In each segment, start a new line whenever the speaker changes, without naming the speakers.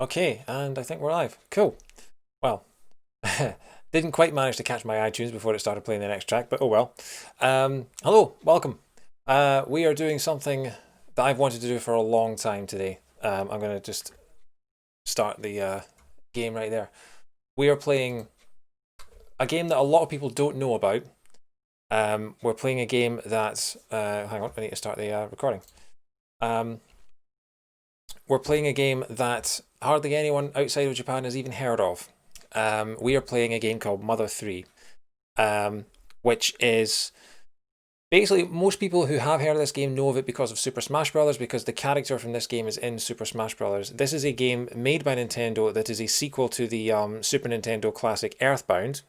Okay, and I think we're live. Cool. Well, didn't quite manage to catch my iTunes before it started playing the next track, but oh well. Hello, welcome. We are doing something that I've wanted to do for a long time today. I'm going to just start the game right there. We are playing a game that a lot of people don't know about. We're playing a game that... hang on, I need to start the recording. We're playing a game that hardly anyone outside of Japan has even heard of. We are playing a game called Mother 3, which is... Basically, most people who have heard of this game know of it because of Super Smash Bros. Because the character from this game is in Super Smash Bros. This is a game made by Nintendo that is a sequel to the Super Nintendo classic EarthBound,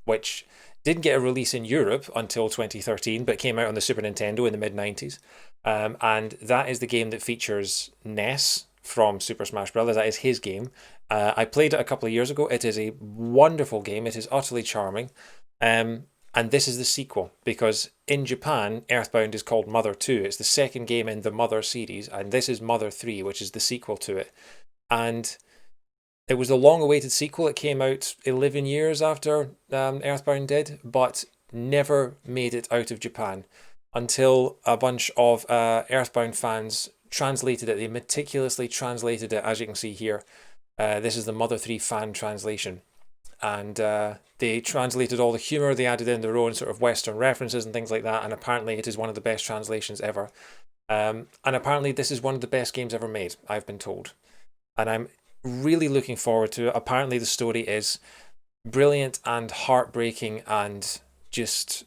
which didn't get a release in Europe until 2013, but came out on the Super Nintendo in the mid-90s. And that is the game that features Ness from Super Smash Bros. That is his game. I played it a couple of years ago. It is a wonderful game. It is utterly charming. And this is the sequel, because in Japan, EarthBound is called Mother 2. It's the second game in the Mother series, and this is Mother 3, which is the sequel to it. And it was a long-awaited sequel. It came out 11 years after EarthBound did, but never made it out of Japan until a bunch of EarthBound fans translated it. They meticulously translated it, as you can see here. This is the Mother 3 fan translation. And they translated all the humour, they added in their own sort of Western references and things like that, and apparently it is one of the best translations ever. And apparently this is one of the best games ever made, I've been told. And I'm really looking forward to it. Apparently the story is brilliant and heartbreaking and just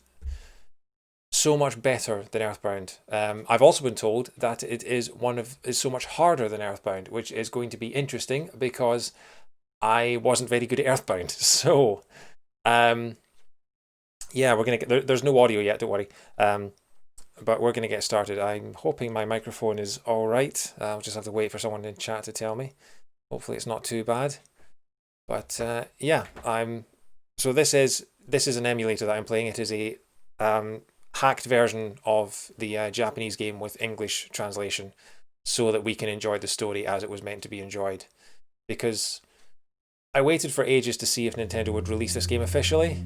so much better than EarthBound. I've also been told that it is so much harder than EarthBound, which is going to be interesting because I wasn't very good at EarthBound. So, yeah, we're going to get... There's no audio yet, don't worry. But we're going to get started. I'm hoping my microphone is all right. I'll just have to wait for someone in chat to tell me. Hopefully it's not too bad. But, yeah, So this is an emulator that I'm playing. It is a hacked version of the Japanese game with English translation so that we can enjoy the story as it was meant to be enjoyed. Because I waited for ages to see if Nintendo would release this game officially,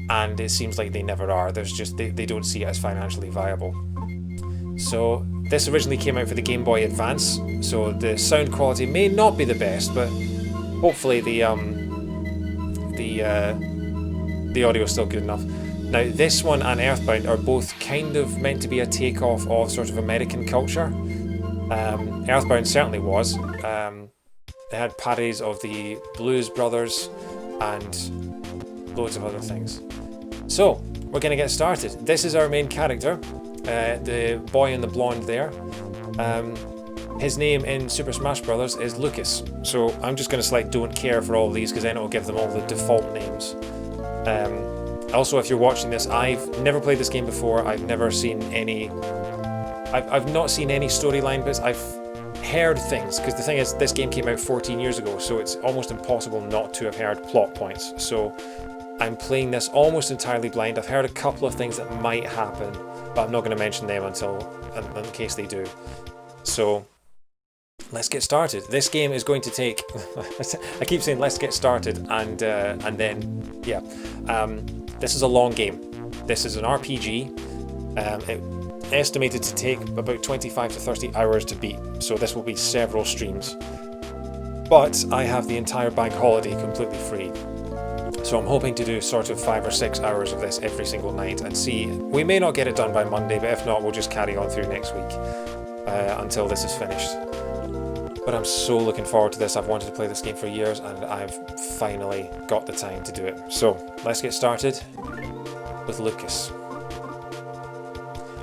and it seems like they never are. There's just they don't see it as financially viable. So this originally came out for the Game Boy Advance, so the sound quality may not be the best, but hopefully the audio is still good enough. Now this one and EarthBound are both kind of meant to be a takeoff of sort of American culture. EarthBound certainly was. They had parodies of the Blues Brothers and loads of other things. So, we're going to get started. This is our main character, the boy in the blonde there. His name in Super Smash Bros. Is Lucas. So, I'm just going to select don't care for all of these because then it'll give them all the default names. Also, if you're watching this, I've never played this game before. I've never seen any... I've not seen any storyline bits. I've heard things, because the thing is, this game came out 14 years ago, so it's almost impossible not to have heard plot points. So I'm playing this almost entirely blind. I've heard a couple of things that might happen, but I'm not going to mention them in case they do. So let's get started. This game is going to take... I keep saying let's get started, and then, yeah. This is a long game. This is an RPG. Estimated to take about 25 to 30 hours to beat, so this will be several streams. But I have the entire bank holiday completely free, so I'm hoping to do sort of 5 or 6 hours of this every single night and see. We may not get it done by Monday, but if not, we'll just carry on through next week until this is finished. But I'm so looking forward to this. I've wanted to play this game for years and I've finally got the time to do it. So let's get started with Lucas.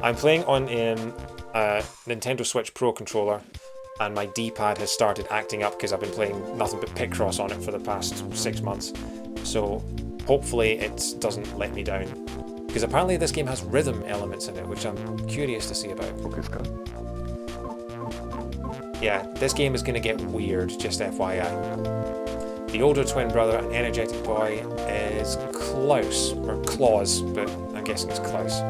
I'm playing on a Nintendo Switch Pro controller, and my D-pad has started acting up because I've been playing nothing but Picross on it for the past 6 months. So hopefully it doesn't let me down, because apparently this game has rhythm elements in it, which I'm curious to see about. Yeah, this game is going to get weird, just FYI. The older twin brother, an energetic boy, is Klaus, or Claus, but I'm guessing it's Klaus.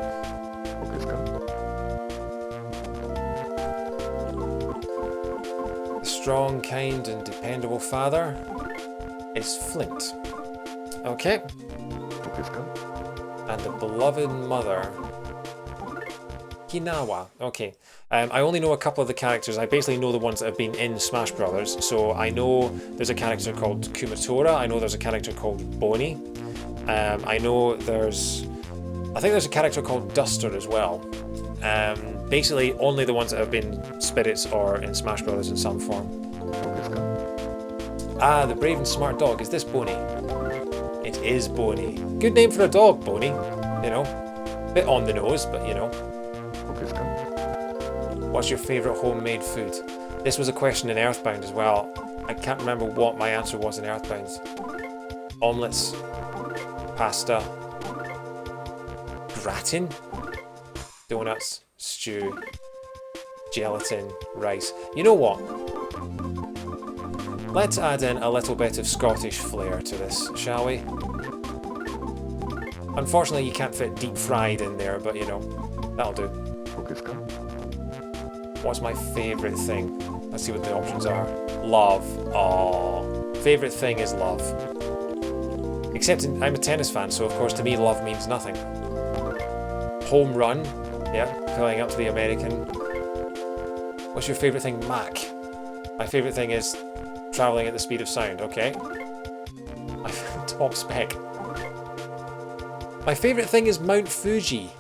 strong, kind, and dependable father is Flint. Okay. And the beloved mother, Hinawa. Okay. I only know a couple of the characters. I basically know the ones that have been in Smash Brothers. So I know there's a character called Kumatora. I know there's a character called Boney. I know I think there's a character called Duster as well. Basically, only the ones that have been spirits or in Smash Brothers in some form. Ah, the brave and smart dog. Is this Boney? It is Boney. Good name for a dog, Boney. You know, bit on the nose, but you know. What's your favourite homemade food? This was a question in EarthBound as well. I can't remember what my answer was in EarthBound. Omelettes, pasta, gratin, donuts, stew, gelatin, rice. You know what? Let's add in a little bit of Scottish flair to this, shall we? Unfortunately, you can't fit deep fried in there, but you know, that'll do. What's my favourite thing? Let's see what the options are. Love. Aww. Favourite thing is love. Except I'm a tennis fan, so of course to me love means nothing. Home run. Yeah, filling up to the American. What's your favourite thing? Mac. My favourite thing is travelling at the speed of sound. Okay. Top spec. My favourite thing is Mount Fuji.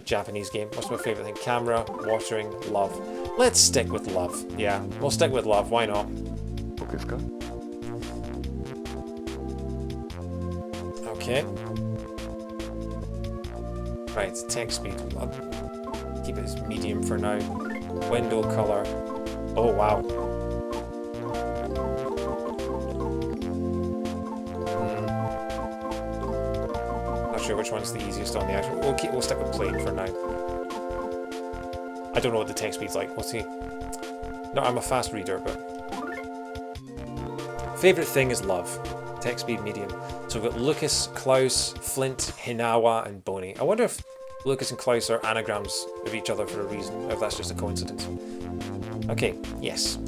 Japanese game. What's my favourite thing? Camera, watering, love. Let's stick with love. Yeah, we'll stick with love. Why not? Okay. Right, text speed. I'll keep it as medium for now. Window colour. Oh wow. Sure which one's the easiest on the actual. We'll stick with plain for now. I don't know what the text speed's like. We'll see. No, I'm a fast reader, but favourite thing is love. Text speed medium. So we've got Lucas, Klaus, Flint, Hinawa, and Boney. I wonder if Lucas and Klaus are anagrams of each other for a reason, or if that's just a coincidence. Okay, yes.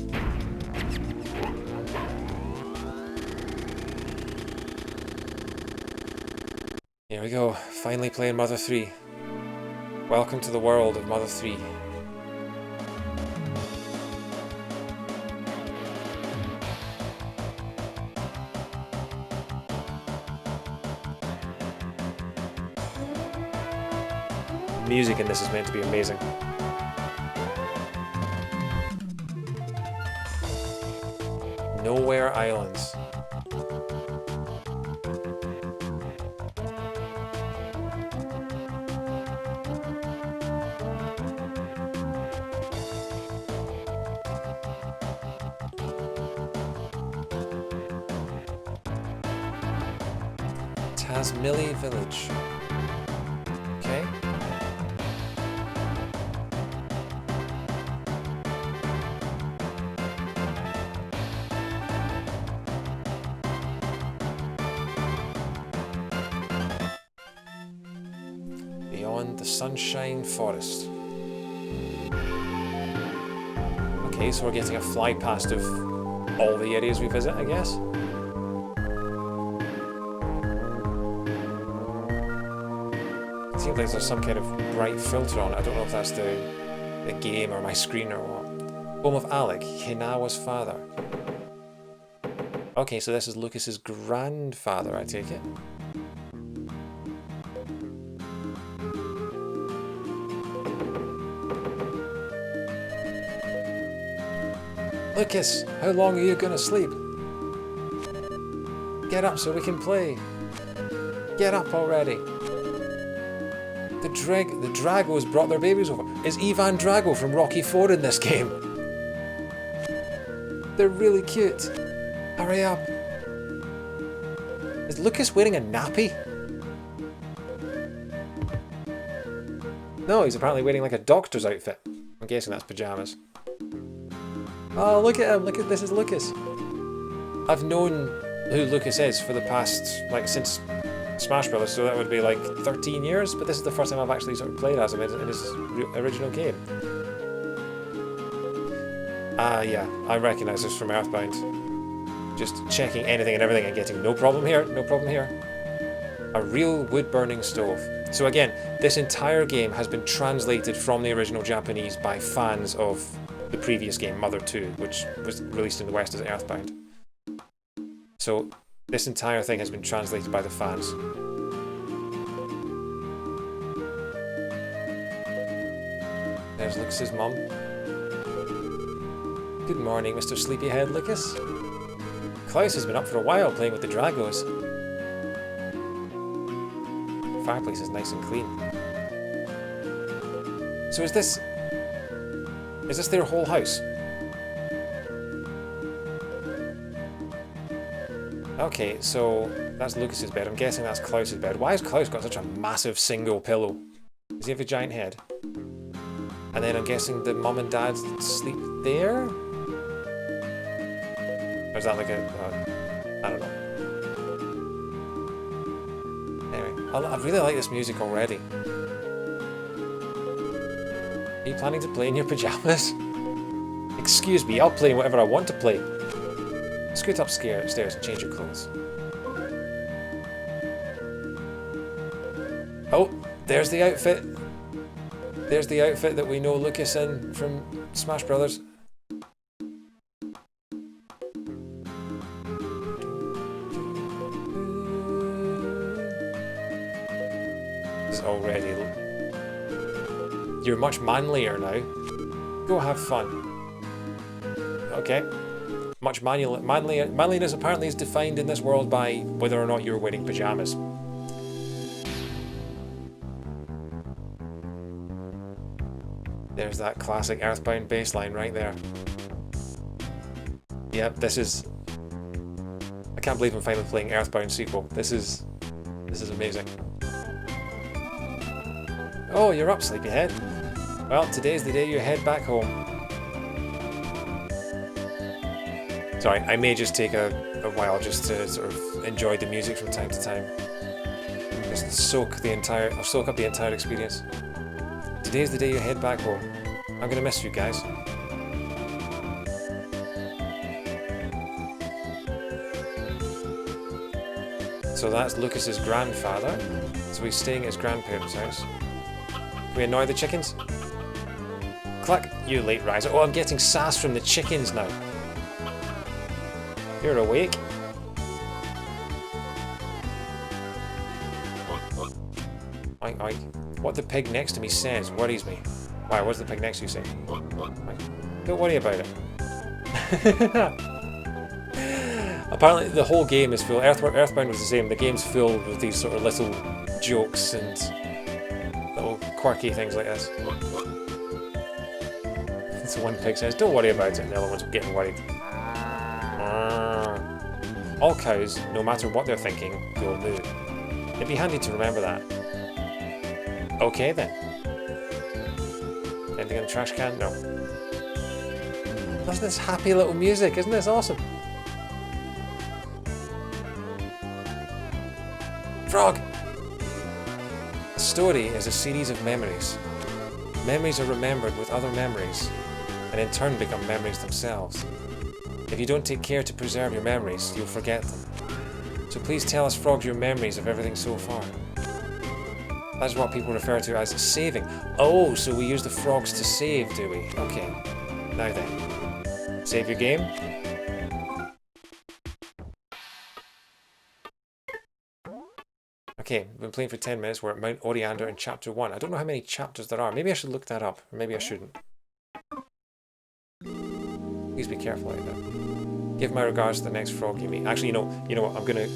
Here we go, finally playing Mother 3. Welcome to the world of Mother 3. Music in this is meant to be amazing. Nowhere Islands. Tasmili Village. Okay. Beyond the Sunshine Forest. Okay, so we're getting a fly past of all the areas we visit, I guess. Seems like there's some kind of bright filter on it. I don't know if that's the game or my screen or what. Home of Alec, Hinawa's father. Okay, so this is Lucas's grandfather, I take it. Lucas, how long are you gonna sleep? Get up so we can play. Get up already. The Dragos brought their babies over. Is Ivan Drago from Rocky 4 in this game? They're really cute. Hurry up. Is Lucas wearing a nappy? No, he's apparently wearing like a doctor's outfit. I'm guessing that's pajamas. Oh, look at him. Look at this is Lucas. I've known who Lucas is for the past, like, since Smash Brothers, so that would be like 13 years, but this is the first time I've actually sort of played as him in his original game. Ah, yeah, I recognise this from EarthBound. Just checking anything and everything and getting no problem here, no problem here. A real wood-burning stove. So again, this entire game has been translated from the original Japanese by fans of the previous game, Mother 2, which was released in the West as EarthBound. So this entire thing has been translated by the fans. There's Lucas's mum. Good morning, Mr. Sleepyhead Lucas. Klaus has been up for a while playing with the Dragos. The fireplace is nice and clean. So is this their whole house? Okay, so that's Lucas's bed. I'm guessing that's Klaus's bed. Why has Klaus got such a massive single pillow? Does he have a giant head? And then I'm guessing the mum and dad sleep there? Or is that like a... I don't know. Anyway, I really like this music already. Are you planning to play in your pyjamas? Excuse me, I'll play whatever I want to play. Scoot upstairs and change your clothes. Oh, there's the outfit. There's the outfit that we know Lucas in from Smash Brothers. This is already... You're much manlier now. Go have fun. Okay. Much manliness apparently is defined in this world by whether or not you're wearing pyjamas. There's that classic EarthBound bassline right there. Yep, this is... I can't believe I'm finally playing EarthBound sequel. This is amazing. Oh, you're up, sleepyhead. Well, today's the day you head back home. Sorry, I may just take a while just to sort of enjoy the music from time to time. Just soak up the entire experience. Today's the day you head back home. I'm gonna miss you guys. So that's Lucas's grandfather. So he's staying at his grandparents' house. Can we annoy the chickens? Cluck, you late riser. Oh, I'm getting sass from the chickens now. You're awake. Oink oink. What the pig next to me says worries me. Why, what's the pig next to you saying? Don't worry about it. Apparently the whole game is full. EarthBound was the same. The game's filled with these sort of little jokes and little quirky things like this. So one pig says, don't worry about it, and the other one's getting worried. All cows, no matter what they're thinking, will moo. It'd be handy to remember that. Okay then. Anything in the trash can? No. That's this happy little music, isn't this awesome? Frog! A story is a series of memories. Memories are remembered with other memories, and in turn become memories themselves. If you don't take care to preserve your memories, you'll forget them. So please tell us, frogs, your memories of everything so far. That's what people refer to as saving. Oh, so we use the frogs to save, do we? Okay. Now then. Save your game. Okay, we've been playing for 10 minutes. We're at Mount Oriander in Chapter 1. I don't know how many chapters there are. Maybe I should look that up. Or maybe I shouldn't. Please be careful out there. Give my regards to the next frog you meet. Actually, you know what? I'm going to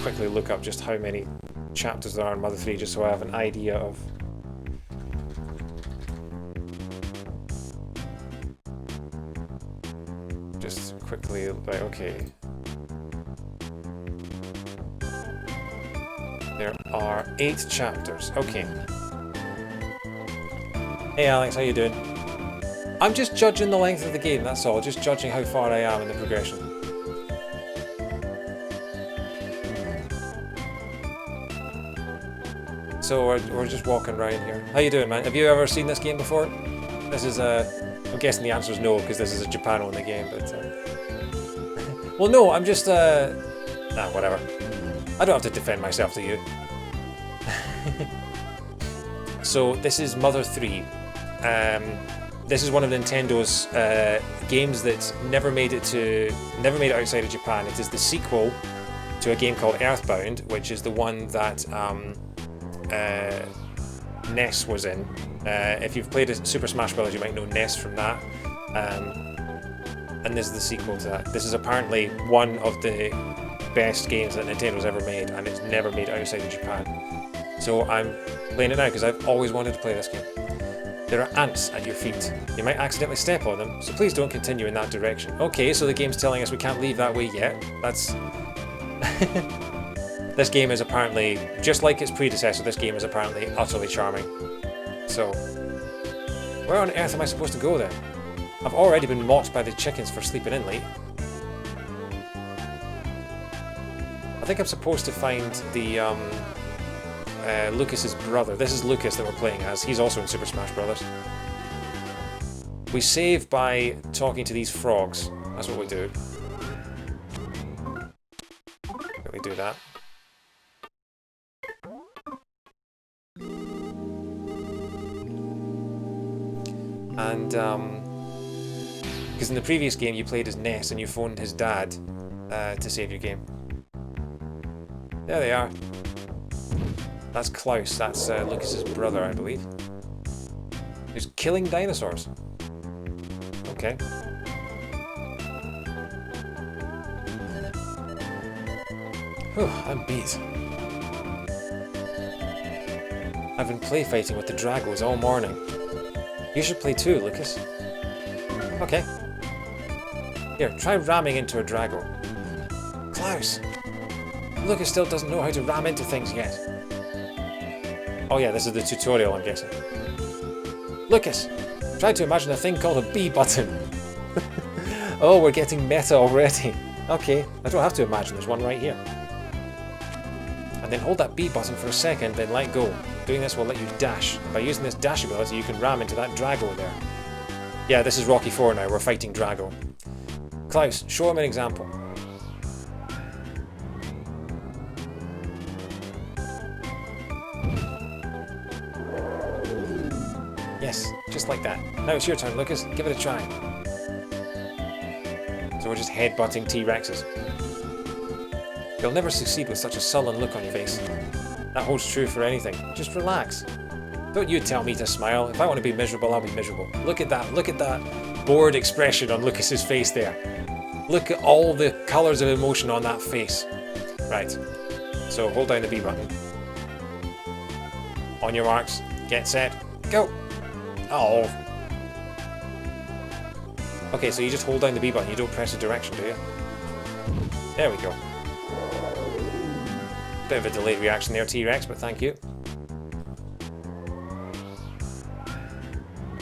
quickly look up just how many chapters there are in Mother 3, just so I have an idea of... Just quickly, right, okay. There are 8 chapters. Okay. Hey Alex, how you doing? I'm just judging the length of the game, that's all. Just judging how far I am in the progression. So we're just walking around here. How you doing, man? Have you ever seen this game before? This is I'm guessing the answer is no, because this is a Japan-only game, but... well, no, I'm just, nah, whatever. I don't have to defend myself to you. So, this is Mother 3. This is one of Nintendo's games that never made it outside of Japan. It is the sequel to a game called EarthBound, which is the one that Ness was in. If you've played Super Smash Bros., you might know Ness from that. And this is the sequel to that. This is apparently one of the best games that Nintendo's ever made, and it's never made it outside of Japan. So I'm playing it now because I've always wanted to play this game. There are ants at your feet. You might accidentally step on them, so please don't continue in that direction. Okay, so the game's telling us we can't leave that way yet. That's... This game is apparently, just like its predecessor, this game is apparently utterly charming. So, where on earth am I supposed to go then? I've already been mocked by the chickens for sleeping in late. I think I'm supposed to find the, Lucas's brother. This is Lucas that we're playing as. He's also in Super Smash Bros. We save by talking to these frogs. That's what we do. We do that. And, because in the previous game you played as Ness and you phoned his dad to save your game. There they are. That's Klaus, that's Lucas's brother, I believe. He's killing dinosaurs. Okay. Whew, I'm beat. I've been play fighting with the Dragos all morning. You should play too, Lucas. Okay. Here, try ramming into a Drago. Klaus! Lucas still doesn't know how to ram into things yet. Oh yeah, this is the tutorial, I'm guessing. Lucas! Try to imagine a thing called a B button. Oh, we're getting meta already. Okay, I don't have to imagine, there's one right here. And then hold that B button for a second, then let go. Doing this will let you dash. By using this dash ability, you can ram into that Drago there. Yeah, this is Rocky 4 now, we're fighting Drago. Klaus, show him an example. Yes, just like that. Now it's your turn, Lucas. Give it a try. So we're just headbutting T-Rexes. You'll never succeed with such a sullen look on your face. That holds true for anything. Just relax. Don't you tell me to smile. If I want to be miserable, I'll be miserable. Look at that bored expression on Lucas's face there. Look at all the colours of emotion on that face. Right. So hold down the B button. On your marks, get set, go! Oh. Okay, so you just hold down the B button, you don't press the direction, do you? There we go. Bit of a delayed reaction there, T-Rex, but thank you.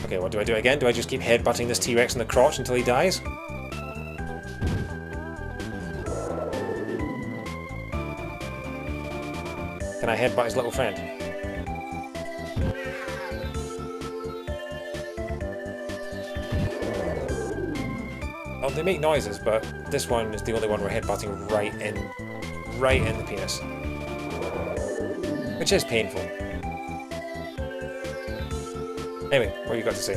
Okay, what do I do again? Do I just keep headbutting this T-Rex in the crotch until he dies? Can I headbutt his little friend? Oh, they make noises, but this one is the only one we're headbutting right in the penis. Which is painful. Anyway, what you got to say?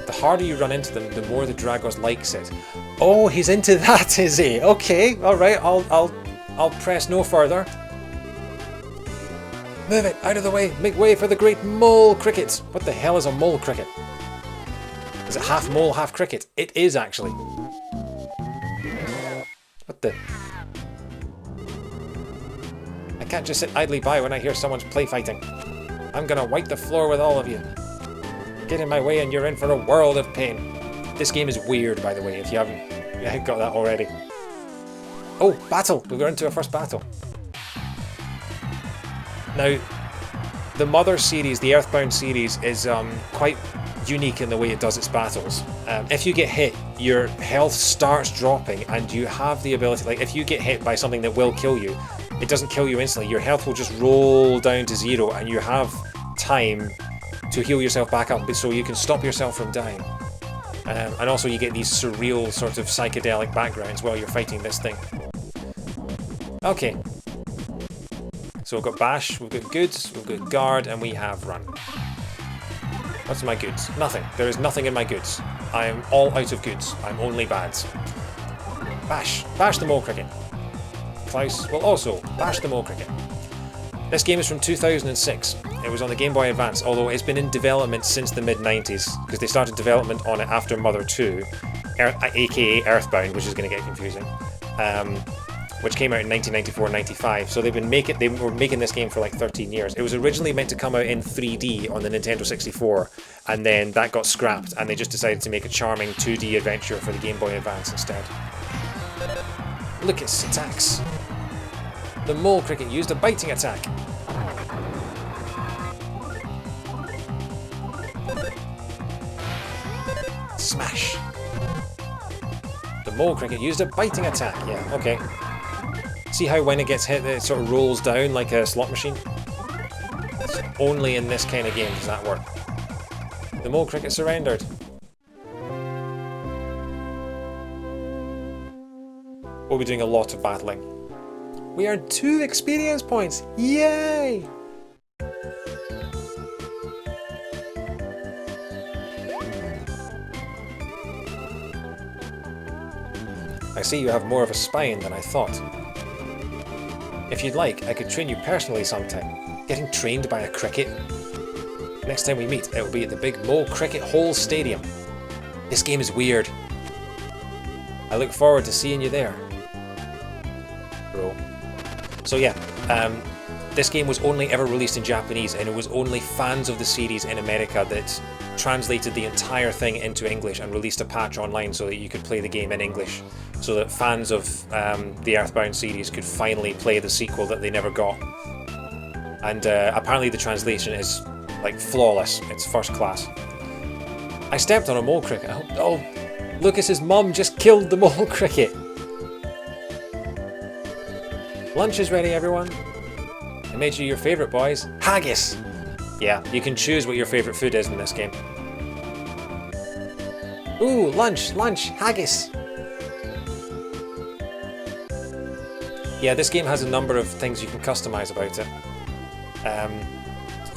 The harder you run into them, the more the Dragos likes it. Oh, he's into that, is he? Okay, alright, I'll press no further. Move it, out of the way, make way for the great mole cricket. What the hell is a mole cricket? Is it half mole, half cricket? It is actually. What the? I can't just sit idly by when I hear someone's play fighting. I'm gonna wipe the floor with all of you. Get in my way and you're in for a world of pain. This game is weird, by the way, if you haven't got that already. Oh, battle! We got into our first battle. Now, the Mother series, the EarthBound series, is quite unique in the way it does its battles. If you get hit, your health starts dropping and you have the ability, like if you get hit by something that will kill you, it doesn't kill you instantly, your health will just roll down to 0 and you have time to heal yourself back up so you can stop yourself from dying. And also you get these surreal sort of psychedelic backgrounds while you're fighting this thing. Okay. So we've got bash, we've got goods, we've got guard, and we have run. What's in my goods? Nothing. There is nothing in my goods. I am all out of goods. I'm only bads. Bash. Bash the mole cricket. Klaus will also bash the mole cricket. This game is from 2006. It was on the Game Boy Advance, although it's been in development since the mid-90s, because they started development on it after Mother 2, aka EarthBound, which is going to get confusing, which came out in 1994-95. So they were making this game for like 13 years. It was originally meant to come out in 3D on the Nintendo 64, and then that got scrapped, and they just decided to make a charming 2D adventure for the Game Boy Advance instead. Lucas attacks. The mole cricket used a biting attack. Smash. The mole cricket used a biting attack. Yeah, okay. See how when it gets hit it sort of rolls down like a slot machine? It's only in this kind of game does that work. The mole cricket surrendered. We'll be doing a lot of battling. We earned 2 experience points! Yay! I see you have more of a spine than I thought. If you'd like, I could train you personally sometime. Getting trained by a cricket? Next time we meet, it will be at the big Mole Cricket Hole Stadium. This game is weird. I look forward to seeing you there. Bro. So yeah, this game was only ever released in Japanese, and it was only fans of the series in America that translated the entire thing into English and released a patch online so that you could play the game in English, so that fans of the EarthBound series could finally play the sequel that they never got. And apparently the translation is like flawless. It's first class. I stepped on a mole cricket. Oh, Lucas's mum just killed the mole cricket. Lunch is ready, everyone. I made you your favourite, boys. Haggis! Yeah, you can choose what your favourite food is in this game. Ooh, lunch, haggis! Yeah, this game has a number of things you can customise about it.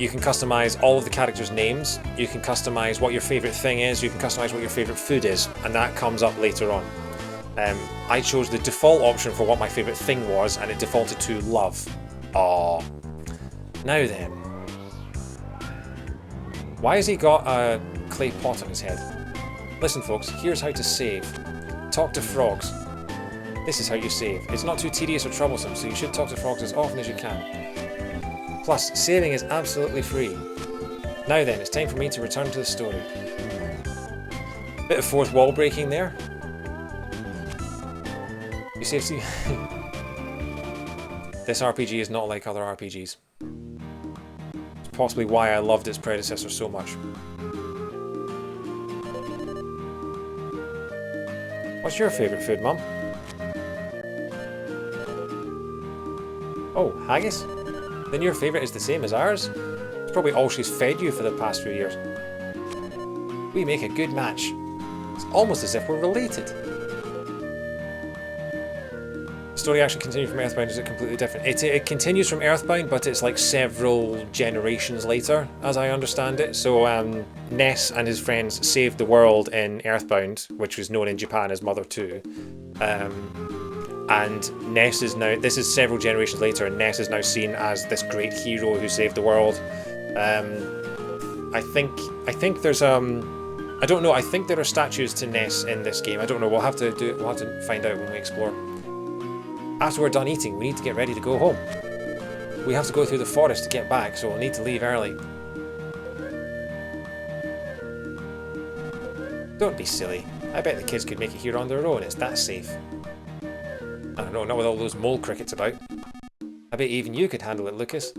You can customise all of the characters' names, you can customise what your favourite thing is, you can customise what your favourite food is, and that comes up later on. I chose the default option for what my favourite thing was, and it defaulted to love. Aww. Now then. Why has he got a clay pot on his head? Listen folks, here's how to save. Talk to frogs. This is how you save. It's not too tedious or troublesome, so you should talk to frogs as often as you can. Plus, saving is absolutely free. Now then, it's time for me to return to the story. Bit of fourth wall breaking there. You saved. This RPG is not like other RPGs. It's possibly why I loved its predecessor so much. What's your favourite food, Mum? Oh, haggis? Then your favourite is the same as ours? It's probably all she's fed you for the past few years. We make a good match. It's almost as if we're related. The story actually continues from EarthBound, is it completely different? It continues from EarthBound, but it's like several generations later, as I understand it. So Ness and his friends saved the world in EarthBound, which was known in Japan as Mother 2. And Ness is now, this is several generations later, and Ness is now seen as this great hero who saved the world. I think there's I don't know, I think there are statues to Ness in this game. I don't know, we'll have to find out when we explore. After we're done eating, we need to get ready to go home. We have to go through the forest to get back, so we'll need to leave early. Don't be silly. I bet the kids could make it here on their own, it's that safe. I don't know, not with all those mole crickets about. I bet even you could handle it, Lucas.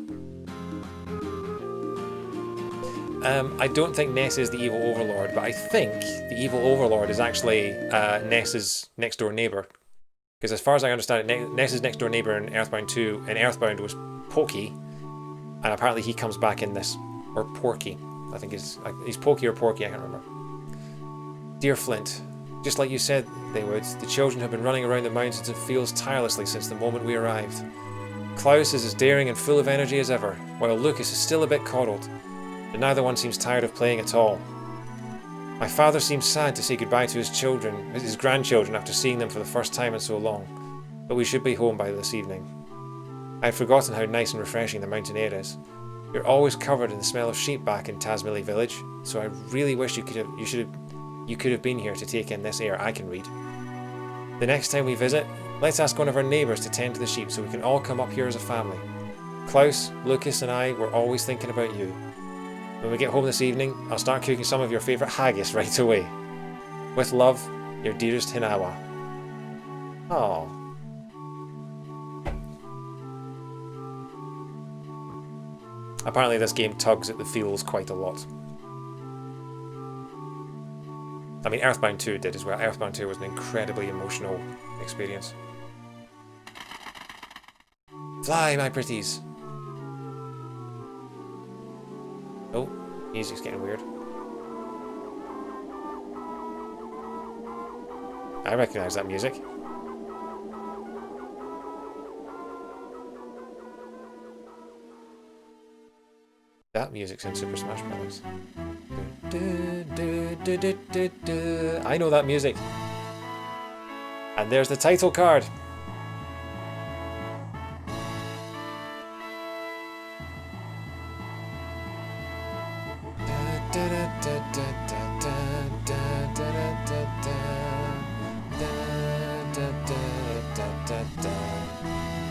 I don't think Ness is the evil overlord, but I think the evil overlord is actually Ness's next door neighbour. Because as far as I understand it, Ness's next door neighbour in EarthBound 2, in EarthBound was Pokey, and apparently he comes back in this. Or Porky. I think he's Pokey or Porky, I can't remember. Dear Flint, just like you said they would, the children have been running around the mountains and fields tirelessly since the moment we arrived. Klaus is as daring and full of energy as ever, while Lucas is still a bit coddled, but neither one seems tired of playing at all. My father seems sad to say goodbye to his grandchildren after seeing them for the first time in so long, but we should be home by this evening. I had forgotten how nice and refreshing the mountain air is. You're always covered in the smell of sheep back in Tasmilly village, so I really wish you could have been here to take in this air I can read. The next time we visit, let's ask one of our neighbours to tend to the sheep so we can all come up here as a family. Klaus, Lucas and I were always thinking about you. When we get home this evening, I'll start cooking some of your favourite haggis right away. With love, your dearest Hinawa. Aww. Apparently this game tugs at the feels quite a lot. I mean, EarthBound 2 did as well. EarthBound 2 was an incredibly emotional experience. Fly, my pretties! Oh, music's getting weird. I recognise that music. That music's in Super Smash Bros. I know that music. And there's the title card.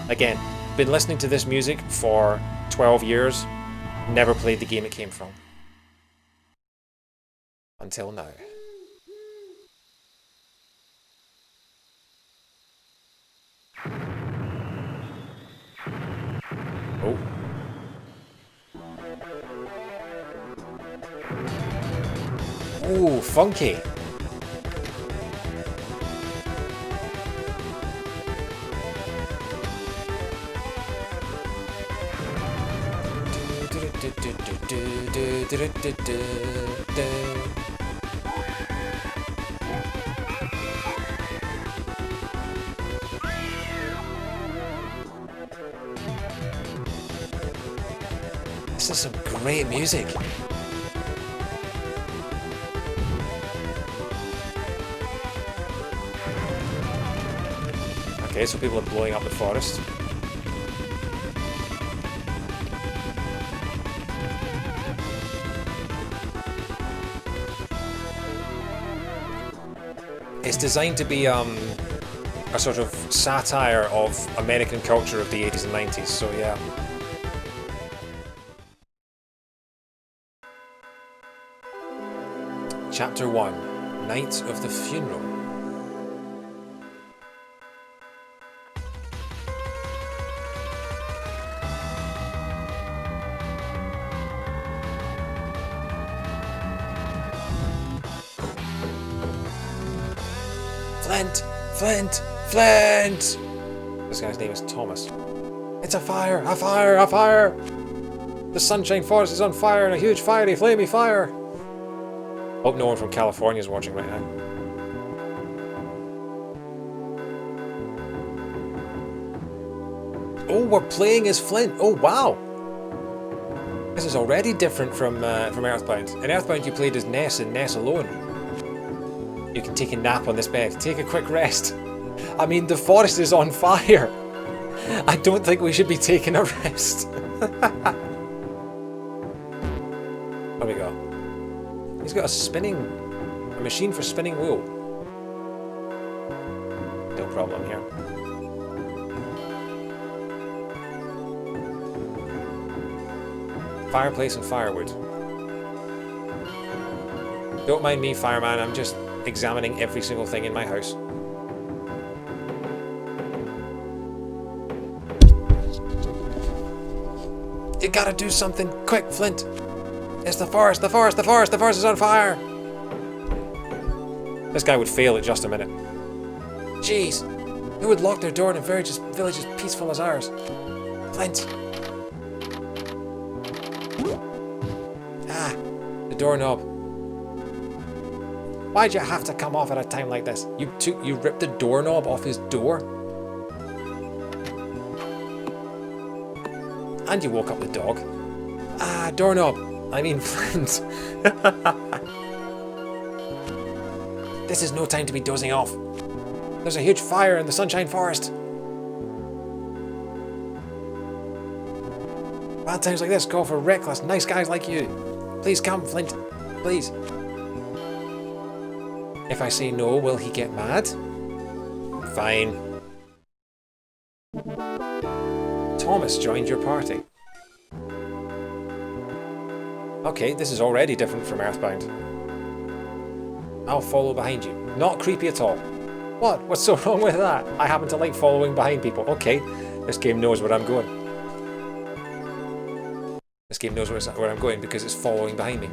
Again, been listening to this music for 12 years. Never played the game it came from. Until now. Oh. Ooh, funky. This is some great music. Okay, so people are blowing up the forest. It's designed to be a sort of satire of American culture of the 80s and 90s, so yeah. Chapter 1, Night of the Funeral. Flint! Flint! Flint! This guy's name is Thomas. It's a fire! A fire! A fire! The Sunshine Forest is on fire in a huge fiery, flamey fire! Hope no one from California is watching right now. Oh, we're playing as Flint! Oh, wow! This is already different from EarthBound. In EarthBound you played as Ness and Ness alone. You can take a nap on this bed. Take a quick rest. I mean, the forest is on fire. I don't think we should be taking a rest. What do we got? He's got a machine for spinning wool. No problem here. Fireplace and firewood. Don't mind me, fireman. I'm just examining every single thing in my house. You gotta do something quick, Flint. It's the forest, the forest, the forest, the forest is on fire. This guy would fail at just a minute. Jeez, who would lock their door in a village as peaceful as ours? Flint. Ah, the doorknob. Why'd you have to come off at a time like this? You ripped the doorknob off his door? And you woke up the dog. Ah, doorknob. I mean Flint. This is no time to be dozing off. There's a huge fire in the Sunshine Forest. Bad times like this call for reckless, nice guys like you. Please come, Flint. Please. If I say no, will he get mad? Fine. Thomas joined your party. Okay, this is already different from EarthBound. I'll follow behind you. Not creepy at all. What? What's so wrong with that? I happen to like following behind people. Okay, this game knows where I'm going. This game knows where I'm going because it's following behind me.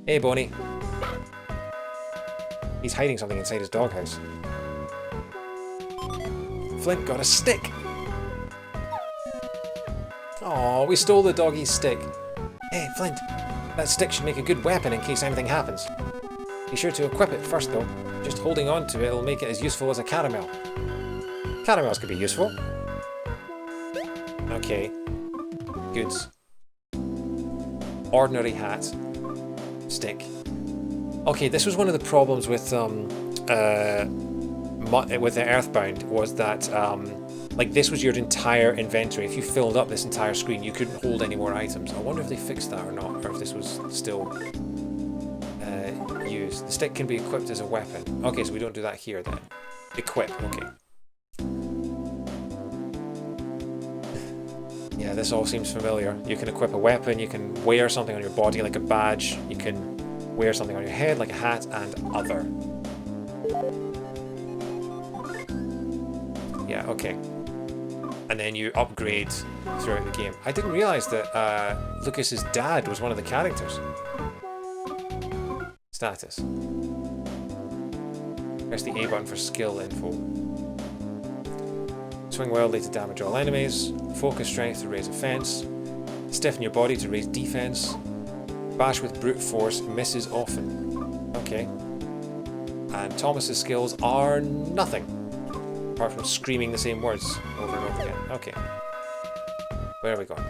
Hey, Bonnie. He's hiding something inside his doghouse. Flint got a stick. Oh, we stole the doggy's stick. Hey, Flint. That stick should make a good weapon in case anything happens. Be sure to equip it first, though. Just holding on to it will make it as useful as a caramel. Caramels could be useful. Okay. Goods. Ordinary hat. Stick. Okay, this was one of the problems with the EarthBound, was that like this was your entire inventory. If you filled up this entire screen, you couldn't hold any more items. I wonder if they fixed that or not, or if this was still used. The stick can be equipped as a weapon. Okay, so we don't do that here then. Equip, okay. Yeah, this all seems familiar. You can equip a weapon, you can wear something on your body like a badge, you can wear something on your head like a hat, and other. Yeah, okay. And then you upgrade throughout the game. I didn't realise that Lucas's dad was one of the characters. Status. Press the A button for skill info. Swing wildly to damage all enemies. Focus strength to raise offense. Stiffen your body to raise defense. Bash with brute force misses often. Okay. And Thomas's skills are nothing. Apart from screaming the same words over and over again. Okay. Where are we going?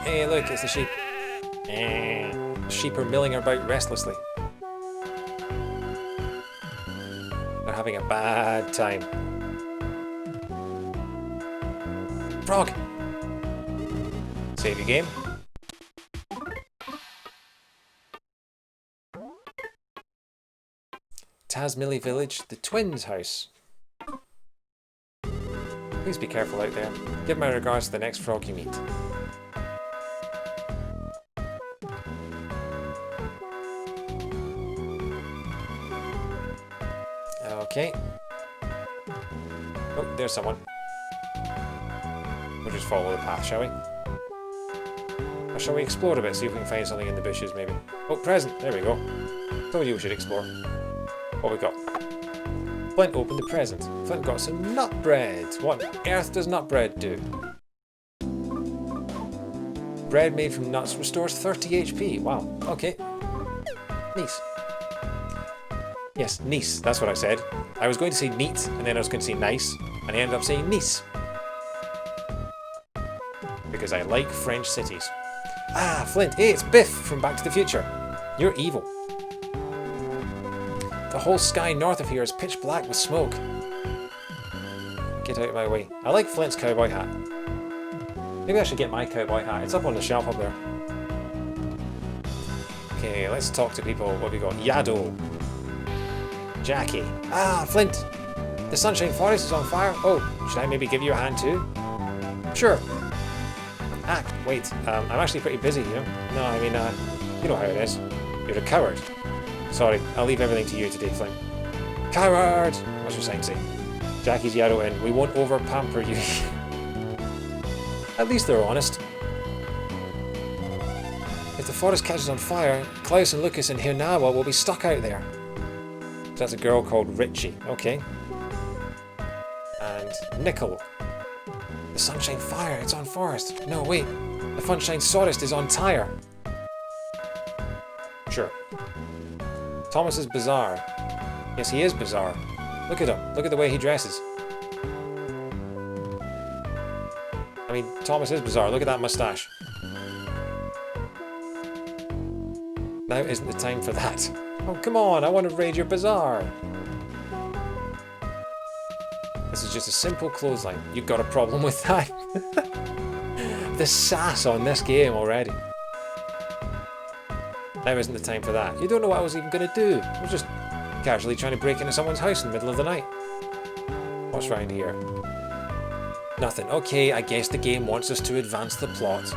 Hey, look, it's the sheep. The sheep are milling about restlessly. They're having a bad time. Frog! Save your game. Tasmilly Village, the twins' house. Please be careful out there. Give my regards to the next frog you meet. Okay. Oh, there's someone. We'll just follow the path, shall we? Or shall we explore a bit, see if we can find something in the bushes, maybe? Oh, present! There we go. Told you we should explore. What we got? Flint opened the present. Flint got some nut bread. What on earth does nut bread do? Bread made from nuts restores 30 HP. Wow. Okay. Nice. Yes, nice. That's what I said. I was going to say neat, and then I was going to say nice, and I ended up saying nice. Because I like French cities. Ah, Flint. Hey, it's Biff from Back to the Future. You're evil. The whole sky north of here is pitch black with smoke. Get out of my way. I like Flint's cowboy hat. Maybe I should get my cowboy hat. It's up on the shelf up there. Okay, let's talk to people. What have we got? Yado. Jackie. Ah, Flint! The Sunshine Forest is on fire. Oh, should I maybe give you a hand too? Sure. Ah, wait. I'm actually pretty busy, you know? No, I mean, you know how it is. You're a coward. Sorry, I'll leave everything to you today, Flint. Coward! What's your sign say? Jackie's Yado in. We won't over-pamper you. At least they're honest. If the forest catches on fire, Klaus and Lucas and Hirnawa will be stuck out there. So that's a girl called Richie. Okay. And Nickel. The Sunshine Fire, it's on forest. No, wait. The Funshine Forest is on tire. Sure. Thomas is bizarre. Yes, he is bizarre. Look at him. Look at the way he dresses. I mean, Thomas is bizarre. Look at that mustache. Now isn't the time for that. Oh, come on. I want to raid your bazaar. This is just a simple clothesline. You've got a problem with that? The sass on this game already. Now isn't the time for that. You don't know what I was even going to do. I was just casually trying to break into someone's house in the middle of the night. What's round here? Nothing. Okay, I guess the game wants us to advance the plot.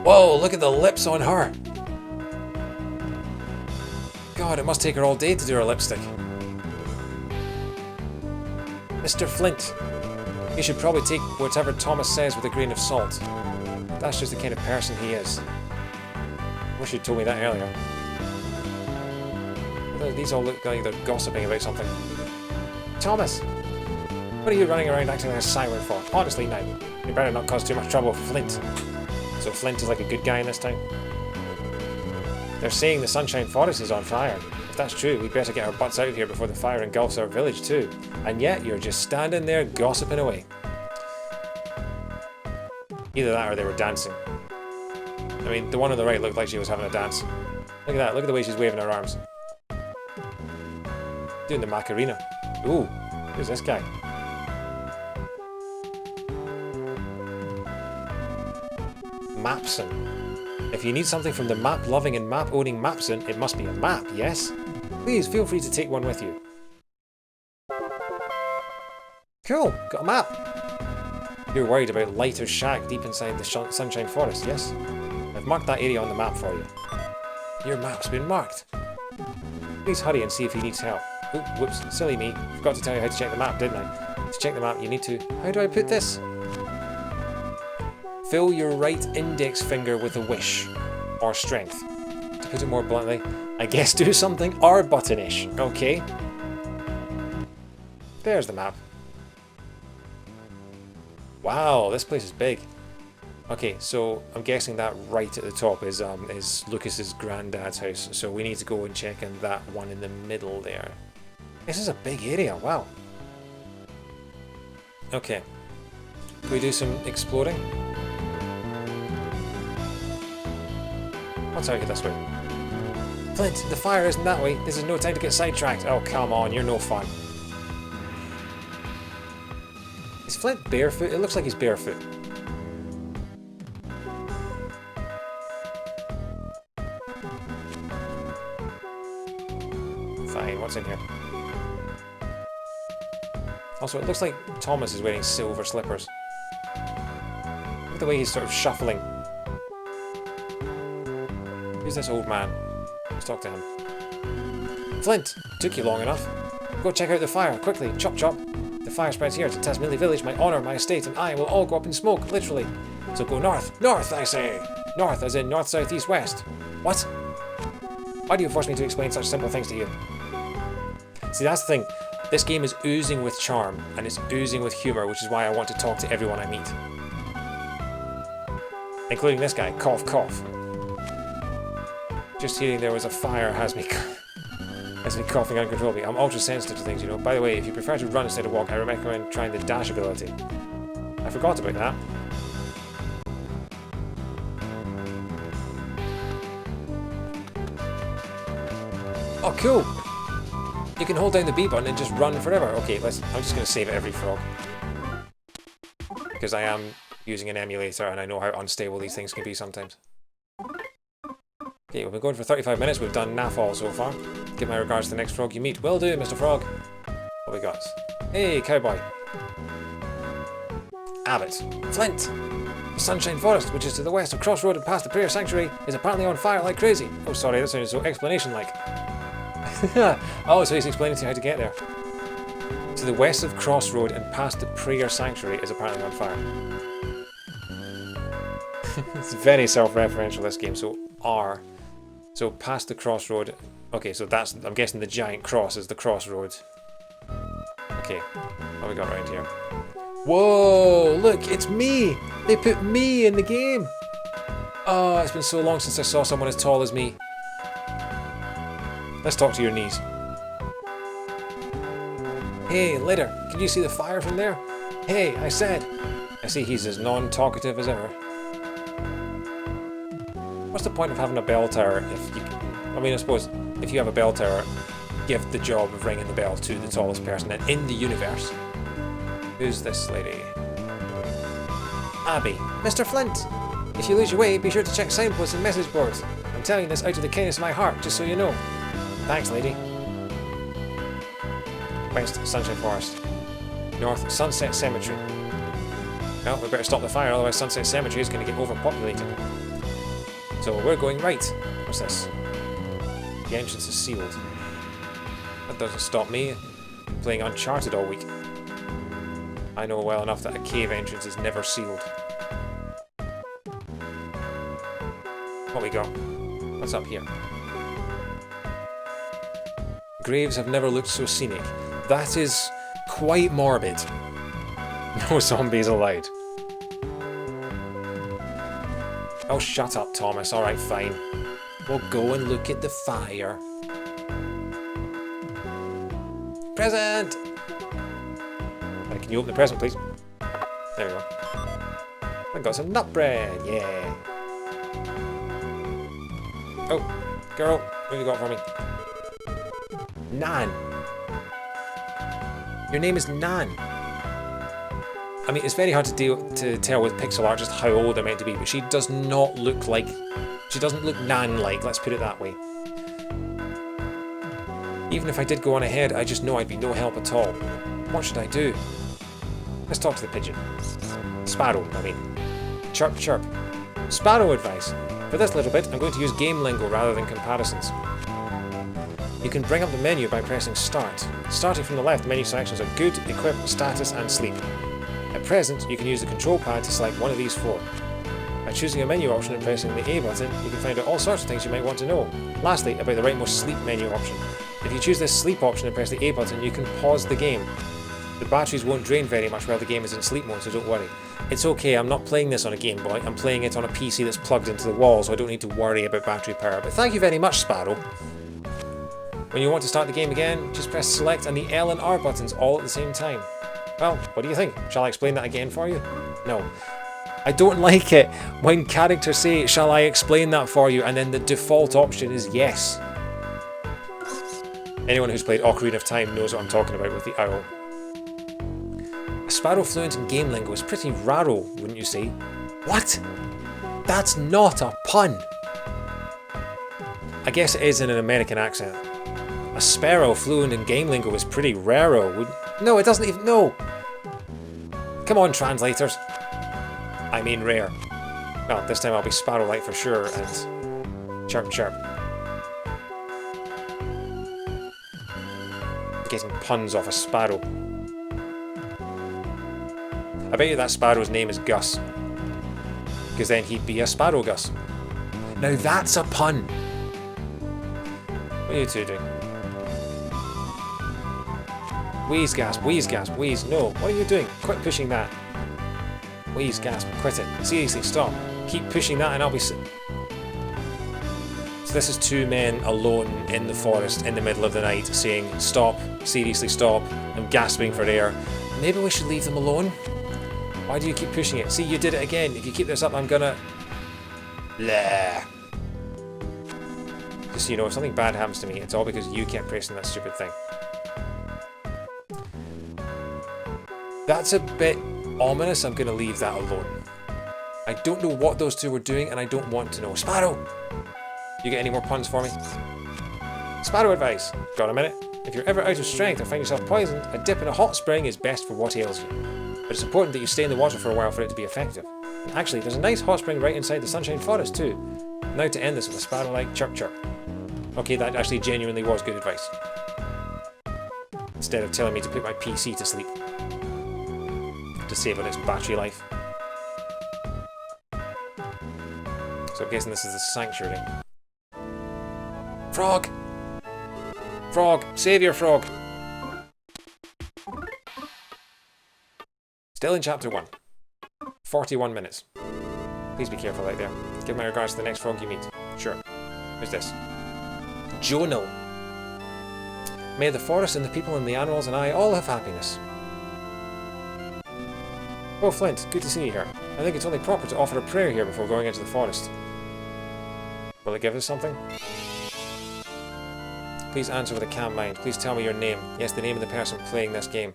Whoa, look at the lips on her. God, it must take her all day to do her lipstick. Mr. Flint. You should probably take whatever Thomas says with a grain of salt. That's just the kind of person he is. I wish you'd told me that earlier. These all look like they're gossiping about something. Thomas! What are you running around acting like a siren for? Honestly now, you better not cause too much trouble for Flint. So Flint is like a good guy in this town? They're saying the Sunshine Forest is on fire. If that's true, we'd better get our butts out of here before the fire engulfs our village too. And yet, you're just standing there gossiping away. Either that or they were dancing. I mean, the one on the right looked like she was having a dance. Look at that, look at the way she's waving her arms. Doing the Macarena. Ooh, who's this guy? Mapson. If you need something from the map-loving and map-owning Mapson, it must be a map, yes? Please feel free to take one with you. Cool, got a map. You're worried about Lighter's shack deep inside the Sunshine Forest, yes? I've marked that area on the map for you. Your map's been marked. Please hurry and see if he needs help. Oop, whoops, silly me. Forgot to tell you how to check the map, didn't I? To check the map, you need to... How do I put this? Fill your right index finger with a wish. Or strength. To put it more bluntly, I guess do something R button-ish. Okay. There's the map. Wow, this place is big. Okay, so I'm guessing that right at the top is Lucas's granddad's house. So we need to go and check in that one in the middle there. This is a big area, wow. Okay. Can we do some exploring? What's out here this way? Flint, the fire isn't that way. This is no time to get sidetracked. Oh, come on, you're no fun. Is Flint barefoot? It looks like he's barefoot. Fine, what's in here? Also, it looks like Thomas is wearing silver slippers. Look at the way he's sort of shuffling. Who's this old man? Let's talk to him. Flint! Took you long enough. Go check out the fire, quickly, chop chop. The fire spreads here to Tasmilly Village, my honour, my estate, and I will all go up in smoke, literally. So go north. North, I say! North, as in north, south, east, west. What? Why do you force me to explain such simple things to you? See, that's the thing. This game is oozing with charm, and it's oozing with humour, which is why I want to talk to everyone I meet. Including this guy, cough cough. Just hearing there was a fire has me coughing uncontrollably. I'm ultra sensitive to things, you know. By the way, if you prefer to run instead of walk, I recommend trying the dash ability. I forgot about that. Oh, cool! You can hold down the B button and just run forever. Okay, I'm just going to save it every frog. Because I am using an emulator and I know how unstable these things can be sometimes. Okay, we've been going for 35 minutes. We've done naff all so far. Give my regards to the next frog you meet. Will do, Mr. Frog. What we got? Hey, cowboy. Abbott. Flint. The Sunshine Forest, which is to the west of Crossroad and past the Prayer Sanctuary, is apparently on fire like crazy. Oh, sorry, that sounded so explanation-like. Oh, so he's explaining to you how to get there. To the west of Crossroad and past the Prayer Sanctuary is apparently on fire. It's very self-referential, this game. So R. So past the crossroad. Okay, so that's, I'm guessing the giant cross is the crossroad. Okay, what we got around here? Whoa, look, it's me! They put me in the game! Oh, it's been so long since I saw someone as tall as me. Let's talk to your knees. Hey, later, can you see the fire from there? Hey, I said. I see he's as non-talkative as ever. What's the point of having a bell tower if you... I mean, I suppose, if you have a bell tower, give the job of ringing the bell to the tallest person in the universe. Who's this lady? Abby. Mr. Flint! If you lose your way, be sure to check signposts and message boards. I'm telling you this out of the kindness of my heart, just so you know. Thanks, lady. West, Sunshine Forest. North, Sunset Cemetery. Well, we better stop the fire, otherwise Sunset Cemetery is going to get overpopulated. So we're going right. What's this? The entrance is sealed. That doesn't stop me. I'm playing Uncharted all week. I know well enough that a cave entrance is never sealed. What we got? What's up here? Graves have never looked so scenic. That is quite morbid. No zombies allowed. Oh, shut up, Thomas. Alright, fine. We'll go and look at the fire. Present! Can you open the present, please? There we go. I got some nut bread, yeah. Oh, girl, what have you got for me? Nan. Your name is Nan. I mean, it's very hard to tell with pixel art just how old they're meant to be, but she does not look like... She doesn't look Nan-like, let's put it that way. Even if I did go on ahead, I just know I'd be no help at all. What should I do? Let's talk to the pigeon. Sparrow, I mean. Chirp, chirp. Sparrow advice. For this little bit, I'm going to use game lingo rather than comparisons. You can bring up the menu by pressing Start. Starting from the left, menu selections are Good, Equip, Status, and Sleep. At present, you can use the control pad to select one of these four. By choosing a menu option and pressing the A button, you can find out all sorts of things you might want to know. Lastly, about the rightmost sleep menu option. If you choose this sleep option and press the A button, you can pause the game. The batteries won't drain very much while the game is in sleep mode, so don't worry. It's okay, I'm not playing this on a Game Boy, I'm playing it on a PC that's plugged into the wall, so I don't need to worry about battery power. But thank you very much, Sparrow. When you want to start the game again, just press Select and the L and R buttons all at the same time. Well, what do you think? Shall I explain that again for you? No. I don't like it when characters say, shall I explain that for you, and then the default option is yes. Anyone who's played Ocarina of Time knows what I'm talking about with the owl. A sparrow fluent in game lingo is pretty raro, wouldn't you say? What? That's not a pun! I guess it is in an American accent. A sparrow fluent in game lingo is pretty raro, wouldn't... No, it doesn't even... No! Come on, translators. I mean rare. Well, this time I'll be sparrow-like for sure, and... Chirp, chirp. Getting puns off a sparrow. I bet you that sparrow's name is Gus. Because then he'd be a Sparrow Gus. Now that's a pun! What are you two doing? Wheeze, gasp, wheeze, gasp, wheeze. No, what are you doing? Quit pushing that. Wheeze, gasp, quit it. Seriously, stop. Keep pushing that and I'll be... So this is two men alone in the forest in the middle of the night saying, stop, seriously stop, I'm gasping for air. Maybe we should leave them alone? Why do you keep pushing it? See, you did it again. If you keep this up, I'm gonna... Blah. Just so you know, if something bad happens to me, it's all because you kept pressing that stupid thing. That's a bit ominous. I'm gonna leave that alone. I don't know what those two were doing, and I don't want to know. Sparrow! You get any more puns for me? Sparrow advice. Got a minute? If you're ever out of strength or find yourself poisoned, a dip in a hot spring is best for what ails you. But it's important that you stay in the water for a while for it to be effective. And actually, there's a nice hot spring right inside the Sunshine Forest too. Now to end this with a sparrow-like chirp chirp. Okay, that actually genuinely was good advice. Instead of telling me to put my PC to sleep. To save on its battery life. So I'm guessing this is the sanctuary. Frog! Frog! Save your frog! Still in chapter 1. 41 minutes. Please be careful out there. Give my regards to the next frog you meet. Sure. Who's this? Jonal. May the forest and the people and the animals and I all have happiness. Oh, Flint, good to see you here. I think it's only proper to offer a prayer here before going into the forest. Will it give us something? Please answer with a calm mind. Please tell me your name. Yes, the name of the person playing this game.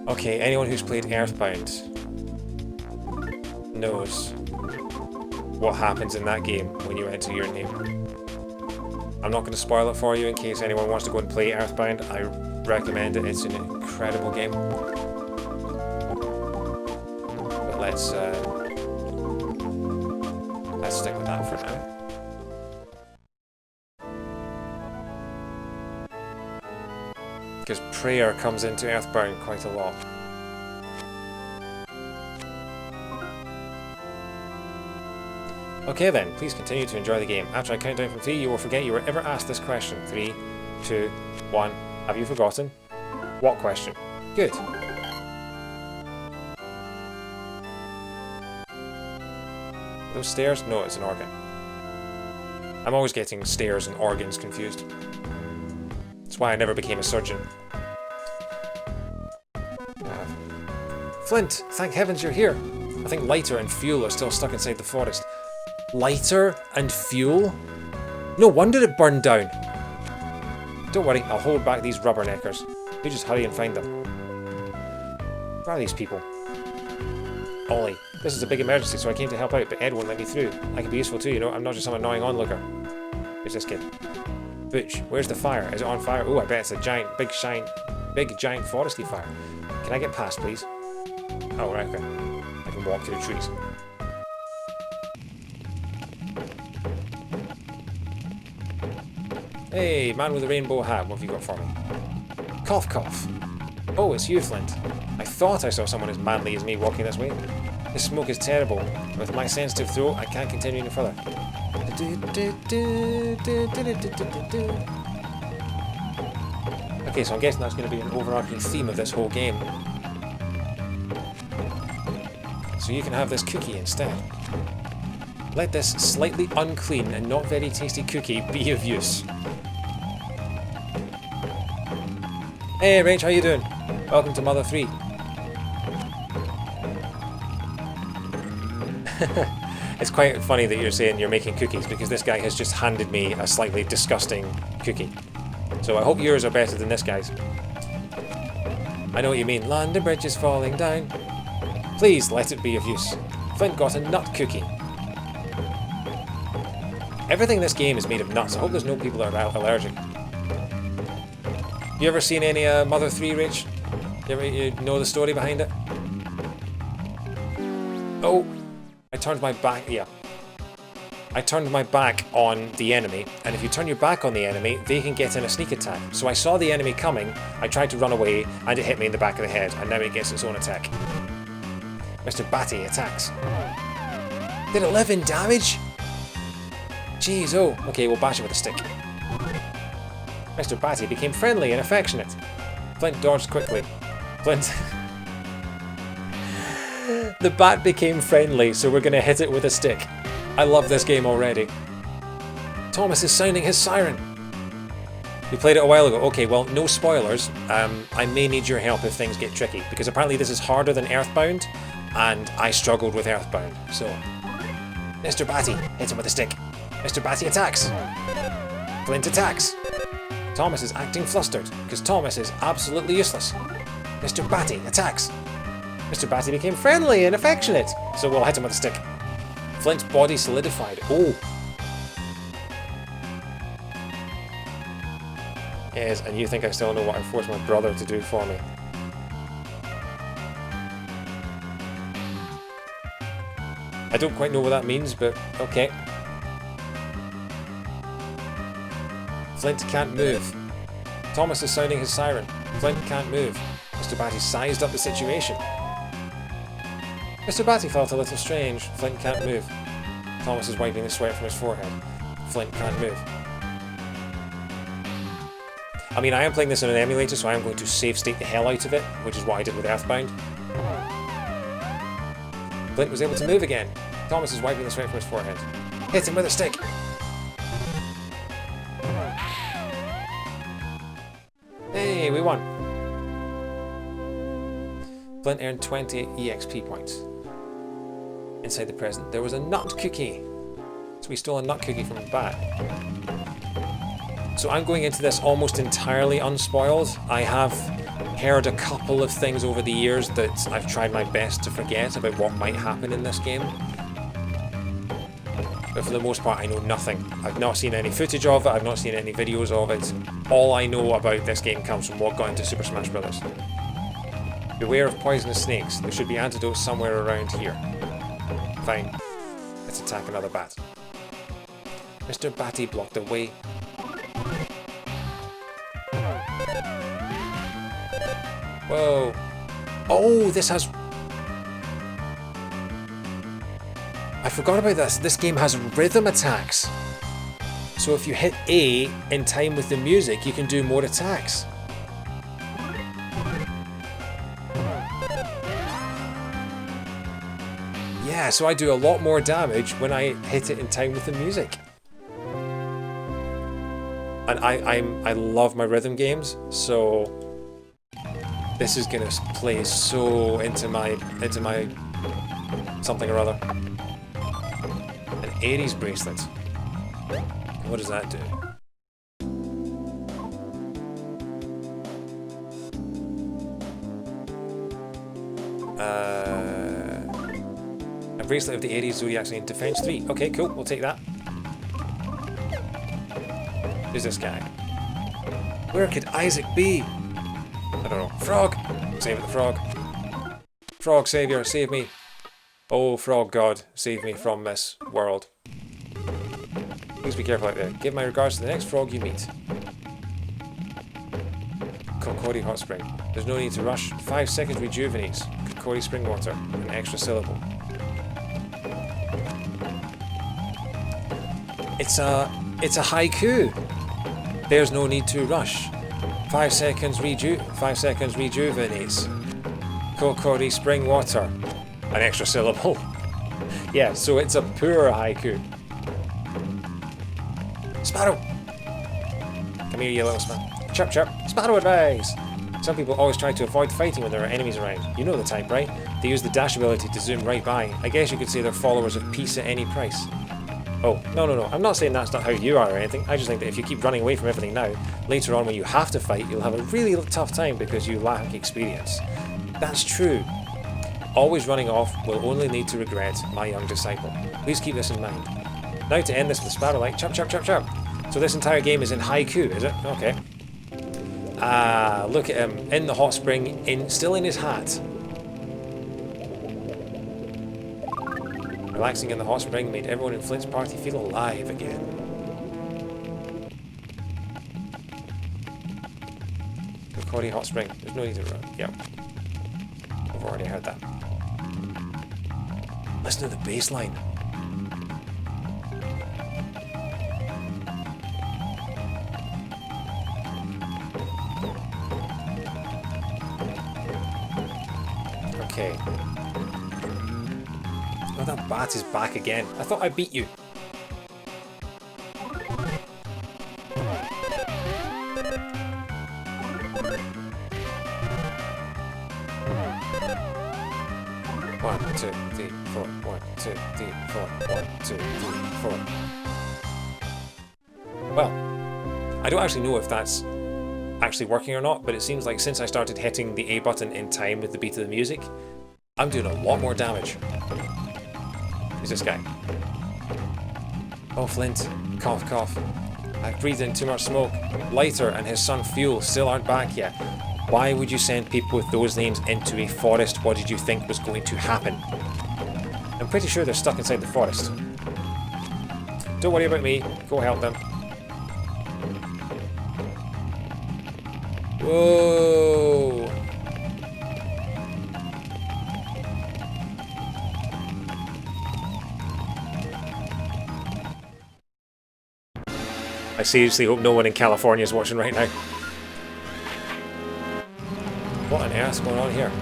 Okay, anyone who's played EarthBound knows what happens in that game when you enter your name. I'm not going to spoil it for you in case anyone wants to go and play EarthBound. I recommend it. It's an incredible game. But let's stick with that for now. Because prayer comes into EarthBound quite a lot. Okay then, please continue to enjoy the game. After I count down from 3, you will forget you were ever asked this question. 3, 2, 1. Have you forgotten? What question? Good. Those stairs? No, it's an organ. I'm always getting stairs and organs confused. That's why I never became a surgeon. Flint, thank heavens you're here. I think lighter and fuel are still stuck inside the forest. Lighter and fuel? No wonder it burned down. Don't worry, I'll hold back these rubberneckers. You just hurry and find them. Where are these people? Ollie, this is a big emergency, so I came to help out, but Ed won't let me through. I can be useful too, you know, I'm not just some annoying onlooker. Who's this kid? Butch, where's the fire? Is it on fire? Oh, I bet it's a giant, big giant foresty fire. Can I get past, please? Oh, right, okay. I can walk through the trees. Hey, man with a rainbow hat, what have you got for me? Cough, cough. Oh, it's you, Flint. I thought I saw someone as manly as me walking this way. This smoke is terrible. With my sensitive throat, I can't continue any further. Okay, so I'm guessing that's going to be an overarching theme of this whole game. So you can have this cookie instead. Let this slightly unclean and not very tasty cookie be of use. Hey Rach, how you doing? Welcome to Mother 3. It's quite funny that you're saying you're making cookies because this guy has just handed me a slightly disgusting cookie. So I hope yours are better than this guy's. I know what you mean. London Bridge is falling down. Please let it be of use. Flint got a nut cookie. Everything in this game is made of nuts. I hope there's no people that are allergic. You ever seen any Mother 3, Rach? You know the story behind it? Oh, I turned my back, yeah. I turned my back on the enemy, and if you turn your back on the enemy, they can get in a sneak attack. So I saw the enemy coming, I tried to run away, and it hit me in the back of the head, and now it gets its own attack. Mr. Batty attacks. Did 11 damage? Jeez, oh. Okay, we'll bash it with a stick. Mr. Batty became friendly and affectionate. Flint dodged quickly. Flint... The bat became friendly, so we're going to hit it with a stick. I love this game already. Thomas is sounding his siren. We played it a while ago. Okay, well, no spoilers. I may need your help if things get tricky, because apparently this is harder than EarthBound, and I struggled with EarthBound, so... Mr. Batty, hit him with a stick. Mr. Batty attacks. Flint attacks. Thomas is acting flustered, because Thomas is absolutely useless. Mr. Batty attacks. Mr. Batty became friendly and affectionate, so we'll hit him with a stick. Flint's body solidified. Oh! Yes, and you think I still know what I forced my brother to do for me. I don't quite know what that means, but okay. Flint can't move. Thomas is sounding his siren. Flint can't move. Mr. Batty sized up the situation. Mr. Batty felt a little strange. Flint can't move. Thomas is wiping the sweat from his forehead. Flint can't move. I mean, I am playing this on an emulator, so I am going to save state the hell out of it, which is what I did with EarthBound. Flint was able to move again. Thomas is wiping the sweat from his forehead. Hit him with a stick! Hey, we won! Flint earned 20 EXP points. Inside the present, there was a nut cookie. So we stole a nut cookie from a bat. So I'm going into this almost entirely unspoiled. I have heard a couple of things over the years that I've tried my best to forget about what might happen in this game. But for the most part, I know nothing. I've not seen any footage of it, I've not seen any videos of it. All I know about this game comes from what got into Super Smash Bros. Beware of poisonous snakes. There should be antidotes somewhere around here. Fine. Let's attack another bat. Mr. Batty blocked the way. Whoa. Oh, this has... I forgot about this. This game has rhythm attacks. So if you hit A in time with the music, you can do more attacks. Yeah, so I do a lot more damage when I hit it in time with the music. And I love my rhythm games, so this is gonna play so into my something or other. An Ares bracelet. What does that do? A bracelet of the Ares Zodiac sign, defense 3. Okay, cool, we'll take that. Who's this guy? Where could Isaac be? I don't know. Frog! Save the frog. Frog savior, save me. Oh, frog god, save me from this world. Please be careful out there. Give my regards to the next frog you meet. Kokori Hot Spring. There's no need to rush. 5 seconds rejuvenates. Kokori Spring Water. An extra syllable. It's a haiku. There's no need to rush. 5 seconds rejuvenates. Kokori Spring Water. An extra syllable. Yeah, so it's a poor haiku. Sparrow! Come here, you little sparrow. Chirp chirp. Sparrow advice! Some people always try to avoid fighting when there are enemies around. You know the type, right? They use the dash ability to zoom right by. I guess you could say they're followers of peace at any price. Oh, no. I'm not saying that's not how you are or anything. I just think that if you keep running away from everything now, later on when you have to fight, you'll have a really tough time because you lack experience. That's true. Always running off will only lead to regret, my young disciple. Please keep this in mind. Now to end this with a sparrow like chirp chirp chirp chirp. So this entire game is in haiku, is it? Okay. Ah, look at him in the hot spring, still in his hat. Relaxing in the hot spring made everyone in Flint's party feel alive again. Kokori Hot Spring. There's no need to run. Yep. I've already heard that. Listen to the bass line. Okay. Oh, that bat is back again. I thought I beat you. One, two, three, four. 1, 2, 3, 4. 1, 2, 3, 4. Well, I don't actually know if that's actually working or not, but it seems like since I started hitting the A button in time with the beat of the music, I'm doing a lot more damage. Who's this guy? Oh, Flint. Cough, cough. I've breathed in too much smoke. Lighter and his son Fuel still aren't back yet. Why would you send people with those names into a forest? What did you think was going to happen? I'm pretty sure they're stuck inside the forest. Don't worry about me. Go help them. Whoa! I seriously hope no one in California is watching right now. What on earth's going on here?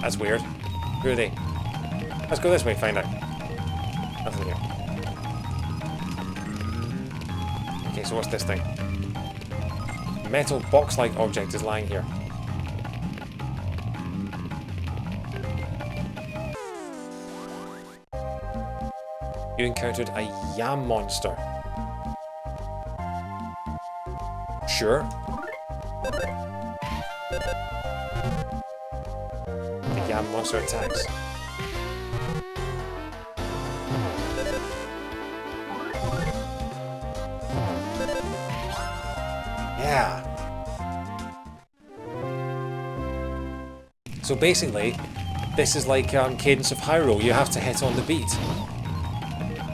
That's weird. Who are they? Let's go this way, find out. Nothing here. Okay, so what's this thing? A metal box-like object is lying here. You encountered a yam monster. Sure. The yam monster attacks. Yeah. So basically, this is like Cadence of Hyrule. You have to hit on the beat.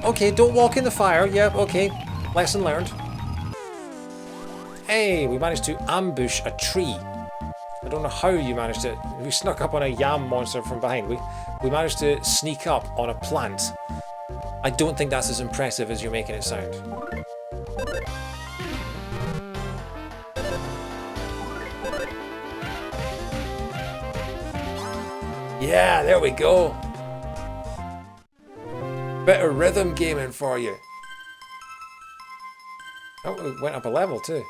Okay, don't walk in the fire. Yep, okay. Lesson learned. Hey, we managed to ambush a tree. I don't know how you managed to... We snuck up on a yam monster from behind. We managed to sneak up on a plant. I don't think that's as impressive as you're making it sound. Yeah, there we go. Bit of rhythm gaming for you. Oh, we went up a level too.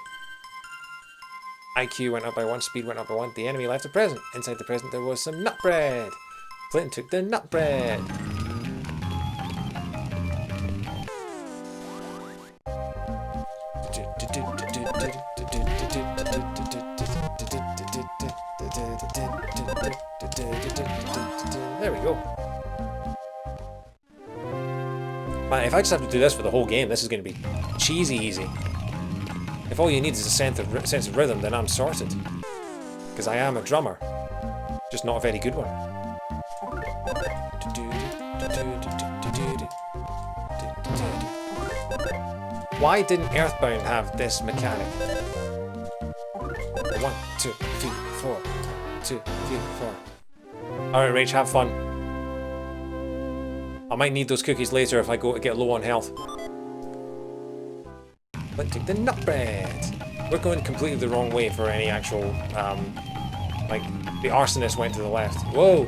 IQ went up by 1, speed went up by 1. The enemy left a present. Inside the present there was some nut bread. Clinton took the nut bread. There we go. Man, if I just have to do this for the whole game, this is going to be cheesy easy. If all you need is a sense of rhythm, then I'm sorted. Because I am a drummer. Just not a very good one. Why didn't EarthBound have this mechanic? 1, 2, 3, 4. 1, 2, 3, 4. Alright, Rach, have fun. I might need those cookies later if I go to get low on health. Let's take the nut bread. We're going completely the wrong way for any actual, like, the arsonist went to the left. Whoa!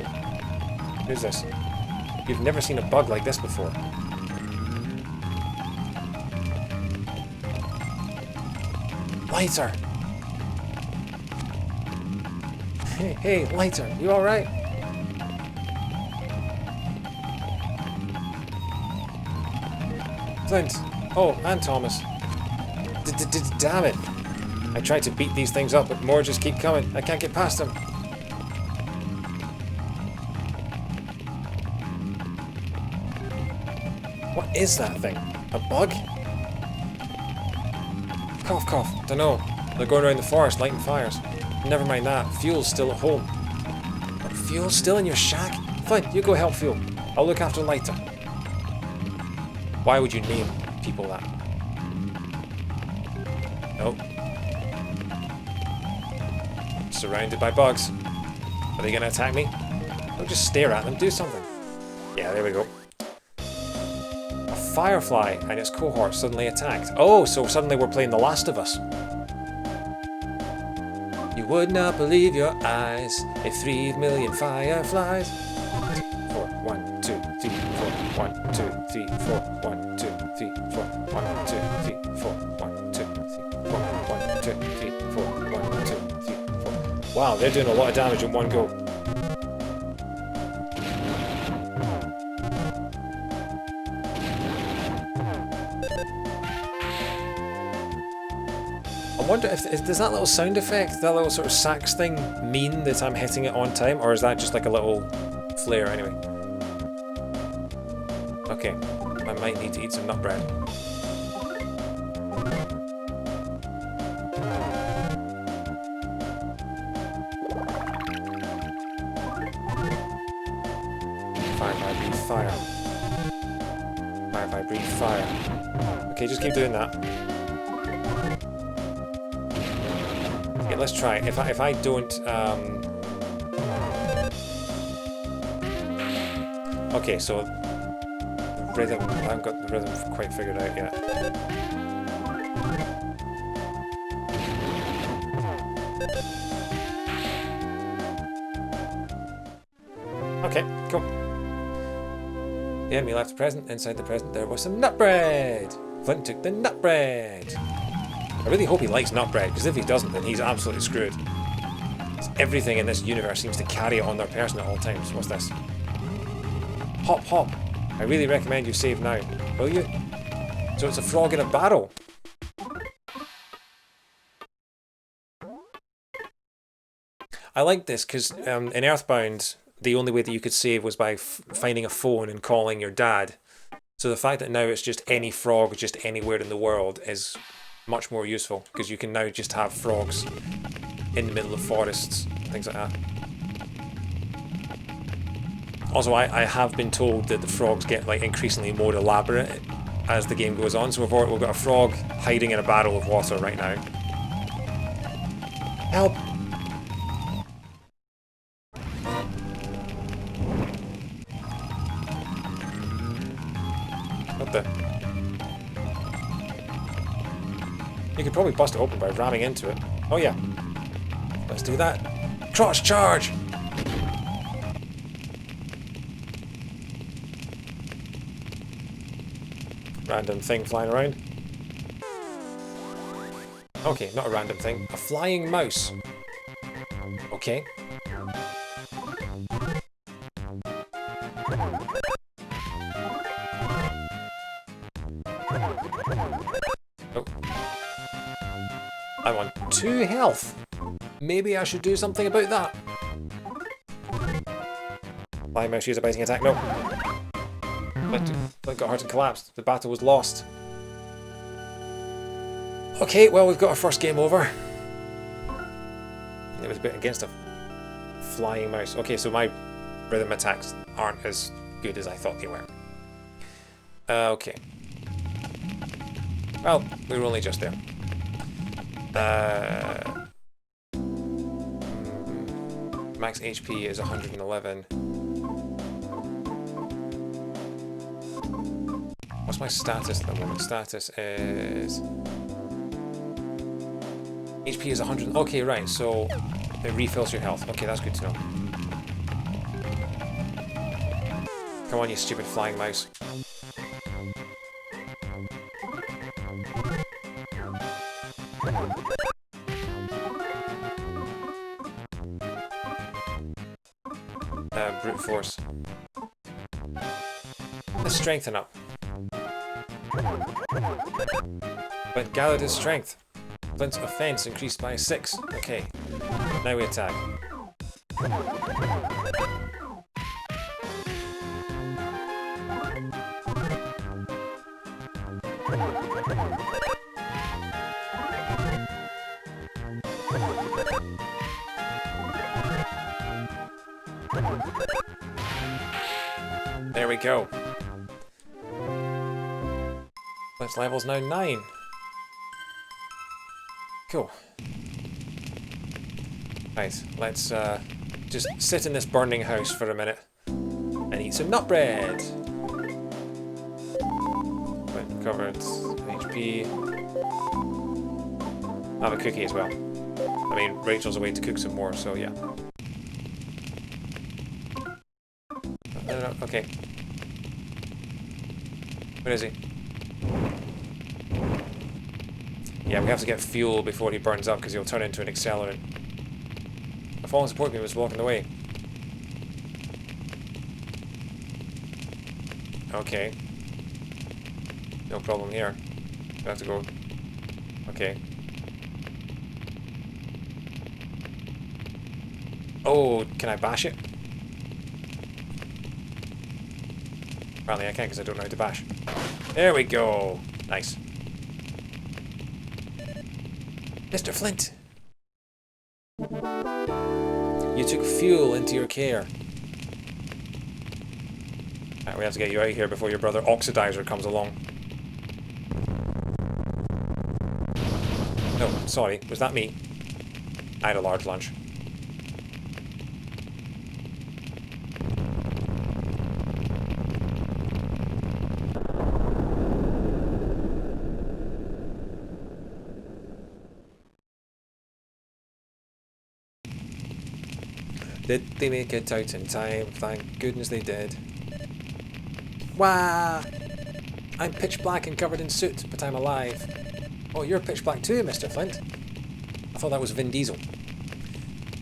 Who's this? You've never seen a bug like this before. Lighter! Hey, Lighter, you alright? Flint! Oh, and Thomas. Damn it! I tried to beat these things up, but more just keep coming. I can't get past them. What is that thing? A bug? Cough, cough. Dunno. They're going around the forest lighting fires. Never mind that. Fuel's still at home. What, Fuel's still in your shack? Fine, you go help Fuel. I'll look after Lighter. Why would you name people that? Nope. Surrounded by bugs. Are they going to attack me? I'll just stare at them. Do something. Yeah, there we go. A firefly and its cohort suddenly attacked. Oh, so suddenly we're playing The Last of Us. You would not believe your eyes if 3 million fireflies. 4, 1, 2, 3, 4, 1, 2, 3, 4, 1, 2, 3, 4, 1, 2, 3, 4, 1, 2, 3, 4, 1, 2, 3, 4, 1, 2, 3, 4. Wow, they're doing a lot of damage in one go. I wonder if does that little sound effect, that little sort of sax thing, mean that I'm hitting it on time, or is that just like a little flare anyway? Okay, I might need to eat some nut bread. Fire, fire, breathe, fire. Fire, fire, breathe, fire. Okay, just keep doing that. Okay, let's try. If I don't, okay, so the rhythm. I haven't got the rhythm quite figured out yet. Okay, cool. The enemy left the present. Inside the present there was some nut bread. Flint took the nut bread. I really hope he likes nut bread, because if he doesn't, then he's absolutely screwed. Everything in this universe seems to carry it on their person at all times. What's this? Hop, hop. I really recommend you save now. Will you? So it's a frog in a barrel. I like this because in EarthBound, the only way that you could save was by finding a phone and calling your dad. So the fact that now it's just any frog just anywhere in the world is much more useful, because you can now just have frogs in the middle of forests, things like that. Also, I have been told that the frogs get like increasingly more elaborate as the game goes on. So we've got a frog hiding in a barrel of water right now. Help! What the? You could probably bust it open by ramming into it. Oh yeah. Let's do that. Cross charge! Random thing flying around. Okay, not a random thing. A flying mouse. Okay. Oh. I'm on 2 health. Maybe I should do something about that. Flying mouse use a biting attack. No. Flint got hurt and collapsed. The battle was lost. Okay, well, we've got our first game over. It was a bit against a flying mouse. Okay, so my rhythm attacks aren't as good as I thought they were. Okay. Well, we were only just there. Max HP is 111. What's my status at the moment? Status is... HP is 100... Okay, right, so it refills your health. Okay, that's good to know. Come on, you stupid flying mouse. Brute force. Let's strengthen up. Flint gathered his strength. Flint's offense increased by 6. Okay. Now we attack. There we go. Flint's level's now 9. Cool. Right, let's just sit in this burning house for a minute and eat some nut bread. Flint recovered HP. I'll have a cookie as well. I mean, Rachel's away to cook some more, so yeah. No, okay. Where is he? Yeah, we have to get fuel before he burns up, because he'll turn into an accelerant. A fallen support beam was blocking the way. Okay. No problem here. We have to go... Okay. Oh, can I bash it? Apparently I can't, because I don't know how to bash. There we go! Nice. Mr. Flint! You took fuel into your care. Right, we have to get you out of here before your brother Oxidizer comes along. No, sorry, was that me? I had a large lunch. Did they make it out in time? Thank goodness they did. Wah! I'm pitch black and covered in soot, but I'm alive. Oh, you're pitch black too, Mr. Flint. I thought that was Vin Diesel.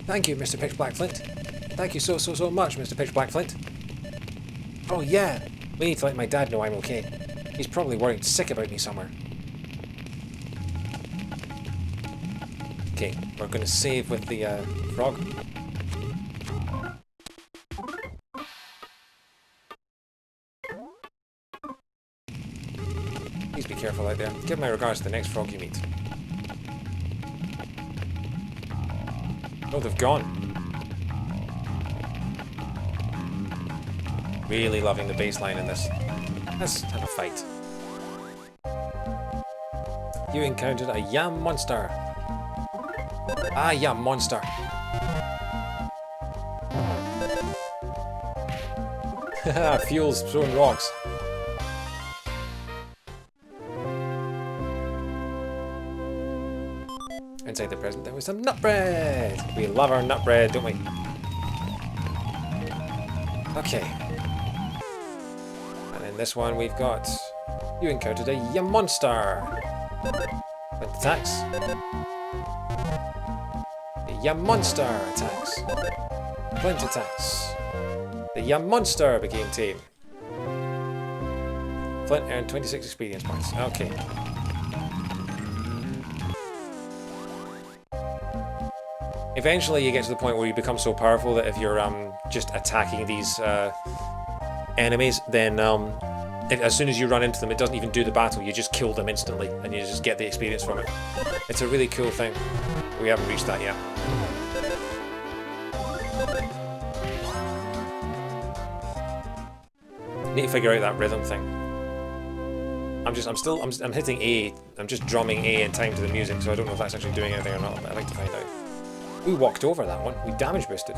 Thank you, Mr. Pitch Black Flint. Thank you so much, Mr. Pitch Black Flint. Oh yeah, we need to let my dad know I'm okay. He's probably worried sick about me somewhere. Okay, we're going to save with the frog. Please be careful out there. Give my regards to the next frog you meet. Oh, they've gone. Really loving the bassline in this. Let's have a fight. You encountered a yam monster. Ah, yam monster. Haha, Fuel's throwing rocks. Inside the present there was some nut bread. We love our nut bread, don't we? Okay. And in this one we've got... You encountered a yam monster. Flint attacks. The yam monster attacks. Flint attacks. The yam monster became tame. Flint earned 26 experience points. Okay. Eventually you get to the point where you become so powerful that if you're just attacking these enemies, then as soon as you run into them, it doesn't even do the battle, you just kill them instantly and you just get the experience from it. It's a really cool thing. We haven't reached that yet. Need to figure out that rhythm thing. I'm hitting A, I'm just drumming A in time to the music, so I don't know if that's actually doing anything or not, but I'd like to find out. We walked over that one. We damage boosted.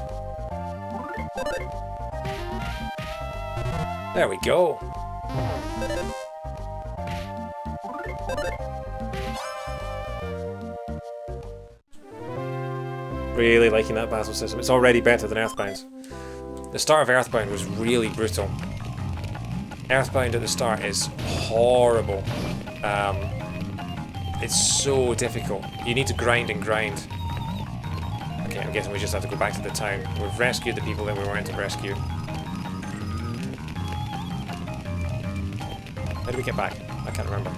There we go. Really liking that battle system. It's already better than EarthBound's. The start of EarthBound was really brutal. EarthBound at the start is horrible. It's so difficult. You need to grind and grind. Okay, I'm guessing we just have to go back to the town. We've rescued the people that we weren't to rescue. How do we get back? I can't remember.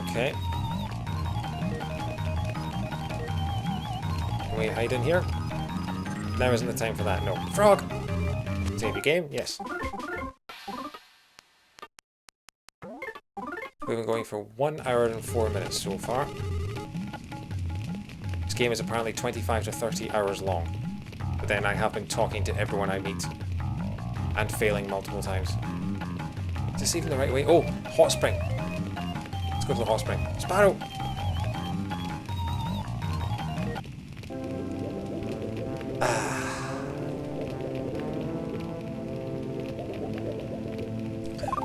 Okay. Can we hide in here? Now isn't the time for that. No. Frog! Save your game? Yes. We've been going for 1 hour and 4 minutes so far. This game is apparently 25 to 30 hours long. But then I have been talking to everyone I meet. And failing multiple times. Is this even the right way? Oh! Hot spring! Let's go to the hot spring. Sparrow!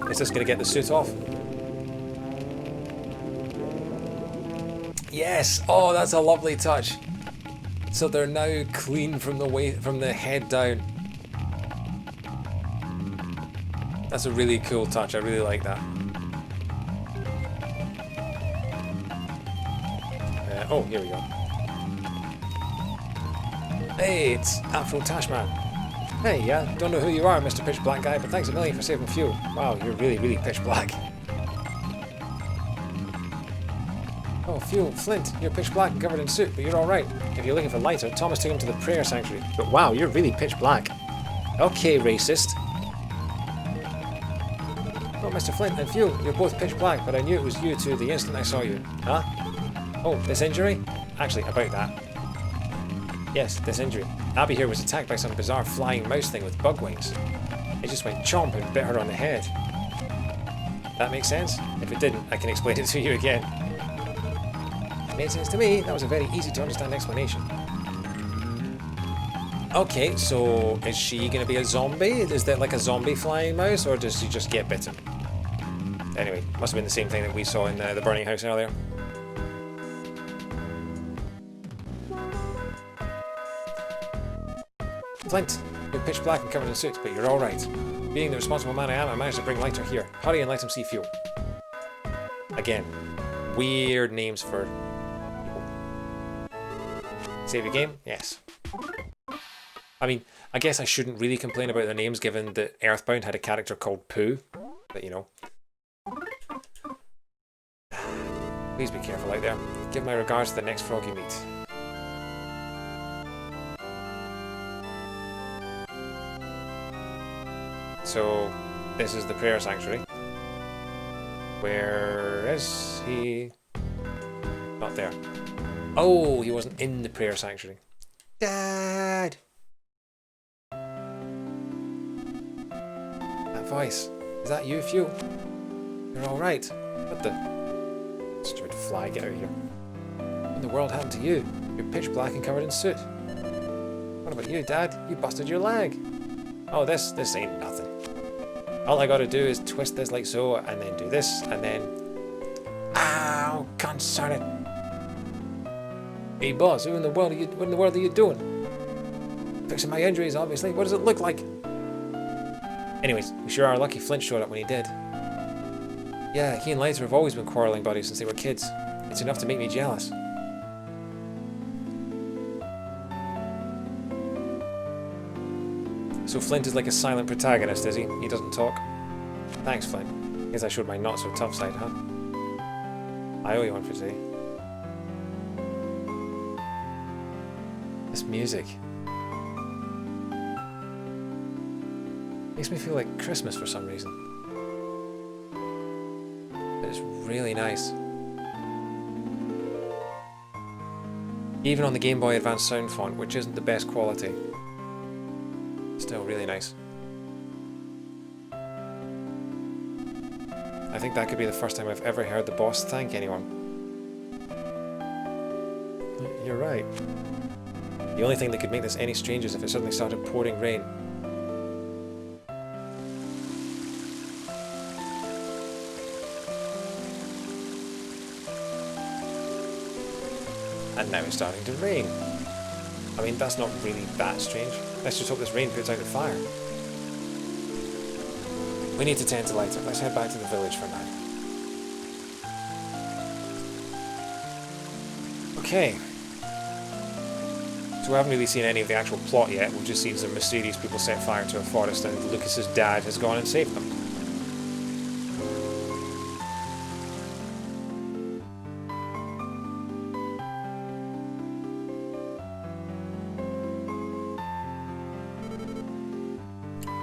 Is this going to get the suit off? Yes! Oh, that's a lovely touch. So they're now clean from the head down. That's a really cool touch. I really like that. Oh, here we go. Hey, it's Afro Tashman. Hey, yeah, don't know who you are, Mr. Pitch Black guy, but thanks a million for saving fuel. Wow, you're really, really pitch black. Oh, Fuel, Flint, you're pitch black and covered in soot, but you're alright. If you're looking for lighter, Thomas took him to the prayer sanctuary. But wow, you're really pitch black. Okay, racist. Oh, Mr. Flint and Fuel, you're both pitch black, but I knew it was you two the instant I saw you. Huh? Oh, this injury? Actually, about that. Yes, this injury. Abby here was attacked by some bizarre flying mouse thing with bug wings. It just went chomp and bit her on the head. That makes sense? If it didn't, I can explain it to you again. It made sense to me. That was a very easy to understand explanation. Okay, so is she going to be a zombie? Is that like a zombie flying mouse, or does she just get bitten? Anyway, must have been the same thing that we saw in the burning house earlier. Flint, you're pitch black and covered in soot, but you're alright. Being the responsible man I am, I managed to bring Lighter here. Hurry and let him see fuel. Again, weird names for people. Save your game? Yes. I mean, I guess I shouldn't really complain about their names given that EarthBound had a character called Pooh. But you know. Please be careful out there. Give my regards to the next frog you meet. So, this is the prayer sanctuary. Where is he? Not there. Oh, he wasn't in the prayer sanctuary. Dad! That voice. Is that you, Fuel? You're alright. What the? Stupid fly, get out of here. What in the world happened to you? You're pitch black and covered in soot. What about you, Dad? You busted your leg. Oh, this ain't nothing. All I gotta do is twist this like so, and then do this, and then... Ow! Concern it! Hey boss, what in the world are you doing? Fixing my injuries, obviously. What does it look like? Anyways, we sure are lucky Flint showed up when he did. Yeah, he and Lighter have always been quarrelling buddies since they were kids. It's enough to make me jealous. So Flint is like a silent protagonist, is he? He doesn't talk. Thanks, Flint. Guess I showed my not-so-tough side, huh? I owe you one for today. This music makes me feel like Christmas for some reason. But it's really nice. Even on the Game Boy Advance sound font, which isn't the best quality. Still really nice. I think that could be the first time I've ever heard the boss thank anyone. You're right. The only thing that could make this any stranger is if it suddenly started pouring rain. And now it's starting to rain. I mean, that's not really that strange. Let's just hope this rain puts out the fire. We need to tend to Lighter. Let's head back to the village for now. Okay. So we haven't really seen any of the actual plot yet. We've just seen some mysterious people set fire to a forest and Lucas's dad has gone and saved them.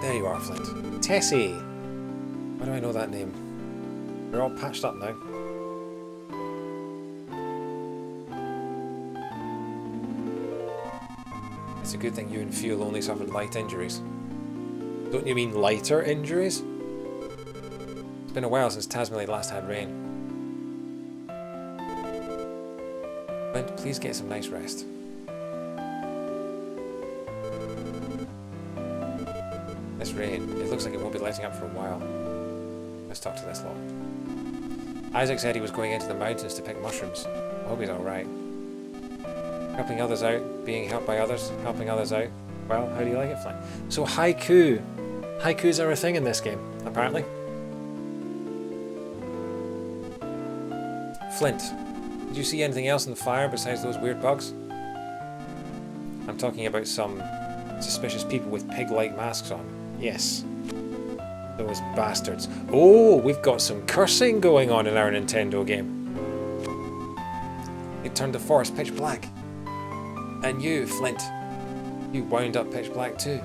There you are, Flint. Tessie! Why do I know that name? We're all patched up now. It's a good thing you and Fuel only suffered light injuries. Don't you mean lighter injuries? It's been a while since Tasmania last had rain. Flint, please get some nice rest. This rain, it looks like it won't be letting up for a while. Let's talk to this lot. Isaac said he was going into the mountains to pick mushrooms. I hope he's alright. Helping others out, being helped by others, helping others out. Well, how do you like it, Flint? So haiku. Haikus are a thing in this game, apparently. Flint, did you see anything else in the fire besides those weird bugs? I'm talking about some suspicious people with pig-like masks on. Yes. Those bastards. Oh, we've got some cursing going on in our Nintendo game. It turned the forest pitch black. And you, Flint, you wound up pitch black too.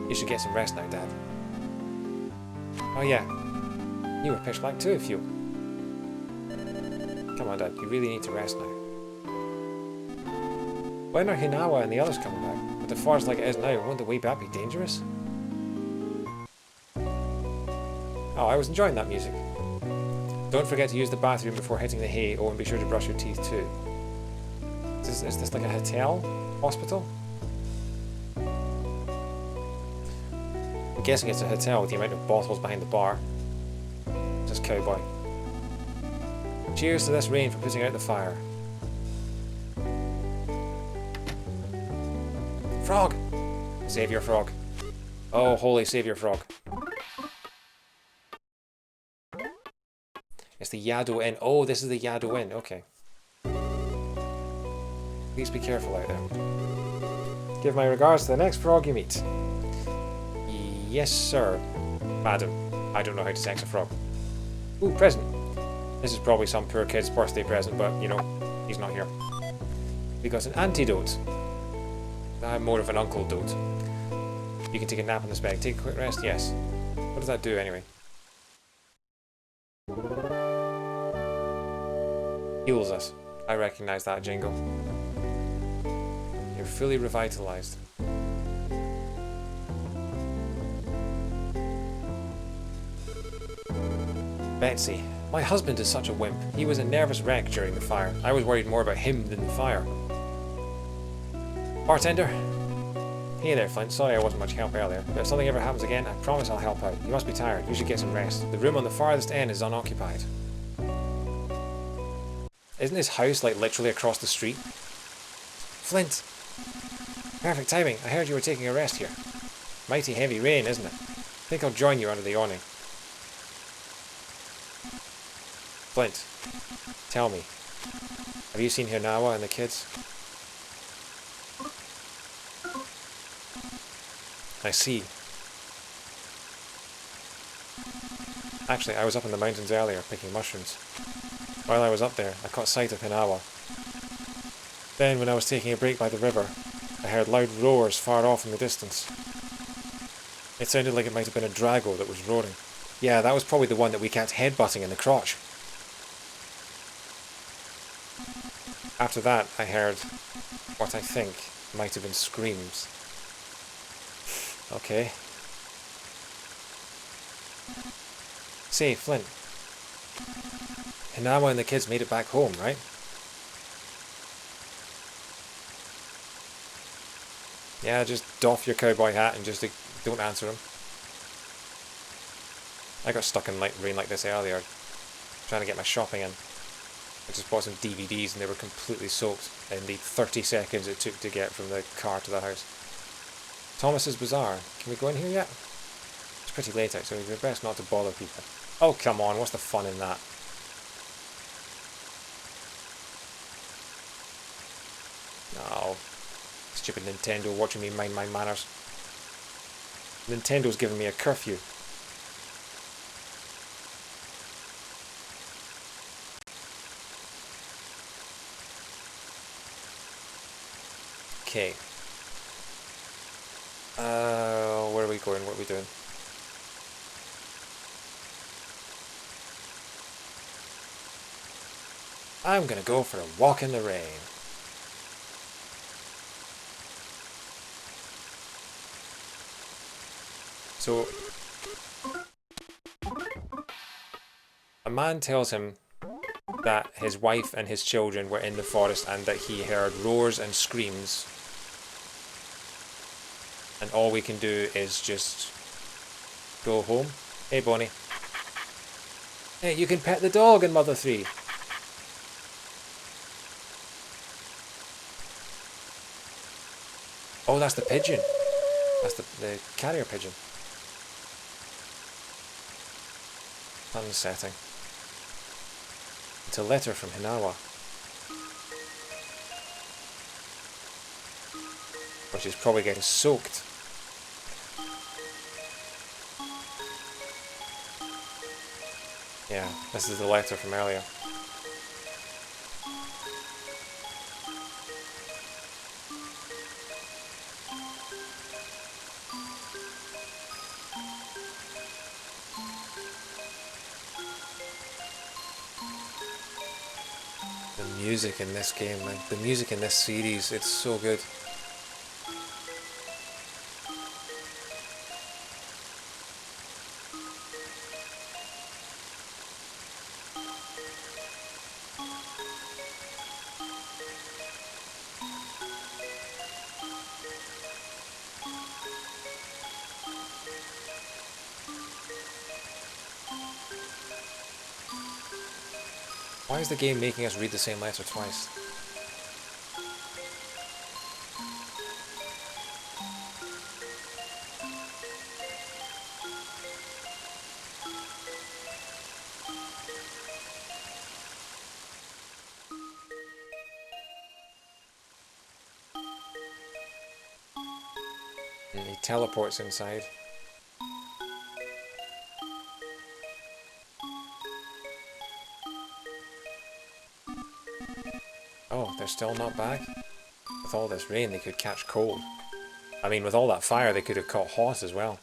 You should get some rest now, Dad. Oh yeah, you were pitch black too, Fuel. Come on, Dad, you really need to rest now. When are Hinawa and the others coming back? With the forest like it is now, won't the way back be dangerous? Oh, I was enjoying that music. Don't forget to use the bathroom before hitting the hay. Oh, and be sure to brush your teeth too. Is this like a hotel? Hospital? I'm guessing it's a hotel with the amount of bottles behind the bar. Christmas cowboy. Cheers to this rain for putting out the fire. Frog! Saviour frog. Oh, holy saviour frog. It's the Yado Inn. Oh, this is the Yado Inn. Okay. Please be careful out there. Give my regards to the next frog you meet. Yes, sir. Madam. I don't know how to sex a frog. Ooh, present. This is probably some poor kid's birthday present, but, you know, he's not here. We got an antidote. I'm more of an uncle dote. You can take a nap in this bag. Take a quick rest? Yes. What does that do, anyway? Heals us. I recognise that jingle. You're fully revitalised. Betsy. My husband is such a wimp. He was a nervous wreck during the fire. I was worried more about him than the fire. Bartender? Hey there, Flint. Sorry I wasn't much help earlier, but if something ever happens again, I promise I'll help out. You must be tired. You should get some rest. The room on the farthest end is unoccupied. Isn't his house, like, literally across the street? Flint! Perfect timing. I heard you were taking a rest here. Mighty heavy rain, isn't it? I think I'll join you under the awning. Flint, tell me, have you seen Hinawa and the kids? I see. Actually, I was up in the mountains earlier picking mushrooms. While I was up there, I caught sight of Hinawa. Then, when I was taking a break by the river, I heard loud roars far off in the distance. It sounded like it might have been a drago that was roaring. Yeah, that was probably the one that we kept headbutting in the crotch. After that, I heard what I think might have been screams. Okay. Say, Flint. Hinawa and the kids made it back home, right? Yeah, just doff your cowboy hat and just don't answer him. I got stuck in rain like this earlier, trying to get my shopping in. I just bought some DVDs and they were completely soaked in the 30 seconds it took to get from the car to the house. Thomas's Bazaar. Can we go in here yet? It's pretty late out, so we'd be best not to bother people. Oh, come on, what's the fun in that? No. Stupid Nintendo watching me mind my manners. Nintendo's giving me a curfew. Okay. Where are we going? What are we doing? I'm gonna go for a walk in the rain. So, a man tells him that his wife and his children were in the forest and that he heard roars and screams. And all we can do is just go home. Hey, Bonnie. Hey, you can pet the dog in Mother 3. Oh, that's the pigeon. That's the carrier pigeon. Unsetting. It's a letter from Hinawa. Which is probably getting soaked. Yeah, this is the letter from earlier. The music in this game, the music in this series, it's so good. Why is the game making us read the same letter twice? And he teleports inside. Oh, they're still not back? With all this rain, they could catch cold. I mean, with all that fire, they could have caught hot as well.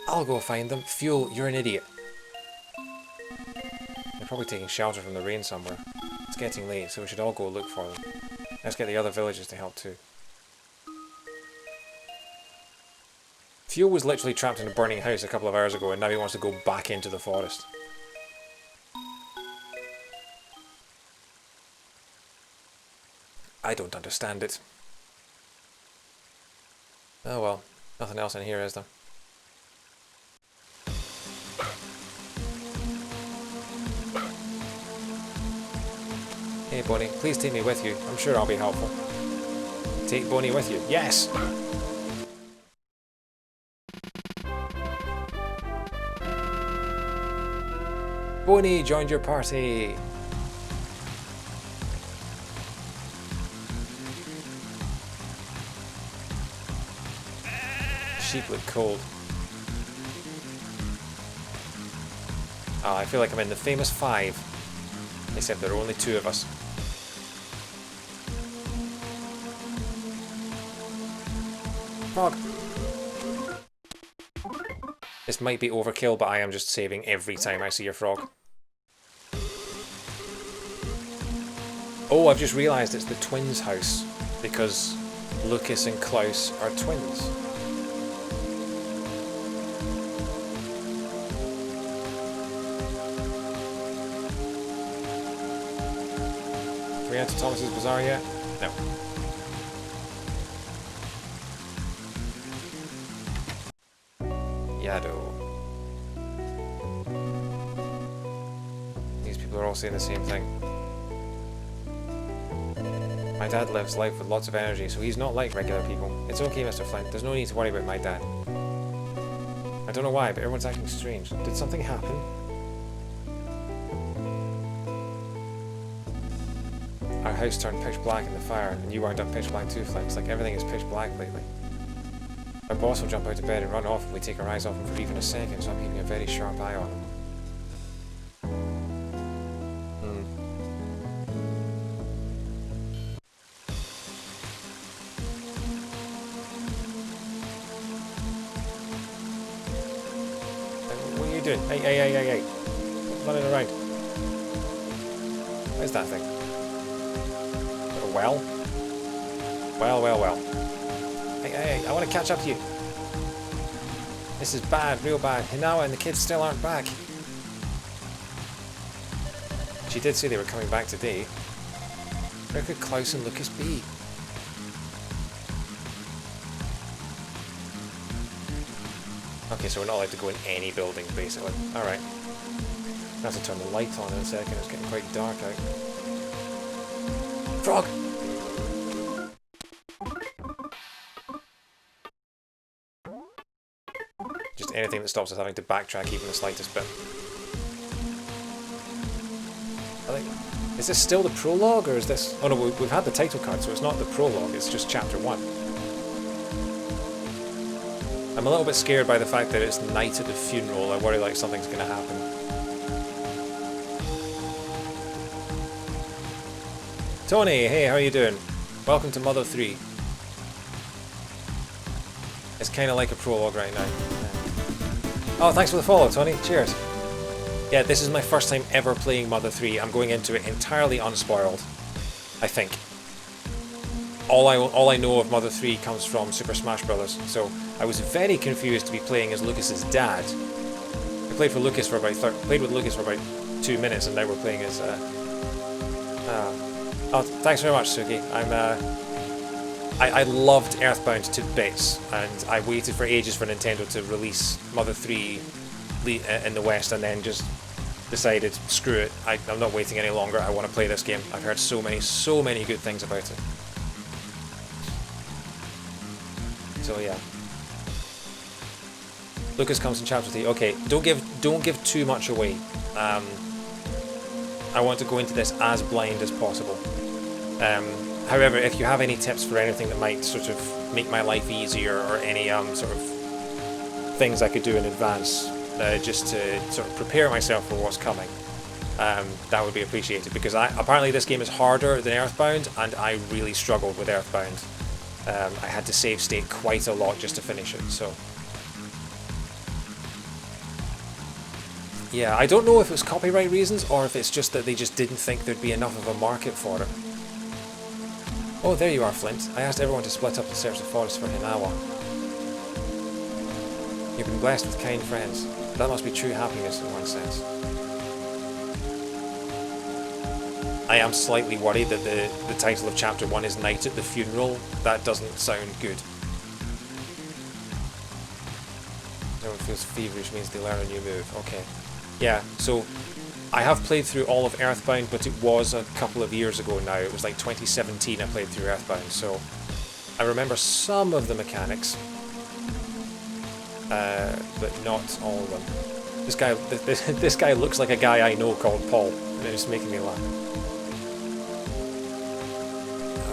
I'll go find them. Fuel, you're an idiot. They're probably taking shelter from the rain somewhere. It's getting late, so we should all go look for them. Let's get the other villagers to help too. Fuel was literally trapped in a burning house a couple of hours ago, and now he wants to go back into the forest. I don't understand it. Oh well, nothing else in here, is there? Hey Bonnie, please take me with you. I'm sure I'll be helpful. Take Bonnie with you. Yes! Bonnie joined your party! Sheep look cold. Oh, I feel like I'm in the famous 5. Except there are only 2 of us. Frog! This might be overkill, but I am just saving every time I see a frog. Oh, I've just realised it's the twins' house, because Lucas and Klaus are twins. Can we enter Thomas's Bazaar yet? No. Yado. These people are all saying the same thing. My dad lives life with lots of energy, so he's not like regular people. It's okay, Mr. Flint. There's no need to worry about my dad. I don't know why, but everyone's acting strange. Did something happen? Our house turned pitch black in the fire, and you wound up pitch black too, Flint. It's like everything is pitch black lately. Our boss will jump out of bed and run off if we take our eyes off him for even a second, so I'm keeping a very sharp eye on him. What are you doing? Hey. Running around. Where's that thing? A well? Well. Hey, I want to catch up to you. This is bad, real bad. Hinawa and the kids still aren't back. She did say they were coming back today. Where could Klaus and Lucas be? Okay, so we're not allowed to go in any building, basically. Alright. I have to turn the light on in a second, it's getting quite dark out. Frog! Just anything that stops us having to backtrack even the slightest bit. Is this still the prologue, or is this... Oh no, we've had the title card, so it's not the prologue, it's just chapter 1. I'm a little bit scared by the fact that it's night at the funeral. I worry like something's going to happen. Tony, hey, how are you doing? Welcome to Mother 3. It's kind of like a prologue right now. Oh, thanks for the follow, Tony. Cheers. Yeah, this is my first time ever playing Mother 3. I'm going into it entirely unspoiled, I think. All I know of Mother 3 comes from Super Smash Bros. So I was very confused to be playing as Lucas's dad. I played with Lucas for about 2 minutes, and now we're playing as. Oh, thanks very much, Suki. I loved EarthBound to bits, and I waited for ages for Nintendo to release Mother 3 in the West, and then just decided, screw it, I'm not waiting any longer, I want to play this game. I've heard so many good things about it. So yeah. Lucas comes in chapter 3. Okay, don't give too much away. I want to go into this as blind as possible. However, if you have any tips for anything that might sort of make my life easier, or any sort of things I could do in advance, just to sort of prepare myself for what's coming, that would be appreciated, because apparently this game is harder than EarthBound, and I really struggled with EarthBound. I had to save state quite a lot just to finish it, so... Yeah, I don't know if it was copyright reasons, or if it's just that they just didn't think there'd be enough of a market for it. Oh, there you are, Flint. I asked everyone to split up and search the forest for Hinawa. You've been blessed with kind friends. That must be true happiness in one sense. I am slightly worried that the title of chapter 1 is Night at the Funeral. That doesn't sound good. Everyone feels feverish means they learn a new move. Okay. Yeah, so I have played through all of EarthBound, but it was a couple of years ago now. It was like 2017 I played through EarthBound, so I remember some of the mechanics, but not all of them. This guy looks like a guy I know called Paul, and it's making me laugh.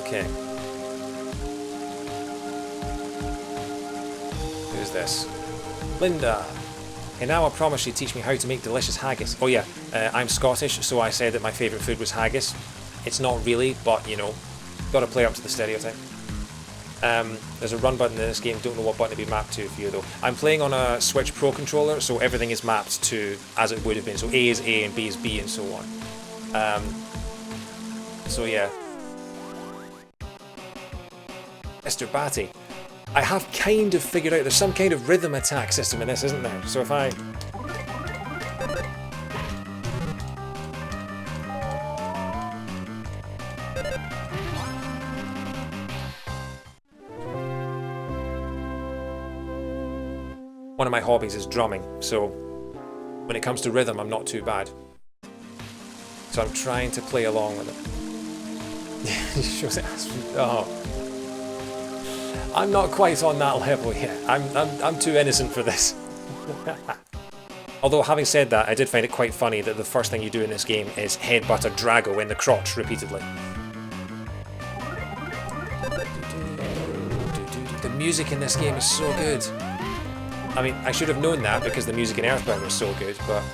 Okay. Who's this? Linda. Hinawa promised she'd teach me how to make delicious haggis. Oh yeah, I'm Scottish, so I said that my favourite food was haggis. It's not really, but you know, gotta play up to the stereotype. There's a run button in this game, don't know what button to be mapped to for you though. I'm playing on a Switch Pro controller, so everything is mapped to as it would have been. So A is A and B is B and so on. So yeah. Mr. Batty. I have kind of figured out there's some kind of rhythm attack system in this, isn't there? So if I... One of my hobbies is drumming, so when it comes to rhythm, I'm not too bad. So I'm trying to play along with it. Oh. I'm not quite on that level yet. I'm too innocent for this. Although, having said that, I did find it quite funny that the first thing you do in this game is headbutt a Drago in the crotch repeatedly. The music in this game is so good. I mean, I should have known that because the music in EarthBound was so good, but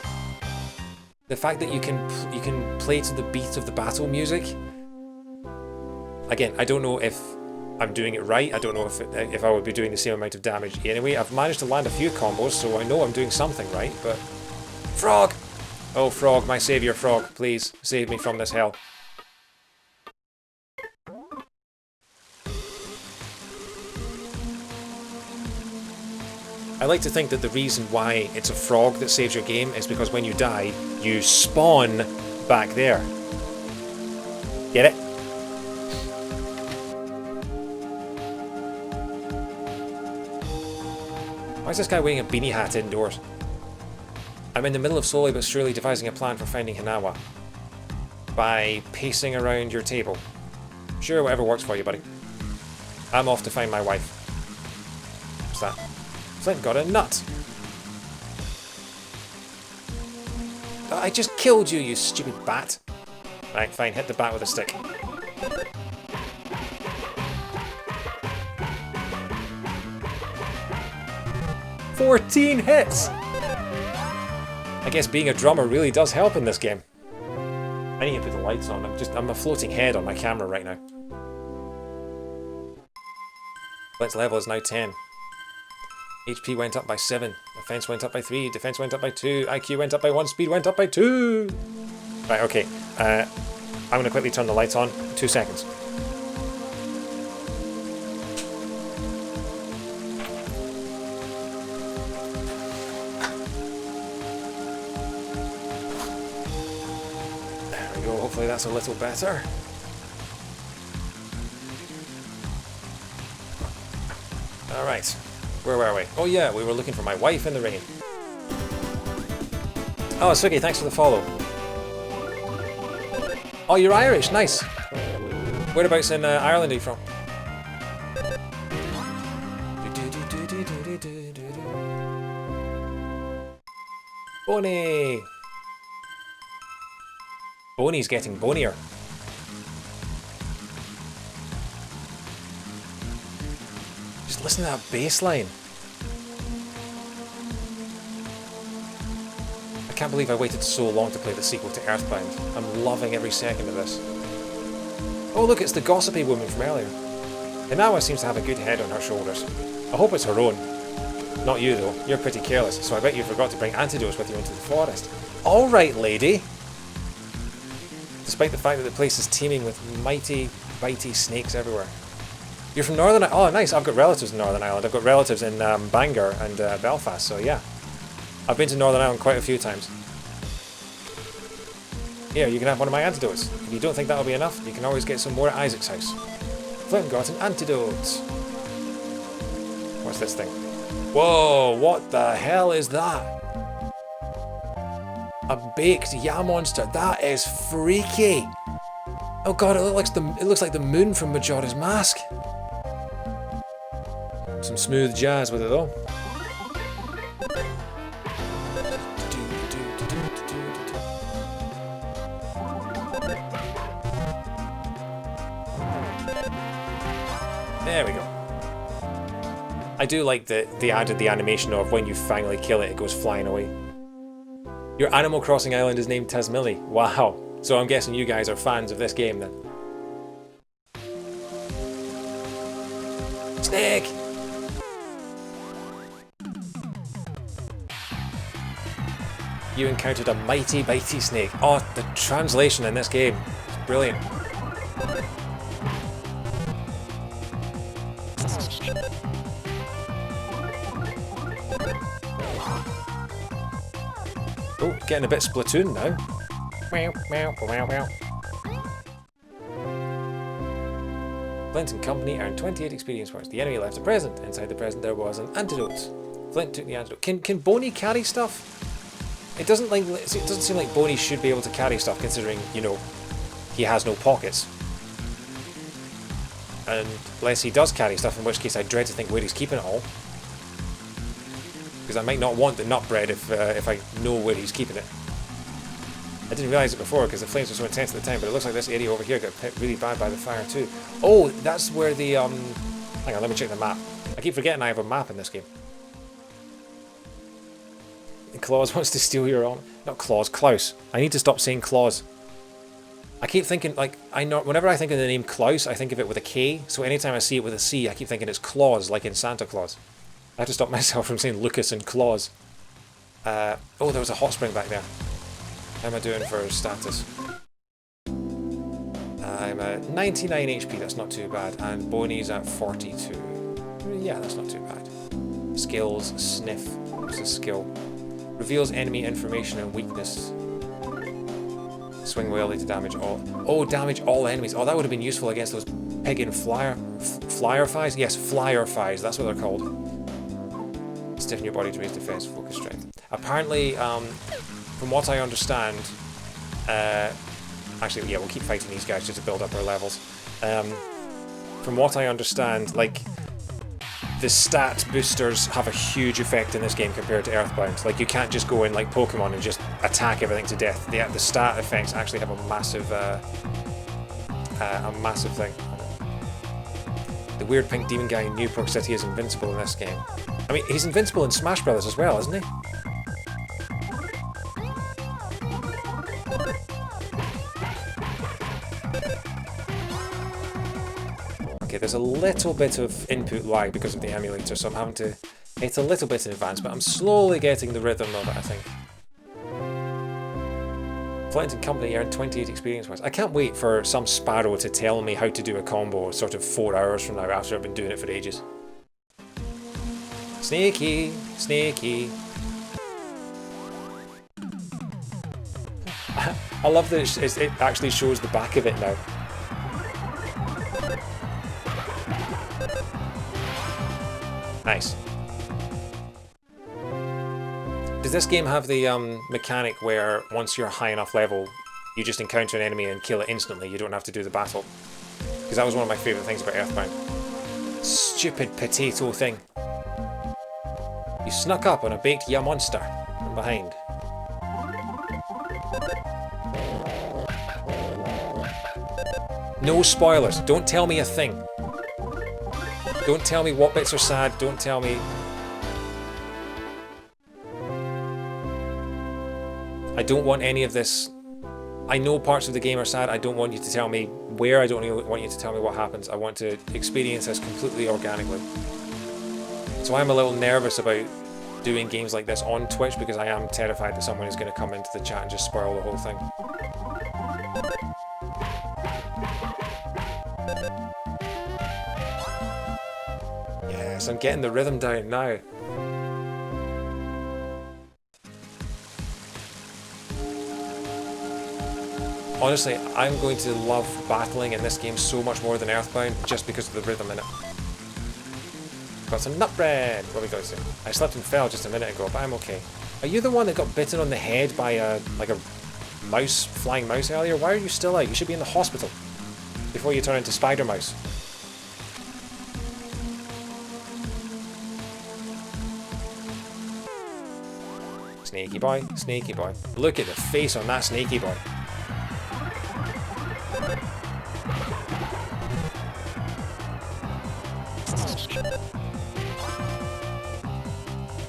the fact that you can play to the beat of the battle music. Again, I don't know if I'm doing it right. I don't know if I would be doing the same amount of damage anyway. I've managed to land a few combos, so I know I'm doing something right, but... Frog! Oh, Frog, my saviour Frog, please, save me from this hell. I like to think that the reason why it's a frog that saves your game is because when you die, you spawn back there. Get it? Why is this guy wearing a beanie hat indoors? I'm in the middle of slowly but surely devising a plan for finding Hinawa. By pacing around your table. Sure, whatever works for you, buddy. I'm off to find my wife. What's that? Flint got a nut! I just killed you, you stupid bat! Right, fine, hit the bat with a stick. "14 hits! I guess being a drummer really does help in this game. I need to put the lights on. I'm a floating head on my camera right now. Flint's level is now 10. HP went up by 7. Offense went up by 3. Defense went up by 2. IQ went up by 1. Speed went up by 2. Right, okay. I'm going to quickly turn the lights on. 2 seconds. Hopefully that's a little better. Alright, where were we? Oh yeah, we were looking for my wife in the rain. Oh, Suki, thanks for the follow. Oh, you're Irish, nice. Whereabouts in Ireland are you from? Boney! Boney's getting bonier. Just listen to that bass line. I can't believe I waited so long to play the sequel to EarthBound. I'm loving every second of this. Oh look, it's the gossipy woman from earlier. Inawa seems to have a good head on her shoulders. I hope it's her own. Not you though, you're pretty careless, so I bet you forgot to bring antidotes with you into the forest. Alright, lady! Despite the fact that the place is teeming with mighty, bitey snakes everywhere. You're from Northern Ireland? Oh nice, I've got relatives in Northern Ireland. I've got relatives in Bangor and Belfast, so yeah. I've been to Northern Ireland quite a few times. Here, you can have one of my antidotes. If you don't think that'll be enough, you can always get some more at Isaac's house. Flint got an antidote. What's this thing? Whoa, what the hell is that? A baked yam monster. That is freaky. Oh god, it looks like the moon from Majora's Mask. Some smooth jazz with it though. There we go. I do like that they added the animation of when you finally kill it, it goes flying away. Your Animal Crossing island is named Tasmilly. Wow. So I'm guessing you guys are fans of this game then. Snake! You encountered a mighty, bitey snake. Oh, the translation in this game is brilliant. Oh, getting a bit Splatoon now. Meow, meow, meow, meow. Flint and company earned 28 experience points. The enemy left a present. Inside the present there was an antidote. Flint took the antidote. Can Boney carry stuff? It doesn't seem like Boney should be able to carry stuff considering, you know, he has no pockets. Unless he does carry stuff, in which case I dread to think where he's keeping it all. Because I might not want the nut bread if I know where he's keeping it. I didn't realise it before because the flames were so intense at the time, but it looks like this area over here got hit really bad by the fire too. Oh, that's where the hang on, let me check the map. I keep forgetting I have a map in this game. Claus wants to steal your arm. Not Claus, Klaus. I need to stop saying Claus. I keep thinking, like, whenever I think of the name Klaus, I think of it with a K, so anytime I see it with a C, I keep thinking it's Claus, like in Santa Claus. I have to stop myself from saying Lucas and Claus. Oh, there was a hot spring back there. How am I doing for status? I'm at 99 HP, that's not too bad, and Boney's at 42. Yeah, that's not too bad. Skills, Sniff, what's a skill? Reveals enemy information and weakness. Swing wildly to damage all. Oh, damage all enemies. Oh, that would have been useful against those pagan flyer fies. Yes, flyer fies. That's what they're called. Stiffen your body to raise defense, focus strength. Apparently, from what I understand, actually, yeah, we'll keep fighting these guys just to build up our levels. From what I understand, like, the stat boosters have a huge effect in this game compared to EarthBound. Like, you can't just go in like Pokemon and just attack everything to death. The stat effects actually have a massive thing. The weird pink demon guy in Newport City is invincible in this game. I mean, he's invincible in Smash Brothers as well, isn't he? Okay, there's a little bit of input lag because of the emulator, so I'm having to hit a little bit in advance, but I'm slowly getting the rhythm of it, I think. Flint and company earned 28 experience points. I can't wait for some sparrow to tell me how to do a combo sort of 4 hours from now after I've been doing it for ages. Sneaky, sneaky. I love that it actually shows the back of it now. Nice. Does this game have the mechanic where once you're high enough level, you just encounter an enemy and kill it instantly? You don't have to do the battle. Because that was one of my favourite things about EarthBound. Stupid potato thing. You snuck up on a baked ya monster from behind. No spoilers. Don't tell me a thing. Don't tell me what bits are sad. Don't tell me... I don't want any of this. I know parts of the game are sad. I don't want you to tell me where. I don't want you to tell me what happens. I want to experience this completely organically. So I'm a little nervous about doing games like this on Twitch because I am terrified that someone is going to come into the chat and just spoil the whole thing. Yes, I'm getting the rhythm down now. Honestly, I'm going to love battling in this game so much more than EarthBound just because of the rhythm in it. Got some nut bread! What are we going to say? I slipped and fell just a minute ago, but I'm okay. Are you the one that got bitten on the head by a mouse, flying mouse earlier? Why are you still out? You should be in the hospital before you turn into Spider Mouse. Snaky boy, snaky boy. Look at the face on that snaky boy.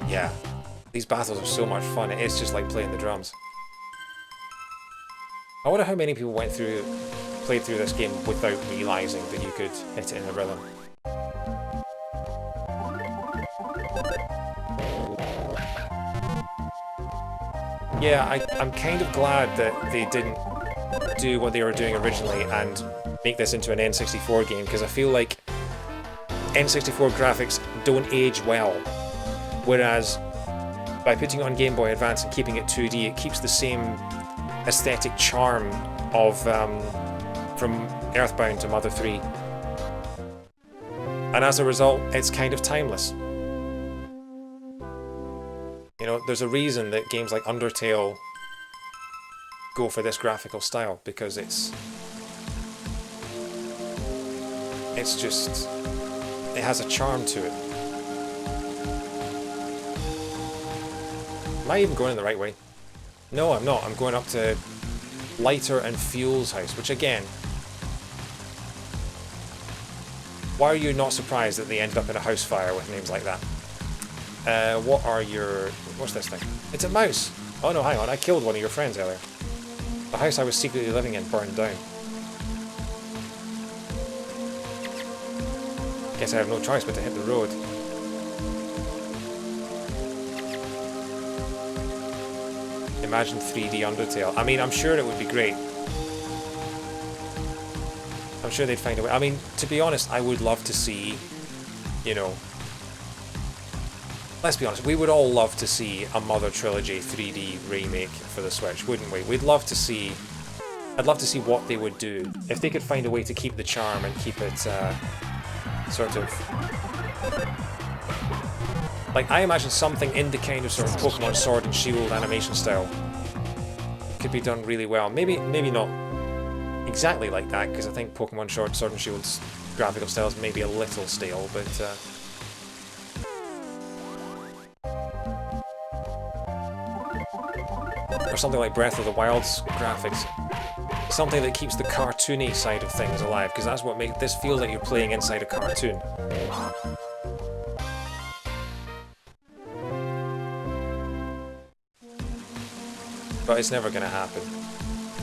Yeah, these battles are so much fun. It's just like playing the drums. I wonder how many people played through this game without realising that you could hit it in a rhythm. Yeah, I'm kind of glad that they didn't do what they were doing originally and make this into an N64 game, because I feel like N64 graphics don't age well. Whereas by putting it on Game Boy Advance and keeping it 2D, it keeps the same aesthetic charm of from EarthBound to Mother 3. And as a result, it's kind of timeless. You know, there's a reason that games like Undertale go for this graphical style, because it has a charm to it. Am I even going in the right way? No, I'm not. I'm going up to Lighter and Fuel's house, which again... Why are you not surprised that they ended up in a house fire with names like that? What's this thing? It's a mouse! Oh no, hang on, I killed one of your friends earlier. The house I was secretly living in burned down. Guess I have no choice but to hit the road. Imagine 3D Undertale. I mean, I'm sure it would be great. I'm sure they'd find a way. I mean, to be honest, I would love to see, you know... Let's be honest, we would all love to see a Mother Trilogy 3D remake for the Switch, wouldn't we? We'd love to see... I'd love to see what they would do. If they could find a way to keep the charm and keep it, sort of... Like, I imagine something in the kind of sort of Pokemon Sword and Shield animation style could be done really well. Maybe not exactly like that, because I think Pokemon Sword and Shield's graphical style is maybe a little stale, but... Or something like Breath of the Wild's graphics. Something that keeps the cartoony side of things alive, because that's what makes this feel like you're playing inside a cartoon. But it's never going to happen.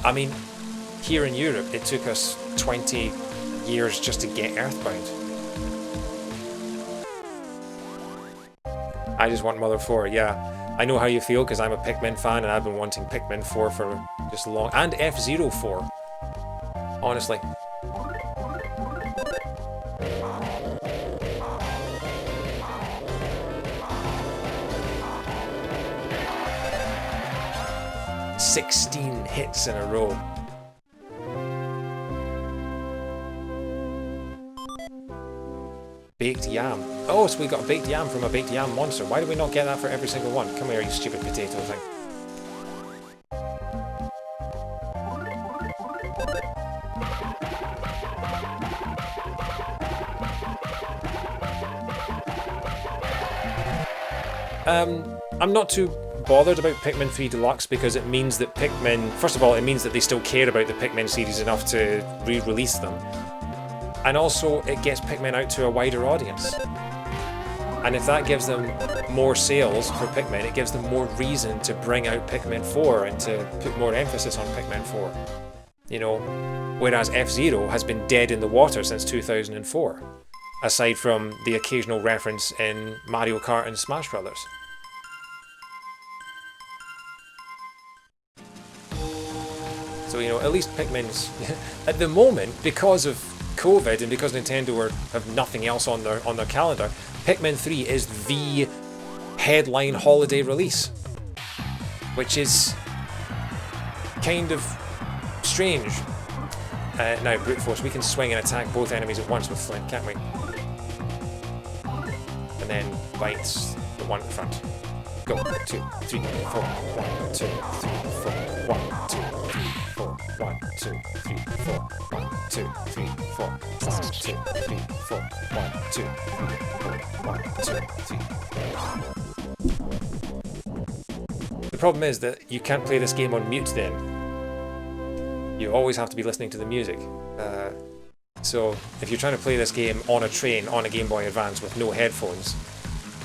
I mean, here in Europe, it took us 20 years just to get EarthBound. I just want Mother 4, yeah. I know how you feel, because I'm a Pikmin fan, and I've been wanting Pikmin 4 for just long... And F-Zero 4. Honestly. "16 hits in a row." Baked yam. Oh, so we got a baked yam from a baked yam monster. Why do we not get that for every single one? Come here, you stupid potato thing. I'm not too bothered about Pikmin 3 Deluxe because it means that Pikmin... First of all, it means that they still care about the Pikmin series enough to re-release them. And also, it gets Pikmin out to a wider audience. And if that gives them more sales for Pikmin, it gives them more reason to bring out Pikmin 4 and to put more emphasis on Pikmin 4. You know, whereas F-Zero has been dead in the water since 2004, aside from the occasional reference in Mario Kart and Smash Brothers. So, you know, at least Pikmin's... at the moment, because of COVID and because Nintendo have nothing else on their calendar, Pikmin 3 is the headline holiday release, which is kind of strange. Now, Brute Force, we can swing and attack both enemies at once with Flint, can't we? And then bites the one at the front. Go. 2, 3, 4. 1, 2, 3, 4. 1, 2, 3, 4. 1, 2, 3, 4. 1, 2, 3, 4. 1, 2, 3, 4. 1, 2, 3, 4. 1, 2, 3. The problem is that you can't play this game on mute then. You always have to be listening to the music. So if you're trying to play this game on a train, on a Game Boy Advance with no headphones,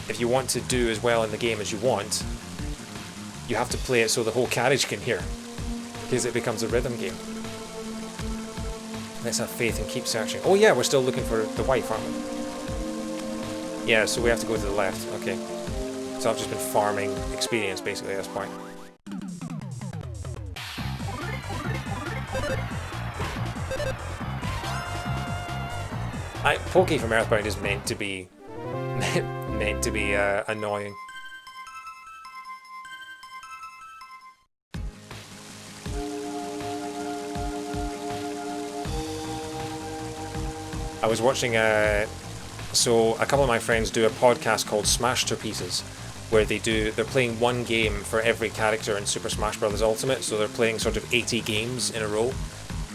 if you want to do as well in the game as you want, you have to play it so the whole carriage can hear, because it becomes a rhythm game. Let's have faith and keep searching. Oh yeah, we're still looking for the wife, aren't we? Yeah, so we have to go to the left. Okay. So I've just been farming experience basically at this point. Pokey from EarthBound is meant to be annoying. I was watching so a couple of my friends do a podcast called Smash-ter-Pieces, where they're playing one game for every character in Super Smash Bros. Ultimate, so they're playing sort of 80 games in a row,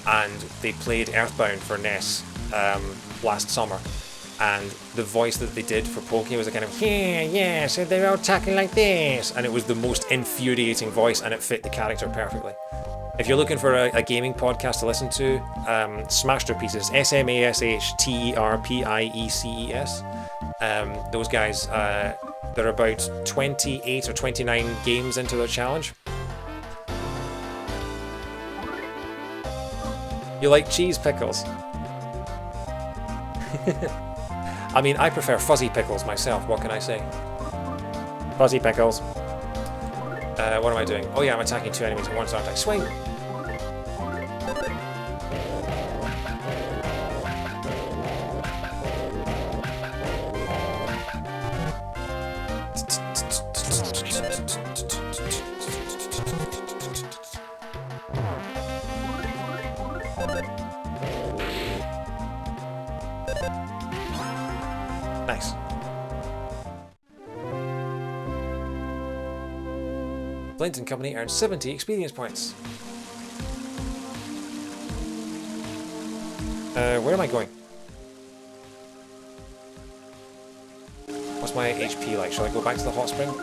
and they played EarthBound for NES last summer, and the voice that they did for Pokey was a kind of yeah, so they're all talking like this, and it was the most infuriating voice, and it fit the character perfectly. If you're looking for a gaming podcast to listen to, Smash-ter-Pieces, SMASHTERPIECES. Those guys, they're about 28 or 29 games into their challenge. You like cheese pickles? I mean, I prefer fuzzy pickles myself, what can I say? Fuzzy pickles. What am I doing? Oh yeah, I'm attacking two enemies at once, aren't I? Swing! Nice. Flint and Company earned 70 experience points. Where am I going? What's my HP like? Shall I go back to the hot spring?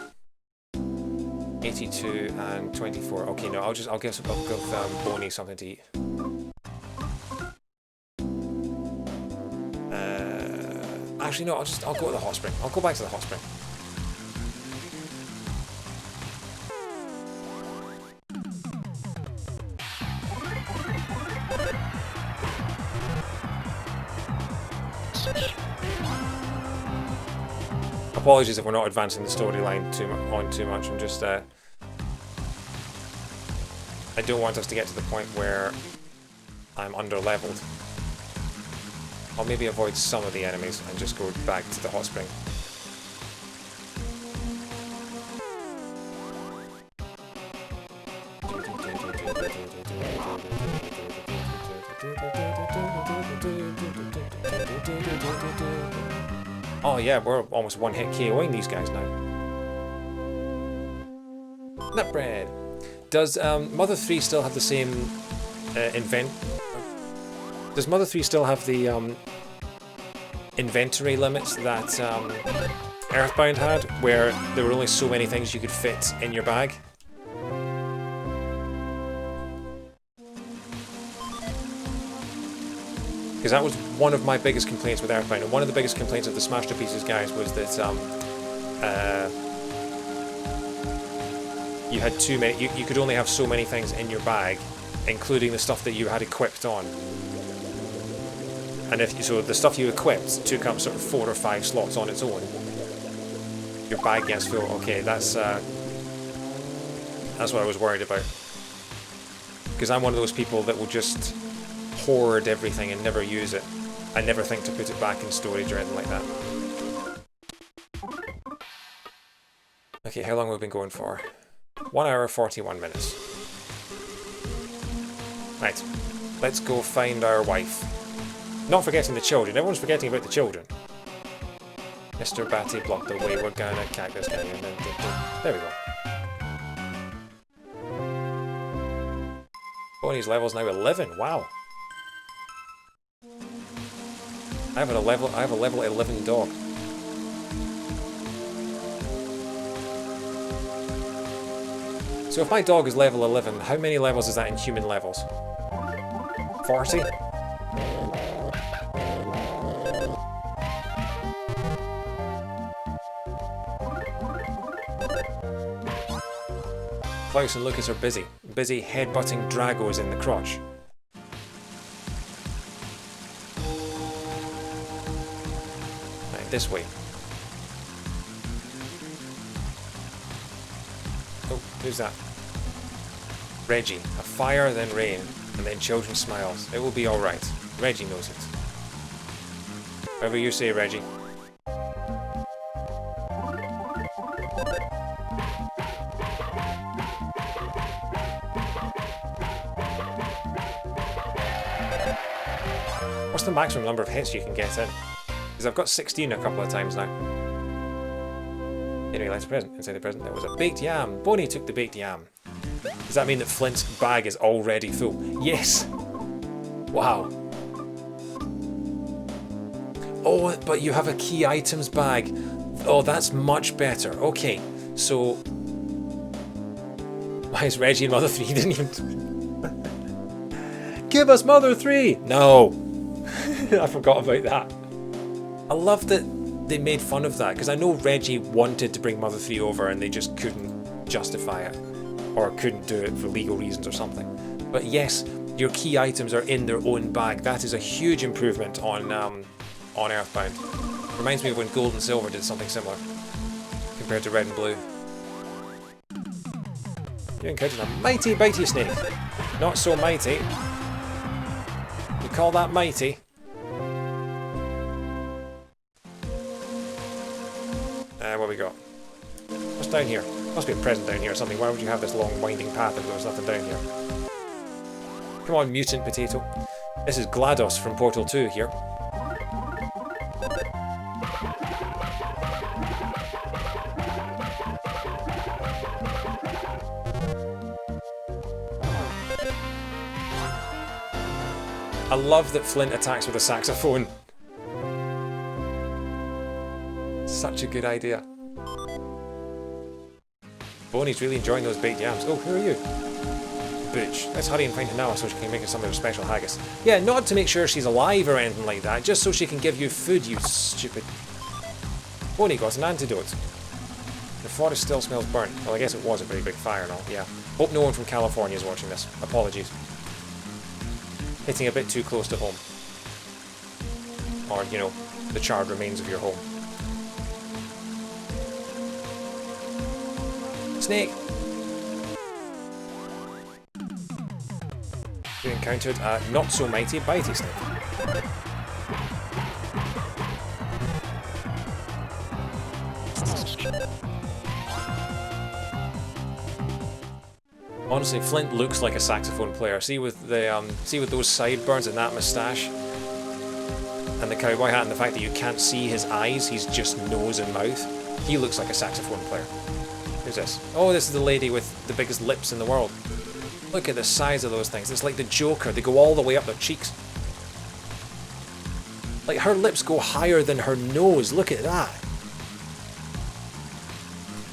82 and 24. Okay, no, I'll give Boney something to eat. Actually, no, I'll go to the hot spring. I'll go back to the hot spring. Apologies if we're not advancing the storyline too much. I'm just I don't want us to get to the point where I'm under-leveled. I'll maybe avoid some of the enemies and just go back to the hot spring. Oh yeah, we're almost one-hit KOing these guys now. Nutbread. Does Mother 3 still have the same Does Mother 3 still have the inventory limits that EarthBound had, where there were only so many things you could fit in your bag? Because that was one of my biggest complaints with EarthBound, and one of the biggest complaints of the Smash to Pieces guys was that you had too many. You could only have so many things in your bag, including the stuff that you had equipped on. And so the stuff you equipped took up sort of 4 or 5 slots on its own. Your bag gets full. Okay, that's what I was worried about. Because I'm one of those people that will just hoard everything and never use it. I never think to put it back in storage or anything like that. Okay, how long have we been going for? 1 hour 41 minutes. Right, let's go find our wife. Not forgetting the children. Everyone's forgetting about the children. Mr. Batty blocked the way. We're gonna cactus guy. There we go. Bonnie's level's now 11. Wow. I have a level 11 dog. So if my dog is level 11, how many levels is that in human levels? 40? Klaus and Lucas are busy headbutting Dragos in the crotch. Right, this way. Oh, who's that? Reggie. A fire, then rain, and then children smiles. It will be alright. Reggie knows it. Whatever you say, Reggie. What's the maximum number of hits you can get in? Because I've got 16 a couple of times now. Anyway, let's present. Inside the present there was a baked yam. Bonnie took the baked yam. Does that mean that Flint's bag is already full? Yes! Wow. Oh, but you have a key items bag. Oh, that's much better. Okay, so... Why is Reggie and Mother 3? He didn't even... Give us Mother 3! No! I forgot about that. I love that they made fun of that, because I know Reggie wanted to bring Mother 3 over and they just couldn't justify it. Or couldn't do it for legal reasons or something. But yes, your key items are in their own bag. That is a huge improvement on EarthBound. Reminds me of when Gold and Silver did something similar, compared to Red and Blue. You encountered a mighty bitey snake. Not so mighty. You call that mighty? What we got? What's down here? Must be a present down here or something. Why would you have this long winding path if there was nothing down here? Come on, mutant potato. This is GLaDOS from Portal 2 here. I love that Flint attacks with a saxophone. Such a good idea. Bonnie's really enjoying those baked yams. Oh, who are you? Butch. Let's hurry and find Hanawa so she can make us some of her special haggis. Yeah, not to make sure she's alive or anything like that, just so she can give you food, you stupid... Bonnie got an antidote. The forest still smells burnt. Well, I guess it was a very big fire and all, yeah. Hope no one from California is watching this. Apologies. Hitting a bit too close to home. Or, you know, the charred remains of your home. Snake! You encountered a not-so-mighty bitey snake. Honestly, Flint looks like a saxophone player. See with the see with those sideburns and that moustache. And the cowboy hat and the fact that you can't see his eyes, he's just nose and mouth. He looks like a saxophone player. Who's this? Oh, this is the lady with the biggest lips in the world. Look at the size of those things. It's like the Joker. They go all the way up their cheeks. Like, her lips go higher than her nose. Look at that.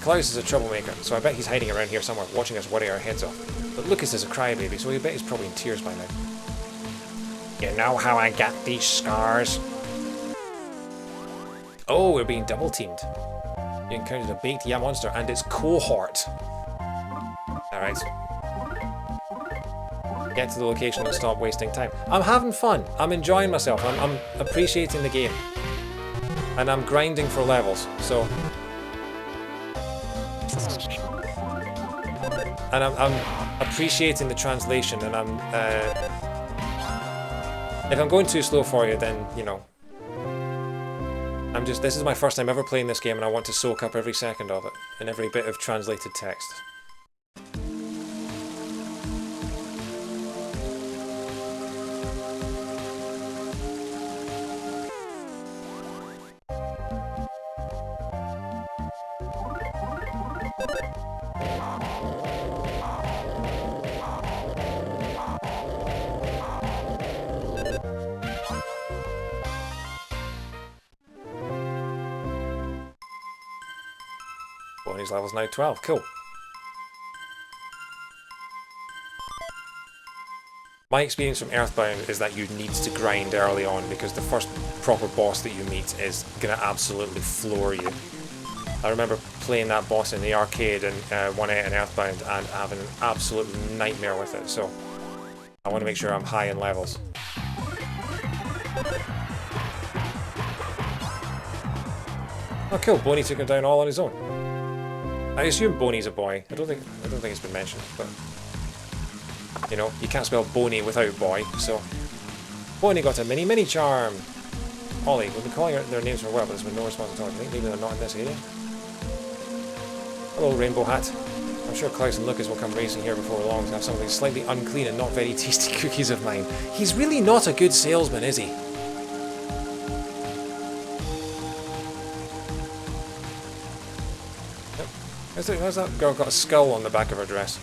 Klaus is a troublemaker, so I bet he's hiding around here somewhere, watching us worry our heads off. But Lucas is a crybaby, so I bet he's probably in tears by now. You know how I got these scars? Oh, we're being double teamed. You encountered a baked yeah monster and its cohort. Alright. Get to the location and stop wasting time. I'm having fun. I'm enjoying myself. I'm appreciating the game. And I'm grinding for levels, so... And I'm appreciating the translation, and I'm... if I'm going too slow for you, then, you know... This is my first time ever playing this game, and I want to soak up every second of it, and every bit of translated text. Bonnie's level's now 12, cool. My experience from EarthBound is that you need to grind early on because the first proper boss that you meet is going to absolutely floor you. I remember playing that boss in the arcade in 1.8 and EarthBound and having an absolute nightmare with it, so I want to make sure I'm high in levels. Oh cool, Boney took him down all on his own. I assume Boney's a boy. I don't think it's been mentioned, but you know, you can't spell Boney without boy, so Boney got a mini charm. Ollie, we've been calling out their names for a while, but there's been no response at all. Do you think maybe they're not in this area? Hello, Rainbow Hat. I'm sure Klaus and Lucas will come racing here before long to have some of these slightly unclean and not very tasty cookies of mine. He's really not a good salesman, is he? How's that girl got a skull on the back of her dress?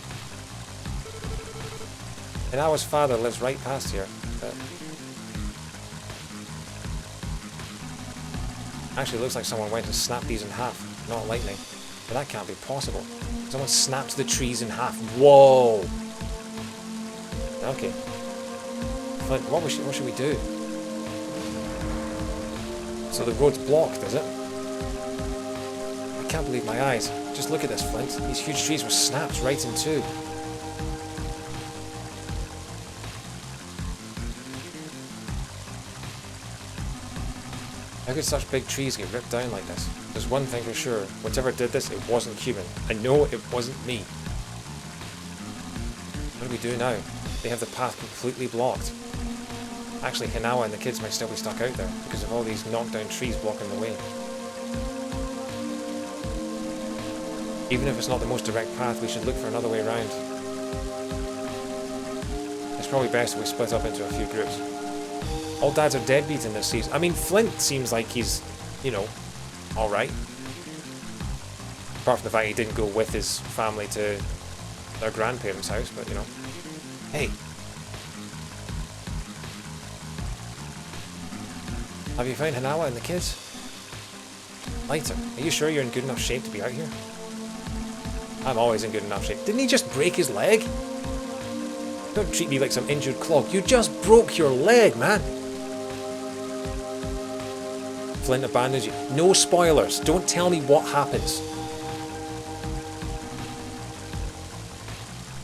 And our father lives right past here. Actually, it looks like someone went and snapped these in half, not lightning. But that can't be possible. Someone snapped the trees in half. Whoa! Okay. But what should we do? So the road's blocked, is it? I can't believe my eyes. Just look at this, Flint. These huge trees were snapped right in two. How could such big trees get ripped down like this? There's one thing for sure. Whatever did this, it wasn't human. I know it wasn't me. What do we do now? They have the path completely blocked. Actually, Hinawa and the kids might still be stuck out there because of all these knocked down trees blocking the way. Even if it's not the most direct path, we should look for another way around. It's probably best if we split up into a few groups. All dads are deadbeats in this season. I mean, Flint seems like he's, you know, alright. Apart from the fact he didn't go with his family to their grandparents' house, but, you know. Hey. Have you found Hinawa and the kids? Lighter, are you sure you're in good enough shape to be out here? I'm always in good enough shape. Didn't he just break his leg? Don't treat me like some injured clog. You just broke your leg, man. Flint abandons you. No spoilers. Don't tell me what happens.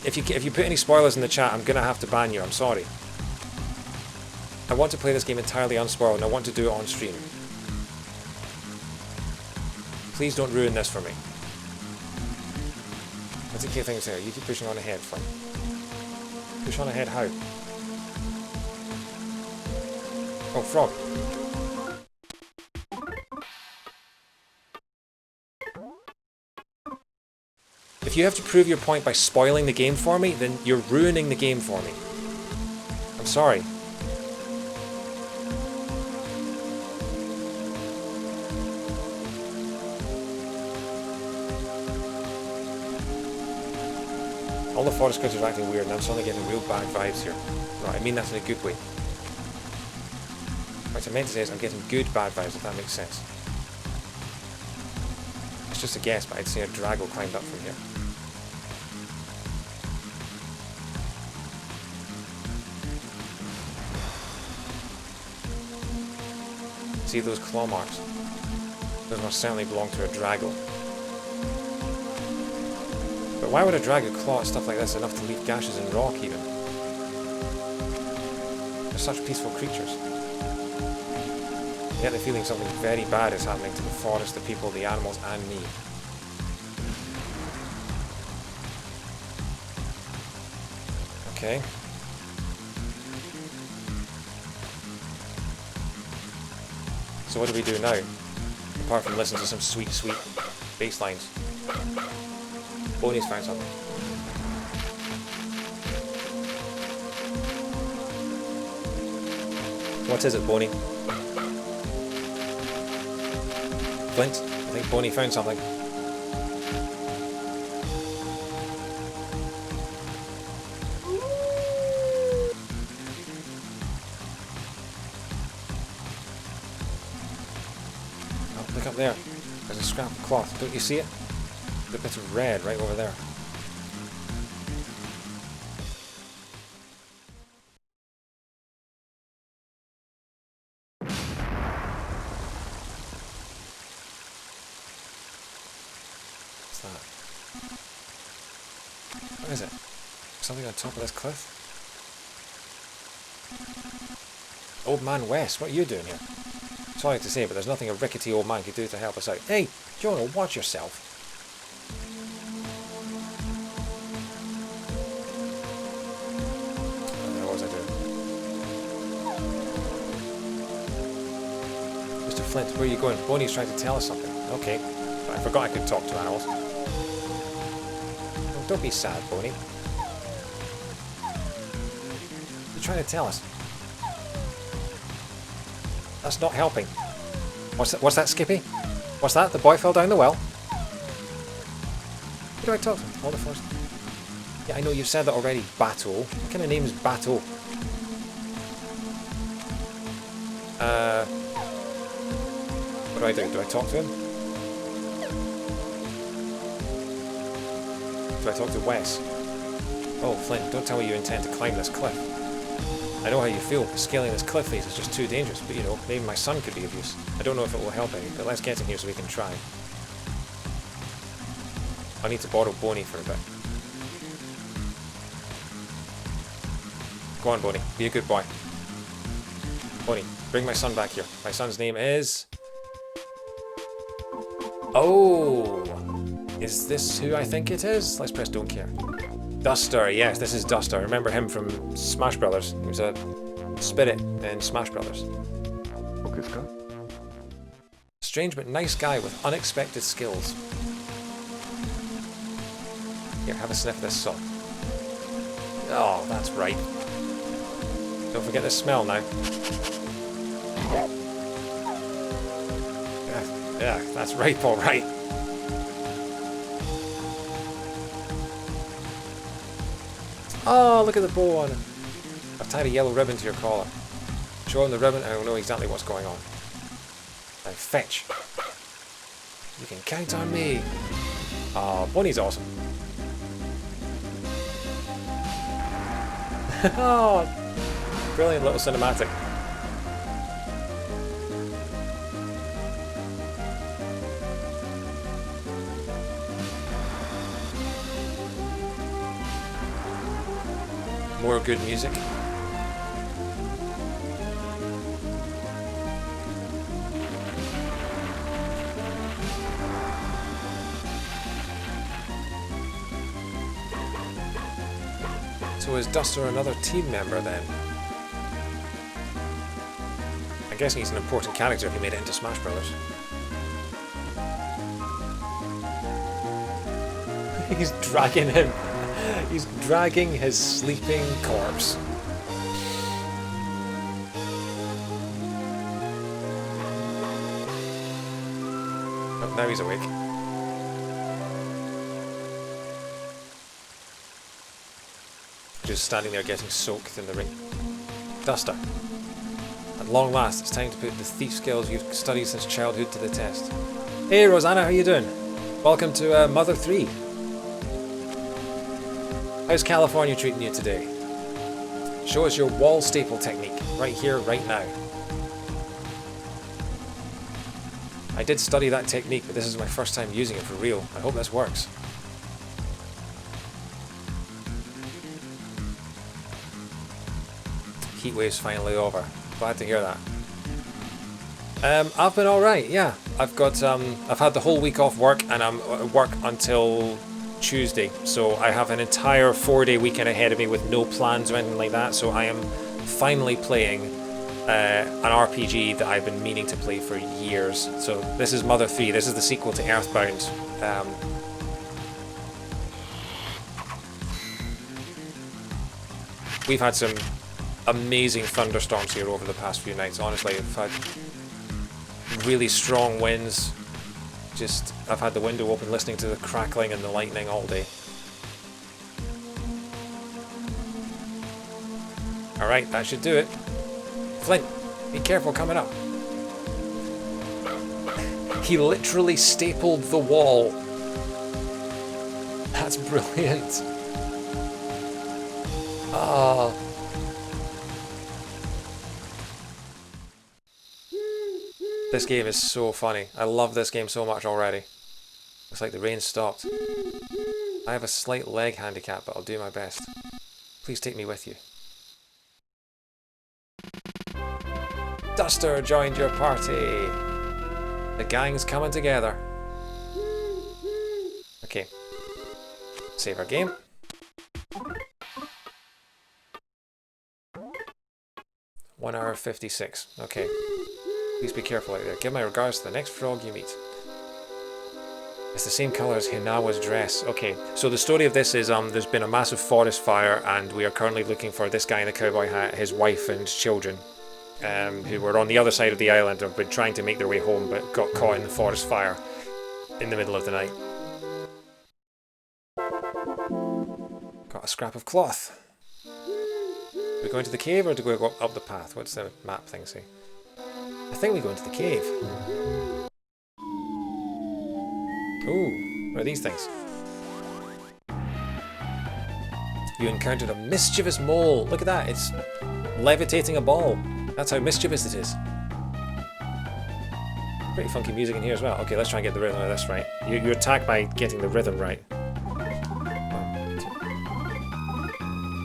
If you put any spoilers in the chat, I'm gonna have to ban you. I'm sorry. I want to play this game entirely unspoiled, and I want to do it on stream. Please don't ruin this for me. What's the key thing here? You keep pushing on ahead, Flint. Push on ahead how? Oh, frog. If you have to prove your point by spoiling the game for me, then you're ruining the game for me. I'm sorry. All the forest creatures are acting weird and I'm suddenly getting real bad vibes here. Right, I mean that in a good way. What I meant to say is I'm getting good bad vibes, if that makes sense. It's just a guess, but I'd say a Drago climbed up from here. See those claw marks? Those must certainly belong to a Drago. But why would a Drago claw at stuff like this enough to leave gashes in rock even? They're such peaceful creatures. I get the feeling something very bad is happening to the forest, the people, the animals, and me. Okay. So what do we do now? Apart from listen to some sweet, sweet bass lines. Boney's found something. What is it, Boney? Flint, I think Boney found something. Oh, look up there. There's a scrap of cloth. Don't you see it? A bit of red right over there. What is it? Something on top of this cliff? Old Man West, what are you doing here? Sorry to say, but there's nothing a rickety old man could do to help us out. Hey, Jonah, watch yourself. What was I doing? Mr. Flint, where are you going? Boney's trying to tell us something. Okay, but I forgot I could talk to animals. Don't be sad, Boney. You're trying to tell us. That's not helping. What's that, Skippy? What's that? The boy fell down the well? Who do I talk to? All the first. Yeah, I know you've said that already, Bato. What kind of name is Bato? What do I do? Do I talk to him? Do I talk to Wes? Oh, Flint, don't tell me you intend to climb this cliff. I know how you feel. Scaling this cliff face is just too dangerous, but you know, maybe my son could be of use. I don't know if it will help any, but let's get him here so we can try. I need to borrow Boney for a bit. Go on, Boney. Be a good boy. Boney, bring my son back here. My son's name is... Oh! Is this who I think it is? Let's press don't care. Duster, yes, this is Duster. I remember him from Smash Brothers. He was a spirit in Smash Brothers.
Okay, Scott.
Strange but nice guy with unexpected skills. Here, have a sniff of this salt. Oh, that's right. Don't forget the smell now. Yeah, that's right, Paul, right. Oh, look at the bow on him. I've tied a yellow ribbon to your collar. Show him the ribbon and he'll know exactly what's going on. Now fetch. You can count on me. Oh, Boney's awesome. Oh, brilliant little cinematic. More good music. So is Duster another team member then? I'm guessing he's an important character if he made it into Smash Brothers. He's dragging him. He's dragging his sleeping corpse. Oh, now he's awake. who's standing there getting soaked in the rain. Duster. At long last, it's time to put the thief skills you've studied since childhood to the test. Hey Rosanna, how you doing? Welcome to Mother 3. How's California treating you today? Show us your wall staple technique, right here, right now. I did study that technique, but this is my first time using it for real. I hope this works. Heatwave's finally over. Glad to hear that. I've been alright, yeah. I've had the whole week off work, and I'm at work until Tuesday. So I have an entire 4-day weekend ahead of me with no plans or anything like that. So I am finally playing an RPG that I've been meaning to play for years. So this is Mother 3. This is the sequel to EarthBound. We've had some amazing thunderstorms here over the past few nights. Honestly, I've had really strong winds. I've had the window open listening to the crackling and the lightning all day. Alright, that should do it. Flint, be careful coming up. He literally stapled the wall. That's brilliant. Ah. This game is so funny. I love this game so much already. Looks like the rain stopped. I have a slight leg handicap, but I'll do my best. Please take me with you. Duster joined your party. The gang's coming together. Okay. Save our game. One hour 56. Okay. Please be careful out there. Give my regards to the next frog you meet. It's the same colour as Hinawa's dress. Okay, so the story of this is there's been a massive forest fire, and we are currently looking for this guy in a cowboy hat, his wife and children, who were on the other side of the island and have been trying to make their way home but got caught in the forest fire in the middle of the night. Got a scrap of cloth. Do we go into the cave or do we go up the path? What's the map thing say? I think we go into the cave. Ooh, what are these things? You encountered a mischievous mole. Look at that, it's levitating a ball. That's how mischievous it is. Pretty funky music in here as well. Okay, let's try and get the rhythm of this right. You attack by getting the rhythm right. 1,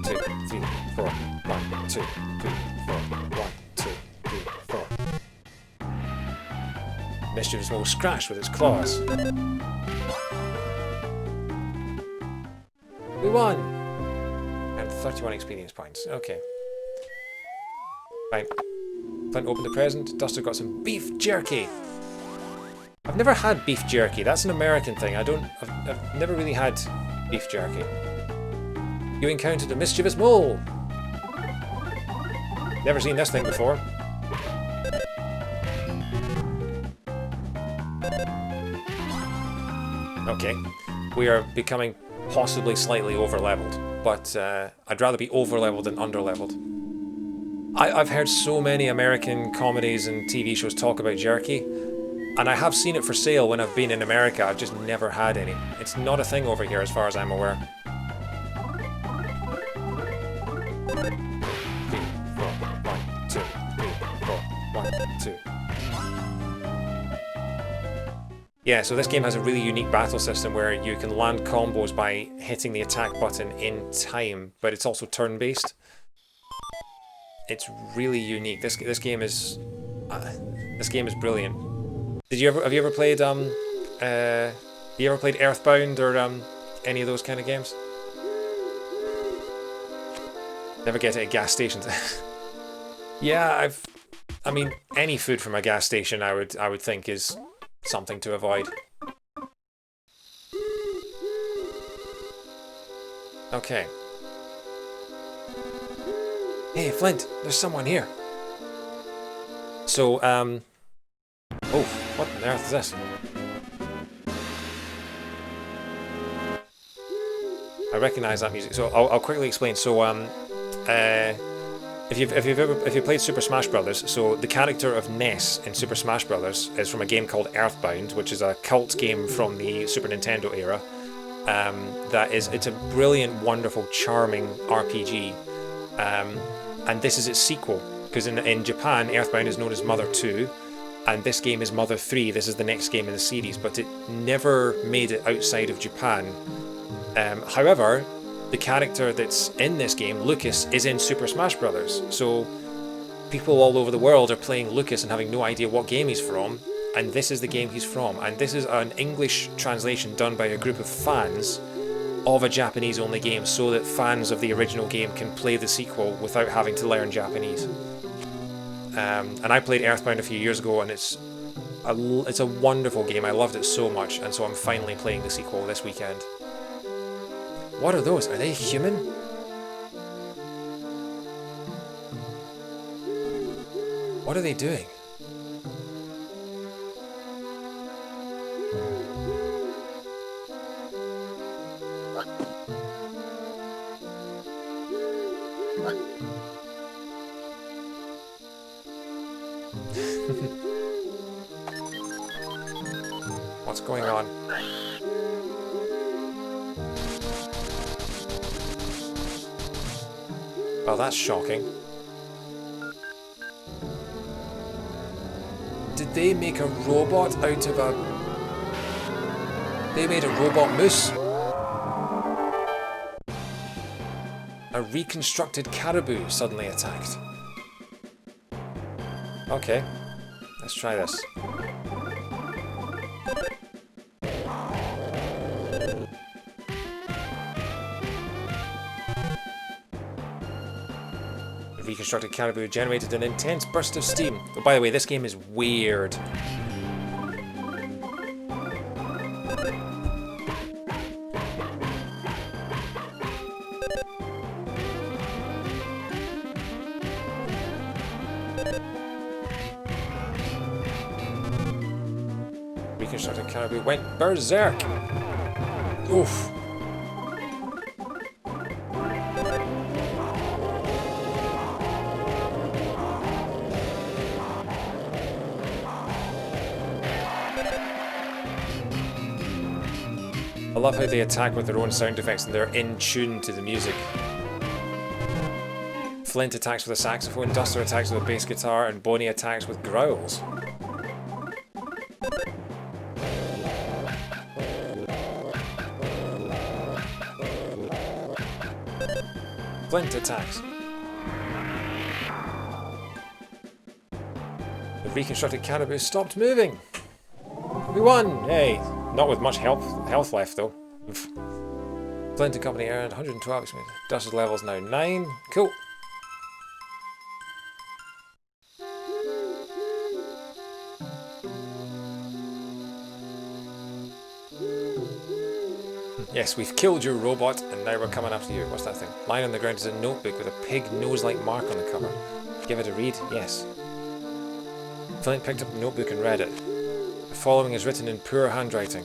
2, 3, 4. 1, 2, 3, 4. 1, 2, 3, 4. Mischievous mole scratched with its claws. We won! And 31 experience points. Okay. Right. Flint opened the present. Duster got some beef jerky. I've never had beef jerky. That's an American thing. I've never really had beef jerky. You encountered a mischievous mole. Never seen this thing before. Okay. We are becoming possibly slightly over-leveled, but I'd rather be over-leveled than under-leveled. I've heard so many American comedies and TV shows talk about jerky, and I have seen it for sale when I've been in America. I've just never had any. It's not a thing over here as far as I'm aware. 3, 4, 1, 2, 3, 4, 1, 2. Yeah, so this game has a really unique battle system where you can land combos by hitting the attack button in time, but it's also turn-based. It's really unique. This game is brilliant. Have you ever played EarthBound or any of those kind of games? Never get it at gas stations. Yeah, I mean, any food from a gas station I would think is something to avoid. Okay. Hey, Flint, there's someone here. So, oh, what on earth is this? I recognise that music. So I'll quickly explain. So if you've played Super Smash Brothers, so the character of Ness in Super Smash Brothers is from a game called EarthBound, which is a cult game from the Super Nintendo era. It's a brilliant, wonderful, charming RPG, and this is its sequel. Because in Japan, EarthBound is known as Mother 2, and this game is Mother 3. This is the next game in the series, but it never made it outside of Japan. However, the character that's in this game, Lucas, is in Super Smash Brothers. So people all over the world are playing Lucas and having no idea what game he's from, and this is the game he's from. And this is an English translation done by a group of fans of a Japanese-only game, so that fans of the original game can play the sequel without having to learn Japanese. And I played EarthBound a few years ago, and it's a wonderful game. I loved it so much, and so I'm finally playing the sequel this weekend. What are those? Are they human? What are they doing? What's going on? Well, that's shocking. Did they make a robot out of a... They made a robot moose? A reconstructed caribou suddenly attacked. Okay, let's try this. The reconstructed caribou generated an intense burst of steam. Oh, by the way, this game is weird. Reconstructed caribou went berserk. Oof. I love how they attack with their own sound effects and they're in tune to the music. Flint attacks with a saxophone, Duster attacks with a bass guitar, and Boney attacks with growls. Flint attacks. The reconstructed caribou stopped moving. We won! Yay! Not with much health left though. Flint and company earned 112 experience. Duster's level is now 9. Cool. Yes, we've killed your robot, and now we're coming after you. What's that thing? Lying on the ground is a notebook with a pig nose-like mark on the cover. Give it a read? Yes. Flint picked up the notebook and read it. The following is written in poor handwriting.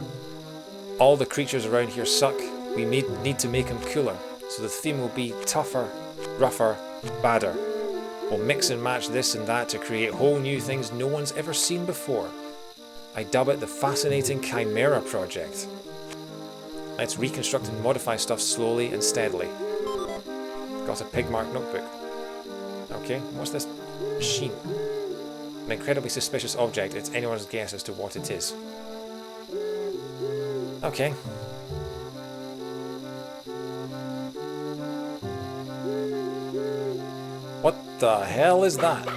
All the creatures around here suck. We need to make them cooler. So the theme will be tougher, rougher, badder. We'll mix and match this and that to create whole new things no one's ever seen before. I dub it the Fascinating Chimera Project. Let's reconstruct and modify stuff slowly and steadily. Got a pig-marked notebook. Okay, what's this machine? An incredibly suspicious object. It's anyone's guess as to what it is. Okay. What the hell is that?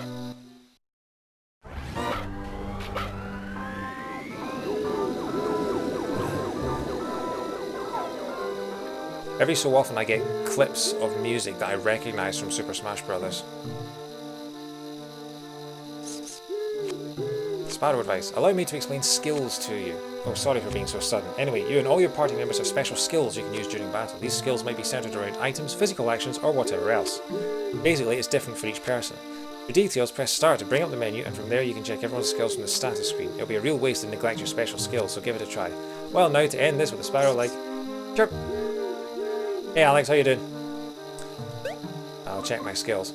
Every so often I get clips of music that I recognise from Super Smash Brothers. Sparrow advice. Allow me to explain skills to you. Oh, sorry for being so sudden. Anyway, you and all your party members have special skills you can use during battle. These skills might be centered around items, physical actions, or whatever else. Basically, it's different for each person. For details, press start to bring up the menu, and from there you can check everyone's skills from the status screen. It'll be a real waste to neglect your special skills, so give it a try. Well, now to end this with a Sparrow like... Chirp! Hey Alex, how you doing? I'll check my skills.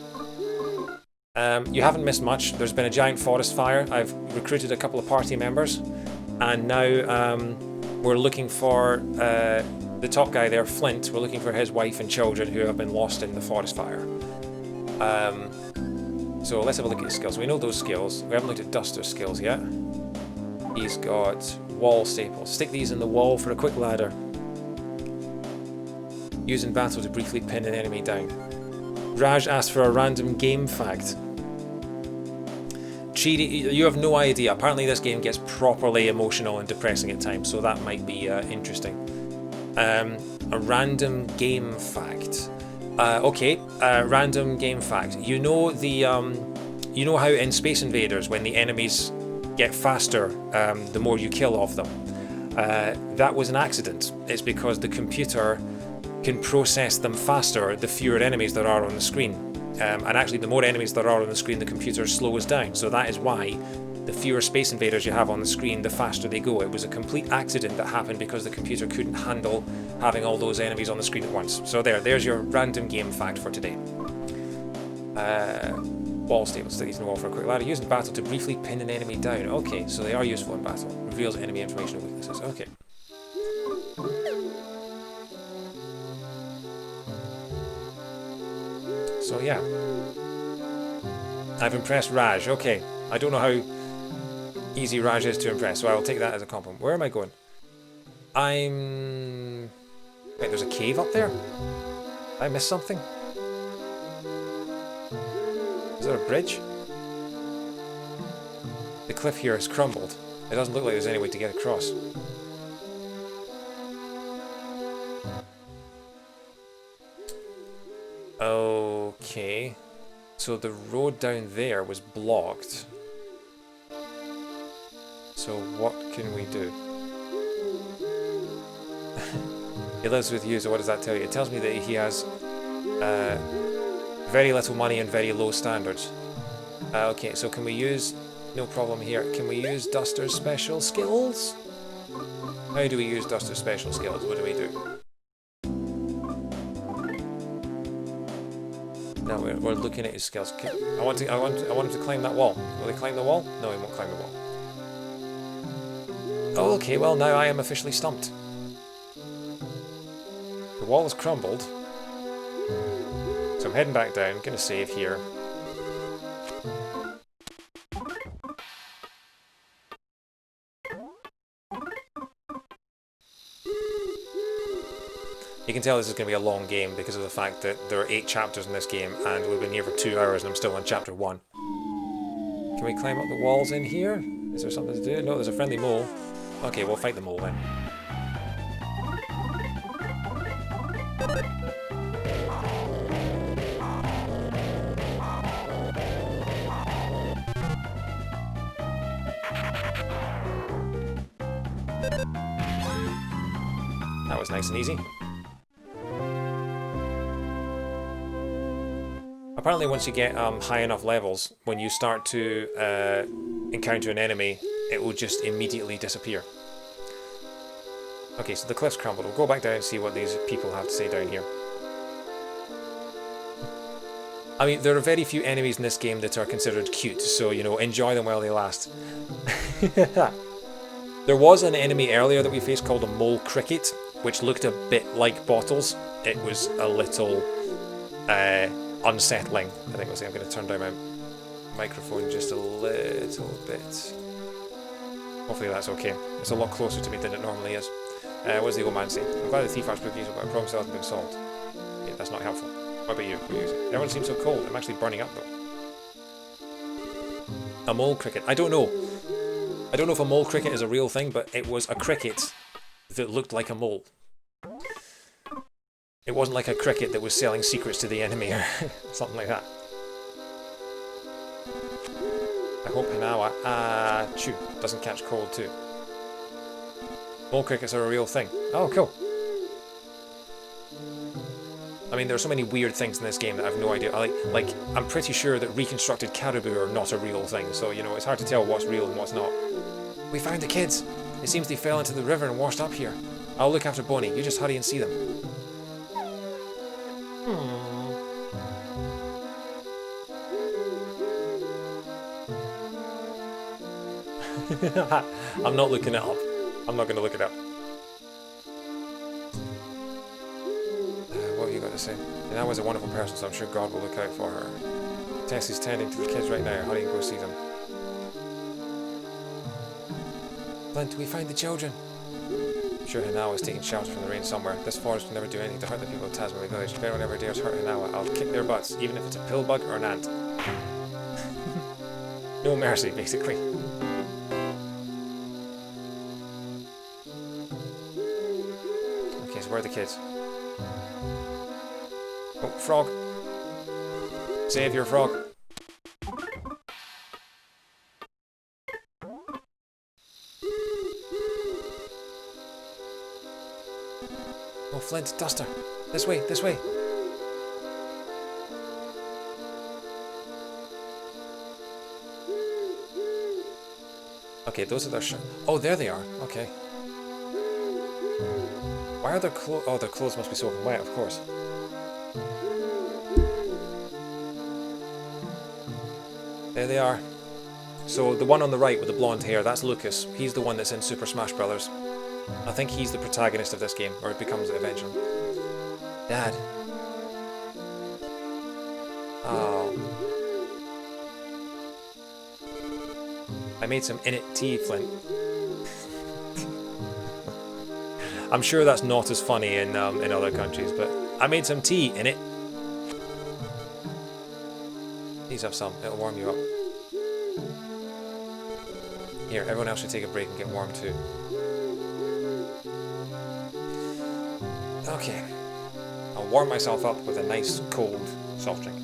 You haven't missed much. There's been a giant forest fire. I've recruited a couple of party members, and now we're looking for the top guy there, Flint. We're looking for his wife and children who have been lost in the forest fire. So let's have a look at his skills. We know those skills. We haven't looked at Duster's skills yet. He's got wall staples. Stick these in the wall for a quick ladder. Use in battle to briefly pin an enemy down. Raj asked for a random game fact. Cheedy, you have no idea. Apparently this game gets properly emotional and depressing at times, so that might be interesting. A random game fact. Random game fact. You know you know how in Space Invaders, when the enemies get faster, the more you kill of them. That was an accident. It's because the computer can process them faster the fewer enemies there are on the screen. And actually, the more enemies there are on the screen, the computer slows down. So that is why the fewer Space Invaders you have on the screen, the faster they go. It was a complete accident that happened because the computer couldn't handle having all those enemies on the screen at once. So there's your random game fact for today. Wall staples, stick these in the wall for a quick ladder. Used in battle to briefly pin an enemy down. Okay, so they are useful in battle. Reveals enemy information and weaknesses. Okay. So yeah, I've impressed Raj. Okay, I don't know how easy Raj is to impress, so I'll take that as a compliment. Where am I going? Wait, there's a cave up there? Did I miss something? Is there a bridge? The cliff here has crumbled. It doesn't look like there's any way to get across. Okay, so the road down there was blocked. So what can we do? He lives with you, so what does that tell you? It tells me that he has very little money and very low standards. Okay, so can we use... No problem here. Can we use Duster's special skills? How do we use Duster's special skills? What do we do? No, we're looking at his skills. I want him to climb that wall. Will he climb the wall? No, he won't climb the wall. Oh, okay, well now I am officially stumped. The wall has crumbled. So I'm heading back down, gonna save here. You can tell this is going to be a long game because of the fact that there are 8 chapters in this game and we've been here for 2 hours and I'm still on chapter 1. Can we climb up the walls in here? Is there something to do? No, there's a friendly mole. Okay, we'll fight the mole then. That was nice and easy. Apparently once you get high enough levels, when you start to encounter an enemy, it will just immediately disappear. Okay, so the cliff's crumbled. We'll go back down and see what these people have to say down here. I mean, there are very few enemies in this game that are considered cute, so, you know, enjoy them while they last. There was an enemy earlier that we faced called a mole cricket, which looked a bit like Bottles. It was a little unsettling. I think I'm going to turn down my microphone just a little bit. Hopefully that's okay. It's a lot closer to me than it normally is. What does the old man say? I'm glad the thief asked for keys, but I promise it hasn't been solved. Yeah, that's not helpful. What about you? What are you using? Everyone seems so cold. I'm actually burning up though. A mole cricket. I don't know. I don't know if a mole cricket is a real thing, but it was a cricket that looked like a mole. It wasn't like a cricket that was selling secrets to the enemy or something like that. I hope Hinawa doesn't catch cold too. Mole crickets are a real thing. Oh, cool. I mean, there are so many weird things in this game that I have no idea. Like, I'm pretty sure that reconstructed caribou are not a real thing, so, you know, it's hard to tell what's real and what's not. We found the kids! It seems they fell into the river and washed up here. I'll look after Bonnie. You just hurry and see them. I'm not looking it up. I'm not going to look it up. What have you got to say? Hannah was a wonderful person, so I'm sure God will look out for her. Tessie's tending to the kids right now. Hurry and go see them. Flint, we find the children. Sure, Hannah is taking shelter from the rain somewhere. This forest will never do anything to hurt the people of Tasmania Village. If anyone ever dares hurt Hannah, I'll kick their butts, even if it's a pill bug or an ant. No mercy, basically. Okay, so where are the kids? Oh, frog. Save your frog. Oh, Flint, Duster. This way, this way. Okay, those are their oh, there they are. Okay. Why are their clothes? Oh, their clothes must be soaking wet, of course. There they are. So the one on the right with the blonde hair, that's Lucas. He's the one that's in Super Smash Brothers. I think he's the protagonist of this game, or it becomes it eventually. Dad. Oh. I made some in it tea, Flint. I'm sure that's not as funny in other countries, but I made some tea in it. Please have some, it'll warm you up. Here, everyone else should take a break and get warm too. Okay, I'll warm myself up with a nice cold soft drink.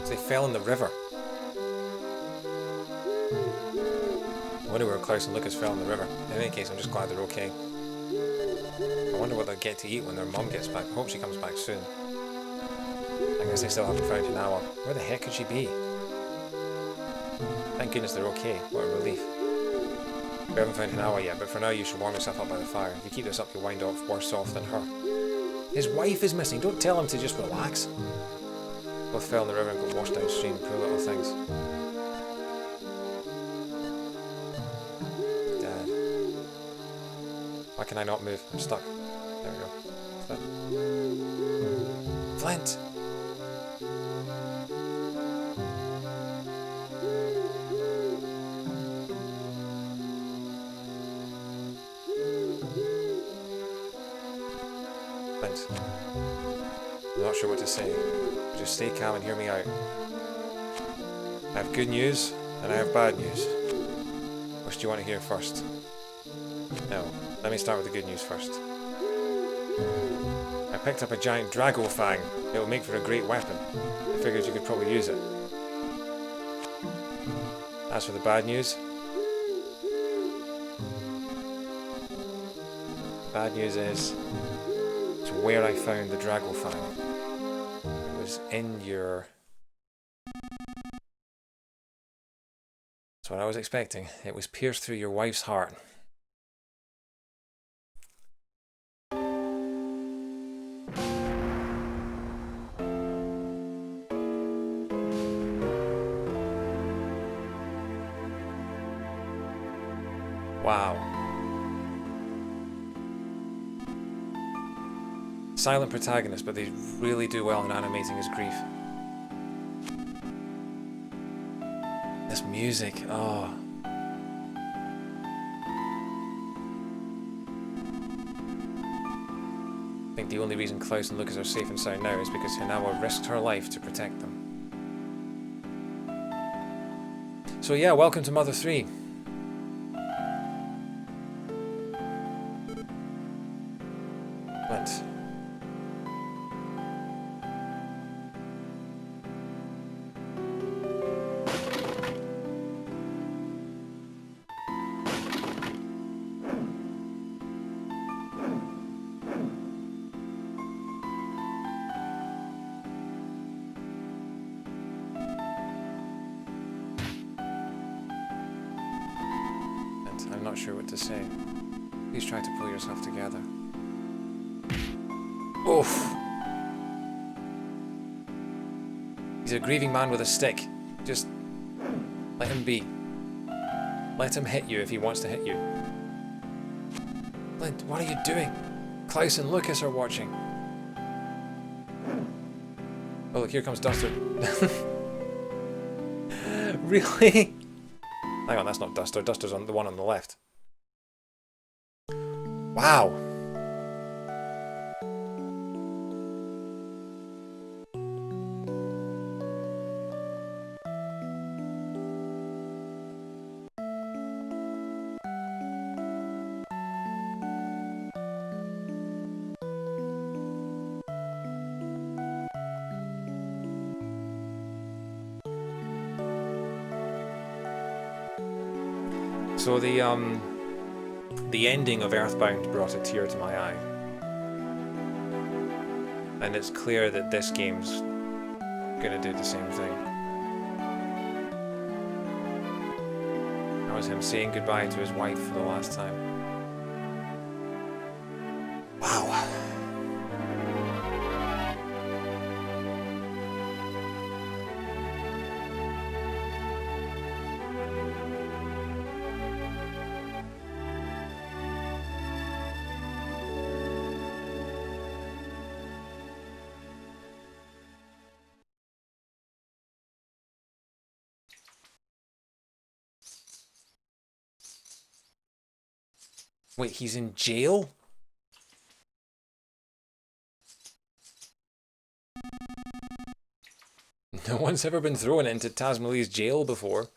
They fell in the river. I wonder where Klaus and Lucas fell in the river. In any case, I'm just glad they're okay. I wonder what they'll get to eat when their mum gets back. I hope she comes back soon. I guess they still haven't found Hannah. Where the heck could she be? Thank goodness they're okay. What a relief. We haven't found Hannah yet, but for now you should warm yourself up by the fire. If you keep this up, you'll wind up worse off than her. His wife is missing. Don't tell him to just relax. Both fell in the river and got washed downstream. Poor little things. Dad. Why can I not move? I'm stuck. There we go. Flint! Flint. I'm not sure what to say. Just stay calm and hear me out. I have good news and I have bad news. Which do you want to hear first? No, let me start with the good news first. I picked up a giant Drago Fang. It will make for a great weapon. I figured you could probably use it. As for the bad news, bad news is it's where I found the Drago Fang. It was in your... That's what I was expecting. It was pierced through your wife's heart. Wow. Silent protagonist, but they really do well in animating his grief. This music, oh. I think the only reason Klaus and Lucas are safe and sound now is because Hannah risked her life to protect them. So yeah, welcome to Mother 3. Flint. I'm not sure what to say. Please try to pull yourself together. Oof. He's a grieving man with a stick. Just let him be. Let him hit you if he wants to hit you. Flint, what are you doing? Klaus and Lucas are watching. Oh look, here comes Duster. Really? Hang on, that's not Duster. Duster's on the one on the left. Wow. So the ending of EarthBound brought a tear to my eye. And it's clear that this game's gonna do the same thing. That was him saying goodbye to his wife for the last time. Wow. Wait, he's in jail? No one's ever been thrown into Tasmalee's jail before.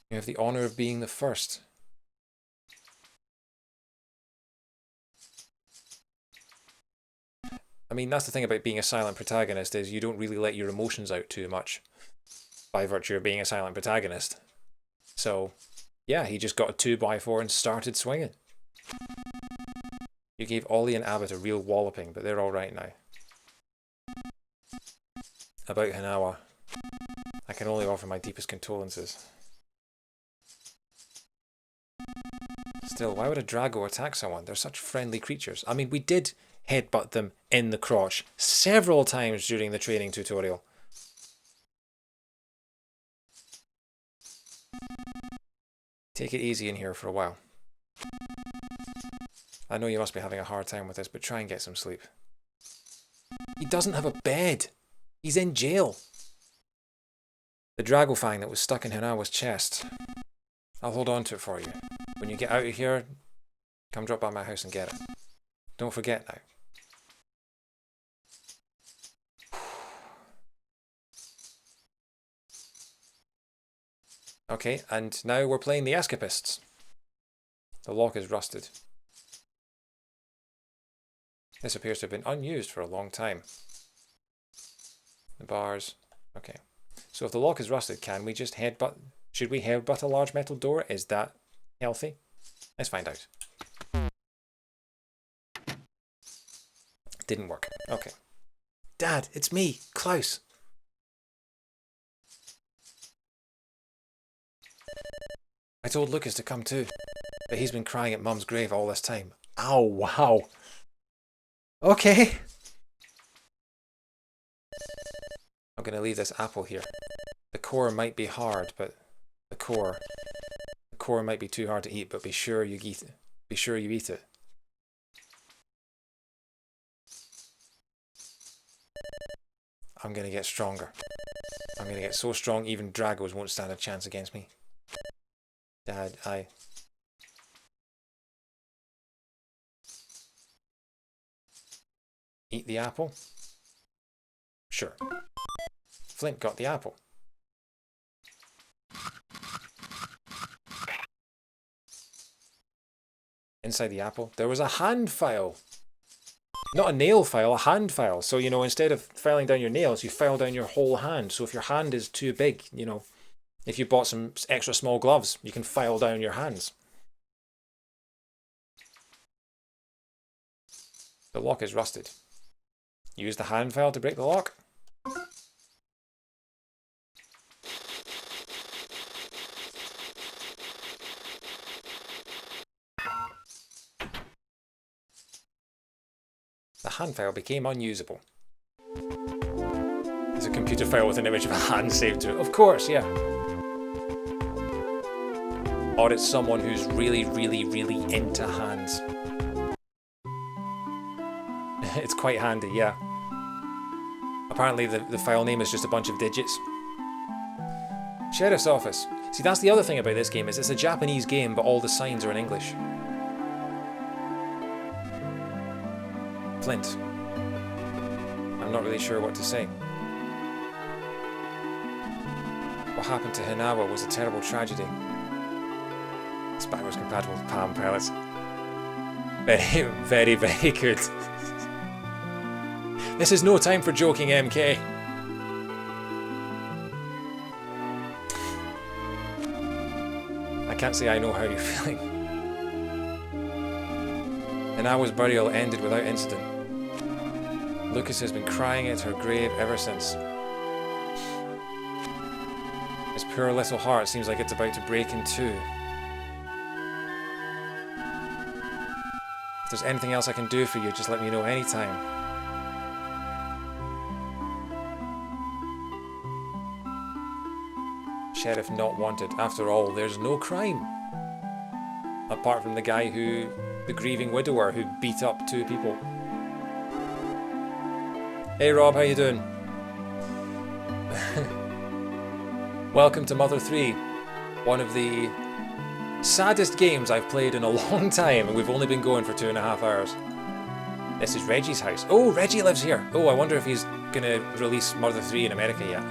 You have the honor of being the first. I mean, that's the thing about being a silent protagonist, is you don't really let your emotions out too much by virtue of being a silent protagonist. So, yeah, he just got a 2x4 and started swinging. You gave Ollie and Abbott a real walloping, but they're alright now. About Hanawa, I can only offer my deepest condolences. Still, why would a Drago attack someone? They're such friendly creatures. I mean, we did headbutt them in the crotch several times during the training tutorial. Take it easy in here for a while. I know you must be having a hard time with this, but try and get some sleep. He doesn't have a bed. He's in jail. The Drago fang that was stuck in Hanawa's chest. I'll hold on to it for you. When you get out of here, come drop by my house and get it. Don't forget now. Okay, and now we're playing the Escapists. The lock is rusted. This appears to have been unused for a long time. The bars. Okay. So if the lock is rusted, can we just headbutt? Should we headbutt a large metal door? Is that healthy? Let's find out. Didn't work. Okay. Dad, it's me, Klaus. I told Lucas to come too, but he's been crying at Mum's grave all this time. Ow, wow. Okay. I'm going to leave this apple here. The core might be hard, but the core might be too hard to eat, but be sure you eat it. Be sure you eat it. I'm going to get stronger. I'm going to get so strong even Dragos won't stand a chance against me. Dad, eat the apple? Sure. Flint got the apple. Inside the apple, there was a hand file. Not a nail file, a hand file. So, you know, instead of filing down your nails, you file down your whole hand. So if your hand is too big, you know, if you bought some extra small gloves, you can file down your hands. The lock is rusted. Use the hand file to break the lock. The hand file became unusable. computer file with an image of a hand saved to it. Of course, yeah. Or it's someone who's really, really, really into hands. It's quite handy, yeah. Apparently the file name is just a bunch of digits. Sheriff's office. See, that's the other thing about this game, is it's a Japanese game, but all the signs are in English. Flint. I'm not really sure what to say. What happened to Hinawa was a terrible tragedy. It's backwards compatible with Palm Pellets. Very, very, very good. This is no time for joking, MK. I can't say I know how you're feeling. Hinawa's burial ended without incident. Lucas has been crying at her grave ever since. His poor little heart seems like it's about to break in two. If there's anything else I can do for you, just let me know anytime. Sheriff not wanted. After all, there's no crime. Apart from the guy the grieving widower who beat up 2 people. Hey Rob, how you doing? Welcome to Mother 3. One of the saddest games I've played in a long time, and we've only been going for 2.5 hours. This is Reggie's house. Oh, Reggie lives here. Oh, I wonder if he's gonna release Mother 3 in America yet.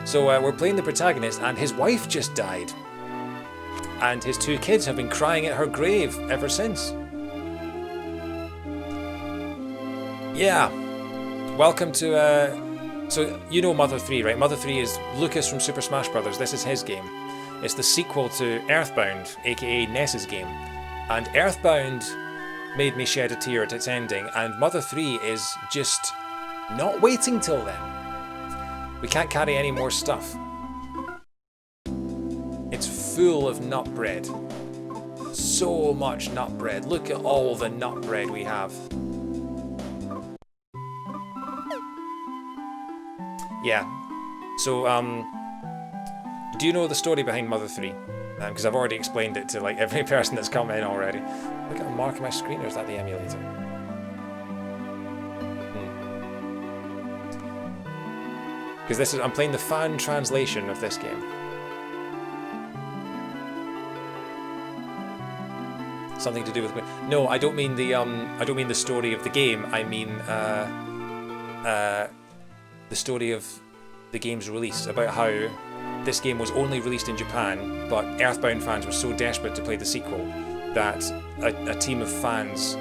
So we're playing the protagonist, and his wife just died. And his 2 kids have been crying at her grave ever since. Yeah. Welcome to... So, you know Mother 3, right? Mother 3 is Lucas from Super Smash Bros. This is his game. It's the sequel to EarthBound, aka Ness's game. And EarthBound made me shed a tear at its ending, and Mother 3 is just not waiting till then. We can't carry any more stuff. It's full of nut bread. So much nut bread. Look at all the nut bread we have. Yeah. So, do you know the story behind Mother 3? Because I've already explained it to like every person that's come in already. Look at a mark on my screen, or is that the emulator? Because I'm playing the fan translation of this game. Something to do with... No, I don't mean the story of the game. I mean the story of the game's release, about how this game was only released in Japan, but EarthBound fans were so desperate to play the sequel that a team of fans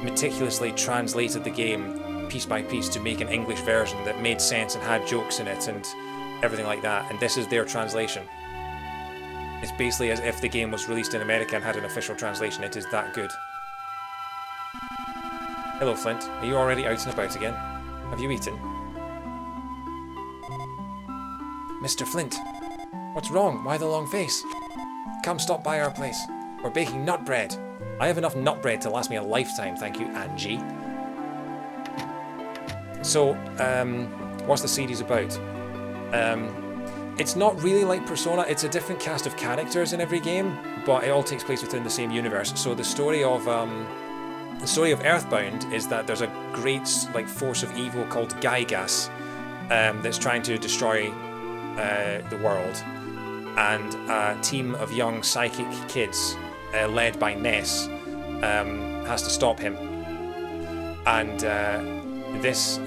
meticulously translated the game piece by piece to make an English version that made sense and had jokes in it and everything like that, and this is their translation. It's basically as if the game was released in America and had an official translation. It is that good. Hello Flint, are you already out and about again? Have you eaten? Mr. Flint, what's wrong? Why the long face? Come stop by our place. We're baking nut bread. I have enough nut bread to last me a lifetime, thank you, Angie. So, what's the series about? It's not really like Persona. It's a different cast of characters in every game, but it all takes place within the same universe. So the story of EarthBound is that there's a great force of evil called Gygas that's trying to destroy the world, and a team of young psychic kids led by Ness has to stop him. And this,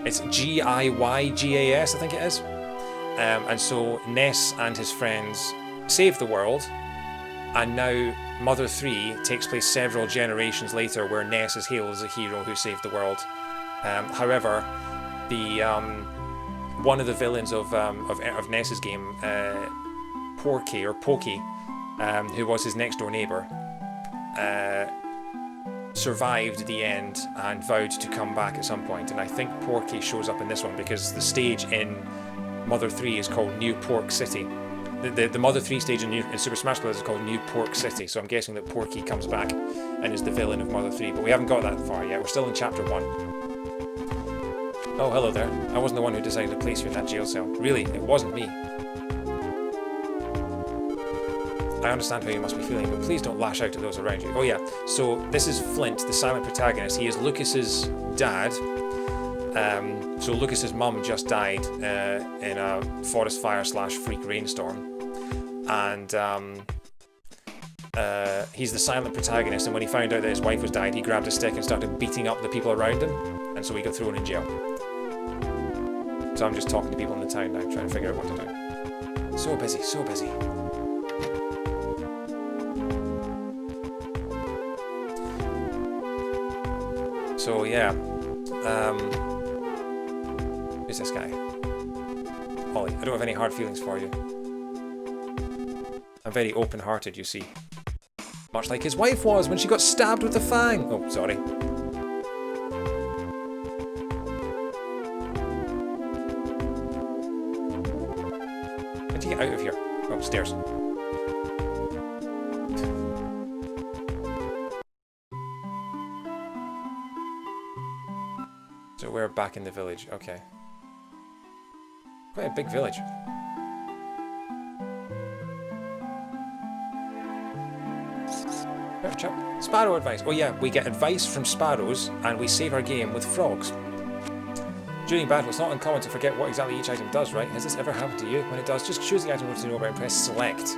it's Giygas, I think it is. And so Ness and his friends save the world, and now Mother 3 takes place several generations later, where Ness is hailed as a hero who saved the world. However, the one of the villains of Ness's game, Porky, who was his next door neighbour, survived the end and vowed to come back at some point. And I think Porky shows up in this one because the stage in Mother 3 is called New Pork City. the Mother 3 stage in Super Smash Bros. Is called New Pork City, so I'm guessing that Porky comes back and is the villain of Mother 3, but we haven't got that far yet. We're still in Chapter 1. Oh, hello there. I wasn't the one who decided to place you in that jail cell. Really, it wasn't me. I understand how you must be feeling, but please don't lash out at those around you. Oh yeah, so this is Flint, the silent protagonist. He is Lucas's dad. So Lucas's mum just died in a forest fire / freak rainstorm, and he's the silent protagonist. And when he found out that his wife was died, he grabbed a stick and started beating up the people around him, and so he got thrown in jail. So I'm just talking to people in the town now, trying to figure out what to do. So busy, so busy. So yeah, who's this guy? Ollie, I don't have any hard feelings for you. I'm very open-hearted, you see. Much like his wife was when she got stabbed with the fang. Oh, sorry. How'd you get out of here? Oh, stairs. So we're back in the village, okay. Quite a big village. Sparrow advice. Oh yeah, we get advice from sparrows and we save our game with frogs. During battle, it's not uncommon to forget what exactly each item does, right? Has this ever happened to you? When it does, just choose the item you want to know about and press select.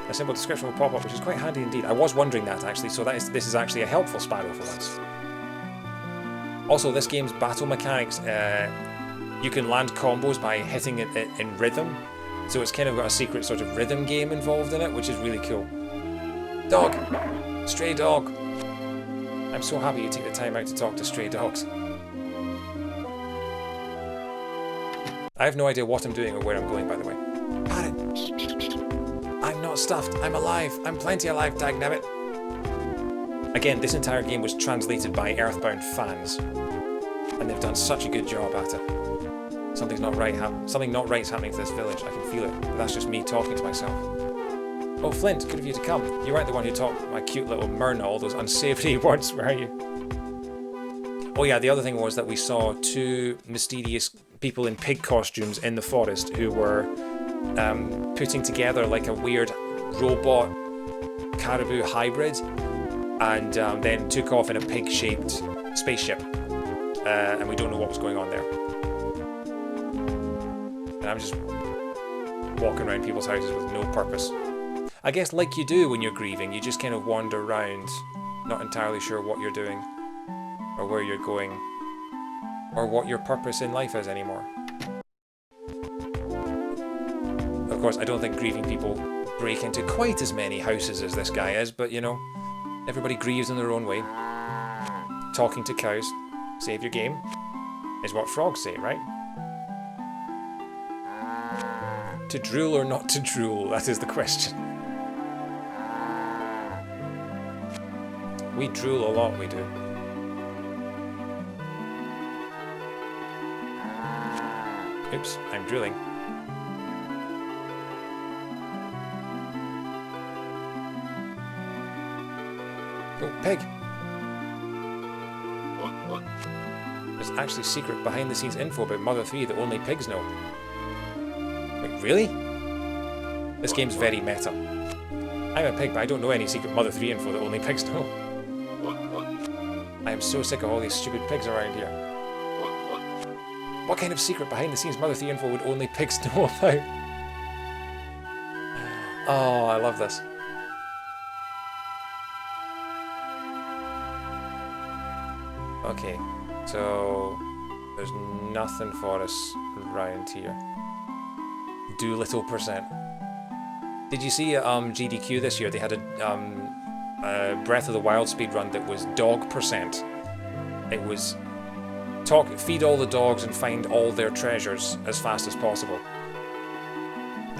A simple description will pop up, which is quite handy indeed. I was wondering that actually, so this is actually a helpful sparrow for once. Also, this game's battle mechanics, you can land combos by hitting it in rhythm. So it's kind of got a secret sort of rhythm game involved in it, which is really cool. Dog! Stray dog! I'm so happy you take the time out to talk to stray dogs. I have no idea what I'm doing or where I'm going, by the way. Parrot! I'm not stuffed, I'm alive! I'm plenty alive, dagnabbit! Again, this entire game was translated by EarthBound fans, and they've done such a good job at it. Something not right's happening to this village. I can feel it, but that's just me talking to myself. Oh, Flint, good of you to come. You weren't the one who taught my cute little Myrna all those unsavoury words, were you? Oh yeah, the other thing was that we saw two mysterious people in pig costumes in the forest who were putting together like a weird robot caribou hybrid, and then took off in a pig-shaped spaceship. And we don't know what was going on there. And I'm just walking around people's houses with no purpose. I guess like you do when you're grieving, you just kind of wander around, not entirely sure what you're doing, or where you're going, or what your purpose in life is anymore. Of course, I don't think grieving people break into quite as many houses as this guy is, but you know, everybody grieves in their own way. Talking to cows, save your game, is what frogs say, right? To drool or not to drool, that is the question. We drool a lot, we do. Oops, I'm drooling. Oh, pig! There's actually secret behind-the-scenes info about Mother 3 that only pigs know. Wait, really? This game's very meta. I'm a pig, but I don't know any secret Mother 3 info that only pigs know. I am so sick of all these stupid pigs around here. What kind of secret behind-the-scenes Mother 3 info would only pigs know about? Oh, I love this. Okay, so there's nothing for us around here. Doolittle percent. Did you see GDQ this year? They had a Breath of the Wild speedrun that was dog percent. It was feed all the dogs and find all their treasures as fast as possible.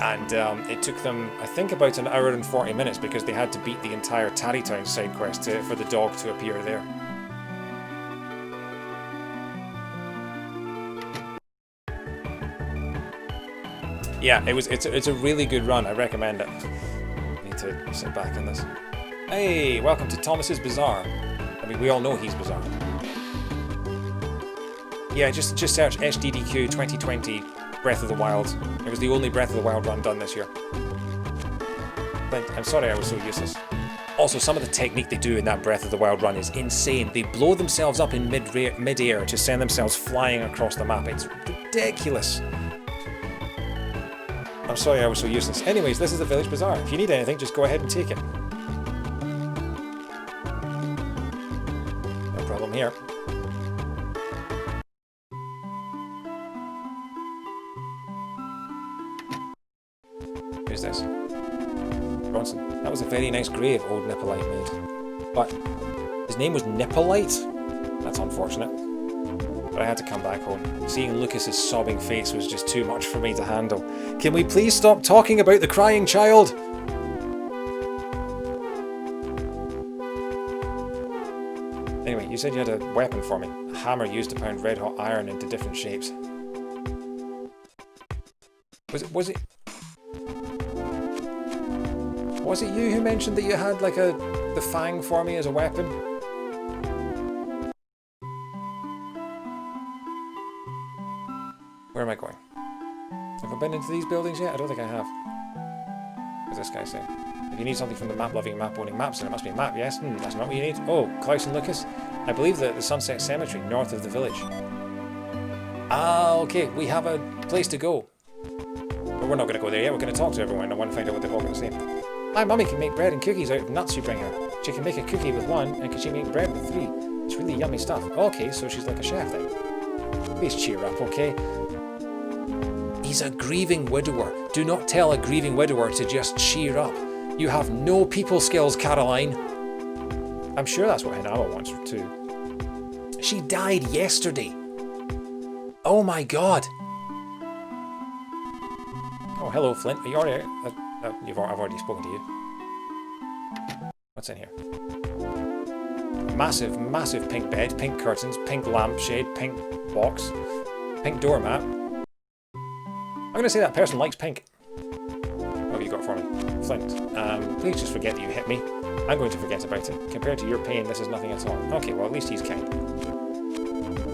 And it took them, I think, about an hour and 40 minutes because they had to beat the entire Tarrytown side quest for the dog to appear there. Yeah, it's a really good run. I recommend it. I need to sit back in this. Hey, welcome to Thomas's Bazaar. I mean, we all know he's bizarre. Yeah, just search SDDQ 2020 Breath of the Wild. It was the only Breath of the Wild run done this year. I'm sorry I was so useless. Also, some of the technique they do in that Breath of the Wild run is insane. They blow themselves up in mid-air to send themselves flying across the map. It's ridiculous. I'm sorry I was so useless. Anyways, this is the Village Bazaar. If you need anything, just go ahead and take it. No problem here. Who's this? Bronson. That was a very nice grave old Nippolite made. But his name was Nippolite? That's unfortunate. But I had to come back home. Seeing Lucas's sobbing face was just too much for me to handle. Can we please stop talking about the crying child? Anyway, you said you had a weapon for me. A hammer used to pound red-hot iron into different shapes. Was it you who mentioned that you had like the fang for me as a weapon? Where am I going? Have I been into these buildings yet? I don't think I have. What's this guy saying? If you need something from the map-loving, map-owning maps, then it must be a map, yes? That's not what you need. Oh, Klaus and Lucas. I believe that the Sunset Cemetery, north of the village. Ah, okay, we have a place to go. But we're not going to go there yet, we're going to talk to everyone. I want to find out what they're all going to say. My mummy can make bread and cookies out of nuts you bring her. She can make a cookie with one, and can she make bread with 3? It's really yummy stuff. Okay, so she's like a chef then. Please cheer up, okay? He's a grieving widower. Do not tell a grieving widower to just cheer up. You have no people skills, Caroline. I'm sure that's what Hinama wants her too. She died yesterday. Oh my god. Oh, hello, Flint. Are you alright? I've already spoken to you. What's in here? Massive, massive pink bed, pink curtains, pink lampshade, pink box, pink doormat. I'm going to say that person likes pink. What have you got for me? Flint, please just forget that you hit me. I'm going to forget about it. Compared to your pain, this is nothing at all. Okay, well at least he's kind.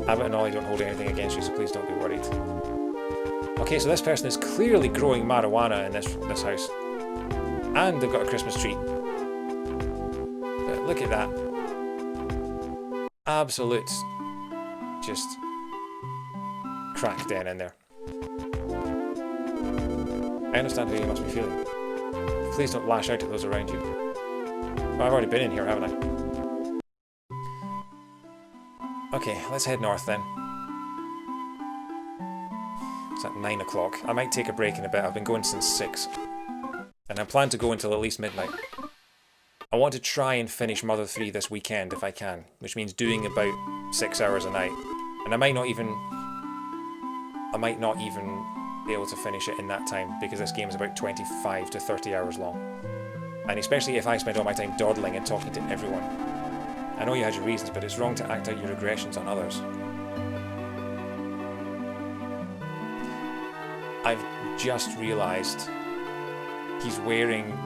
Abbott and Ollie don't hold anything against you, so please don't be worried. Okay, so this person is clearly growing marijuana in this house. And they've got a Christmas tree. But look at that. Absolute just crack den in there. I understand how you must be feeling. Please don't lash out at those around you. Well, I've already been in here, haven't I? Okay, let's head north then. It's at 9 o'clock. I might take a break in a bit. I've been going since 6. And I plan to go until at least midnight. I want to try and finish Mother 3 this weekend if I can, which means doing about 6 hours a night. And I might not even be able to finish it in that time, because this game is about 25 to 30 hours long. And especially if I spend all my time dawdling and talking to everyone. I know you had your reasons, but it's wrong to act out your aggressions on others. I've just realised he's wearing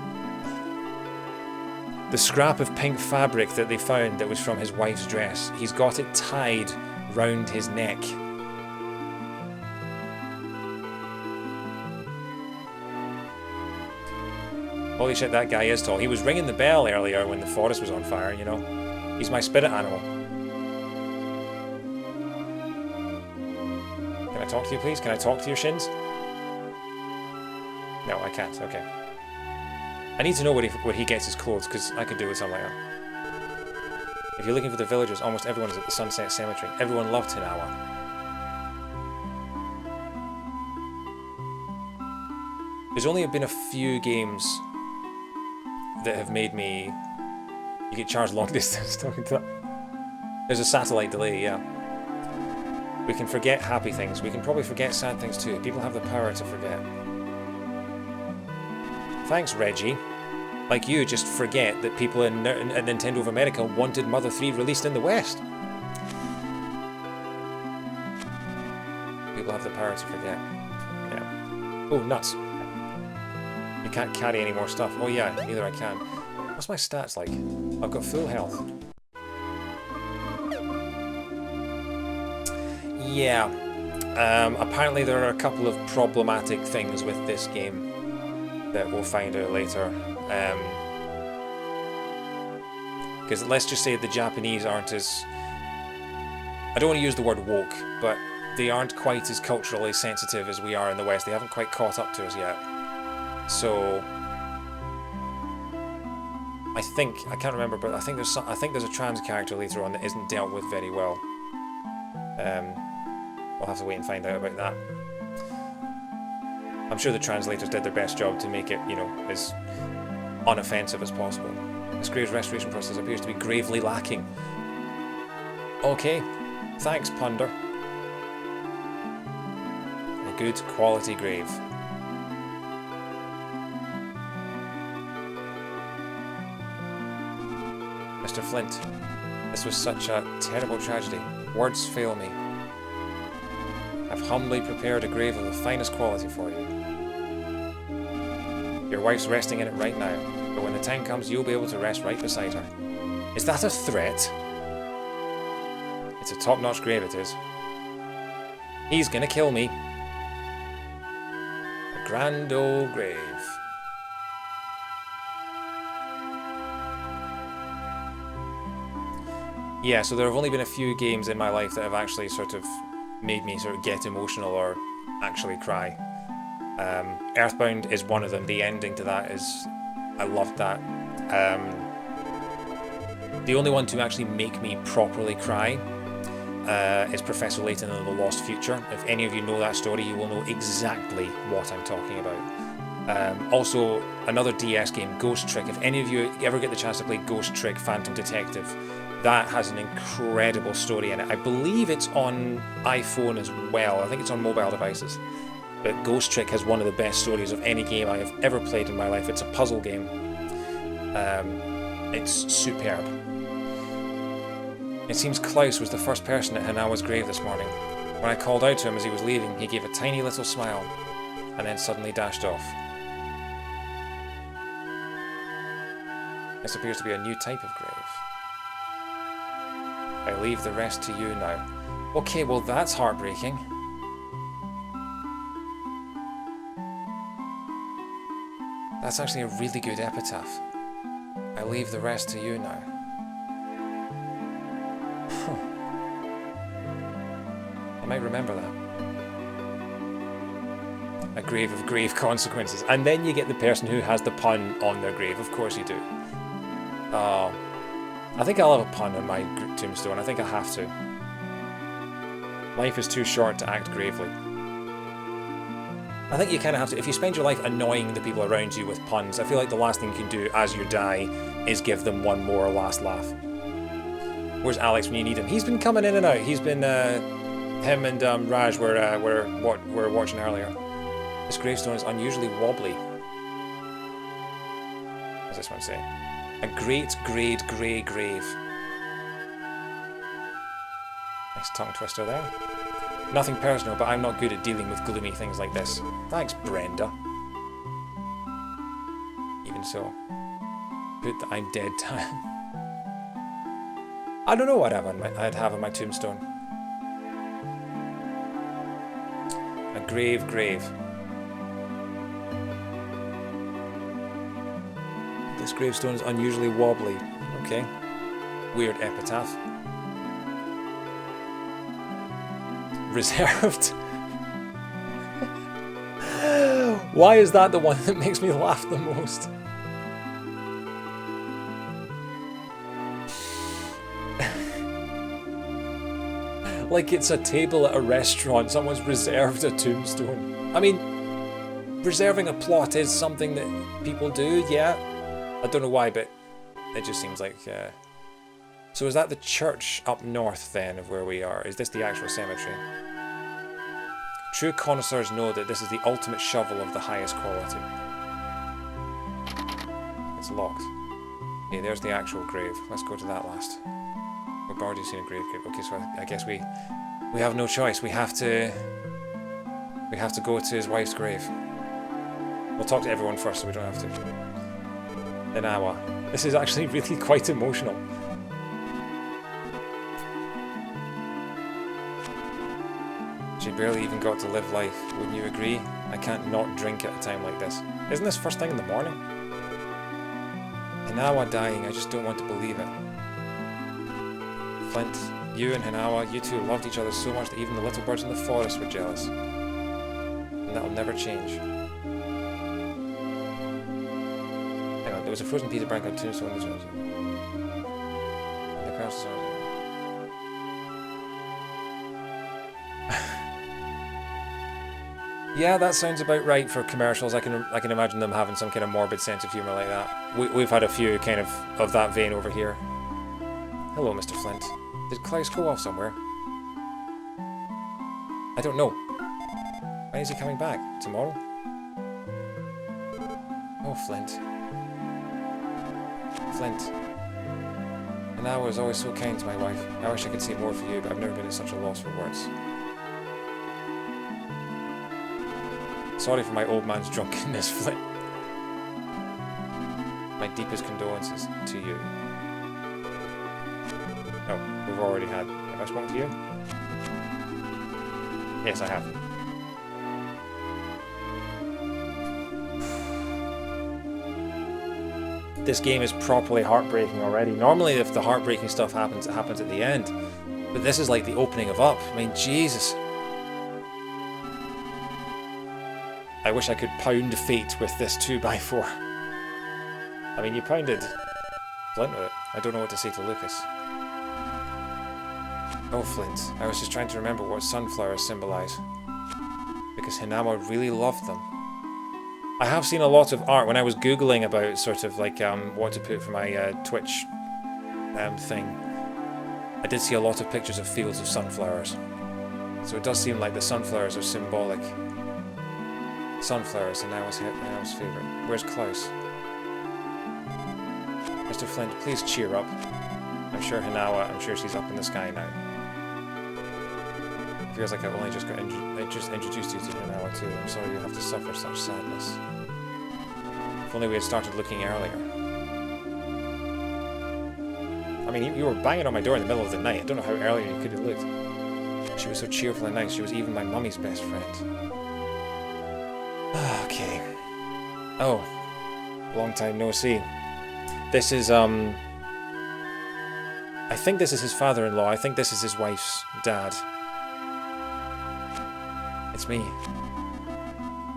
the scrap of pink fabric that they found that was from his wife's dress. He's got it tied round his neck. Holy shit, that guy is tall. He was ringing the bell earlier when the forest was on fire, you know. He's my spirit animal. Can I talk to you, please? Can I talk to your shins? No, I can't. Okay. I need to know where he gets his clothes, because I could do with something like that. If you're looking for the villagers, almost everyone is at the Sunset Cemetery. Everyone loved Hinawa. There's only been a few games that have made me... You get charged long distance talking to that. There's a satellite delay, yeah. We can forget happy things. We can probably forget sad things too. People have the power to forget. Thanks, Reggie. Like you, just forget that people at Nintendo of America wanted Mother 3 released in the West. People have the power to forget. Yeah. Oh, nuts. You can't carry any more stuff. Oh yeah, neither I can. What's my stats like? I've got full health. Yeah. Apparently there are a couple of problematic things with this game that we'll find out later. Because let's just say the Japanese aren't as... I don't want to use the word woke, but they aren't quite as culturally sensitive as we are in the West. They haven't quite caught up to us yet. So... I can't remember, but I think there's a trans character later on that isn't dealt with very well. We'll have to wait and find out about that. I'm sure the translators did their best job to make it, you know, as unoffensive as possible. This grave's restoration process appears to be gravely lacking. Okay, thanks, Punder. A good quality grave. Mr. Flint, this was such a terrible tragedy. Words fail me. I've humbly prepared a grave of the finest quality for you. Your wife's resting in it right now, but when the time comes, you'll be able to rest right beside her. Is that a threat? It's a top-notch grave, it is. He's gonna kill me. A grand old grave. Yeah, so there have only been a few games in my life that have actually sort of made me sort of get emotional or actually cry. EarthBound is one of them. The ending to that is... I loved that. The only one to actually make me properly cry is Professor Layton and the Lost Future. If any of you know that story, you will know exactly what I'm talking about. Also, another DS game, Ghost Trick. If any of you ever get the chance to play Ghost Trick Phantom Detective, that has an incredible story in it. I believe it's on iPhone as well. I think it's on mobile devices. But Ghost Trick has one of the best stories of any game I have ever played in my life. It's a puzzle game. It's superb. It seems Klaus was the first person at Hanawa's grave this morning. When I called out to him as he was leaving, he gave a tiny little smile, and then suddenly dashed off. This appears to be a new type of grave. I leave the rest to you now. Okay, well that's heartbreaking. That's actually a really good epitaph. I leave the rest to you now. I might remember that. A grave of grave consequences. And then you get the person who has the pun on their grave. Of course you do. I think I'll have a pun on my tombstone. I think I have to. Life is too short to act gravely. I think you kind of have to. If you spend your life annoying the people around you with puns, I feel like the last thing you can do as you die is give them one more last laugh. Where's Alex when you need him? He's been coming in and out. He's been, him and Raj were watching earlier. This gravestone is unusually wobbly. What's this one say? A great grade grey grave. Nice tongue twister there. Nothing personal, but I'm not good at dealing with gloomy things like this. Thanks, Brenda. Even so. Put the I'm dead time. I don't know what I'd have on my tombstone. A grave grave. This gravestone is unusually wobbly. Okay. Weird epitaph. Reserved. Why is that the one that makes me laugh the most? Like it's a table at a restaurant, someone's reserved a tombstone. I mean, reserving a plot is something that people do, yeah. I don't know why, but it just seems like... So is that the church up north then of where we are? Is this the actual cemetery? True connoisseurs know that this is the ultimate shovel of the highest quality. It's locked. Okay, there's the actual grave. Let's go to that last. We've already seen a grave. Okay, so I guess we have no choice. We have to go to his wife's grave. We'll talk to everyone first so we don't have to. Inawa. This is actually really quite emotional. She barely even got to live life, wouldn't you agree? I can't not drink at a time like this. Isn't this first thing in the morning? Hinawa dying, I just don't want to believe it. Flint, you and Hinawa, you two loved each other so much that even the little birds in the forest were jealous. And that'll never change. Hang on, there was a frozen piece of bread on tombstone. The cross is on. Yeah, that sounds about right for commercials. I can imagine them having some kind of morbid sense of humour like that. We've had a few kind of that vein over here. Hello, Mr. Flint. Did Klaus go off somewhere? I don't know. When is he coming back? Tomorrow? Oh, Flint. Flint. And I was always so kind to my wife. I wish I could say more for you, but I've never been at such a loss for words. Sorry for my old man's drunkenness, Flint. My deepest condolences to you. Oh, we've already had... Have I spoken to you? Yes, I have. This game is properly heartbreaking already. Normally if the heartbreaking stuff happens, it happens at the end. But this is like the opening of Up. I mean, Jesus. I wish I could pound fate with this 2x4. I mean, you pounded Flint with it. I don't know what to say to Lucas. Oh, Flint. I was just trying to remember what sunflowers symbolise. Because Hinawa really loved them. I have seen a lot of art when I was Googling about sort of like what to put for my Twitch thing. I did see a lot of pictures of fields of sunflowers. So it does seem like the sunflowers are symbolic. Sunflowers, Hinawa's favourite. Where's Klaus? Mr. Flint, please cheer up. I'm sure she's up in the sky now. It feels like I've only just introduced you to Hinawa too. I'm sorry you have to suffer such sadness. If only we had started looking earlier. I mean, you were banging on my door in the middle of the night. I don't know how earlier you could have looked. She was so cheerful and nice. She was even my mummy's best friend. Okay. Oh. Long time no see. This is, I think this is his father-in-law. I think this is his wife's dad. It's me.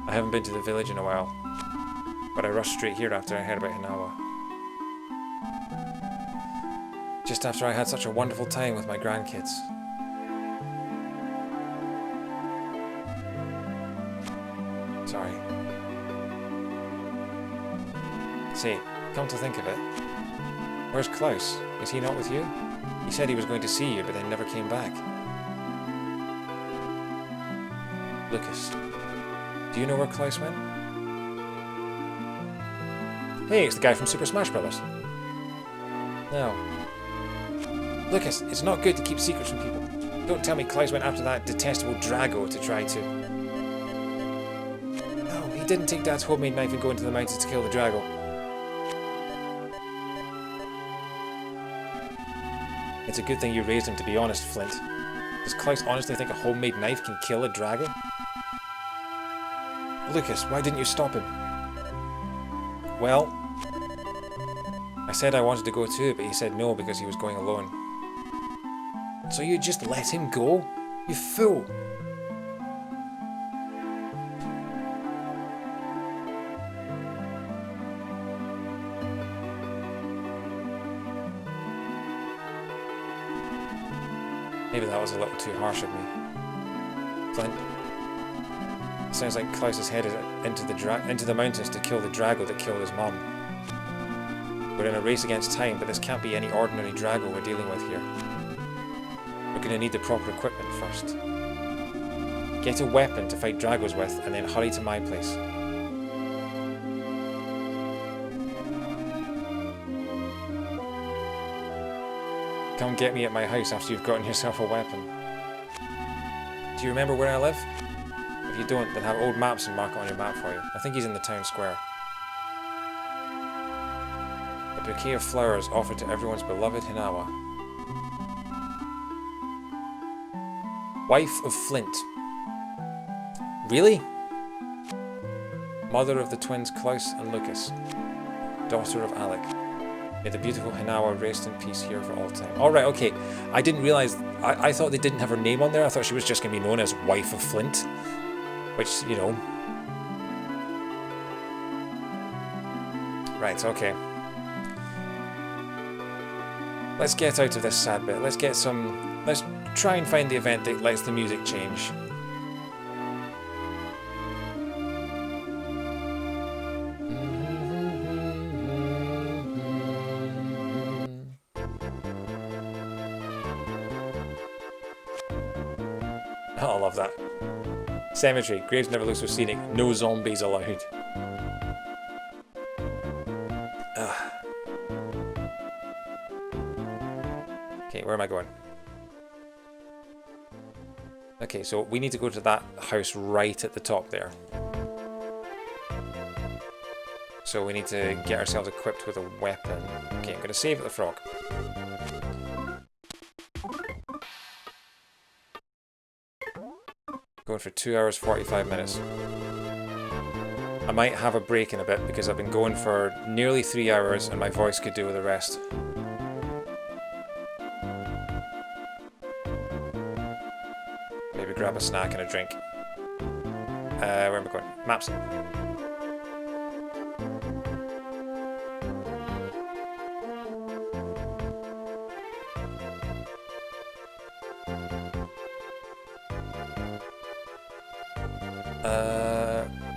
I haven't been to the village in a while. But I rushed straight here after I heard about Hinawa. Just after I had such a wonderful time with my grandkids. Sorry. Say, come to think of it, where's Klaus? Is he not with you? He said he was going to see you, but then never came back. Lucas, do you know where Klaus went? Hey, it's the guy from Super Smash Bros. No. Lucas, it's not good to keep secrets from people. Don't tell me Klaus went after that detestable Drago to try to... No, he didn't take Dad's homemade knife and go into the mountains to kill the Drago. It's a good thing you raised him, to be honest, Flint. Does Klaus honestly think a homemade knife can kill a Drago? Lucas, why didn't you stop him? Well, I said I wanted to go too, but he said no because he was going alone. So you just let him go? You fool! Maybe that was a little too harsh of me. Flint. It sounds like Klaus is headed into the mountains to kill the Drago that killed his mum. We're in a race against time, but this can't be any ordinary Drago we're dealing with here. We're going to need the proper equipment first. Get a weapon to fight Dragos with, and then hurry to my place. Come get me at my house after you've gotten yourself a weapon. Do you remember where I live? If you don't, then have old maps and mark it on your map for you. I think he's in the town square. A bouquet of flowers offered to everyone's beloved Hinawa. Wife of Flint. Really? Mother of the twins Klaus and Lucas. Daughter of Alec. May the beautiful Hinawa rest in peace here for all time. Alright, okay. I didn't realise... I thought they didn't have her name on there. I thought she was just going to be known as Wife of Flint. Which, you know... Right, okay. Let's get out of this sad bit. Let's get some... Let's try and find the event that lets the music change. Oh, I love that. Cemetery. Graves never look so scenic. No zombies allowed. Ugh. Okay, where am I going? Okay, so we need to go to that house right at the top there. So we need to get ourselves equipped with a weapon. Okay, I'm going to save at the frog. Going for 2 hours 45 minutes. I might have a break in a bit because I've been going for nearly 3 hours and my voice could do with the rest. Maybe grab a snack and a drink. Where am I going? Maps.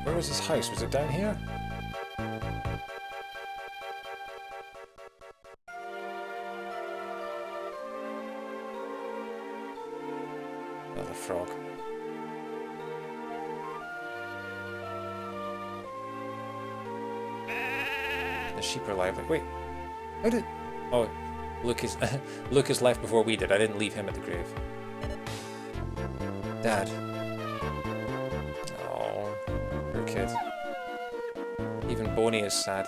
Where was his house? Was it down here? Oh, the frog. The sheep are lively. Wait, how did... Oh, Lucas, Lucas left before we did. I didn't leave him at the grave. Dad. Kid. Even Boney is sad.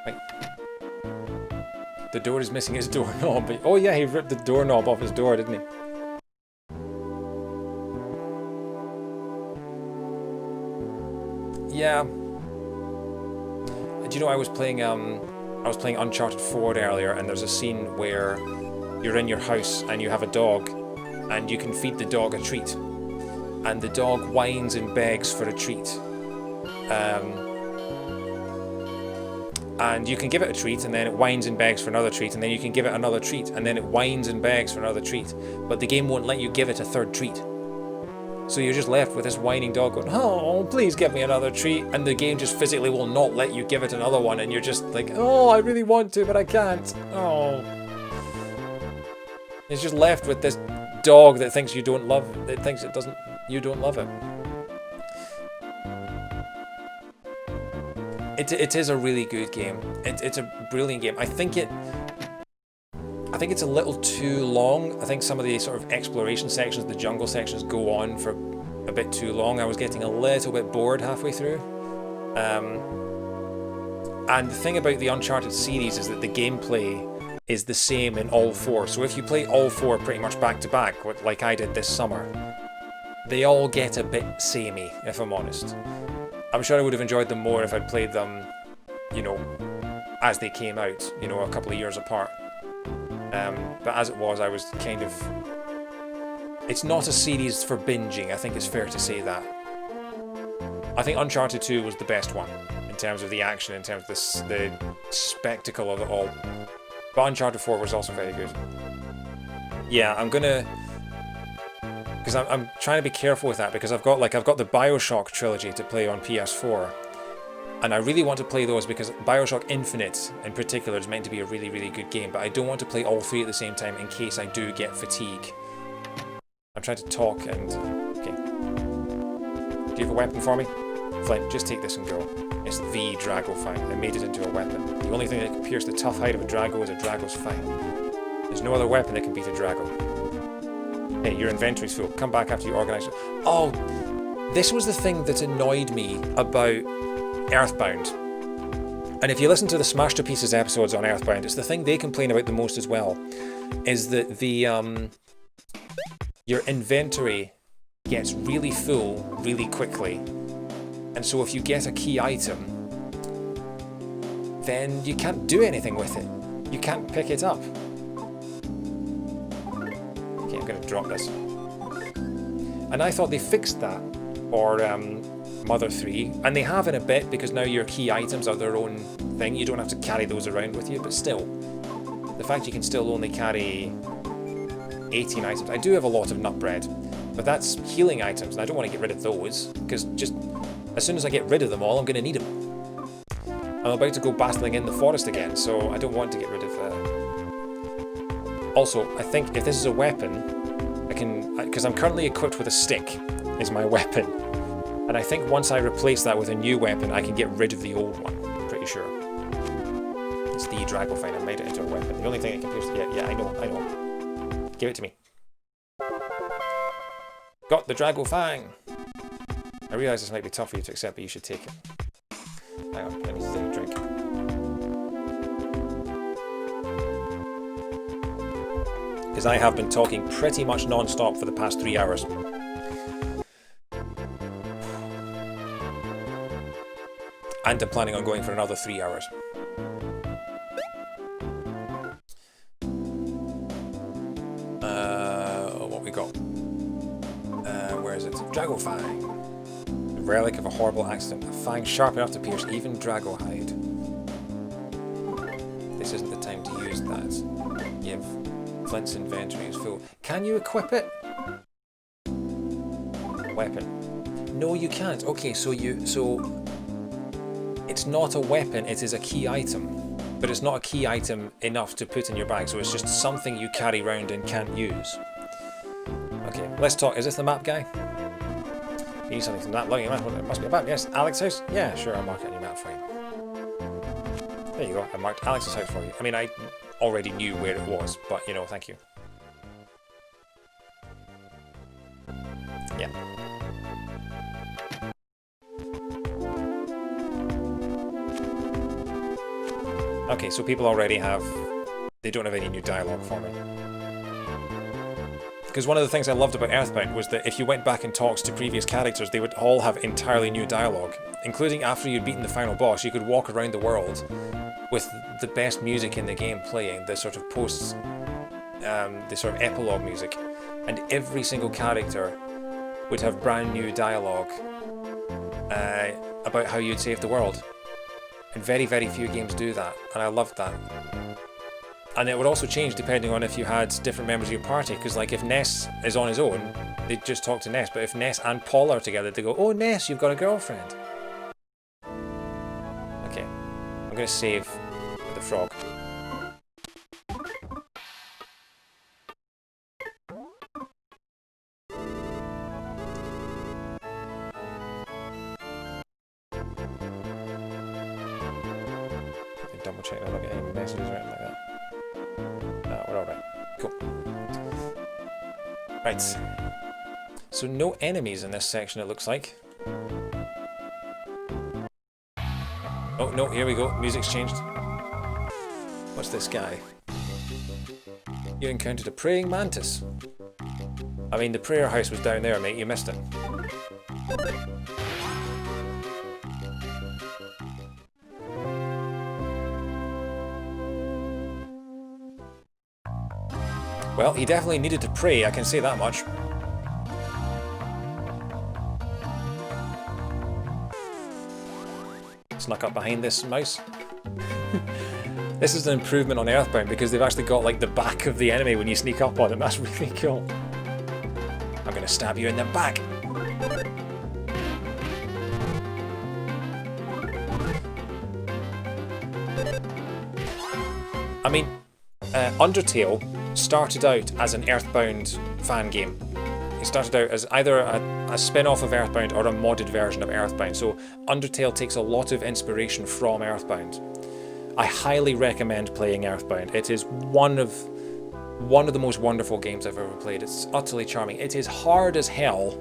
Wait. The door is missing its doorknob. Oh yeah, he ripped the doorknob off his door, didn't he? Yeah. Do you know I was playing Uncharted 4 earlier, and there's a scene where you're in your house and you have a dog. And you can feed the dog a treat. And the dog whines and begs for a treat. And you can give it a treat, and then it whines and begs for another treat, and then you can give it another treat, and then it whines and begs for another treat. But the game won't let you give it a third treat. So you're just left with this whining dog going, oh, please give me another treat. And the game just physically will not let you give it another one, and you're just like, oh, I really want to, but I can't. Oh. It's just left with this dog that thinks you don't love it, thinks it doesn't, you don't love it. It is a really good game. It's a brilliant game. I think it's a little too long. I think some of the sort of exploration sections, the jungle sections, go on for a bit too long. I was getting a little bit bored halfway through. And the thing about the Uncharted series is that the gameplay is the same in all four. So if you play all four pretty much back to back, like I did this summer, they all get a bit samey, if I'm honest. I'm sure I would have enjoyed them more if I'd played them, you know, as they came out, you know, a couple of years apart. But as it was, I was kind of... It's not a series for binging, I think it's fair to say that. I think Uncharted 2 was the best one, in terms of the action, in terms of the spectacle of it all. But Uncharted 4 was also very good. Yeah, I'm gonna... Because I'm trying to be careful with that, because I've got the BioShock trilogy to play on PS4. And I really want to play those because BioShock Infinite, in particular, is meant to be a really, really good game. But I don't want to play all three at the same time in case I do get fatigue. I'm trying to talk and... Okay. Do you have a weapon for me? Flint, just take this and go. It's the Drago Fang. I made it into a weapon. The only thing that can pierce the tough hide of a Drago is a Drago's Fang. There's no other weapon that can beat a Drago. Hey, your inventory's full. Come back after you organise it. Oh, this was the thing that annoyed me about EarthBound. And if you listen to the Smash to Pieces episodes on EarthBound, it's the thing they complain about the most as well, is that your inventory gets really full really quickly. And so if you get a key item, then you can't do anything with it. You can't pick it up. Okay, I'm going to drop this. And I thought they fixed that for Mother 3, and they have in a bit, because now your key items are their own thing. You don't have to carry those around with you, but still, the fact you can still only carry 18 items. I do have a lot of nut bread, but that's healing items, and I don't want to get rid of those, because just as soon as I get rid of them all, I'm going to need them. I'm about to go battling in the forest again, so I don't want to get rid of Also, I think if this is a weapon, I can, because I'm currently equipped with a stick, is my weapon. And I think once I replace that with a new weapon, I can get rid of the old one. I'm pretty sure. It's the Dragofine. I made it into a weapon. The only thing it compares to... Yeah, I know. Give it to me. Got the Dragofine. I realise this might be tough for you to accept, but you should take it. Hang on, let me take a drink. Because I have been talking pretty much non-stop for the past 3 hours. And I'm planning on going for another 3 hours. What we got? Where is it? Dragofang. The relic of a horrible accident. A fang sharp enough to pierce even Dragohide. This isn't the time to use that. You have Flint's inventory is full. Can you equip it? Weapon. No, you can't. Okay, so it's not a weapon, it is a key item. But it's not a key item enough to put in your bag, so it's just something you carry around and can't use. Okay, let's talk. Is this the map guy? You need something from that looking map. It must be a map. Yes, Alex's house? Yeah, sure, I'll mark it on your map for you. There you go, I marked Alex's house for you. I mean, I already knew where it was, but you know, thank you. Yeah. Okay, so people already have... They don't have any new dialogue for me. Because one of the things I loved about EarthBound was that if you went back and talked to previous characters, they would all have entirely new dialogue. Including after you'd beaten the final boss, you could walk around the world with the best music in the game playing, the sort of posts, the sort of epilogue music. And every single character would have brand new dialogue about how you'd save the world. And very, very few games do that, and I loved that. And it would also change depending on if you had different members of your party, because like if Ness is on his own, they'd just talk to Ness, but if Ness and Paul are together, they go, "Oh Ness, you've got a girlfriend." Okay, I'm going to save with the frog. Double check that I don't get any messages or anything like that. No, we're alright. Cool. Right. So no enemies in this section, it looks like. Oh no, here we go. Music's changed. What's this guy? You encountered a praying mantis. I mean, the prayer house was down there, mate. You missed it. Well, he definitely needed to pray, I can say that much. Snuck up behind this mouse. This is an improvement on EarthBound because they've actually got like the back of the enemy when you sneak up on them. That's really cool. I'm gonna stab you in the back. I mean, Undertale started out as an EarthBound fan game. It started out as either a spin-off of EarthBound or a modded version of EarthBound, so Undertale takes a lot of inspiration from EarthBound. I highly recommend playing EarthBound. It is one of one of the most wonderful games I've ever played. It's utterly charming. It is hard as hell,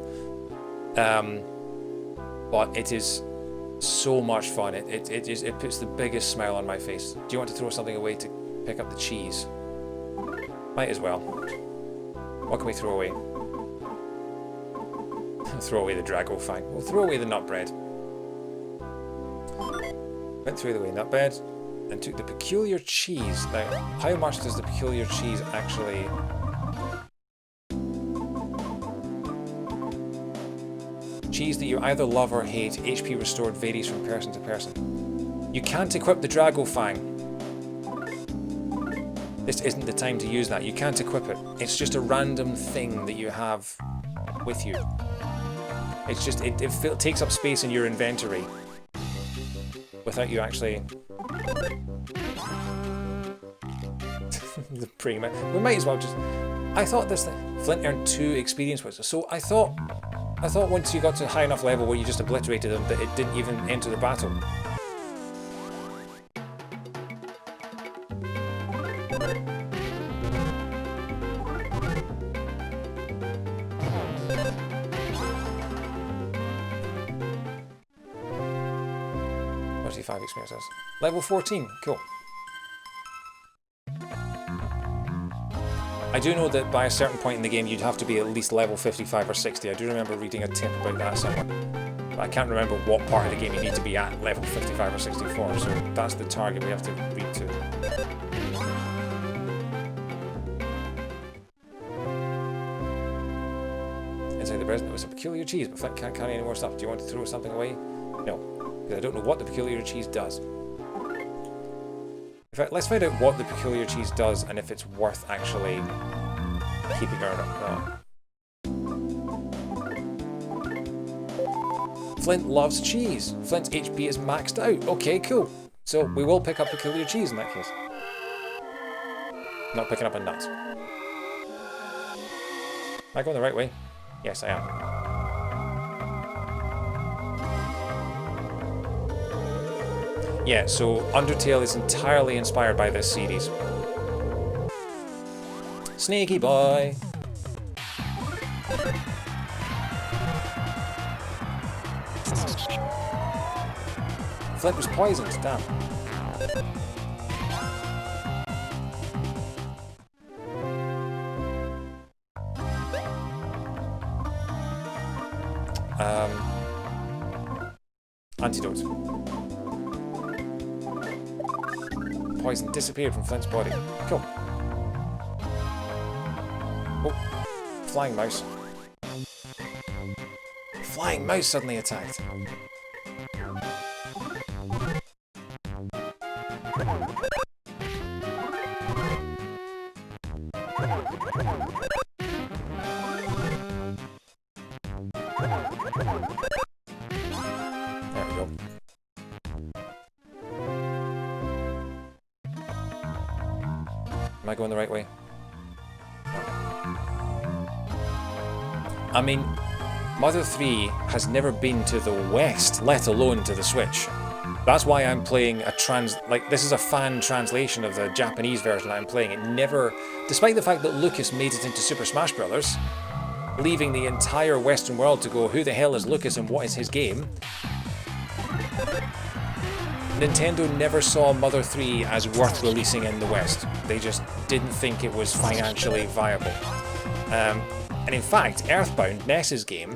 but it is so much fun. It puts the biggest smile on my face. Do you want to throw something away to pick up the cheese? Might as well. What can we throw away? Throw away the Drago Fang. We'll throw away the nut bread. Went through the way nut bread and took the peculiar cheese. Now, how much does the peculiar cheese actually... Cheese that you either love or hate, HP restored varies from person to person. You can't equip the Drago Fang. This isn't the time to use that. You can't equip it. It's just a random thing that you have with you. It's just, it takes up space in your inventory without you actually... We might as well just... I thought this thing... Flint earned 2 experience points. So I thought once you got to a high enough level where you just obliterated them that it didn't even enter the battle. Experiences. Level 14, cool. I do know that by a certain point in the game you'd have to be at least level 55 or 60. I do remember reading a tip about that somewhere. But I can't remember what part of the game you need to be at level 55 or 64, so that's the target we have to read to. Inside the breast was a peculiar cheese, but Flint can't carry any more stuff. Do you want to throw something away? No. Because I don't know what the peculiar cheese does. In fact, let's find out what the peculiar cheese does and if it's worth actually keeping her up. Flint loves cheese. Flint's HP is maxed out. Okay, cool. So we will pick up peculiar cheese in that case. Not picking up a nut. Am I going the right way? Yes, I am. Yeah, so Undertale is entirely inspired by this series. Sneaky boy! Flint was poisoned, damn. Antidote. Poison disappeared from Flint's body. Cool. Oh, flying mouse. Flying mouse suddenly attacked. There we go. Am I going the right way? I mean, Mother 3 has never been to the West, let alone to the Switch. That's why I'm playing this is a fan translation of the Japanese version I'm playing. It never, despite the fact that Lucas made it into Super Smash Bros., leaving the entire Western world to go, who the hell is Lucas and what is his game? Nintendo never saw Mother 3 as worth releasing in the West. They just didn't think it was financially viable. And in fact, EarthBound, NES's game,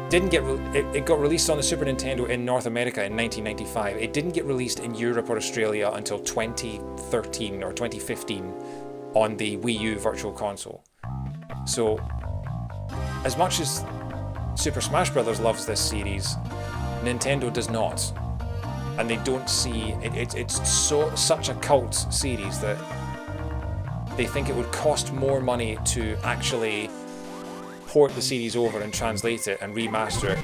didn't get it got released on the Super Nintendo in North America in 1995. It didn't get released in Europe or Australia until 2013 or 2015 on the Wii U Virtual Console. So, as much as Super Smash Bros. Loves this series, Nintendo does not. And they don't see it's such a cult series that they think it would cost more money to actually port the series over and translate it and remaster it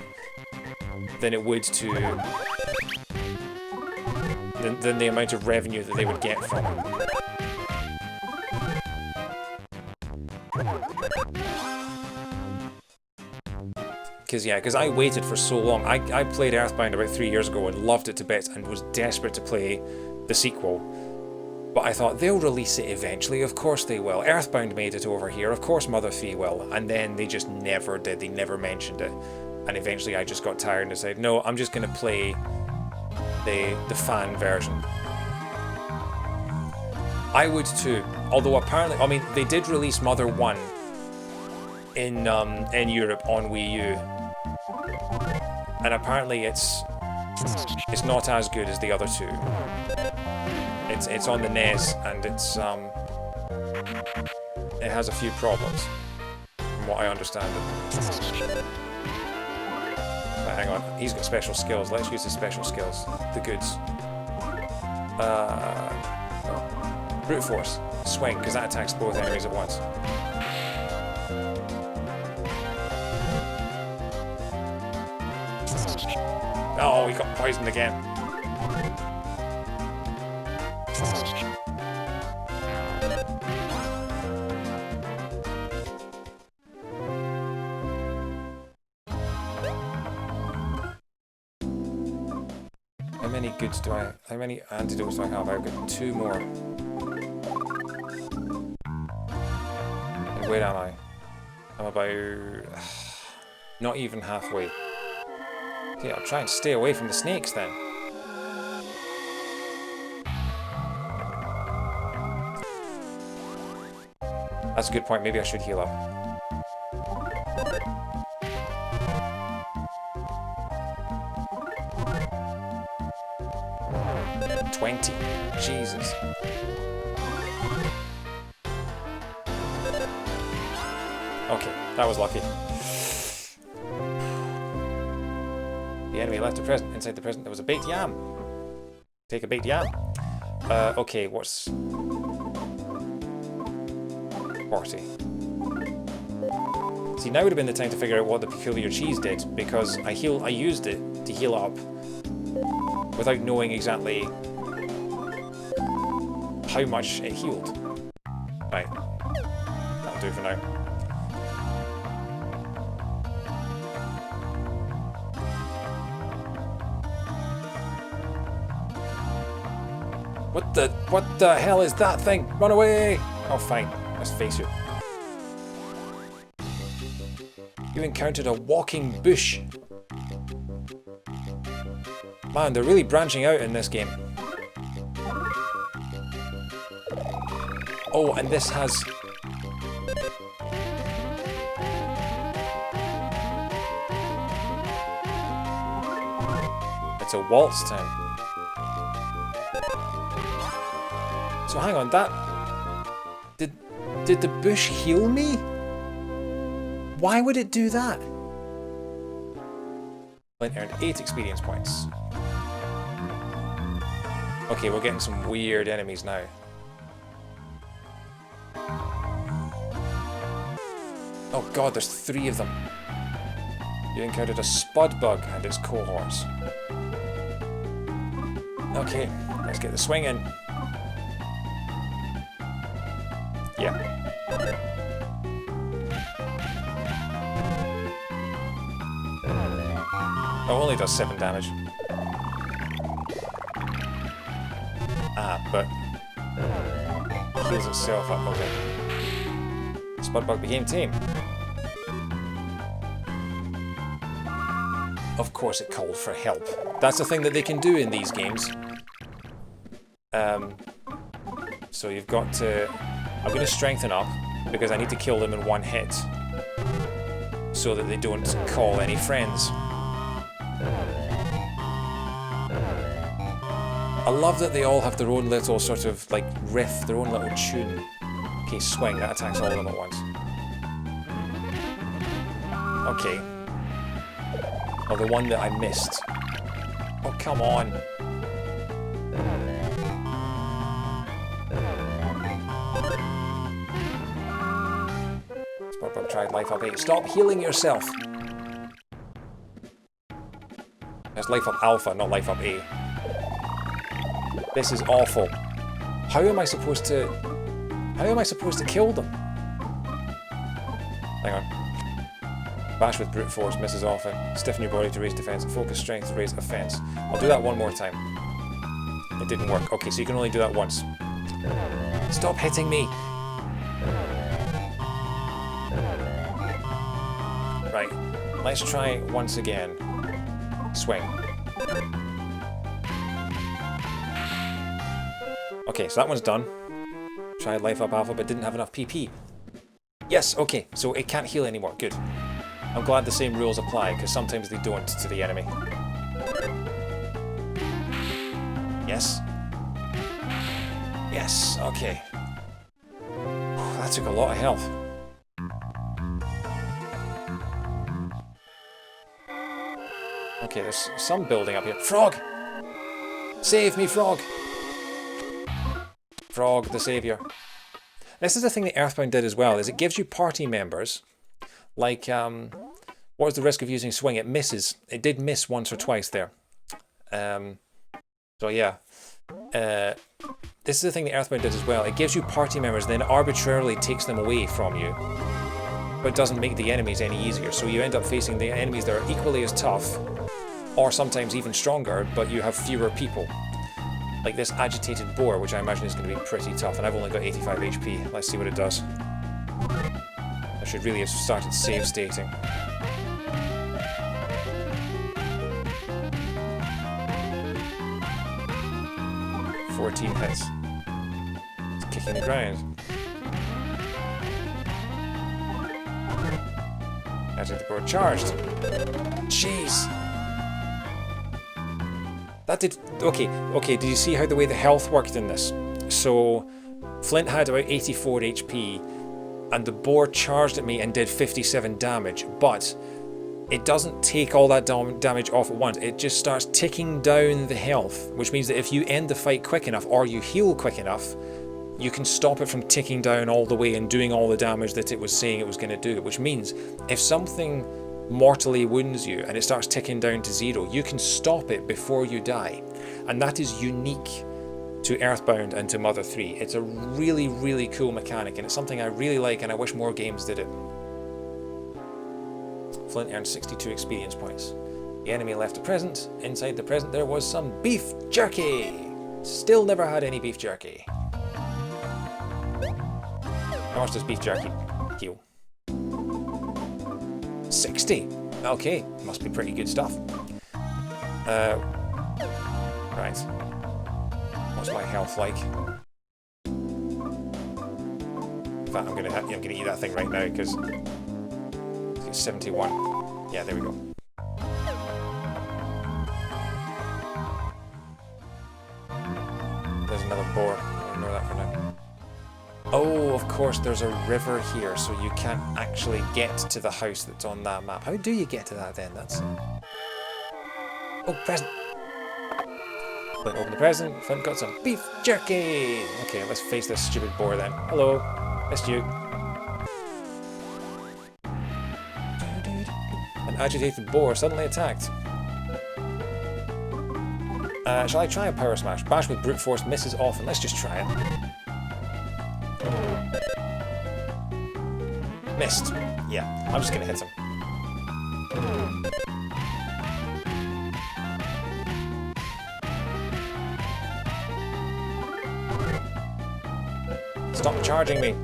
than it would to than the amount of revenue that they would get from it. Because I waited for so long. I played EarthBound about 3 years ago and loved it to bits and was desperate to play the sequel. But I thought, they'll release it eventually, of course they will. EarthBound made it over here, of course Mother Fee will. And then they just never did, they never mentioned it. And eventually I just got tired and decided, no, I'm just going to play the fan version. I would too, although apparently, I mean, they did release Mother 1 in Europe on Wii U. And apparently it's not as good as the other two. It's on the NES, and it has a few problems, from what I understand. But hang on, he's got special skills. Let's use his special skills. The goods. Brute force, swing, because that attacks both enemies at once. Oh, he got poisoned again. How many goods do I... How many antidotes do I have? I've got 2 more. And where am I? I'm about... not even halfway. Okay, I'll try and stay away from the snakes then. That's a good point. Maybe I should heal up. $20. Jesus. Okay, that was lucky. The enemy left the present. Inside the present there was a baked yam. Take a baked yam. Okay, what's... 40. See, now would have been the time to figure out what the peculiar cheese did, because I used it to heal up without knowing exactly how much it healed. Right. That'll do for now. What the hell is that thing? Run away! Oh, fine. Let's face you. You encountered a walking bush. Man, they're really branching out in this game. Oh, and this has... It's a waltz town. So hang on, that... Did the bush heal me? Why would it do that? Flint earned 8 experience points. Okay, we're getting some weird enemies now. Oh god, there's 3 of them. You encountered a spud bug and its cohorts. Okay, let's get the swing in. Yeah. Oh, only does 7 damage. Ah, but heals itself up. Okay. Spudbug became tame. Of course it called for help. That's the thing that they can do in these games. So you've got to... I'm going to strengthen up, because I need to kill them in 1 hit. So that they don't call any friends. I love that they all have their own little sort of, like, riff, their own little tune. Okay, swing, that attacks all of them at once. Okay. Oh, the one that I missed. Oh, come on. Spudbug tried life up 8. Stop healing yourself! That's life up alpha, not life up A. This is awful. How am I supposed to kill them? Hang on. Bash with brute force, misses often. Stiffen your body to raise defense. Focus strength to raise offense. I'll do that one more time. It didn't work. Okay, so you can only do that once. Stop hitting me! Right, let's try once again. Swing. Okay, so that one's done. Tried Life Up Alpha, but didn't have enough PP. Yes, okay, so it can't heal anymore. Good. I'm glad the same rules apply, because sometimes they don't to the enemy. Yes. Yes, okay. That took a lot of health. Okay, there's some building up here. Frog! Save me, Frog! Frog, the saviour. This is the thing that EarthBound did as well, is it gives you party members, like, what is the risk of using swing? It misses. It did miss once or twice there. So yeah. This is the thing that EarthBound did as well. It gives you party members, then arbitrarily takes them away from you. But it doesn't make the enemies any easier. So you end up facing the enemies that are equally as tough, or sometimes even stronger, but you have fewer people. Like this agitated boar, which I imagine is going to be pretty tough, and I've only got 85 HP. Let's see what it does. I should really have started save stating. "14 hits. It's kicking the ground. Agitated boar charged. Jeez. That did... Okay, did you see how the way the health worked in this? So, Flint had about 84 HP, and the boar charged at me and did 57 damage, but it doesn't take all that damage off at once. It just starts ticking down the health, which means that if you end the fight quick enough, or you heal quick enough, you can stop it from ticking down all the way and doing all the damage that it was saying it was going to do, which means if something mortally wounds you and it starts ticking down to 0, you can stop it before you die. And that is unique to EarthBound and to Mother 3. It's a really, really cool mechanic, and it's something I really like, and I wish more games did it. Flint earned 62 experience points. The enemy left the present. Inside the present there was some beef jerky. Still never had any beef jerky. How much does beef jerky heal? 60. Okay, must be pretty good stuff. Right. What's my health like? In fact, I'm gonna eat that thing right now because it's 71. Yeah, there we go. There's another boar. Ignore that for now. Oh, of course, there's a river here, so you can't actually get to the house that's on that map. How do you get to that then? That's... Oh, present! Flint opened the present. Flint got some beef jerky! Okay, let's face this stupid boar then. Hello, missed you. An agitated boar suddenly attacked. Shall I try a power smash? Bash with brute force misses often. Let's just try it. Missed. Yeah, I'm just gonna hit him. Stop charging me.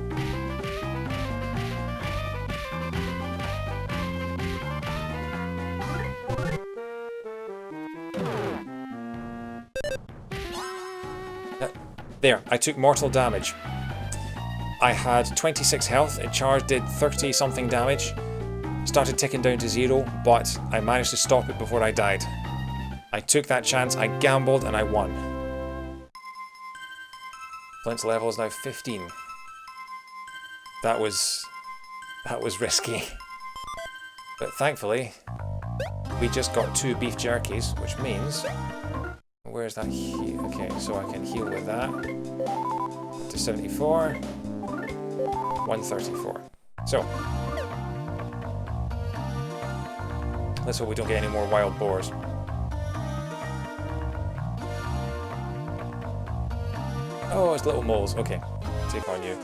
There, I took mortal damage. I had 26 health, it charged, did 30 something damage, started ticking down to 0, but I managed to stop it before I died. I took that chance, I gambled, and I won. Flint's level is now 15. That was risky. But thankfully, we just got 2 beef jerkies, which means... Where's that heal? Okay, so I can heal with that. To 74. 134. So, let's hope we don't get any more wild boars. Oh, it's little moles. Okay, take on you.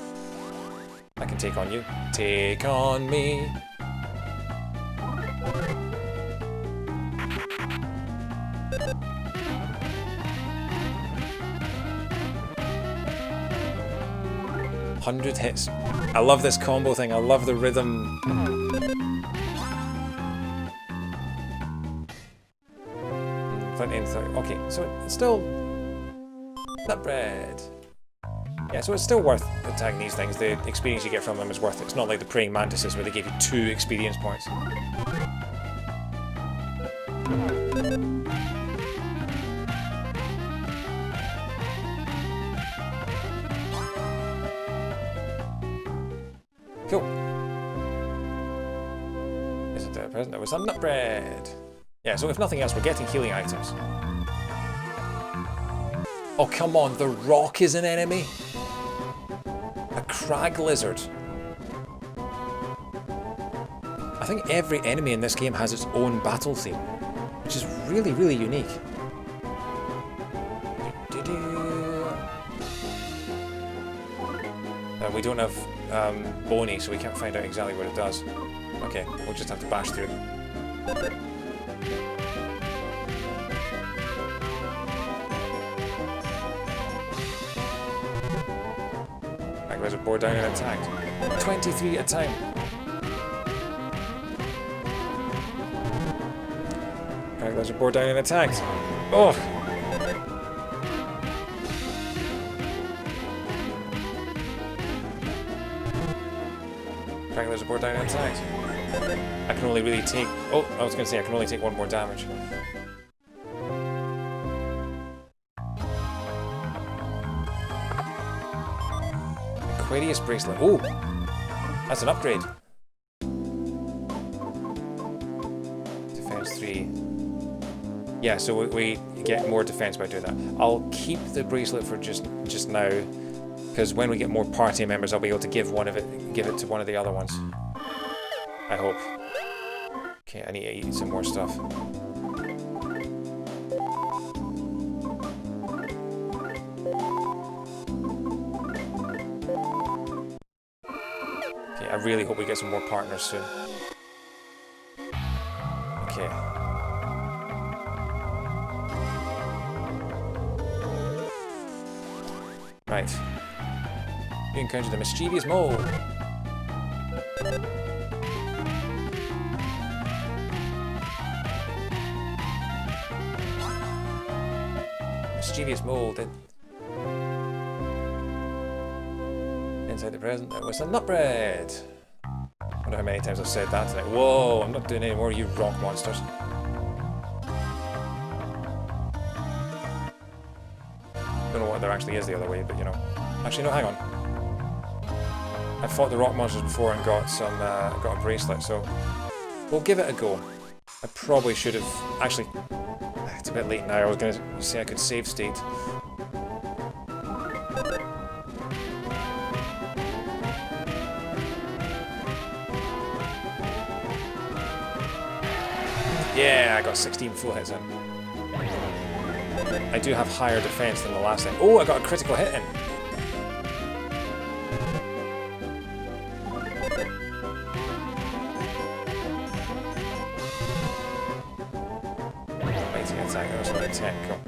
I can take on you. Take on me. 100 hits. I love this combo thing. I love the rhythm. Okay, so it's still not bad. Yeah, so it's still worth attacking these things. The experience you get from them is worth it. It's not like the praying mantises where they give you 2 experience points. Cool. Is it the present? There was a nut bread. Yeah, so if nothing else, we're getting healing items. Oh, come on, the rock is an enemy? A crag lizard. I think every enemy in this game has its own battle theme, which is really, really unique. We don't have Boney, so we can't find out exactly what it does. Okay, we'll just have to bash through. Lizard bore down and attacked. 23 at a time. Crag lizard bore down and attacked. Oh! Crag lizard bore down and attacked. I can only really take... Oh, I was going to say I can only take 1 more damage. Aquarius bracelet. Oh, that's an upgrade. Defense 3. Yeah, so we get more defense by doing that. I'll keep the bracelet for just now, because when we get more party members, I'll be able to give it to one of the other ones. I hope. Okay, I need to eat some more stuff. I really hope we get some more partners soon. Okay. Right. You encounter the mischievous mole. Mischievous mole did. Inside the present, there was a nut bread. I wonder how many times I've said that tonight. Whoa, I'm not doing any more, you rock monsters. Don't know what there actually is the other way, but you know. Actually, no, hang on. I've fought the rock monsters before and got a bracelet, so we'll give it a go. I probably should have actually. It's a bit late now. I was going to say I could save state. Yeah, I got 16 full hits in. I do have higher defense than the last time. Oh, I got a critical hit in. Mighty attack, that was only 10, cool.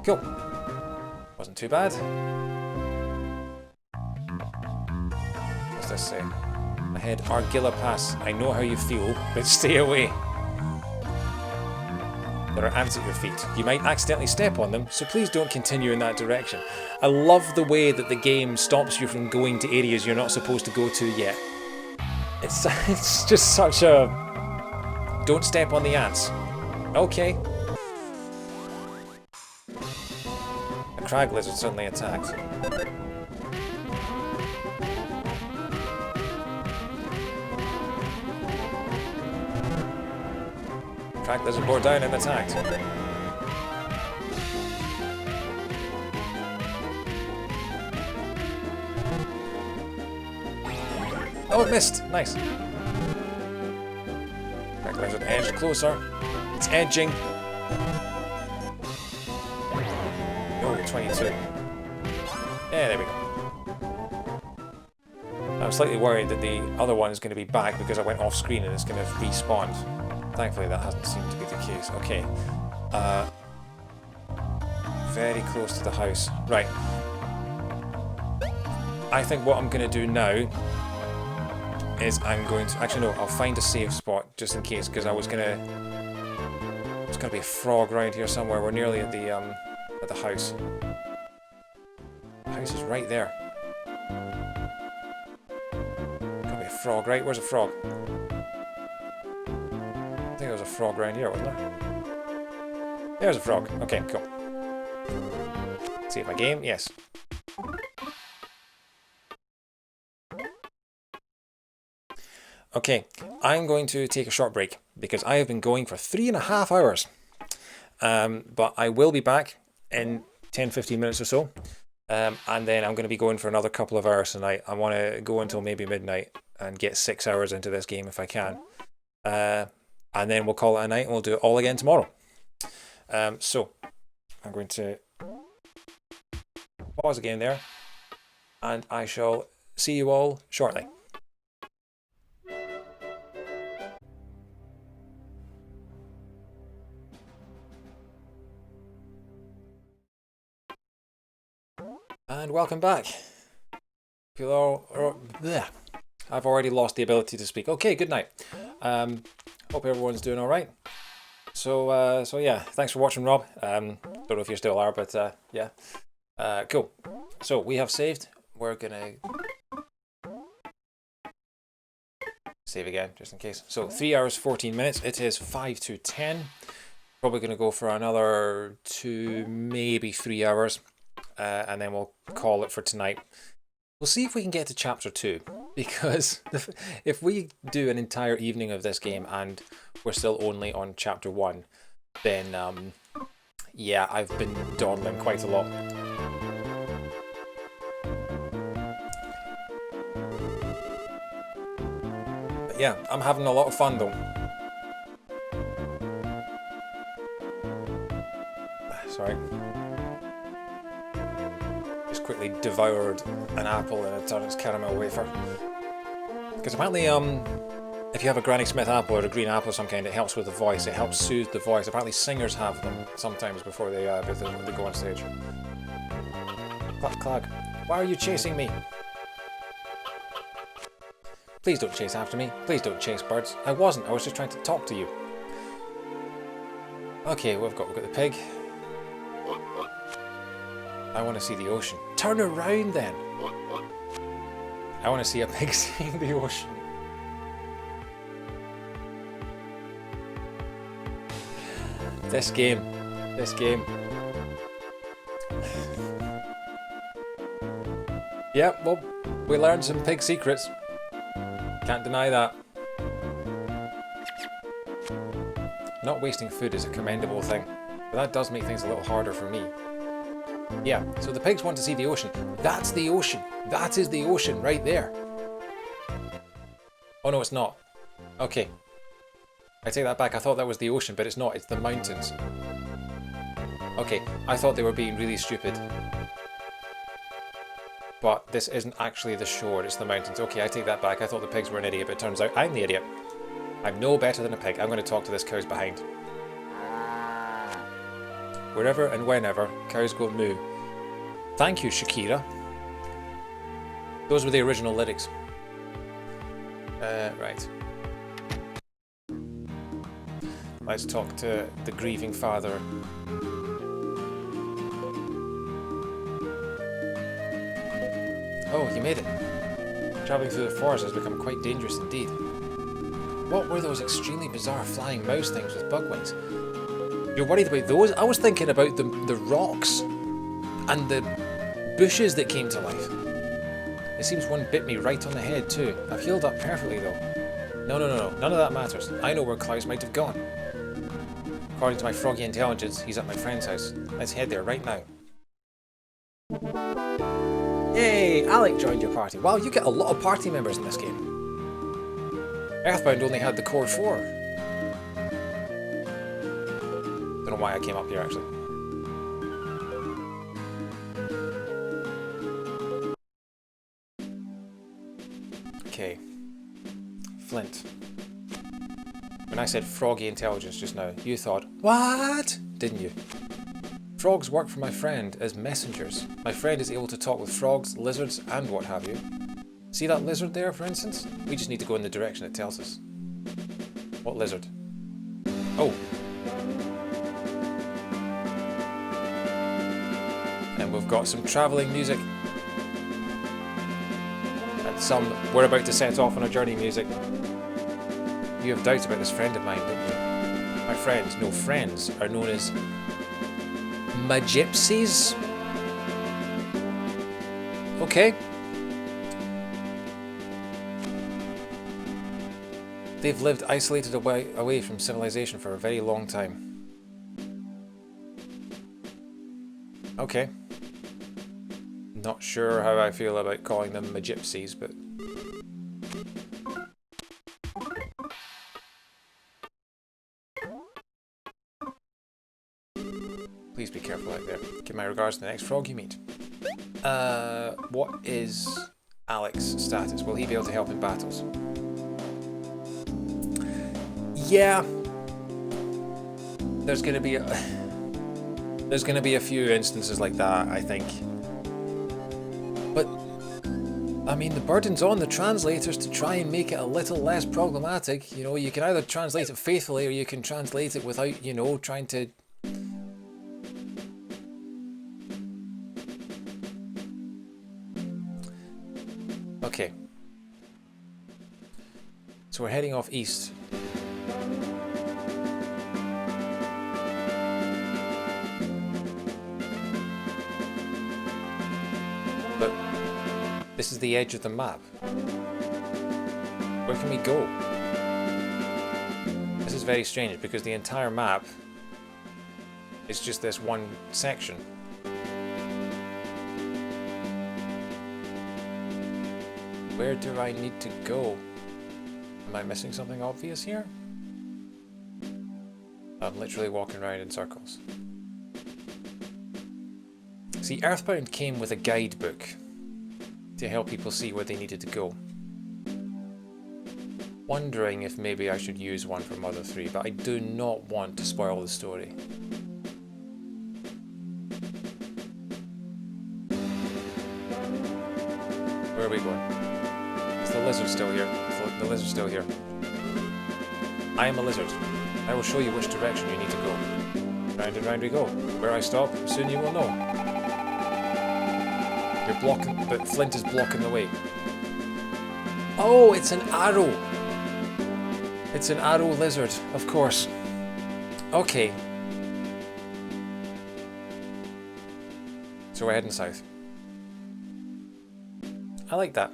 Cool. Wasn't too bad. What's this say? Ahead, Argilla Pass. I know how you feel, but stay away. There are ants at your feet. You might accidentally step on them, so please don't continue in that direction. I love the way that the game stops you from going to areas you're not supposed to go to yet. It's just such a... Don't step on the ants. Okay. A crag lizard suddenly attacked. Crag lizard bore down and attacked. Oh, it missed! Nice. Crag lizard edged closer. It's edging. Oh, 22. Yeah, there we go. I'm slightly worried that the other one is going to be back because I went off screen and it's going to have respawned. Thankfully that hasn't seemed to be the case. Okay. Very close to the house. Right. I think what I'm going to do now is I'm going to... Actually, no, I'll find a safe spot just in case, because I was going to... There's going to be a frog around here somewhere. We're nearly at the house. The house is right there. Got to be a frog, right? Where's a frog? I think there was a frog around here, wasn't there? There's a frog. Okay, cool. Save my game. Yes. Okay, I'm going to take a short break because I have been going for 3.5 hours. But I will be back in 10-15 minutes or so. And then I'm going to be going for another couple of hours tonight. I want to go until maybe midnight and get 6 hours into this game if I can. And then we'll call it a night and we'll do it all again tomorrow. So, I'm going to pause again there. And I shall see you all shortly. And welcome back. I've already lost the ability to speak. Okay, good night. Hope everyone's doing all right. So yeah, thanks for watching, Rob. Don't know if you still are, but yeah. Cool. So we have saved. We're gonna save again, just in case. So 3 hours, 14 minutes. It is 5 to 10. Probably gonna go for another 2, maybe 3 hours. And then we'll call it for tonight. We'll see if we can get to chapter 2, because if we do an entire evening of this game and we're still only on chapter 1, then yeah, I've been dawdling quite a lot. But yeah, I'm having a lot of fun though. Sorry. Quickly devoured an apple and it's on its caramel wafer. Because apparently, if you have a Granny Smith apple or a green apple of some kind, it helps with the voice. It helps soothe the voice. Apparently, singers have them sometimes before they go on stage. Clag, why are you chasing me? Please don't chase after me. Please don't chase birds. I wasn't. I was just trying to talk to you. Okay, we've got the pig. I want to see the ocean. Turn around then. I want to see a pig seeing the ocean. This game. Yeah, well, we learned some pig secrets. Can't deny that. Not wasting food is a commendable thing, but that does make things a little harder for me. Yeah, so the pigs want to see the ocean. That's the ocean. That is the ocean right there. Oh no, it's not. Okay. I take that back. I thought that was the ocean, but it's not. It's the mountains. Okay, I thought they were being really stupid. But this isn't actually the shore, it's the mountains. Okay, I take that back. I thought the pigs were an idiot, but it turns out I'm the idiot. I'm no better than a pig. I'm going to talk to this cow's behind. Wherever and whenever cows go moo. Thank you, Shakira. Those were the original lyrics. Right. Let's talk to the grieving father. Oh, you made it. Travelling through the forest has become quite dangerous indeed. What were those extremely bizarre flying mouse things with bug wings? You're worried about those? I was thinking about the rocks and the bushes that came to life. It seems one bit me right on the head too. I've healed up perfectly though. No. None of that matters. I know where Klaus might have gone. According to my froggy intelligence, he's at my friend's house. Let's head there right now. Yay! Alec joined your party. Wow, you get a lot of party members in this game. EarthBound only had the core 4. Don't know why I came up here actually. Okay. Flint. When I said froggy intelligence just now, you thought, what? Didn't you? Frogs work for my friend as messengers. My friend is able to talk with frogs, lizards, and what have you. See that lizard there, for instance? We just need to go in the direction it tells us. What lizard? Oh. And we've got some travelling music. And some we're about to set off on a journey music. You have doubts about this friend of mine, don't you? My friends, no, friends are known as gypsies. Okay. They've lived isolated away from civilization for a very long time. Okay. Not sure how I feel about calling them gypsies, but... Please be careful out there. Give my regards to the next frog you meet. What is Alex's status? Will he be able to help in battles? Yeah. There's gonna be a few instances like that, I think. But I mean, the burden's on the translators to try and make it a little less problematic. You know, you can either translate it faithfully or you can translate it without, you know, trying to... Okay. So we're heading off east. But this is the edge of the map. Where can we go? This is very strange because the entire map is just this one section. Where do I need to go? Am I missing something obvious here? I'm literally walking around in circles. See, EarthBound came with a guidebook to help people see where they needed to go. Wondering if maybe I should use one for Mother 3, but I do not want to spoil the story. Where are we going? Is the lizard still here? The lizard's still here. I am a lizard. I will show you which direction you need to go. Round and round we go. Where I stop, soon you will know. You're blocking, but Flint is blocking the way. Oh, it's an arrow. It's an arrow lizard, of course. Okay. So we're heading south. I like that.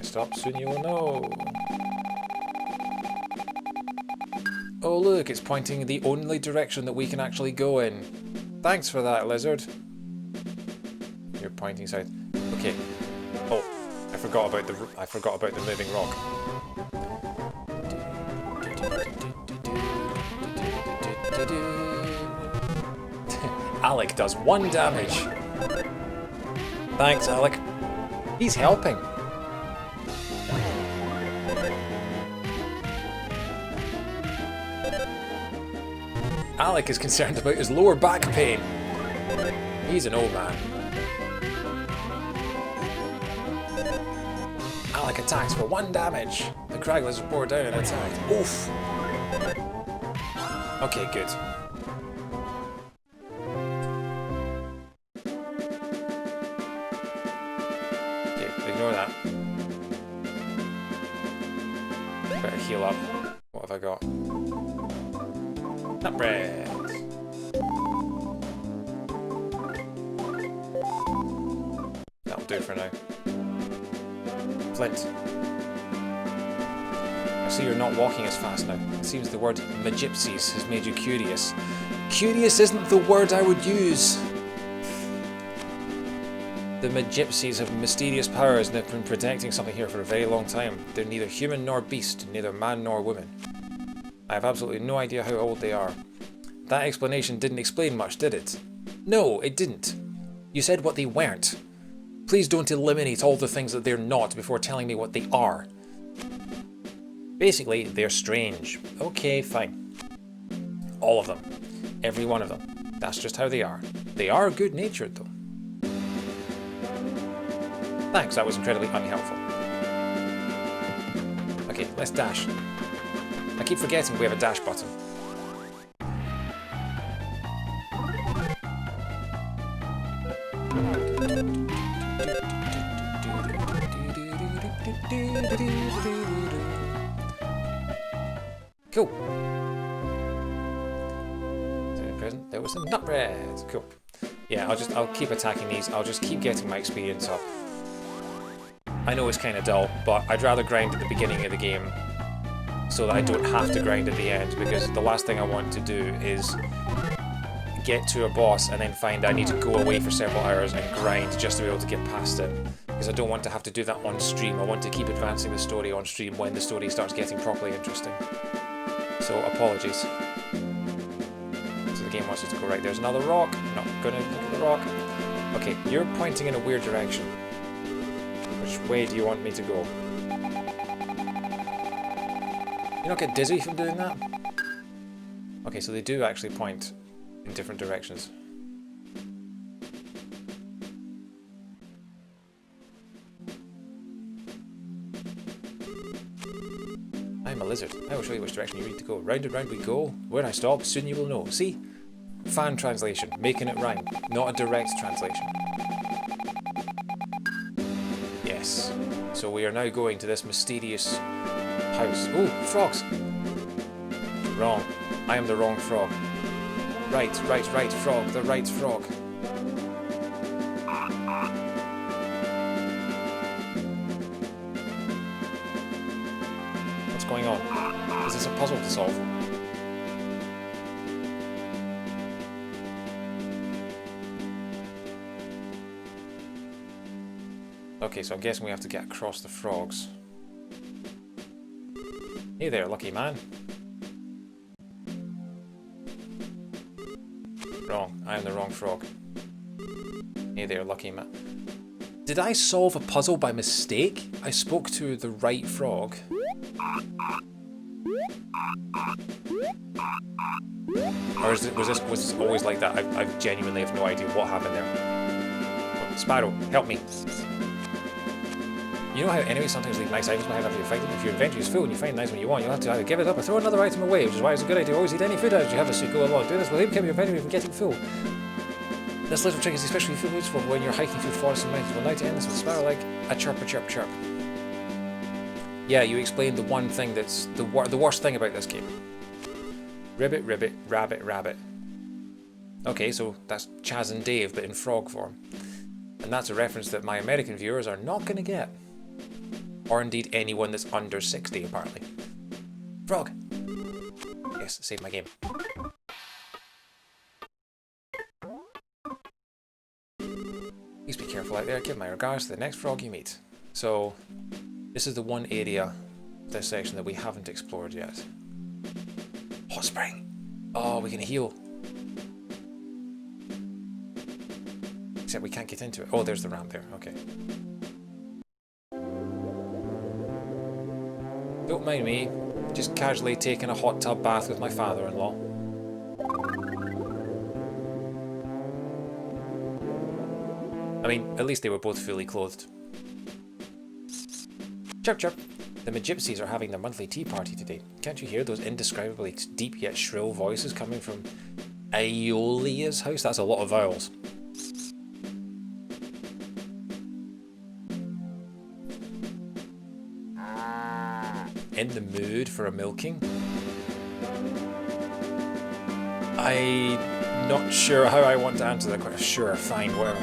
Stop, soon you will know. Oh look, it's pointing the only direction that we can actually go in. Thanks for that, lizard. You're pointing south. Okay. Oh, I forgot about the moving rock. Alec does 1 damage. Thanks, Alec. He's helping. Alec is concerned about his lower back pain. He's an old man. Alec attacks for 1 damage. The crag lizard bore down and attacked. Oof. Okay, good. Okay, ignore that. Better heal up. What have I got? Nut bread. That'll do for now. Flint. I see you're not walking as fast now. It seems the word gypsies has made you curious. Curious isn't the word I would use. The gypsies have mysterious powers and have been protecting something here for a very long time. They're neither human nor beast, neither man nor woman. I have absolutely no idea how old they are. That explanation didn't explain much, did it? No, it didn't. You said what they weren't. Please don't eliminate all the things that they're not before telling me what they are. Basically, they're strange. Okay, fine. All of them. Every one of them. That's just how they are. They are good-natured, though. Thanks, that was incredibly unhelpful. Okay, let's dash. I keep forgetting we have a dash button. Cool. Present. There was some nut bread. Cool. Yeah, I'll keep attacking these. I'll just keep getting my experience up. I know it's kind of dull, but I'd rather grind at the beginning of the game so that I don't have to grind at the end, because the last thing I want to do is get to a boss and then find I need to go away for several hours and grind just to be able to get past it. Because I don't want to have to do that on stream. I want to keep advancing the story on stream when the story starts getting properly interesting. So apologies. So the game wants us to go right. There's another rock. Not gonna look at the rock. Okay, you're pointing in a weird direction. Which way do you want me to go? You not get dizzy from doing that? Okay, so they do actually point in different directions. I'm a lizard. I will show you which direction you need to go. Round and round we go. When I stop, soon you will know. See? Fan translation. Making it rhyme. Not a direct translation. Yes. So we are now going to this mysterious house. Oh, frogs! Wrong. I am the wrong frog. Right, frog. The right frog. What's going on? Is this a puzzle to solve? Okay, so I'm guessing we have to get across the frogs. Hey there, lucky man. Wrong. I am the wrong frog. Hey there, lucky man. Did I solve a puzzle by mistake? I spoke to the right frog. Or was this always like that? I genuinely have no idea what happened there. Oh, Sparrow, help me. You know how enemies sometimes leave nice items behind after you fight them? If your inventory is full and you find the nice one you want, you'll have to either give it up or throw another item away, which is why it's a good idea to always eat any food items you have as you go along. Do this will help keep your inventory from getting full. This little trick is especially useful when you're hiking through forests and mountains. Well, now to end this with Sparrow like a chirp. Yeah, you explained the one thing that's the worst thing about this game. Ribbit, rabbit. Okay, so that's Chaz and Dave, but in frog form. And that's a reference that my American viewers are not going to get. Or indeed anyone that's under 60, apparently. Frog! Yes, save my game. Please be careful out there. Give my regards to the next frog you meet. So, this is the one area of this section that we haven't explored yet. Hot spring! Oh, we can heal. Except we can't get into it. Oh, there's the ramp there. Okay. Don't mind me, just casually taking a hot tub bath with my father-in-law. I mean, at least they were both fully clothed. Chirp chirp! The Magypsies are having their monthly tea party today. Can't you hear those indescribably deep yet shrill voices coming from Aeolia's house? That's a lot of vowels. In the mood for a milking? I'm not sure how I want to answer that question. Sure, fine, whatever.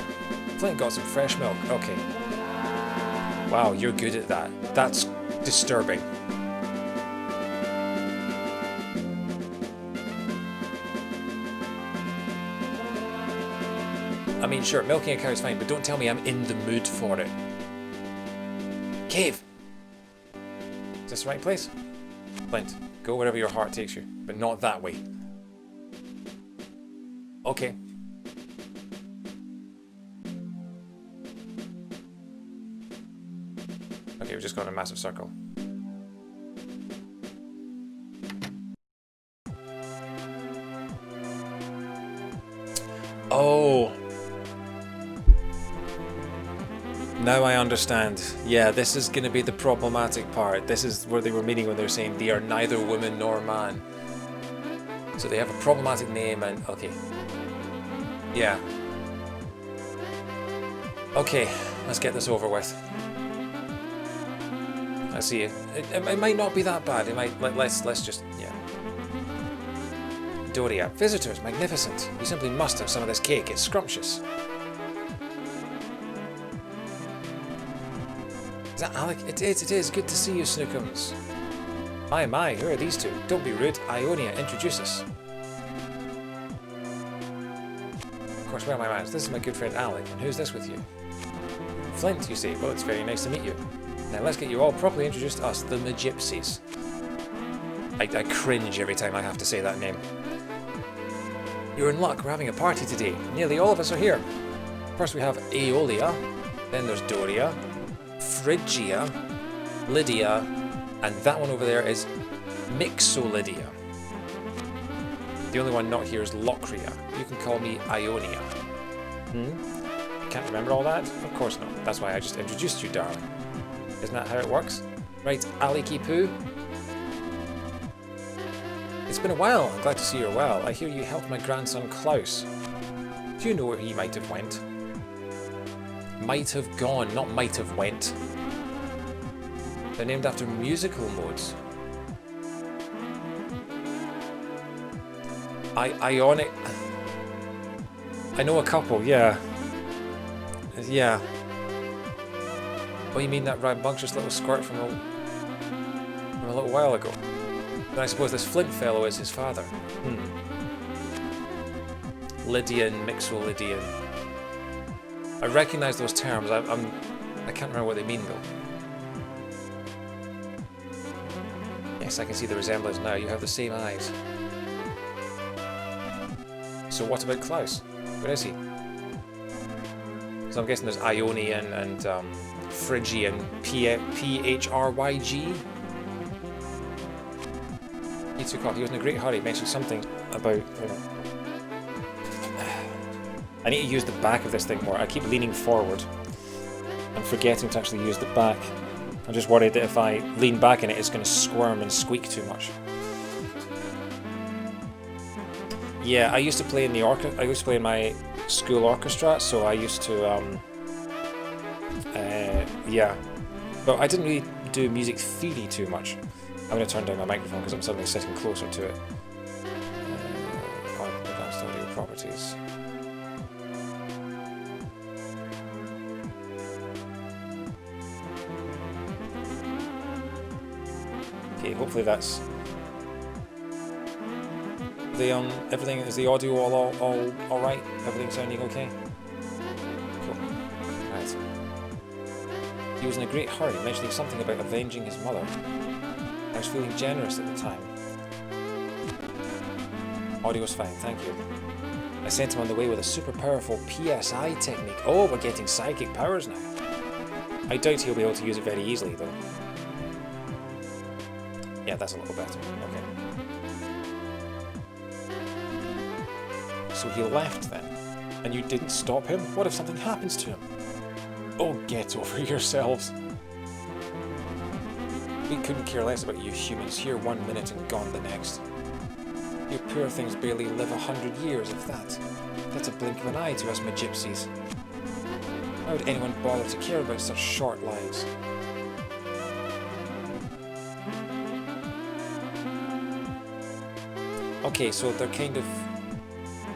Flint got some fresh milk. Okay. Wow, you're good at that. That's disturbing. I mean, sure, milking a cow is fine, but don't tell me I'm in the mood for it. Cave! Is this the right place? Flint, go wherever your heart takes you, but not that way. Okay. Okay, we've just gone in a massive circle. now I understand. Yeah, this is going to be the problematic part. This is where they were meaning when they were saying they are neither woman nor man. So they have a problematic name and... okay. Yeah. Okay, let's get this over with. I see. It might not be that bad. It might... Let's just... yeah. Doria. Visitors, magnificent. You simply must have some of this cake. It's scrumptious. Is that Alec? It is. Good to see you, Snookums. My, who are these two? Don't be rude. Ionia, introduce us. Of course, where are my mans? This is my good friend Alec, and who's this with you? Flint, you say? Well, it's very nice to meet you. Now let's get you all properly introduced to us, the Magypsies. I cringe every time I have to say that name. You're in luck, we're having a party today. Nearly all of us are here. First we have Aeolia, then there's Doria, Phrygia, Lydia, and that one over there is Mixolydia. The only one not here is Locria. You can call me Ionia. Can't remember all that? Of course not. That's why I just introduced you, darling. Isn't that how it works? Right, Aliki Poo? It's been a while. I'm glad to see you're well. I hear you helped my grandson Klaus. Do you know where he might have went? Might have gone, not might have went. They're named after musical modes. Ionic... I know a couple, yeah. Yeah. Oh, you mean that rambunctious little squirt from a little while ago? Then I suppose this Flint fellow is his father. Lydian, Mixolydian. I recognise those terms. I can't remember what they mean though. Yes, I can see the resemblance now. You have the same eyes. So what about Klaus? Where is he? So I'm guessing there's Ionian and Phrygian, Phryg. He took off. He was in a great hurry. He mentioned something about... I need to use the back of this thing more. I keep leaning forward and forgetting to actually use the back. I'm just worried that if I lean back in it, it's going to squirm and squeak too much. Yeah, I used to play in the I used to play in my school orchestra, so I used to yeah, but I didn't really do music theory too much. I'm going to turn down my microphone because I'm suddenly sitting closer to it. Advanced audio properties. Okay, hopefully that's the everything. Is the audio all right? Everything sounding okay? Cool. Right. He was in a great hurry, mentioning something about avenging his mother. I was feeling generous at the time. Audio's fine, thank you. I sent him on the way with a super powerful PSI technique. Oh, we're getting psychic powers now. I doubt he'll be able to use it very easily, though. Yeah, that's a little better. Okay. So he left then, and you didn't stop him? What if something happens to him? Oh, get over yourselves. We couldn't care less about you humans, here 1 minute and gone the next. You poor things barely live 100 years, if that. That's a blink of an eye to us Magypsies. Why would anyone bother to care about such short lives? Okay, so they're kind of...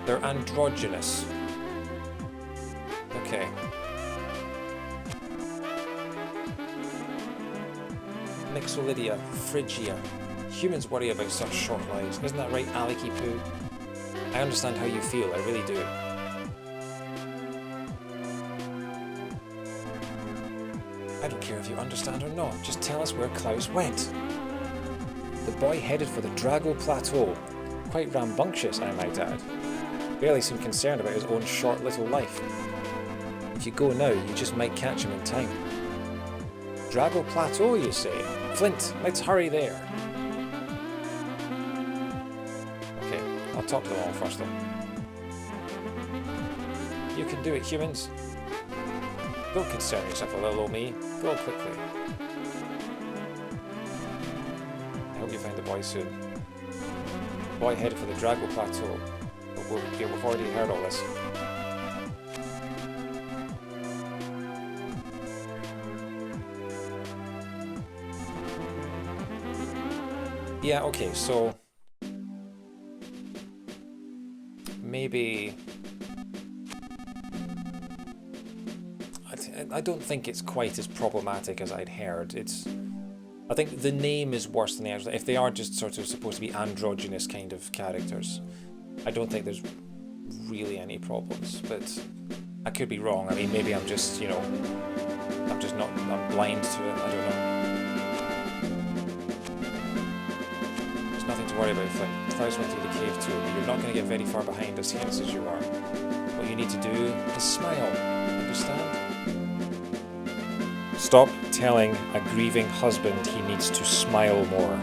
they're androgynous. Okay. Mixolydia, Phrygia. Humans worry about such short lives. Isn't that right, Aliki Poo? I understand how you feel, I really do. I don't care if you understand or not, just tell us where Klaus went. The boy headed for the Drago Plateau. Quite rambunctious, I might add. Barely seemed concerned about his own short little life. If you go now, you just might catch him in time. Drago Plateau, you say? Flint, let's hurry there. Okay, I'll talk to them all first though. You can do it, humans. Don't concern yourself a little, old me. Go quickly. I hope you find the boy soon. The boy headed for the Drago Plateau. But we've already heard all this. Yeah, okay, so maybe I don't think it's quite as problematic as I'd heard. I think the name is worse than the actual. If they are just sort of supposed to be androgynous kind of characters, I don't think there's really any problems. But I could be wrong. I mean, maybe I'm just, you know, I'm blind to it. I don't know. There's nothing to worry about, Flint. Klaus went through the cave too, but you're not going to get very far behind us, hence as you are. What you need to do is smile. Understand? Stop telling a grieving husband he needs to smile more.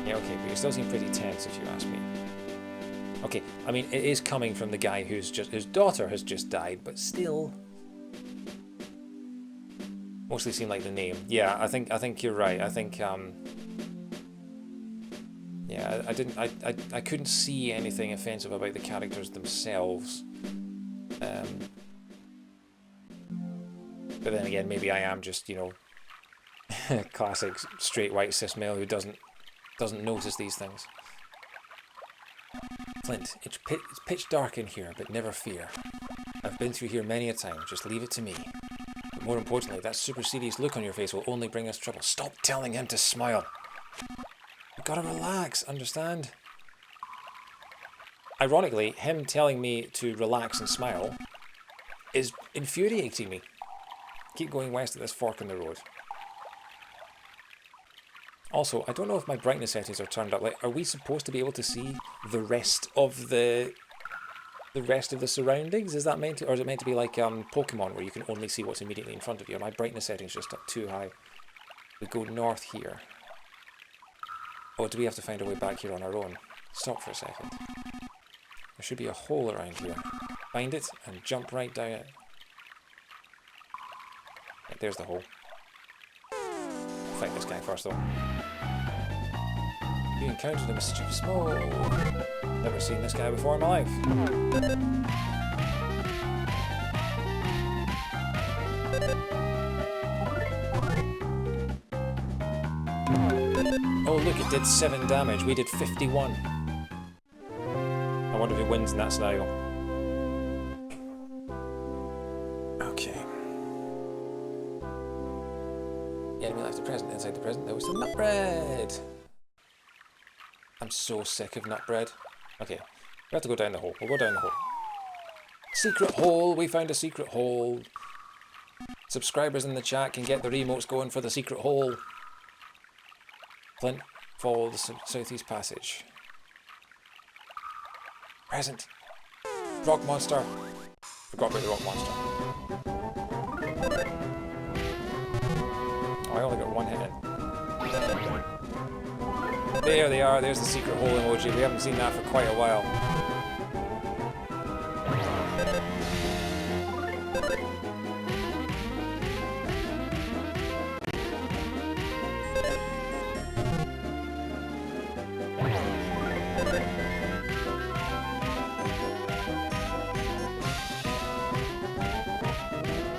Yeah, okay, but you still seem pretty tense if you ask me. Okay, I mean, it is coming from the guy whose daughter has just died, but still. Mostly seem like the name. Yeah, I think you're right. I think yeah, I couldn't see anything offensive about the characters themselves. But then again, maybe I am just, you know, classic straight white cis male who doesn't notice these things. Flint, it's pitch dark in here, but never fear. I've been through here many a time. Just leave it to me. But more importantly, that super serious look on your face will only bring us trouble. Stop telling him to smile. You've got to relax, understand? Ironically, him telling me to relax and smile is infuriating me. Keep going west at this fork in the road. Also, I don't know if my brightness settings are turned up. Like, are we supposed to be able to see the rest of the surroundings? Is that meant to, or is it meant to be like Pokemon, where you can only see what's immediately in front of you? Are my brightness settings just up too high? We go north here. Oh, do we have to find a way back here on our own? Stop for a second. There should be a hole around here. Find it and jump right down it. Right, there's the hole. Fight this guy first though. You encountered a mischievous mole. Never seen this guy before in my life. Oh look, it did 7 damage. We did 51. I wonder who wins in that scenario. Okay. Enemy left the present. Inside the present there was some nut bread. I'm so sick of nut bread. Okay, we have to go down the hole. We'll go down the hole. Secret hole! We found a secret hole. Subscribers in the chat can get their emotes going for the secret hole. Flint, follow the southeast passage. Present. Rock monster. Forgot about the rock monster. Oh, I only got one hit in. There they are, there's the secret hole emoji. We haven't seen that for quite a while.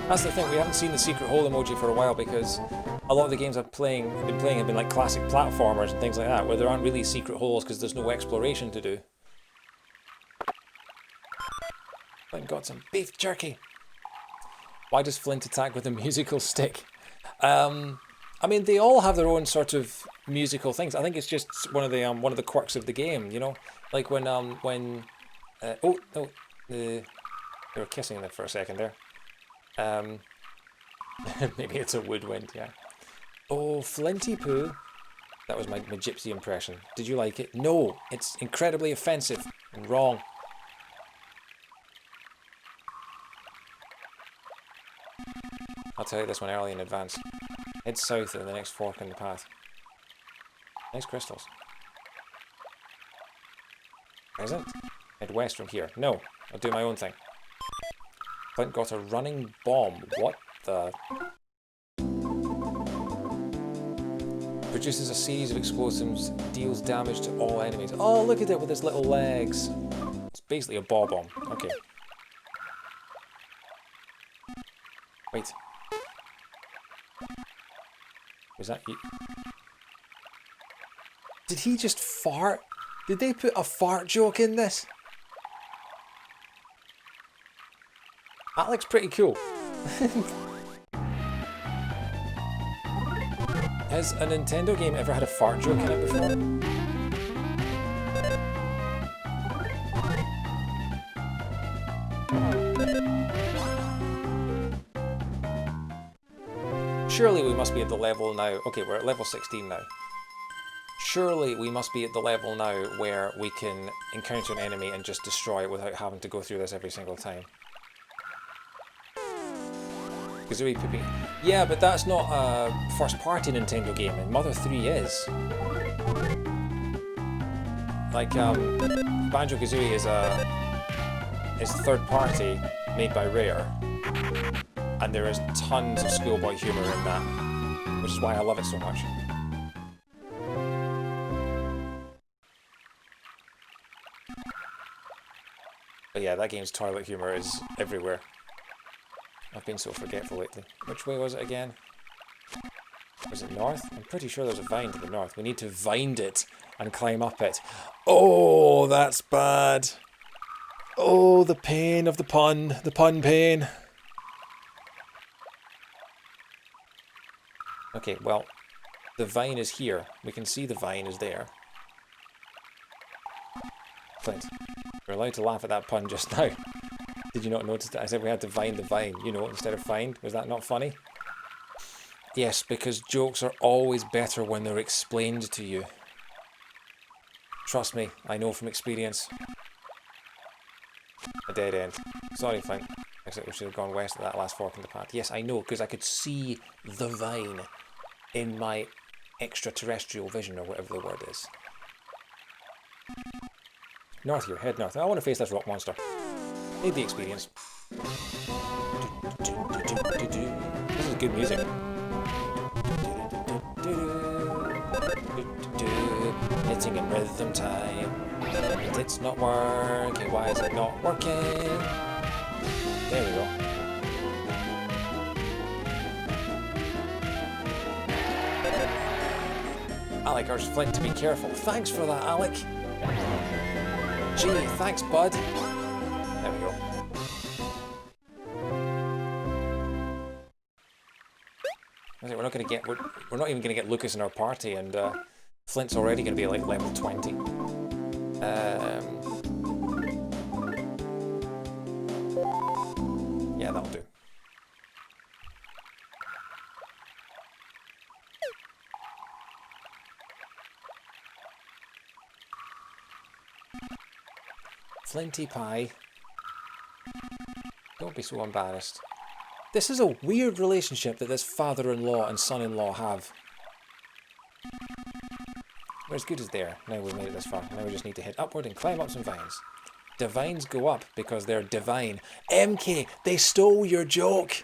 That's the thing, we haven't seen the secret hole emoji for a while because a lot of the games I've been playing have been like classic platformers and things like that, where there aren't really secret holes because there's no exploration to do. Flint got some beef jerky. Why does Flint attack with a musical stick? I mean, they all have their own sort of musical things. I think it's just one of the quirks of the game, you know, like when oh no, they were kissing there for a second there. Maybe it's a woodwind, yeah. Oh, Flinty Poo. That was my gypsy impression. Did you like it? No, it's incredibly offensive and wrong. I'll tell you this one early in advance. Head south at the next fork in the path. Nice crystals. Present? Head west from here. No, I'll do my own thing. Flint got a running bomb. What the? Produces a series of explosives, deals damage to all enemies. Oh, look at it with its little legs. It's basically a ball bomb. Okay. Wait. Was that you? Did he just fart? Did they put a fart joke in this? That looks pretty cool. Has a Nintendo game ever had a fart joke in it before? Surely we must be at the level now. Okay, we're at level 16 now. Surely we must be at the level now where we can encounter an enemy and just destroy it without having to go through this every single time. Kazooie pooping. Yeah, but that's not a first-party Nintendo game, and Mother 3 is. Like, Banjo-Kazooie is third-party, made by Rare, and there is tons of schoolboy humour in that, which is why I love it so much. But yeah, that game's toilet humour is everywhere. I've been so forgetful lately. Which way was it again? Was it north? I'm pretty sure there's a vine to the north. We need to vind it and climb up it. Oh, that's bad. Oh, the pain of the pun pain. Okay, well, the vine is here. We can see the vine is there. Flint, you're allowed to laugh at that pun just now. Did you not notice that I said we had to find the vine, you know, instead of find? Was that not funny? Yes, because jokes are always better when they're explained to you. Trust me, I know from experience. A dead end. Sorry, Flint. Except we should have gone west at that last fork in the path. Yes, I know, because I could see the vine in my extraterrestrial vision, or whatever the word is. North here, head north. I want to face this rock monster. Need the experience. This is good music. Hitting in rhythm time. And it's not working. Why is it not working? There we go. Alec urged Flint to be careful. Thanks for that, Alec. Gee, thanks, bud. There we go. We're not going to get. We're not even going to get Lucas in our party, and Flint's already going to be like level 20. Yeah, that'll do. Flinty pie. Don't be so embarrassed. This is a weird relationship that this father-in-law and son-in-law have. We're as good as there. Now we've made it this far. Now we just need to head upward and climb up some vines. The vines go up because they're divine. MK, they stole your joke!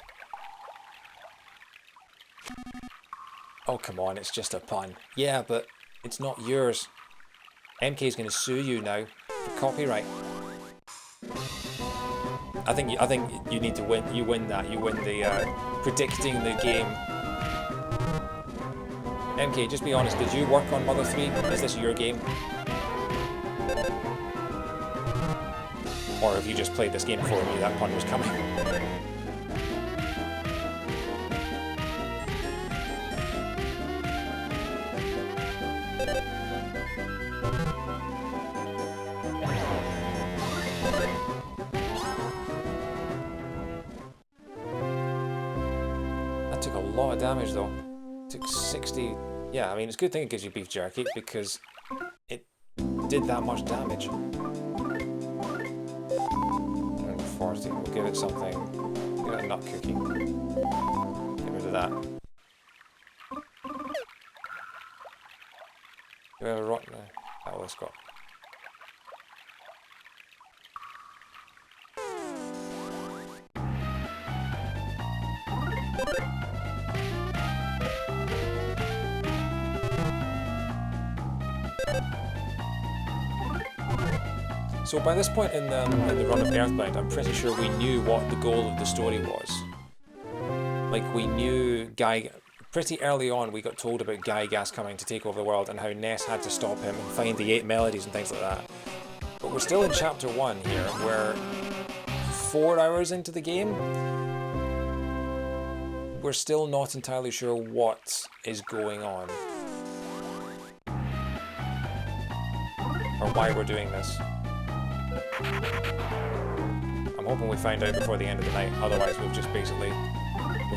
Oh, come on, it's just a pun. Yeah, but it's not yours. MK's going to sue you now for copyright. I think you need to win. You win that. You win the predicting the game. MK, just be honest. Did you work on Mother 3? Is this your game? Or have you just played this game before and knew that pun was coming? Took a lot of damage though. Took 60. Yeah, I mean, it's a good thing it gives you beef jerky because it did that much damage. And 40. We'll give it something. Give it a nut cookie. Get rid of that. Do we have a rock now? Oh, let's go. So by this point in the run of EarthBound, I'm pretty sure we knew what the goal of the story was. Like, we knew pretty early on we got told about Gygas coming to take over the world and how Ness had to stop him and find the 8 melodies and things like that. But we're still in chapter 1 here, we're 4 hours into the game. We're still not entirely sure what is going on. Or why we're doing this. I'm hoping we find out before the end of the night, otherwise we've just basically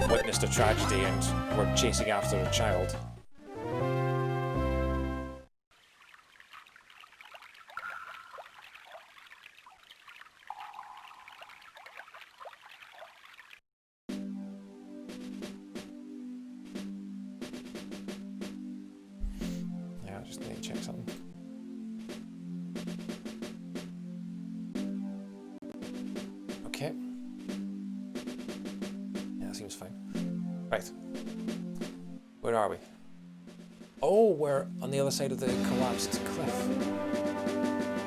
witnessed a tragedy and we're chasing after a child. Yeah, I just need to check something. Okay. Yeah, that seems fine. Right. Where are we? Oh, we're on the other side of the collapsed cliff.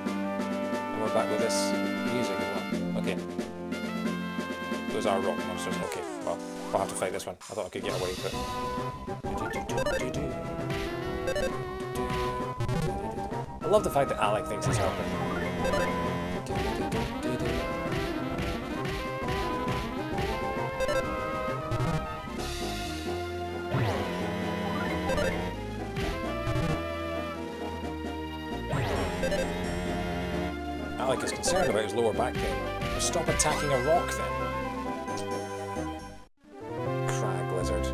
And we're back with this music as well. Okay. Those are rock monsters. Okay, well, I'll have to fight this one. I thought I could get away, but... I love the fact that Alec thinks he's helping. Alec is concerned about his lower back pain. Stop attacking a rock then. Crag lizard.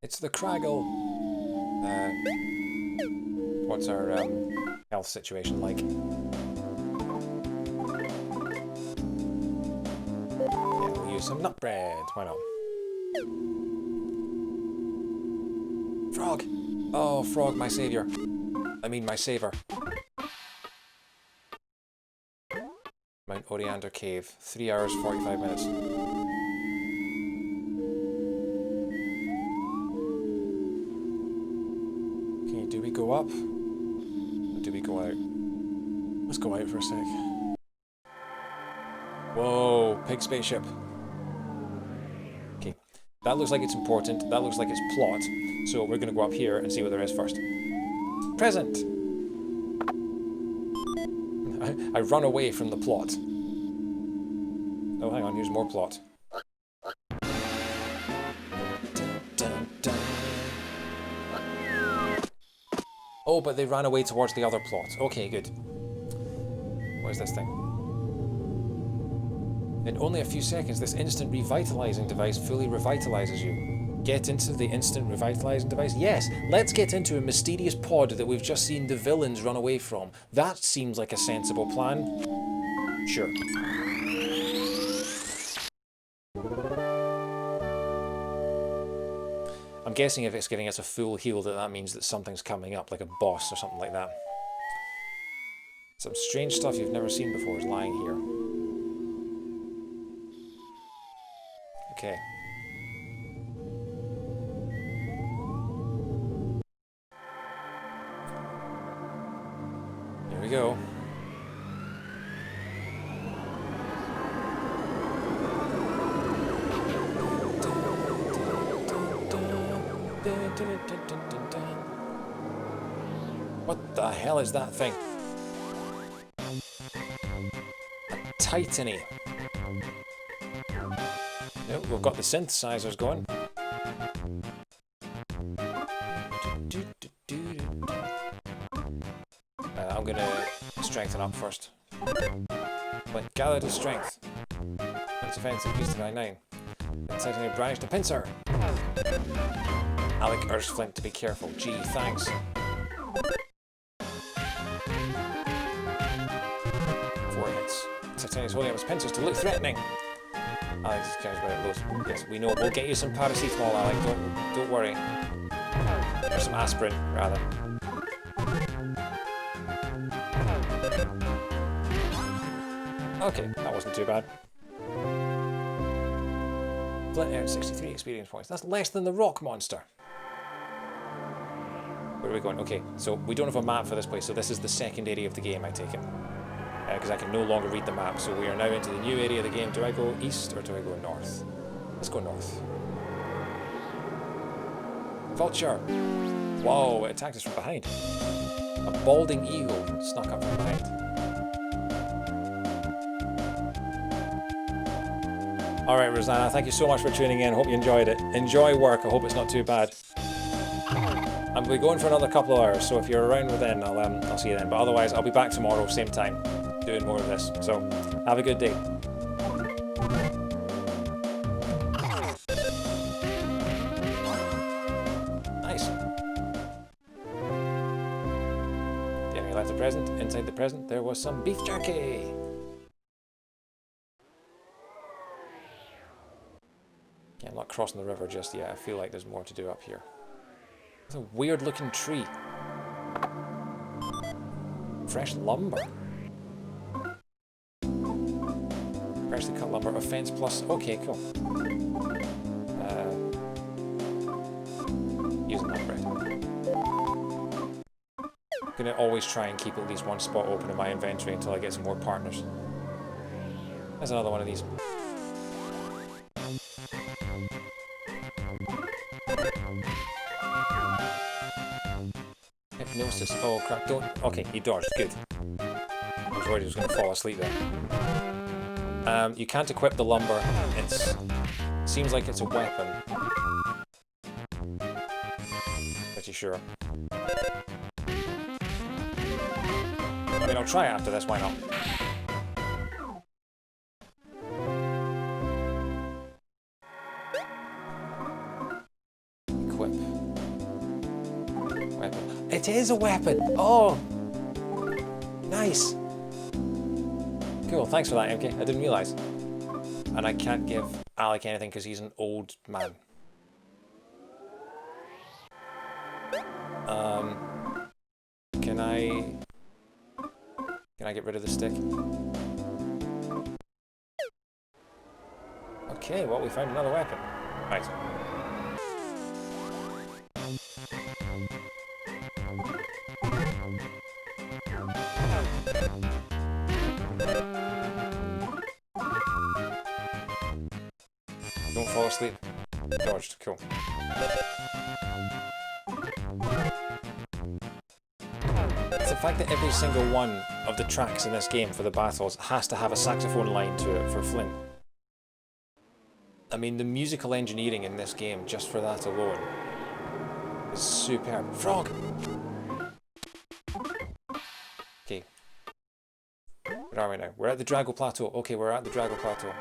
It's the Craggle. What's our health situation like? Yeah, we'll use some nut bread. Why not? Frog! Oh, frog, my savior. I mean, my saver. Mount Oriander Cave. 3 hours, 45 minutes. Okay, do we go up? Or do we go out? Let's go out for a sec. Whoa, pig spaceship. Okay, that looks like it's important. That looks like it's plot. So we're going to go up here and see what there is first. Present! I run away from the plot. Oh, hang on, here's more plot. Dun, dun. Oh, but they ran away towards the other plot. Okay, good. What is this thing? In only a few seconds, this instant revitalizing device fully revitalizes you. Get into the instant revitalizing device? Yes, let's get into a mysterious pod that we've just seen the villains run away from. That seems like a sensible plan. Sure. I'm guessing if it's giving us a full heal that means that something's coming up, like a boss or something like that. Some strange stuff you've never seen before is lying here. Okay. Here we go. What the hell is that thing? A Titany. Nope, we've got the synthesizers going. I'm gonna strengthen up first. But gather the strength. Its offense increased to 99. Titany brandished a pincer. Alec urged Flint to be careful. Gee, thanks. 4 hits. Titany's holding up his pincers to look threatening. Alex cares about it. Yes, we know. We'll get you some paracetamol, Alec. Don't worry. Or some aspirin, rather. Okay, that wasn't too bad. Flint earned 63 experience points. That's less than the rock monster. We're are we going? Okay, so we don't have a map for this place, so this is the second area of the game, I take it. Because I can no longer read the map, so we are now into the new area of the game. Do I go east or do I go north? Let's go north. Vulture! Whoa, it attacked us from behind. A balding eagle snuck up from behind. Alright, Rosanna, thank you so much for tuning in. Hope you enjoyed it. Enjoy work, I hope it's not too bad. I'm going to be going for another couple of hours, so if you're around then, I'll see you then. But otherwise, I'll be back tomorrow, same time, doing more of this. So, have a good day. Nice. Didn't realize the present. Inside the present, there was some beef jerky. Yeah, I'm not crossing the river just yet. I feel like there's more to do up here. It's a weird looking tree. Fresh lumber. Freshly cut lumber. Offense plus. Okay, cool. Using that bread. I'm gonna always try and keep at least one spot open in my inventory until I get some more partners. There's another one of these. Hypnosis. Oh crap, don't. Okay, he dodged. Good. I was worried he was going to fall asleep there. You can't equip the lumber. It seems like it's a weapon. Pretty sure. I mean, I'll try it after this, why not? Equip. Weapon. It is a weapon! Oh! Nice! Cool, thanks for that, MK. I didn't realise. And I can't give Alec anything because he's an old man. Can I get rid of the stick? Okay, well, we found another weapon. Right. Don't fall asleep. Dodged, cool. It's the fact that every single one of the tracks in this game for the battles has to have a saxophone line to it for Flynn. I mean, the musical engineering in this game, just for that alone, is superb. Frog! Okay. Where are we now? We're at the Drago Plateau. Okay, we're at the Drago Plateau.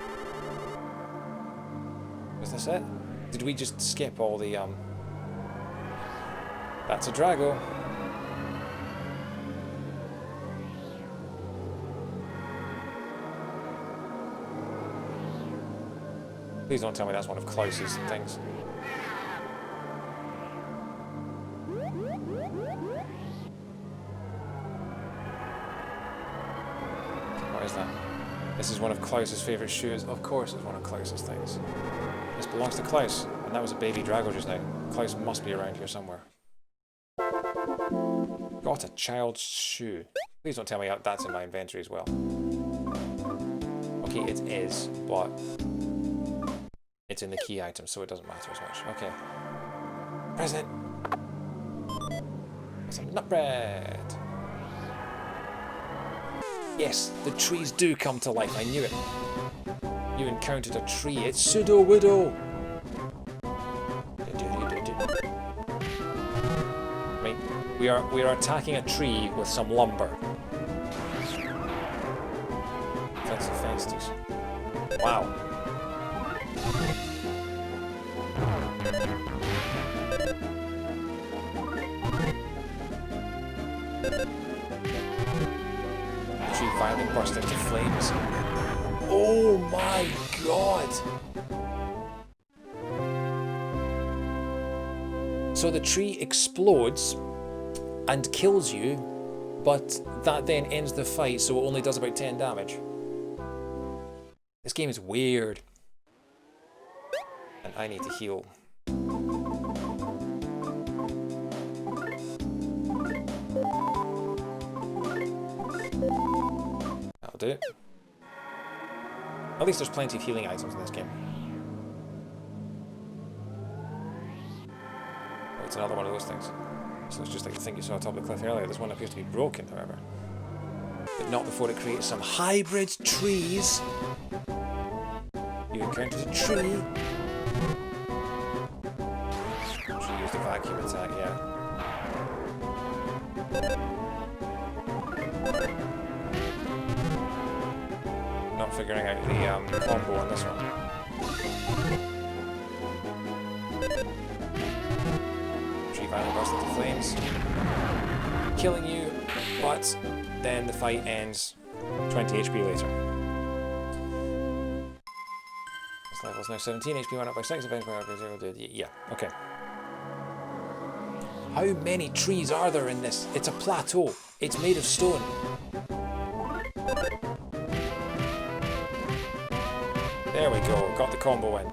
Was this it? Did we just skip all the, That's a Drago. Please don't tell me that's one of Klaus's things. What is that? This is one of Klaus's favourite shoes. Of course it's one of Klaus's things. This belongs to Klaus, and that was a baby Drago just now. Klaus must be around here somewhere. Got a child's shoe. Please don't tell me that's in my inventory as well. Okay, it is, but it's in the key item, so it doesn't matter as much. Okay. Present! Some nut bread! Yes, the trees do come to life, I knew it. You encountered a tree, it's Pseudo Widow! Right, we are attacking a tree with some lumber. That's the fences. Wow. The tree finally burst into flames. Oh my god! So the tree explodes and kills you, but that then ends the fight, so it only does about 10 damage. This game is weird. And I need to heal. do. At least there's plenty of healing items in this game. Oh, it's another one of those things. So it's just like the thing you saw atop the cliff earlier. This one appears to be broken, however. But not before it creates some hybrid trees. You encountered a tree. Should use the vacuum attack, yeah. Not figuring out the combo on this one. Tree finally bursts into flames, killing you, but then the fight ends 20 HP later. This level's now 17, HP went up by 6, event by 0 did. Yeah, okay. How many trees are there in this? It's a plateau. It's made of stone. There we go, got the combo in.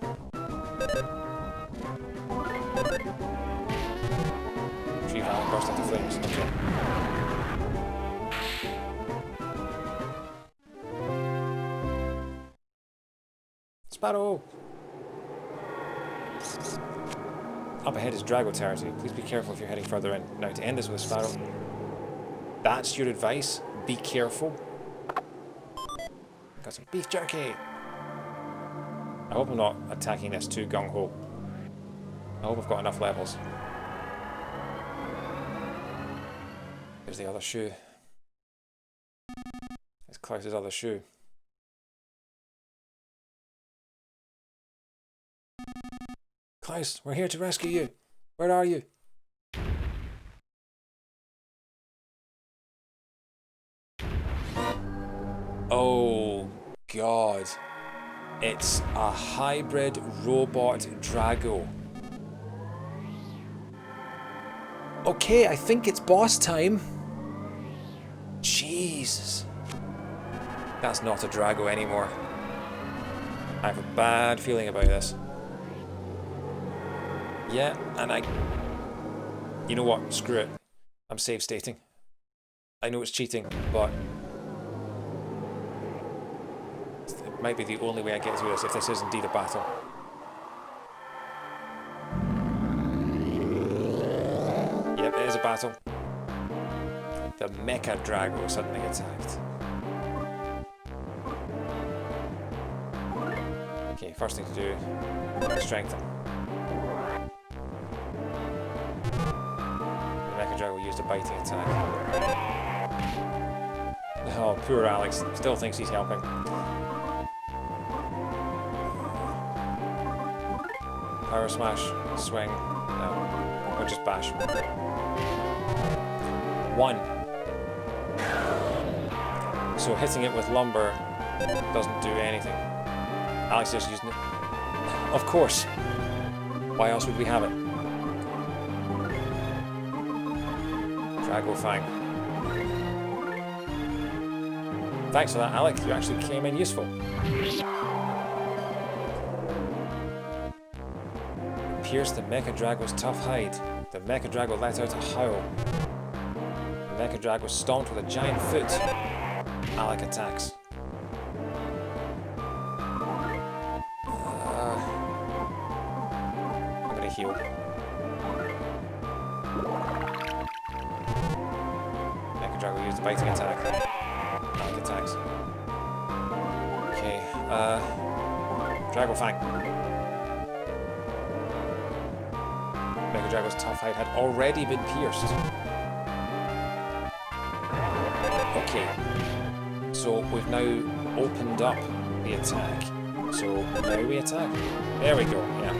Tree valley burst into flames. Okay. Sparrow! Up ahead is Drago territory. Please be careful if you're heading further in. Now, to end this with a Sparrow. That's your advice? Be careful. Got some beef jerky! I hope I'm not attacking this too gung-ho. I hope I've got enough levels. There's the other shoe. It's Klaus's other shoe. Klaus, we're here to rescue you. Where are you? Oh, God. It's a hybrid robot Drago. Okay, I think it's boss time. Jesus. That's not a Drago anymore. I have a bad feeling about this. Yeah, and you know what? Screw it. I'm save stating. I know it's cheating, but it might be the only way I get through this if this is indeed a battle. Yep, it is a battle. The Mecha Drago suddenly attacked. Okay, first thing to do, strengthen. The Mecha Drago used a biting attack. Oh, poor Alex, still thinks he's helping. Power smash, swing, no, or just bash. 1. So hitting it with lumber doesn't do anything. Alex just using it. Of course. Why else would we have it? Drago Fang. Thanks for that, Alec. You actually came in useful. Pierced the Mecha Drago's tough hide. The Mecha Drago let out a howl. The Mecha Drago stomped with a giant foot. Alec attacks. I'm gonna heal. Mecha Drago used a biting attack. Alec attacks. Okay, Drago Fang. Mecha Drago's tough hide had already been pierced. Okay, so we've now opened up the attack. So now we attack. There we go, yeah.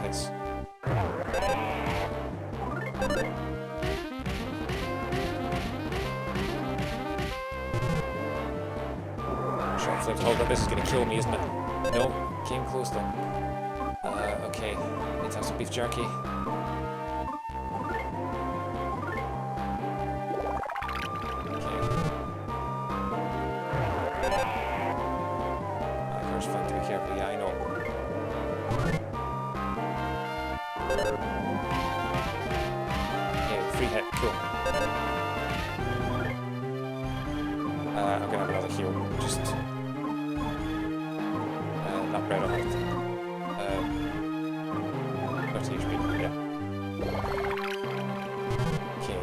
Hits. Shot flipped. Oh, but this is going to kill me, isn't it? No, came close though. Okay, need to have some beef jerky. Okay. Of course, fine to be careful. Yeah, I know. Yeah, free hit, cool. I'm gonna have another heal. Just not red on it. 30 HP, yeah. Okay.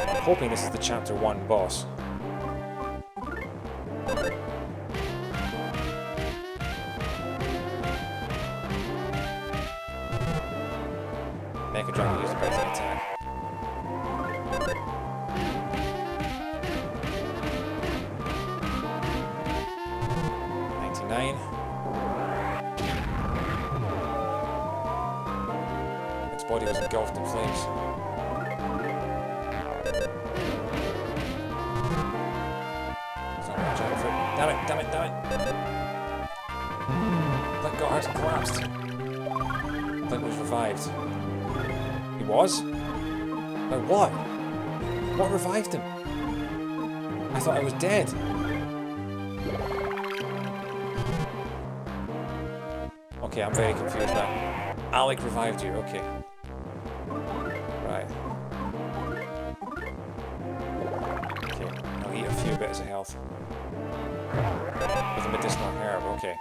I'm hoping this is the chapter 1 boss. Mecha Dragon used a bit of an attack. Its body was engulfed in flames. Damn it, damn it, damn it! Flint got hurt and collapsed. Flint was revived. He was? By what? What revived him? I thought I was dead. Okay, I'm very confused now. Alec revived you, okay. Right. Okay, I'll eat a few bits of health. With a medicinal herb, okay.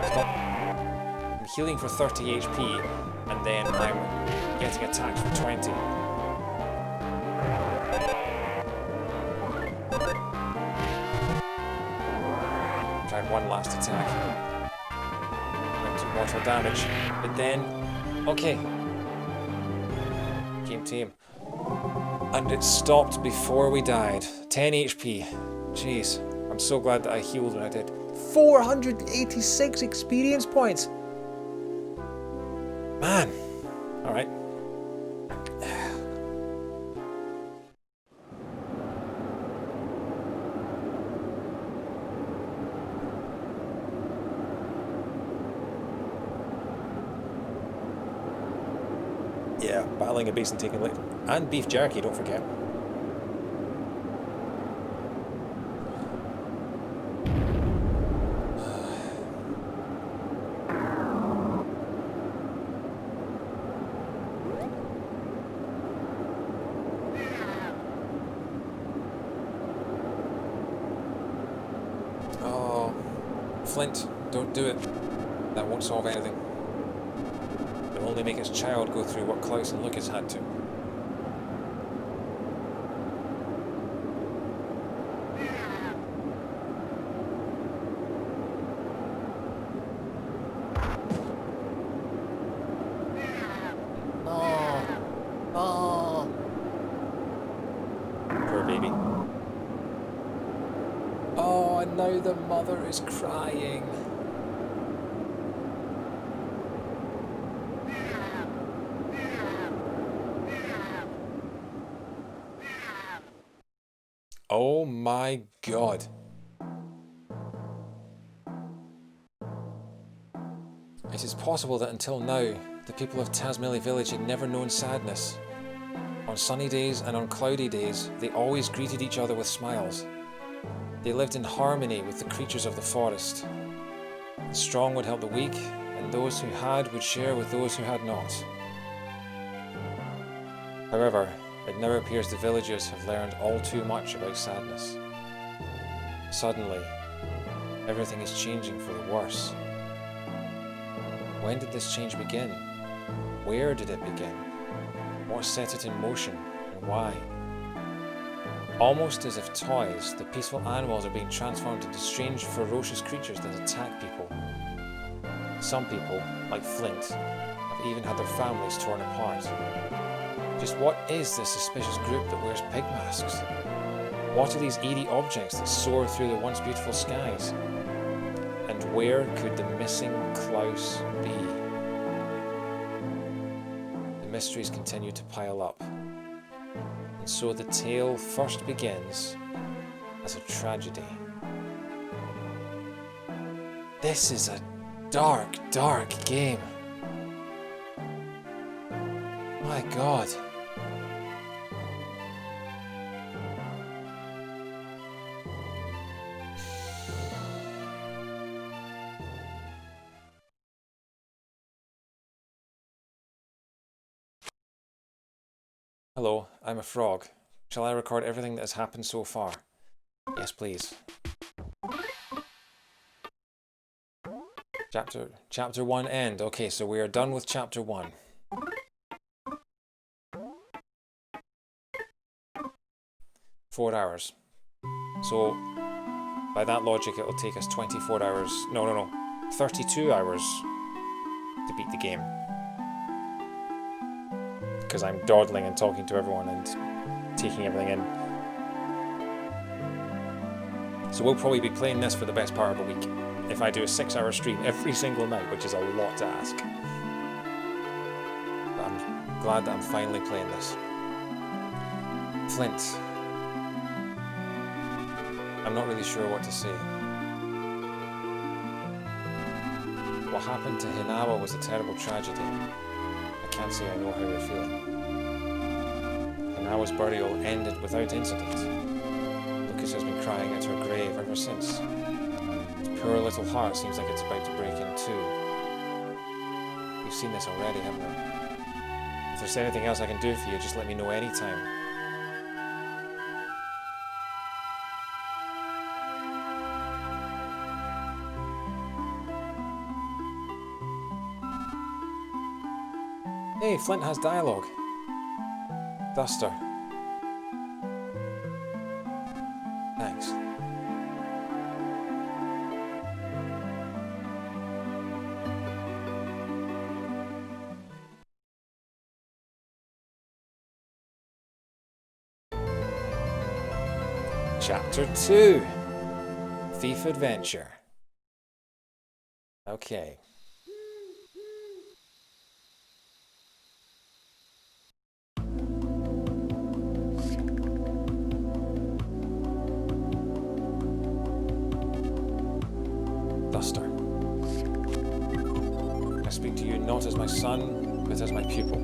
Stop. I'm healing for 30 HP, and then I'm getting attacked for 20. One last attack. Went to mortal damage. But then... Okay. Game team. And it stopped before we died. 10 HP. Jeez. I'm so glad that I healed when I did. 486 experience points! Man. Alright. Yeah, battling a beast and taking lick. And beef jerky, don't forget. Oh, Flint, don't do it. That won't solve anything. It'll only make his child go through what Klaus and Lucas had to. Oh. Oh. Poor baby. Oh, and now the mother is crying. Oh my god. It is possible that until now, the people of Tasmili village had never known sadness. On sunny days and on cloudy days, they always greeted each other with smiles. They lived in harmony with the creatures of the forest. The strong would help the weak, and those who had would share with those who had not. However, it now appears the villagers have learned all too much about sadness. Suddenly, everything is changing for the worse. When did this change begin? Where did it begin? What set it in motion, and why? Almost as if toys, the peaceful animals are being transformed into strange, ferocious creatures that attack people. Some people, like Flint, have even had their families torn apart. Just what is this suspicious group that wears pig masks? What are these eerie objects that soar through the once beautiful skies? And where could the missing Klaus be? The mysteries continue to pile up. And so the tale first begins as a tragedy. This is a dark, dark game. My god. Hello, I'm a frog. Shall I record everything that has happened so far? Yes, please. Chapter 1 end. Okay, so we are done with chapter 1. Four hours. So, by that logic, it'll take us 24 hours. No. 32 hours to beat the game. Because I'm dawdling and talking to everyone and taking everything in. So we'll probably be playing this for the best part of a week. If I do a 6-hour stream every single night, which is a lot to ask. But I'm glad that I'm finally playing this. Flint. I'm not really sure what to say. What happened to Hinawa was a terrible tragedy. I can't say I know how you're feeling. Hinawa's burial ended without incident. Lucas has been crying at her grave ever since. His poor little heart seems like it's about to break in two. We've seen this already, haven't we? If there's anything else I can do for you, just let me know anytime. Hey, Flint has dialogue. Duster. Thanks. Chapter 2. Thief Adventure. Okay. Duster. I speak to you not as my son, but as my pupil.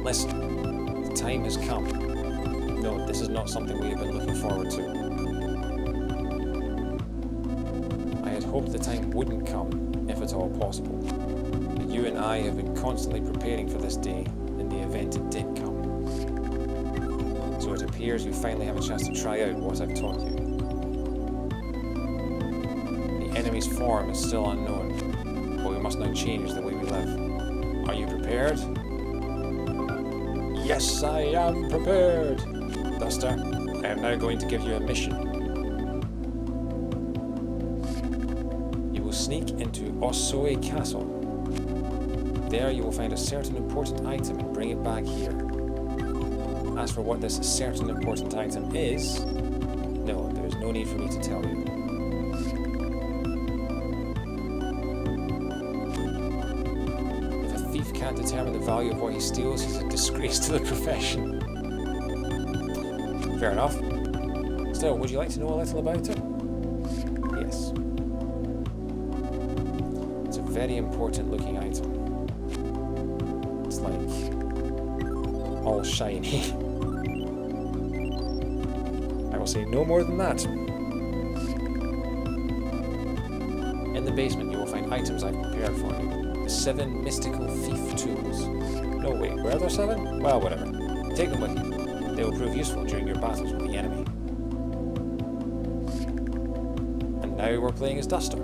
Listen, the time has come. No, this is not something we have been looking forward to. I had hoped the time wouldn't come, if at all possible. But you and I have been constantly preparing for this day, and the event it did come. So it appears you finally have a chance to try out what I've taught you. The enemy's form is still unknown, but we must now change the way we live. Are you prepared? Yes, I am prepared! Duster, I am now going to give you a mission. You will sneak into Osoe Castle. There you will find a certain important item and bring it back here. As for what this certain important item is, no, there is no need for me to tell you. If a thief can't determine the value of what he steals, he's a disgrace to the profession. Fair enough. Still, would you like to know a little about it? Yes. It's a very important looking item. It's like all shiny. I will say no more than that. In the basement you will find items I've prepared for you. The 7 mystical thief tools. No wait, were there 7? Well, whatever. Take them with you. They will prove useful during your battles with the enemy. And now we're playing as Duster.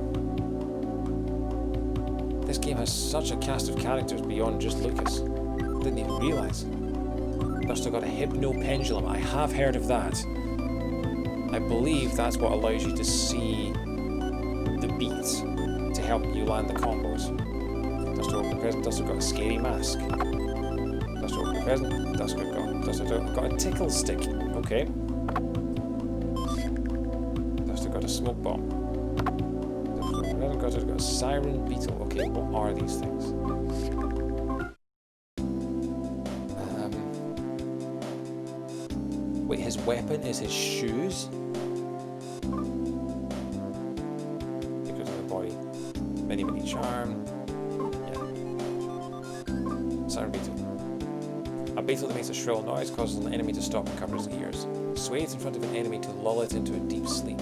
This game has such a cast of characters beyond just Lucas. I didn't even realise. Duster got a hypno-pendulum. I have heard of that. I believe that's what allows you to see the beats to help you land the combos. Duster opened the present. Duster got a scary mask. Duster opened the present. Duster got a tickle stick. Okay. Duster got a smoke bomb. Duster got a siren beetle. Okay, what are these things? Wait, his weapon is his shoes? Secret of the body. Mini charm. Yeah. Siren beetle. A beetle that makes a shrill noise causes an enemy to stop and cover his ears. Sways in front of an enemy to lull it into a deep sleep.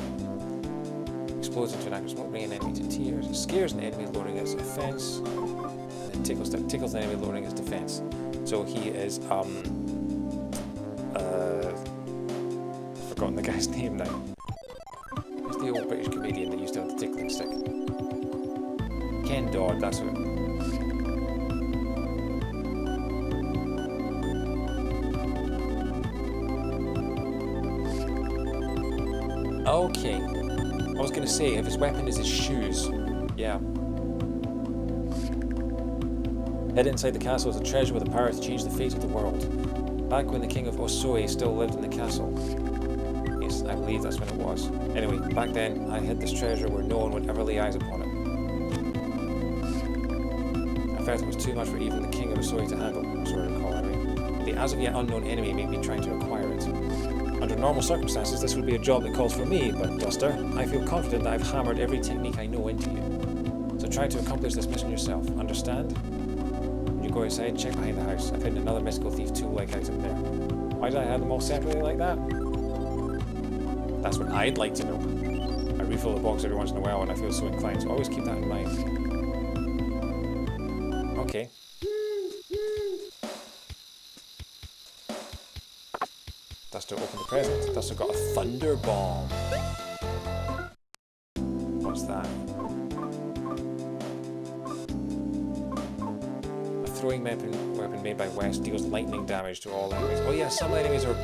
explodes into an active smoke, bringing an enemy to tears. It scares an enemy, lowering its offense. And then tickles an enemy, lowering its defense. So he is, I've forgotten the guy's name now. Who's the old British comedian that used to have the tickling stick? Ken Dodd, that's who. Okay. I was going to say, if his weapon is his shoes. Yeah. Hid inside the castle is a treasure with the power to change the fate of the world. Back when the king of Osoi still lived in the castle. Yes, I believe that's when it was. Anyway, back then, I hid this treasure where no one would ever lay eyes upon it. I felt it was too much for even the king of Osoi to handle, so I recall anyway. The as of yet unknown enemy made me trying to acquire it. Under normal circumstances, this would be a job that calls for me, but Duster, I feel confident that I've hammered every technique I know into you. So try to accomplish this mission yourself, understand? When you go outside, check behind the house. I've hidden another mystical thief tool-like item there. Why did I have them all separately like that? That's what I'd like to know. I refill the box every once in a while when I feel so inclined, so always keep that in mind. Okay. Duster opened the present. Duster got a thunder bomb. What's that? A throwing weapon made by West deals lightning damage to all enemies. Oh yeah, some enemies are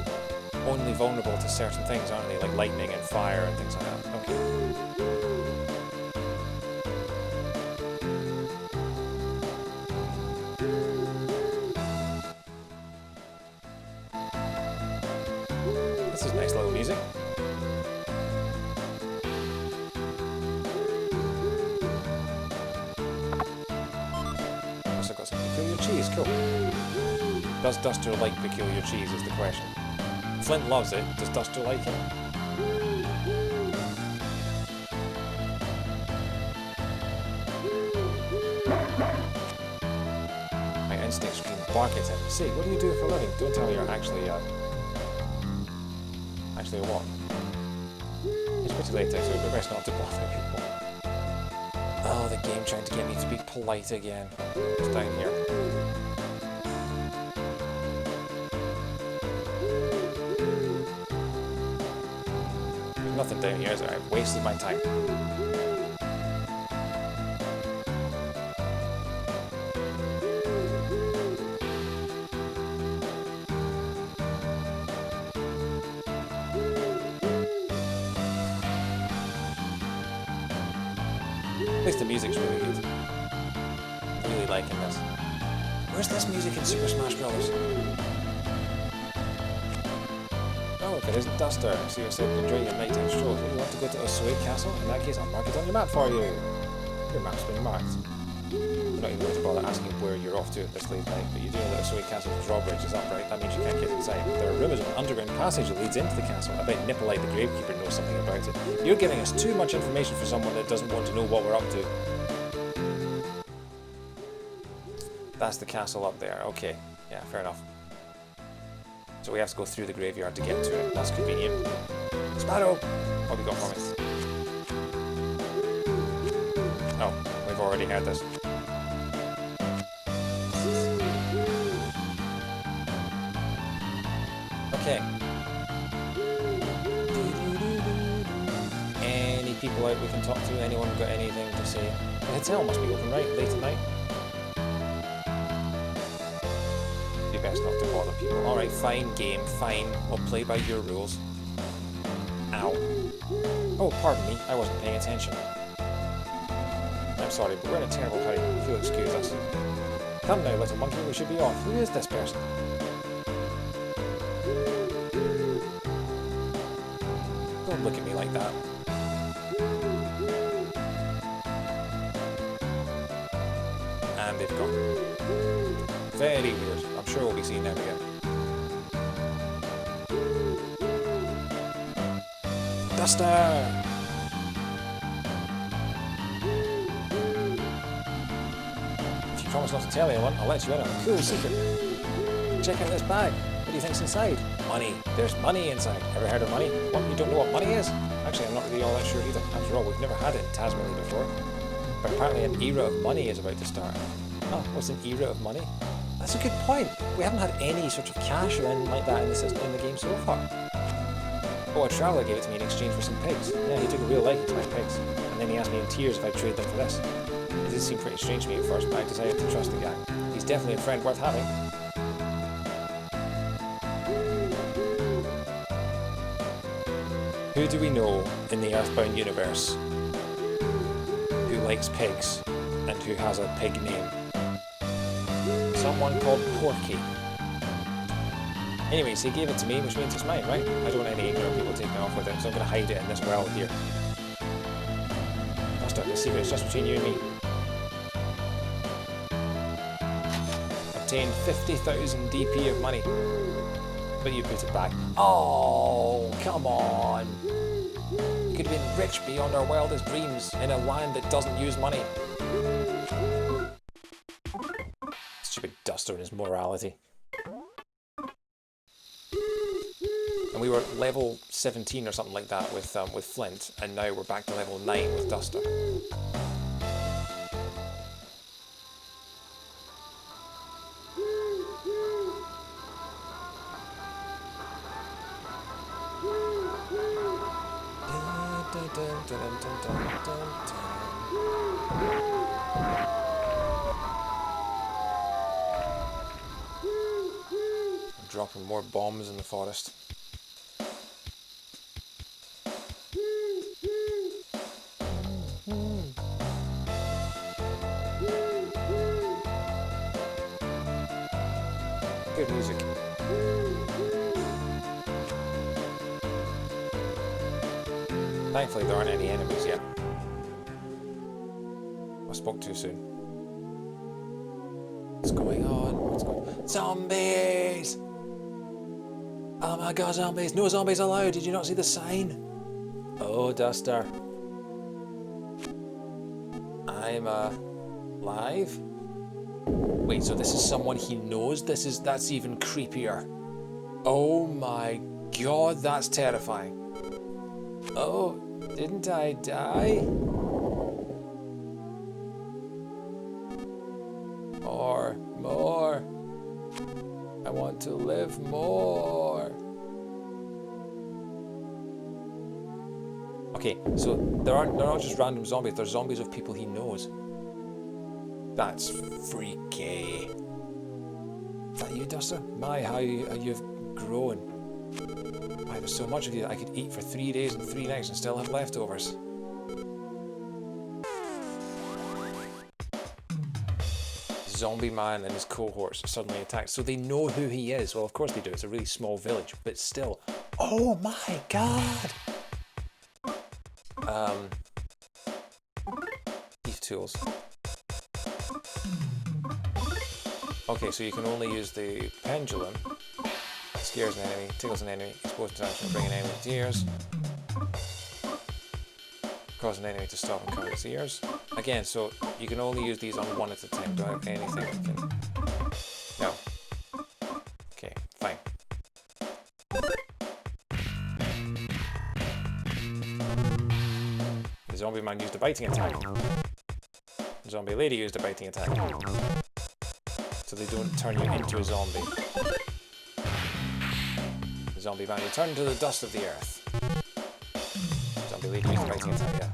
only vulnerable to certain things, aren't they? Like lightning and fire and things like that. Okay. This is nice little music. Also got some peculiar cheese, cool. Does Duster like peculiar cheese is the question. Flint loves it, does Duster like it? My instincts scream, bark at him. Say, what do you do for a living? Don't tell me you're actually Actually what? It's pretty late so it's best not to bother people. Oh, the game trying to get me to be polite again. It's down here. There's nothing down here, is there? I've wasted my time. At least the music's really good. Really liking this. Where's this music in Super Smash Bros? Oh, there isn't Duster. So you're simply enjoying your nighttime strolls. Well, you want to go to Osoi Castle? In that case, I'll mark it on your map for you. Your map's been marked. I'm not even going to bother asking where you're off to at this late night, but you do know that Osoi Castle's drawbridge is up, right? That means you can't get inside. There are rumours of an underground passage that leads into the castle. I bet Nippolite the Gravekeeper knows something about it. You're giving us too much information for someone that doesn't want to know what we're up to. That's the castle up there. Okay. Yeah, fair enough. So we have to go through the graveyard to get to it. That's convenient. Sparrow! What have you got for me? Oh, we've already heard this. Okay. Any people out we can talk to? Anyone got anything to say? The hotel must be open, right? Late at night? You best not to bother people. Alright, fine game, fine. I'll play by your rules. Ow. Oh, pardon me, I wasn't paying attention. I'm sorry, but we're in a terrible hurry. If you'll excuse us. Come now, little monkey, we should be off. Who is this person? Don't look at me like that. And they've gone. Very weird. I'm sure we'll be seeing them again. Duster! If you promise not to tell anyone, I'll let you in on a cool secret. Check out this bag. What do you think's inside? money. There's money inside. Ever heard of money? What? You don't know what money is? Actually, I'm not really all that sure either. After all, we've never had it in Tasmania before. But apparently an era of money is about to start. Oh, what's an era of money? That's a good point. We haven't had any sort of cash or anything like that in the system, in the game so far. Oh, a traveller gave it to me in exchange for some pigs. Yeah, he took a real liking to my pigs. And then he asked me in tears if I'd trade them for this. It did seem pretty strange to me at first, but I decided to trust the guy. He's definitely a friend worth having. Who do we know in the EarthBound universe who likes pigs and who has a pig name? Someone called Porky. Anyways, he gave it to me, which means it's mine, right? I don't want any ignorant people taking off with it, so I'm going to hide it in this well here. I'll start the secret, it's just between you and me. Obtained 50,000 DP of money. But you put it back. Oh, come on. We could have been rich beyond our wildest dreams in a land that doesn't use money. Stupid Duster and his morality. And we were level 17 or something like that with Flint, and now we're back to level 9 with Duster. I'm dropping more bombs in the forest. Good music. Thankfully there aren't any enemies yet. I spoke too soon. What's going on? What's going on? Zombies! Oh my god, zombies! No zombies allowed! Did you not see the sign? Oh, Duster. I'm alive? Wait, so this is someone he knows? That's even creepier. Oh my god, that's terrifying. Oh, didn't I die? More. I want to live more. Okay, so they're not just random zombies, they're zombies of people he knows. That's freaky. Is that you, Duster? My, how you've grown. Why, there's so much of you that I could eat for 3 days and 3 nights and still have leftovers. Zombie man and his cohorts are suddenly attacked. So they know who he is. Well, of course they do. It's a really small village, but still. Oh my god! Thief tools. Okay, so you can only use the pendulum. Scares an enemy, tickles an enemy, exposes action, bring an enemy to tears. Cause an enemy to stop and cover its ears. Again, so you can only use these on one at a time. Do I have anything that can... No. Okay, fine. The zombie man used a biting attack. The zombie lady used a biting attack. So they don't turn you into a zombie. The zombie man returned to the dust of the earth. Zombie lady used a biting attack, yeah.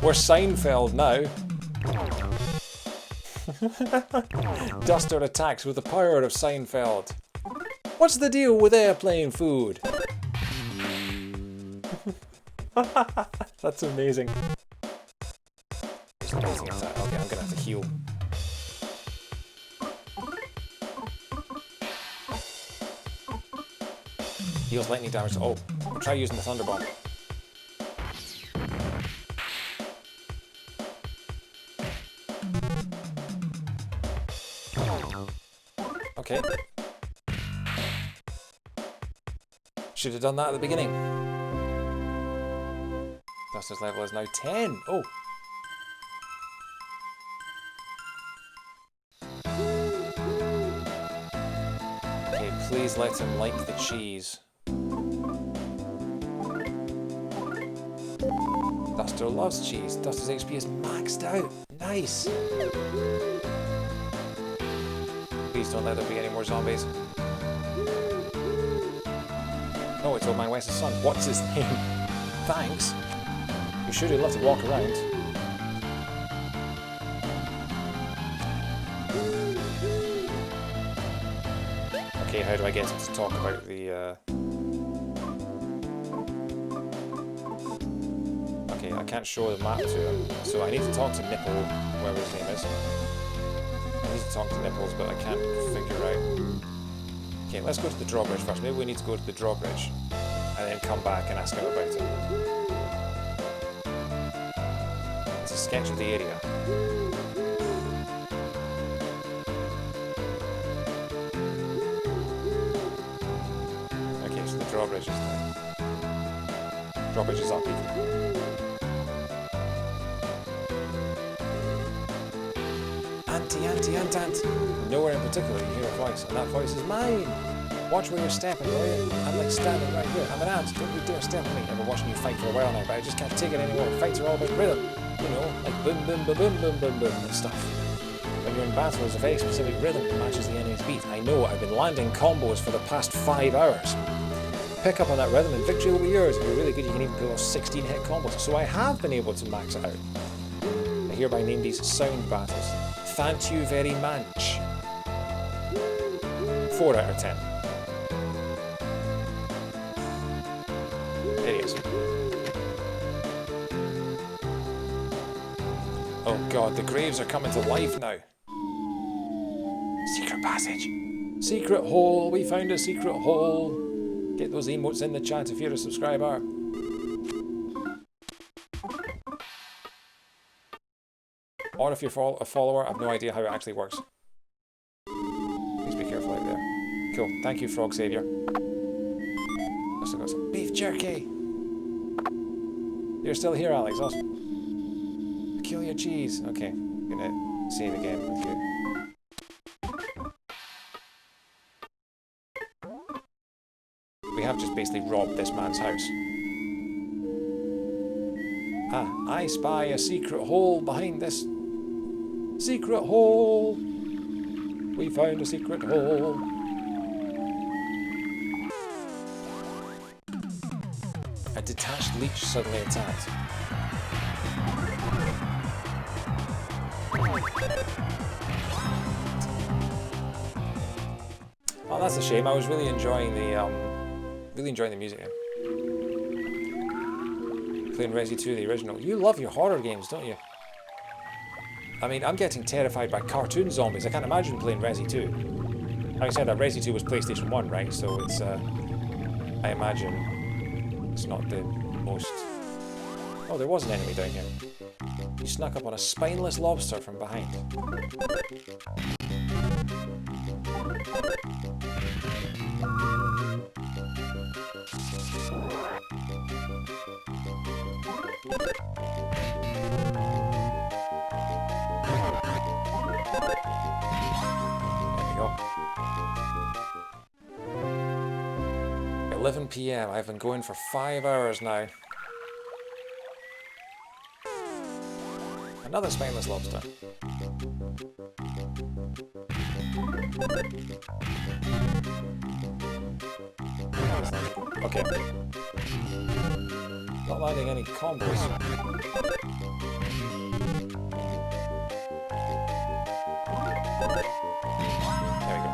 We're Seinfeld now. Duster attacks with the power of Seinfeld. What's the deal with airplane food? That's amazing. Okay, I'm gonna have to heal. Heals lightning damage. Oh, we'll try using the thunder bomb. Okay. Should have done that at the beginning. Duster's level is now 10. Oh. Okay, please let him like the cheese. Duster loves cheese. Duster's HP is maxed out. Nice. Please don't let there be any more zombies. No, it's Old Man West's son. What's his name? Thanks. You sure you'd love to walk around? Okay, how do I get him to talk about the, Okay, I can't show the map to him, so I need to talk to Nipple, whatever his name is. I need to talk to Nipples, but I can't figure out... Okay, let's go to the drawbridge first. Maybe we need to go to the drawbridge, and then come back and ask him about it. It's a sketch of the area. Okay, so the drawbridge is there. Drawbridge is up even. Ant. Nowhere in particular you hear a voice, and that voice is mine. Watch where you're stepping, will you? I'm like standing right here. I'm an ant. Don't you dare step on me. I've been watching you fight for a while now, but I just can't take it anymore. Fights are all about rhythm. You know, like boom, boom, boom, boom, boom, boom, boom, and stuff. When you're in battle, there's a very specific rhythm that matches the enemy's beat. I know, I've been landing combos for the past 5 hours. Pick up on that rhythm and victory will be yours. If you're really good, you can even pull off 16 hit combos. So I have been able to max it out. I hereby name these sound battles. Thank you very much. 4 out of 10. There he is. Oh god, the graves are coming to life now. Secret passage. Secret hole. We found a secret hole. Get those emotes in the chat if you're a subscriber. Or if you're a follower, I have no idea how it actually works. Please be careful out there. Cool. Thank you, Frog Savior. Also got some beef jerky. You're still here, Alex. Awesome. Peculiar cheese. Okay. I'm gonna save again with you. We have just basically robbed this man's house. Ah, I spy a secret hole behind this. Secret hole! We found a secret hole. A detached leech suddenly attacked. Oh, that's a shame. I was really enjoying the music here. Playing Resi 2, the original. You love your horror games, don't you? I mean, I'm getting terrified by cartoon zombies. I can't imagine playing Resi 2. Having said that, Resi 2 was PlayStation 1, right? So it's, I imagine it's not the most... Oh, there was an enemy down here. You snuck up on a spineless lobster from behind. There we go. 11 PM. I've been going for 5 hours now. Another spineless lobster. Okay. Not landing any combos. There we go.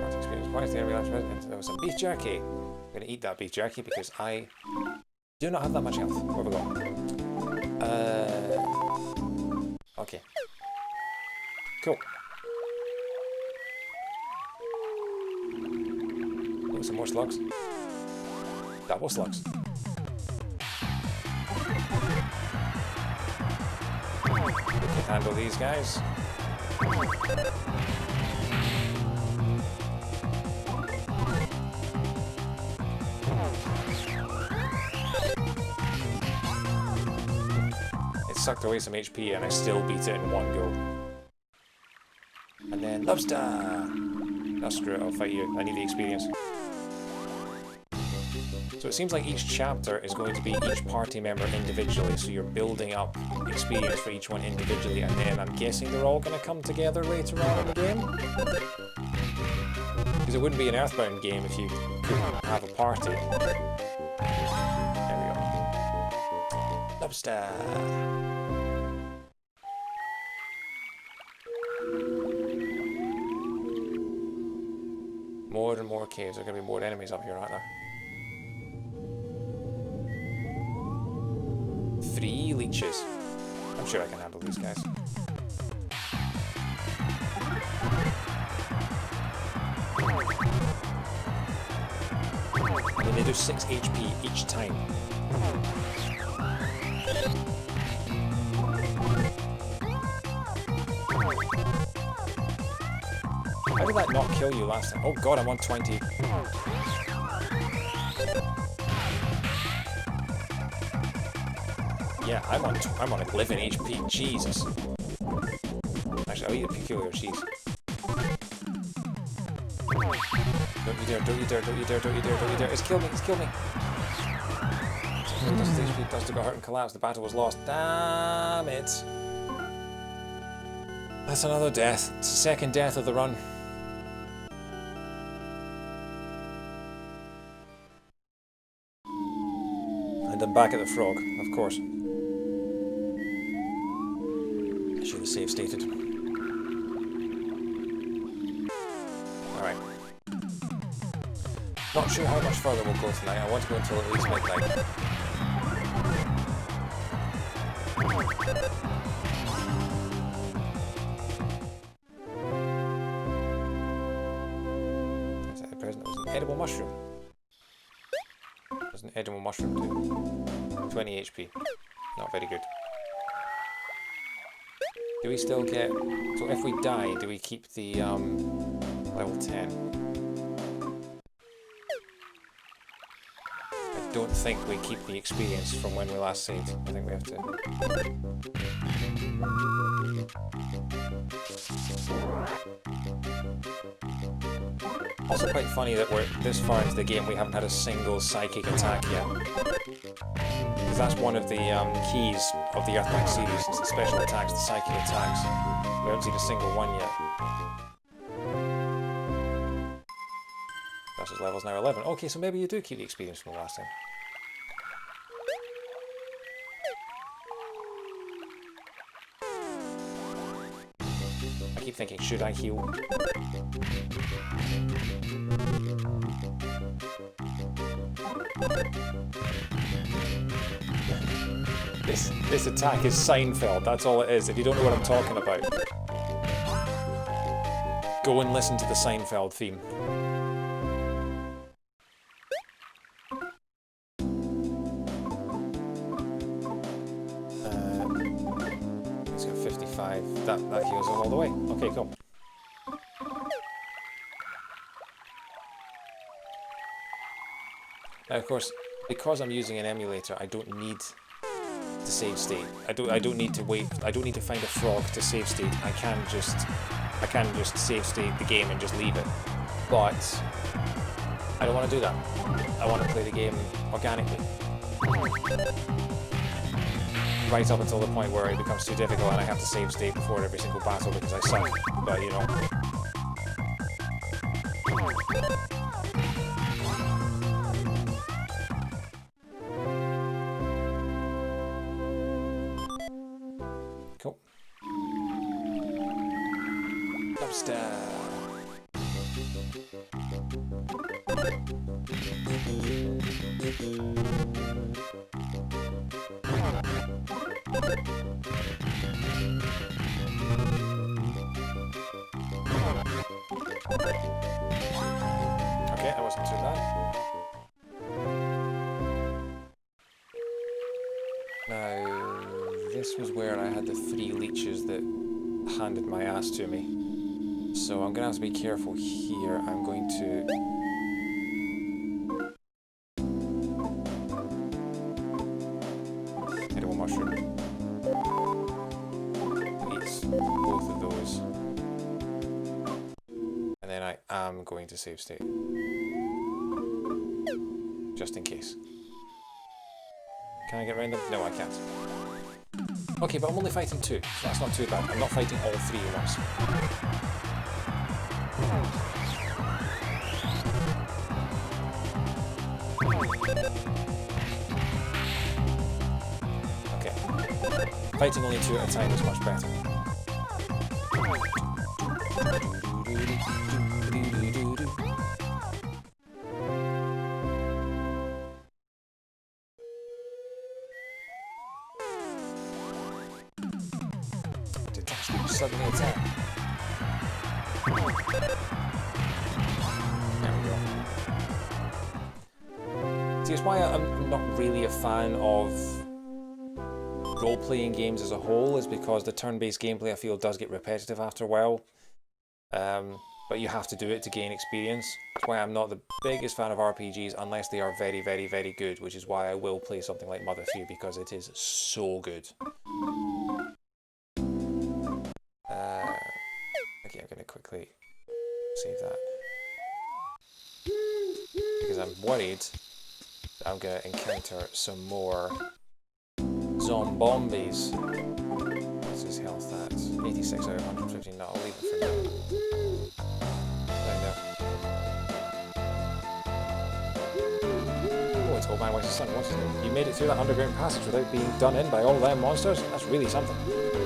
Part experience. Why is the enemy last resident? There was some beef jerky. I'm gonna eat that beef jerky because I do not have that much health. Where have we gone? Okay. Cool. Oh, some more slugs. Double slugs. We can handle these guys. It sucked away some HP and I still beat it in one go. And then lobster! Oh, screw it, I'll fight you. I need the experience. So it seems like each chapter is going to be each party member individually, so you're building up experience for each one individually, and then I'm guessing they're all going to come together later on in the game? Because it wouldn't be an EarthBound game if you couldn't have a party. There we go. Lobster! More and more caves. There are going to be more enemies up here, aren't there? 3 leeches. I'm sure I can handle these guys. And then they do 6 HP each time. How did that not kill you last time? Oh god, I'm on 20. Yeah, I'm on 11 HP. Jesus. Actually, I'll eat a peculiar cheese. Don't you dare, don't you dare, don't you dare, don't you dare, don't you dare. It's killed me, it's killed me. Does HP does to go hurt and collapse. The battle was lost. Damn it. That's another death. It's the second death of the run. And I'm back at the frog, of course. I should have save stated. Alright. Not sure how much further we'll go tonight. I want to go until at least midnight. Is that the present? It was an edible mushroom. There's an edible mushroom too. 20 HP. Not very good. Do we still get... So if we die, do we keep the level 10? I don't think we keep the experience from when we last saved. I think we have to... Also quite funny that we're this far into the game we haven't had a single psychic attack yet. Because that's one of the keys of the EarthBound series, it's the special attacks, the psychic attacks. We haven't seen a single one yet. Versus level's now 11. Okay, so maybe you do keep the experience from the last time. I keep thinking, should I heal? This attack is Seinfeld, that's all it is. If you don't know what I'm talking about, go and listen to the Seinfeld theme. He's got 55. That heals him all the way. Okay, cool. Now, of course, because I'm using an emulator, I don't need to save state. I don't need to wait. I don't need to find a frog to save state. I can just save state the game and just leave it. But I don't want to do that. I want to play the game organically. Right up until the point where it becomes too difficult and I have to save state before every single battle because I suck. But you know. Cool. Lobster. Okay, that wasn't too bad. Now, this was where I had the 3 leeches that handed my ass to me. So I'm going to have to be careful here. I'm going to... edible mushroom. Eat both of those. am going to save state. Just in case. Can I get around them? No, I can't. Okay, but I'm only fighting 2, so that's not too bad. I'm not fighting all 3 at once. Okay. Fighting only 2 at a time is much better. Suddenly attack. There we go. See, it's why I'm not really a fan of role-playing games as a whole, is because the turn-based gameplay I feel does get repetitive after a while. But you have to do it to gain experience. That's why I'm not the biggest fan of RPGs unless they are very, very, very good, which is why I will play something like Mother 3 because it is so good. Okay, I'm going to quickly save that. Because I'm worried that I'm going to encounter some more zombies. What's his health at? 86 out of 115. No, I'll leave it for now. Oh, it's Old Man West Son. What's his name? You made it through that underground passage without being done in by all of them monsters? That's really something.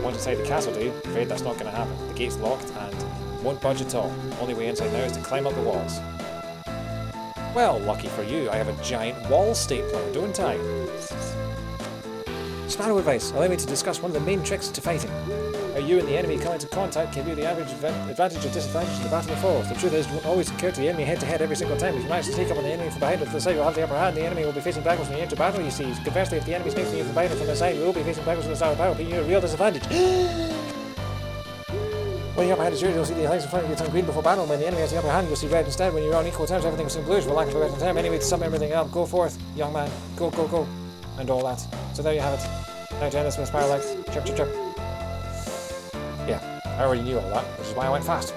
Want inside the castle, do you? Afraid that's not going to happen. The gate's locked and won't budge at all. Only way inside now is to climb up the walls. Well, lucky for you, I have a giant wall stapler, don't I? Sparrow advice. Allow me to discuss one of the main tricks to fighting. How you and the enemy come into contact can be the average advantage or disadvantage in the battle that follows. The truth is, you won't always encounter the enemy head-to-head every single time. If you manage to sneak up on the enemy from behind or to the side, you'll have the upper hand. The enemy will be facing backwards when you enter battle, you see. Conversely, if the enemy sneaks you from behind or from the side, you will be facing backwards from the start of the battle, being you a real disadvantage. When you're up ahead of yours, you'll see the lines in front of you turn green before battle. When the enemy has the upper hand, you'll see red instead. When you're on equal terms, everything will seem bluish. For lack of a better term, anyway, to sum everything up, go forth, young man. Go, go, go. And all that. So there you have it. Now to end this with Spiral Legs. Chirp, chirp, chirp. Yeah, I already knew all that, which is why I went fast.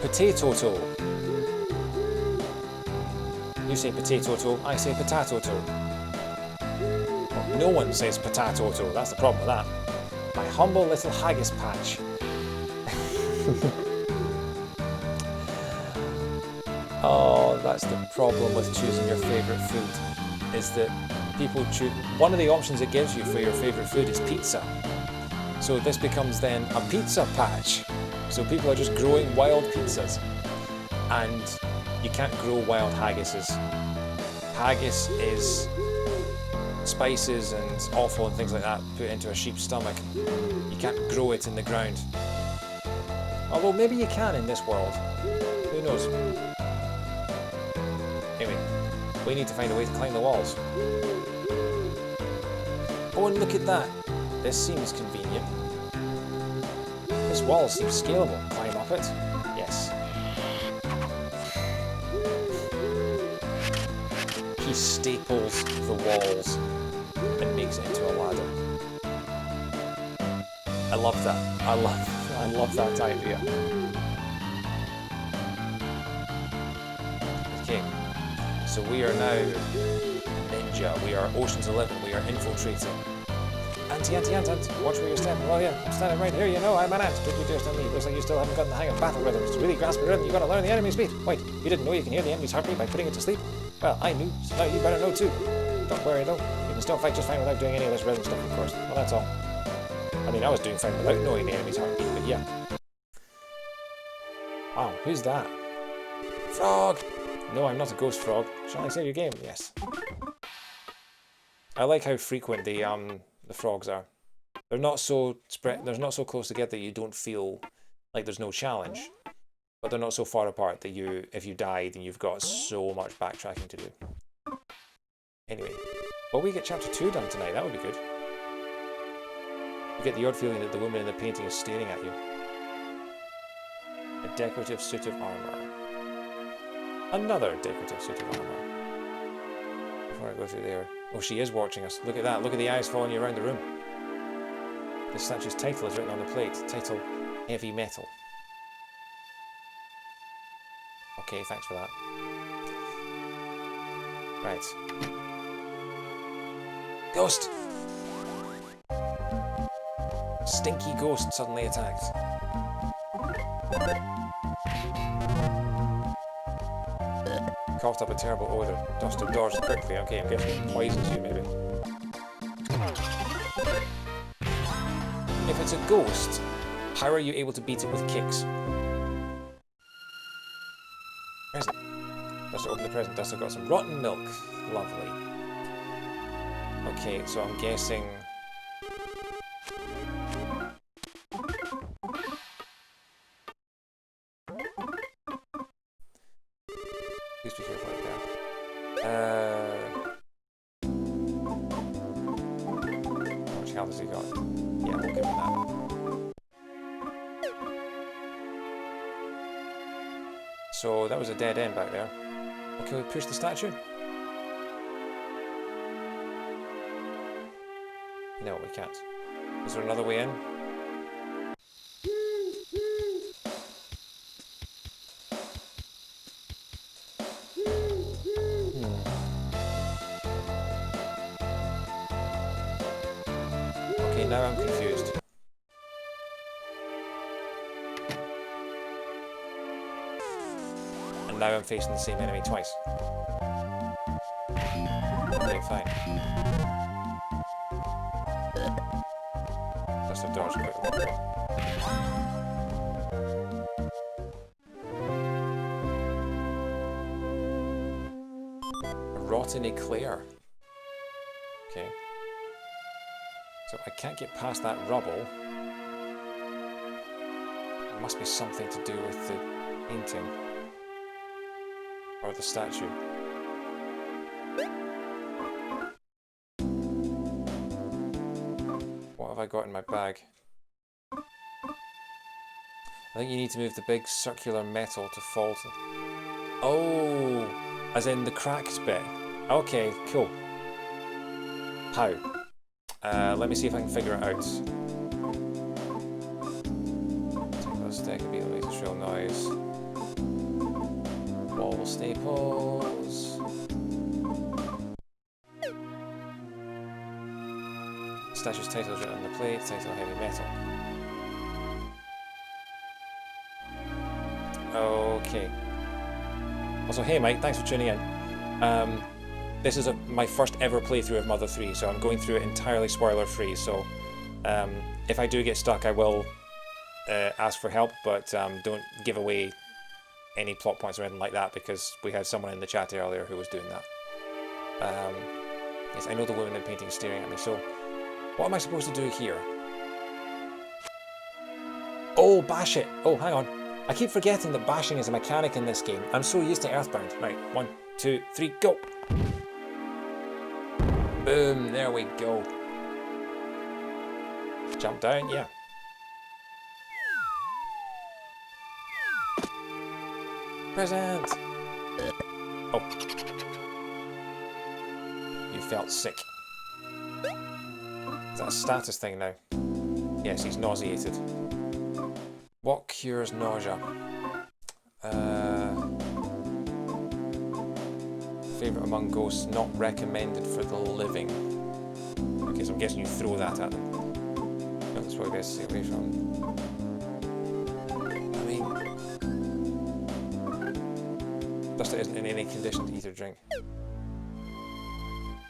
Potato-toe. You say potato-toe, I say potato-toe. Well, no one says potato-toe, that's the problem with that. My humble little haggis patch. Oh, that's the problem with choosing your favourite food, is that people choose... One of the options it gives you for your favourite food is pizza. So this becomes then a pizza patch. So people are just growing wild pizzas. And you can't grow wild haggises. Haggis is spices and offal and things like that put into a sheep's stomach. You can't grow it in the ground. Although maybe you can in this world. Who knows? Anyway, we need to find a way to climb the walls. Oh, and look at that. This seems convenient. This wall seems scalable. Climb up it? Yes. He staples the walls and makes it into a ladder. I love that. I love that idea. Okay, so we are now ninja. We are Ocean's 11. We are infiltrating. Ant, watch where you're standing. Well, yeah, I'm standing right here, you know, I'm an ant. Don't you dare stand me. Looks like you still haven't gotten the hang of battle rhythms. To really grasp the rhythm, you gotta learn the enemy's speed. Wait, you didn't know you can hear the enemy's heartbeat by putting it to sleep? Well, I knew, so now you better know too. Don't worry though, you can still fight just fine without doing any of this rhythm stuff, of course. Well, that's all. I mean, I was doing fine without knowing the enemy's heartbeat, but yeah. Wow, who's that? Frog! No, I'm not a ghost frog. Shall I save your game? Yes. I like how frequent the frogs are. They're not so spread. They're not so close together that you don't feel like there's no challenge, but they're not so far apart that if you die, then you've got so much backtracking to do. Anyway, well, we get chapter 2 done tonight. That would be good. You get the odd feeling that the woman in the painting is staring at you. A decorative suit of armor. Another decorative suit of armor. Before I go through there. Oh, she is watching us. Look at that. Look at the eyes following you around the room. The statue's title is written on the plate. Title, Heavy metal. Okay, thanks for that. Right. Ghost! Stinky ghost suddenly attacked. Coughed up a terrible odour. Dusted doors quickly. Okay, I'm guessing it poisons you, maybe. If it's a ghost, how are you able to beat it with kicks? Present. Duster, open the present. Duster got some rotten milk. Lovely. Okay, so I'm guessing... Please be careful out there. How much health has he got? Yeah, we'll give him that. So that was a dead end back there. Well, can we push the statue? No, we can't. Is there another way in? Okay, now I'm confused. And now I'm facing the same enemy twice. Okay, fine. Just a dodge quickly. A rotten eclair. Okay. So I can't get past that rubble. It must be something to do with the painting. Or the statue. What have I got in my bag? I think you need to move the big circular metal to fall to... Oh! As in the cracked bit. Okay, cool. How? Let me see if I can figure it out. Take that stick, it'll be the latest real noise. Wall staples. Statue's title is written on the plate, title heavy metal. Okay. Also, hey Mike, thanks for tuning in. This is my first ever playthrough of Mother 3, so I'm going through it entirely spoiler free, so if I do get stuck I will ask for help, but don't give away any plot points or anything like that, because we had someone in the chat earlier who was doing that. Yes, I know the woman in the painting is staring at me, so what am I supposed to do here? Oh, bash it! Oh, hang on. I keep forgetting that bashing is a mechanic in this game. I'm so used to EarthBound. Right, 1, 2, 3, go! Boom, there we go. Jump down, yeah. Present! Oh. You felt sick. Is that a status thing now? Yes, he's nauseated. What cures nausea? Favourite among ghosts, not recommended for the living. Okay, so I'm guessing you throw that at them. No, that's probably best to stay away from. I mean... Duster isn't in any condition to eat or drink.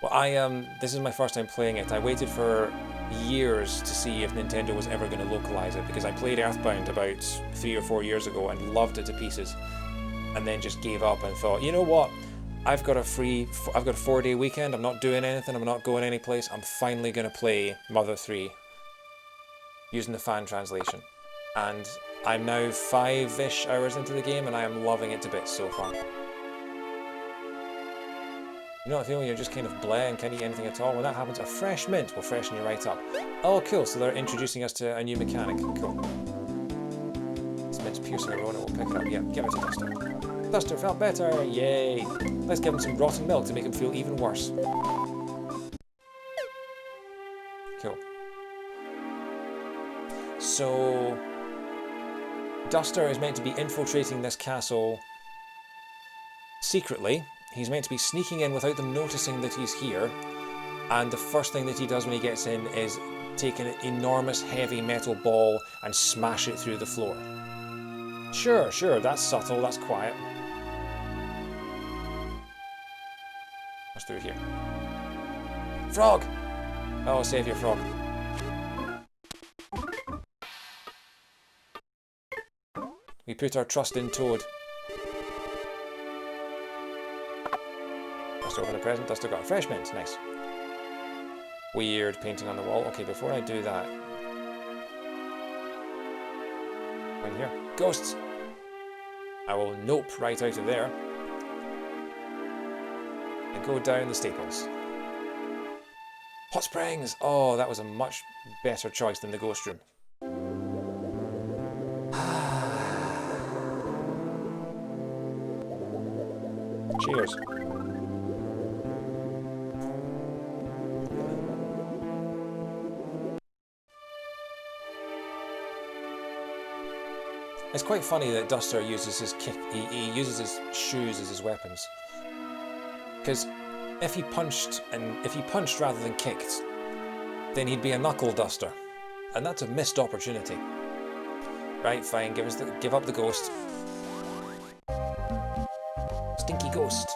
Well, this is my first time playing it. I waited for years to see if Nintendo was ever going to localize it, because I played EarthBound about 3 or 4 years ago and loved it to pieces, and then just gave up and thought, you know what? I've got a 4-day weekend, I'm not doing anything, I'm not going any place, I'm finally going to play Mother 3 using the fan translation. And I'm now 5-ish hours into the game and I am loving it to bits so far. You know that feeling you're just kind of bleh and can't eat anything at all? When that happens, a fresh mint will freshen you right up. Oh cool, so they're introducing us to a new mechanic. Cool. This mint's piercing a rowan, it will pick it up. Yeah, give it to Duster. Duster felt better, yay! Let's give him some rotten milk to make him feel even worse. Cool. So, Duster is meant to be infiltrating this castle secretly. He's meant to be sneaking in without them noticing that he's here. And the first thing that he does when he gets in is take an enormous heavy metal ball and smash it through the floor. Sure, that's subtle, that's quiet. What's through here? Frog! Oh, save your frog. We put our trust in Toad. Duster opened a present, Duster got a fresh mint, nice. Weird painting on the wall. Okay, before I do that... in here. Ghosts! I will nope right out of there. And go down the staples. Hot springs! Oh, that was a much better choice than the ghost room. Cheers. It's quite funny that Duster uses his kick. He uses his shoes as his weapons. Because if he punched rather than kicked, then he'd be a knuckle duster, and that's a missed opportunity. Right, fine. Give up the ghost. Stinky ghost.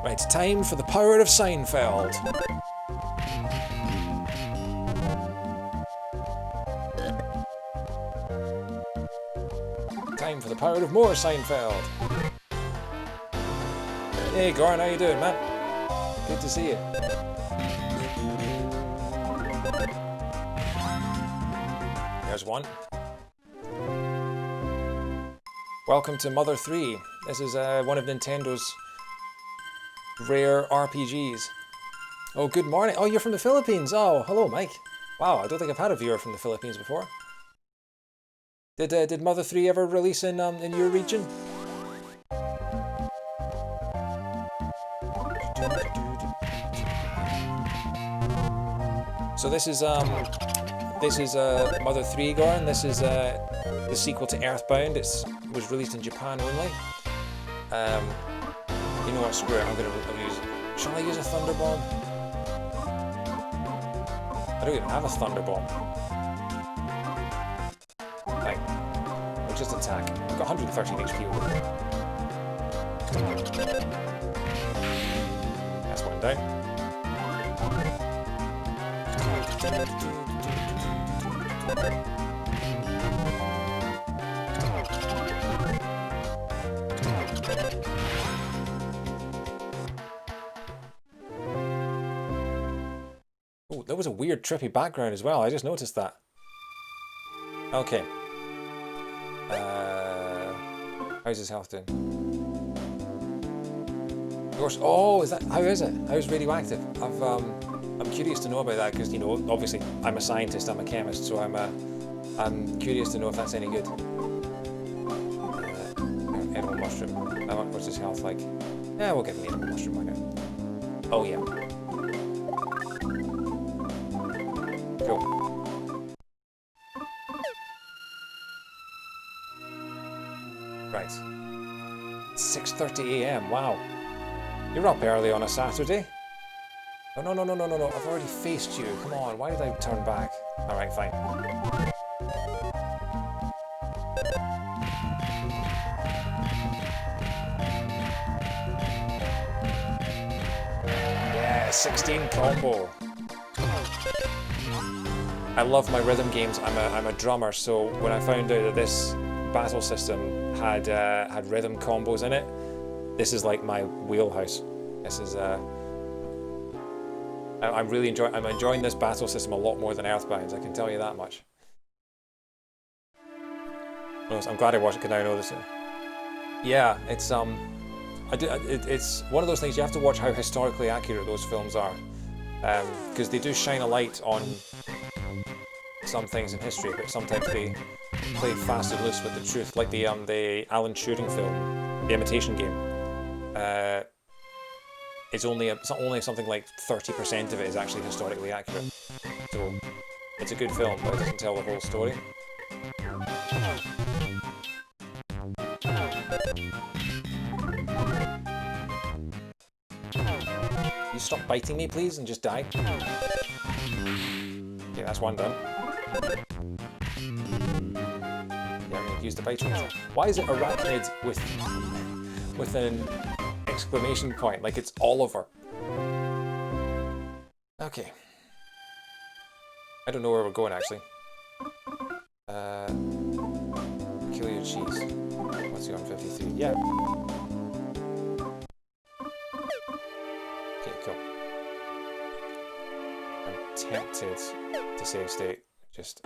Right, time for the power of Seinfeld. Time for the power of more Seinfeld. Hey, Goran, how you doing, man? Good to see you. There's one. Welcome to Mother 3. This is one of Nintendo's rare RPGs. Oh, good morning. Oh, you're from the Philippines. Oh, hello, Mike. Wow, I don't think I've had a viewer from the Philippines before. Did Mother 3 ever release in your region? So this is Mother 3, Goran. This is the sequel to EarthBound. It was released in Japan only. You know what? Screw it. I'll use. Shall I use a thunder bomb? I don't even have a thunder bomb. Right. We'll just attack. I've got 113 HP. That's one down. Oh, that was a weird trippy background as well. I just noticed that. Okay. How's his health doing? Of course. Oh, is that? How is it? How's radioactive? I'm curious to know about that because, you know, obviously I'm a scientist, I'm a chemist, so I'm curious to know if that's any good. Edible mushroom. What's his health like? Yeah, we'll give him the edible mushroom. Why not? Oh yeah. Cool. Right. 6:30 AM. Wow. You're up early on a Saturday. Oh, no. I've already faced you. Come on. Why did I turn back? Alright, fine. Yeah, 16 combo. I love my rhythm games. I'm a drummer, so when I found out that this battle system had rhythm combos in it, this is like my wheelhouse. This is I'm enjoying this battle system a lot more than EarthBound. I can tell you that much. I'm glad I watched it because now I know this. Yeah, it's it's one of those things you have to watch how historically accurate those films are, because they do shine a light on some things in history, but sometimes they play fast and loose with the truth, like the Alan Turing film, The Imitation Game. It's only something like 30% of it is actually historically accurate. So it's a good film, but it doesn't tell the whole story. stop biting me, please, and just die? Okay, that's one done. Yeah, I'm gonna use the biting attack. Why is it arachnid with an exclamation point, like it's Oliver? Okay. I don't know where we're going, actually. Kill your cheese. What's he on 53? Yeah. Okay, cool. I'm tempted to save state. Just...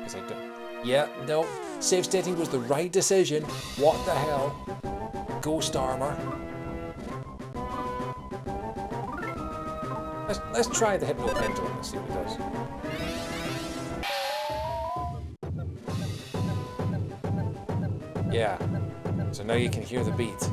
because I don't... Yeah, no. Save stating was the right decision. What the hell? Ghost armor. Let's try the Hypno Pendulum and see what it does. Yeah. So now you can hear the beat.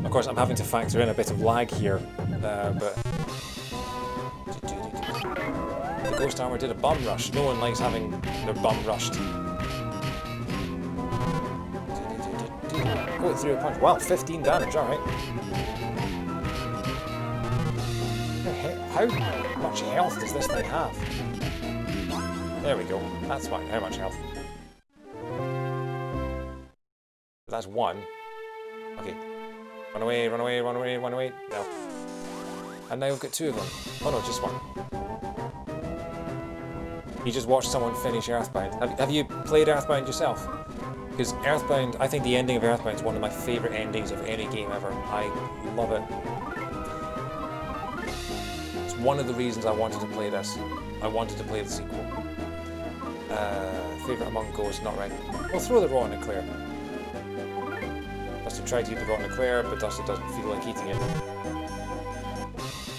Of course, I'm having to factor in a bit of lag here, but... the Ghost Armor did a bum rush. No one likes having their bum rushed. Go through a punch. Wow, 15 damage, alright. How much health does this thing have? There we go. That's fine. How much health? That's one. Okay. Run away, run away, run away, run away. No. And now we've got two of them. Oh no, just one. You just watched someone finish EarthBound. Have you played EarthBound yourself? Because EarthBound, I think the ending of EarthBound is one of my favourite endings of any game ever. I love it. It's one of the reasons I wanted to play this. I wanted to play the sequel. Favourite among ghosts, not right. We'll throw the raw nuclear. Duster tried to eat the raw nuclear, but Duster doesn't feel like eating it.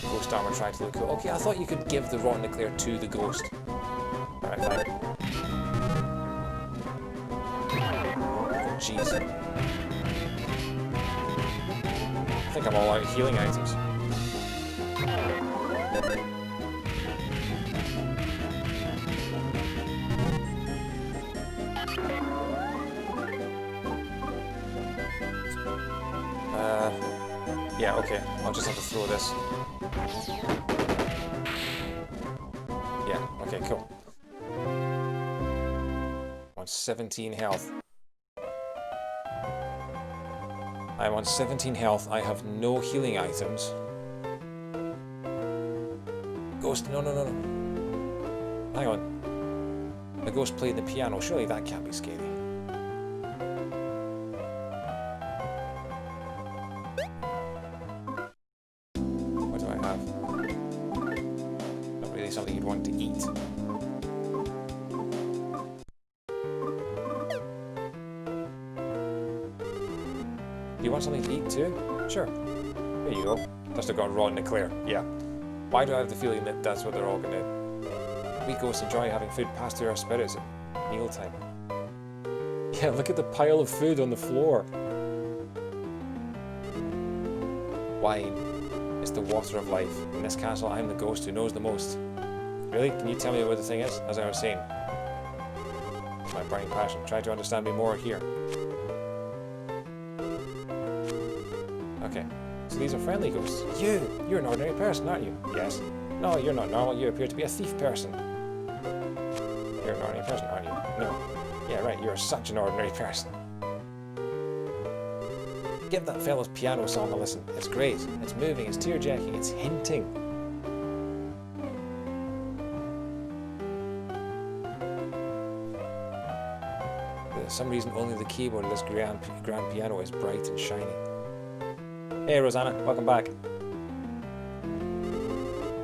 Ghost Armor tried to look cool. Okay, I thought you could give the raw nuclear to the ghost. Alright, fine. Oh, jeez. I think I'm all out of healing items. Yeah, okay. I'll just have to throw this. Yeah, okay, cool. On 17 health. I'm on 17 health. I have no healing items. Ghost, no, no, no, no. Hang on. The ghost played the piano. Surely that can't be scary. What do I have? Not really something you'd want to eat. Do you want something to eat too? Sure. There you go. Must have got raw nuclear. Yeah. Why do I have the feeling that that's what they're all gonna... We ghosts enjoy having food passed through our spirits at mealtime. Yeah, look at the pile of food on the floor. Wine is the water of life. In this castle, I'm the ghost who knows the most. Really? Can you tell me what the thing is? As I was saying. My burning passion. Try to understand me more here. Okay. So these are friendly ghosts. You're an ordinary person, aren't you? Yes. No, you're not normal. You appear to be a thief person. You're an ordinary person, aren't you? No. Yeah, right. You're such an ordinary person. Give that fellow's piano song a listen. It's great. It's moving. It's tear-jerking. It's hinting. For some reason, only the keyboard of this grand piano is bright and shiny. Hey Rosanna, welcome back.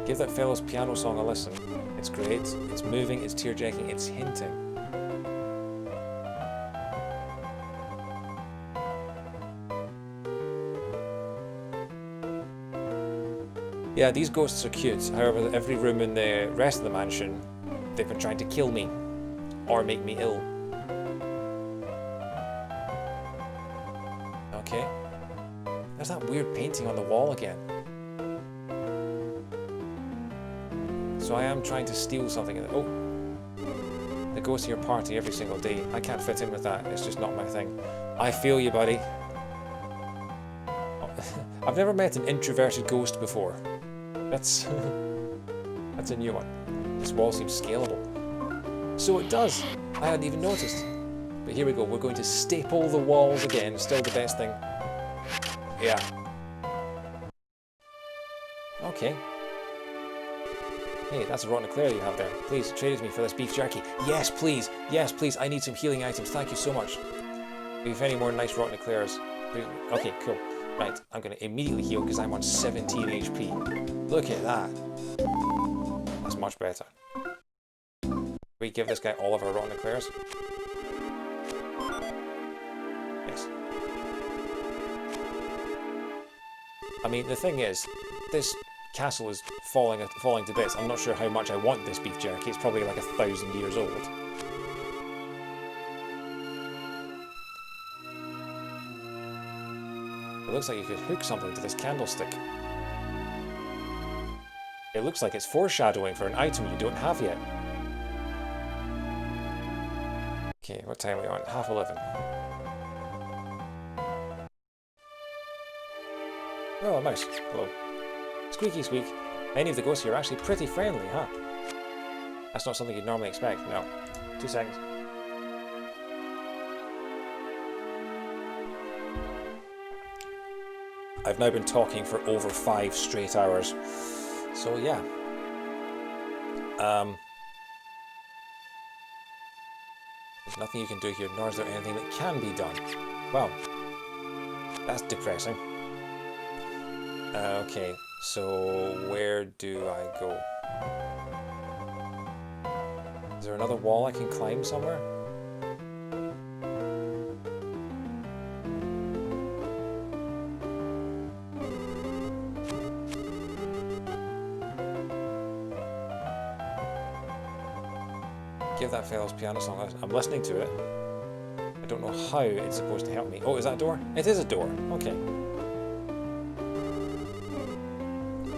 Give that fellow's piano song a listen. It's great, it's moving, it's tear-jerking, it's hinting. Yeah, these ghosts are cute. However, every room in the rest of the mansion, they've been trying to kill me. Or make me ill. Okay. There's that weird painting on the wall again. So I am trying to steal something. Oh! That goes to your party every single day. I can't fit in with that. It's just not my thing. I feel you, buddy. I've never met an introverted ghost before. That's that's a new one. This wall seems scalable. So it does. I hadn't even noticed. But here we go. We're going to staple the walls again. Still the best thing. Yeah. Okay. Hey, that's a rotten eclair you have there. Please, trade me for this beef jerky. Yes, please. Yes, please. I need some healing items. Thank you so much. Do you have any more nice rotten eclairs? Okay, cool. Right, I'm going to immediately heal because I'm on 17 HP. Look at that. That's much better. We give this guy all of our rotten eclairs. Yes. I mean, the thing is, this castle is falling to bits. I'm not sure how much I want this beef jerky. It's probably like 1,000 years old. It looks like you could hook something to this candlestick. It looks like it's foreshadowing for an item you don't have yet. Okay, what time are we on? 11:30. Oh, a mouse. Hello. Squeaky squeak. Many of the ghosts here are actually pretty friendly, huh? That's not something you'd normally expect. No. 2 seconds. I've now been talking for over 5 straight hours. So yeah. There's nothing you can do here, nor is there anything that can be done. Well, that's depressing. Okay, so where do I go? Is there another wall I can climb somewhere? Give that fellow's piano song. I'm listening to it. I don't know how it's supposed to help me. Oh, is that a door? It is a door. Okay.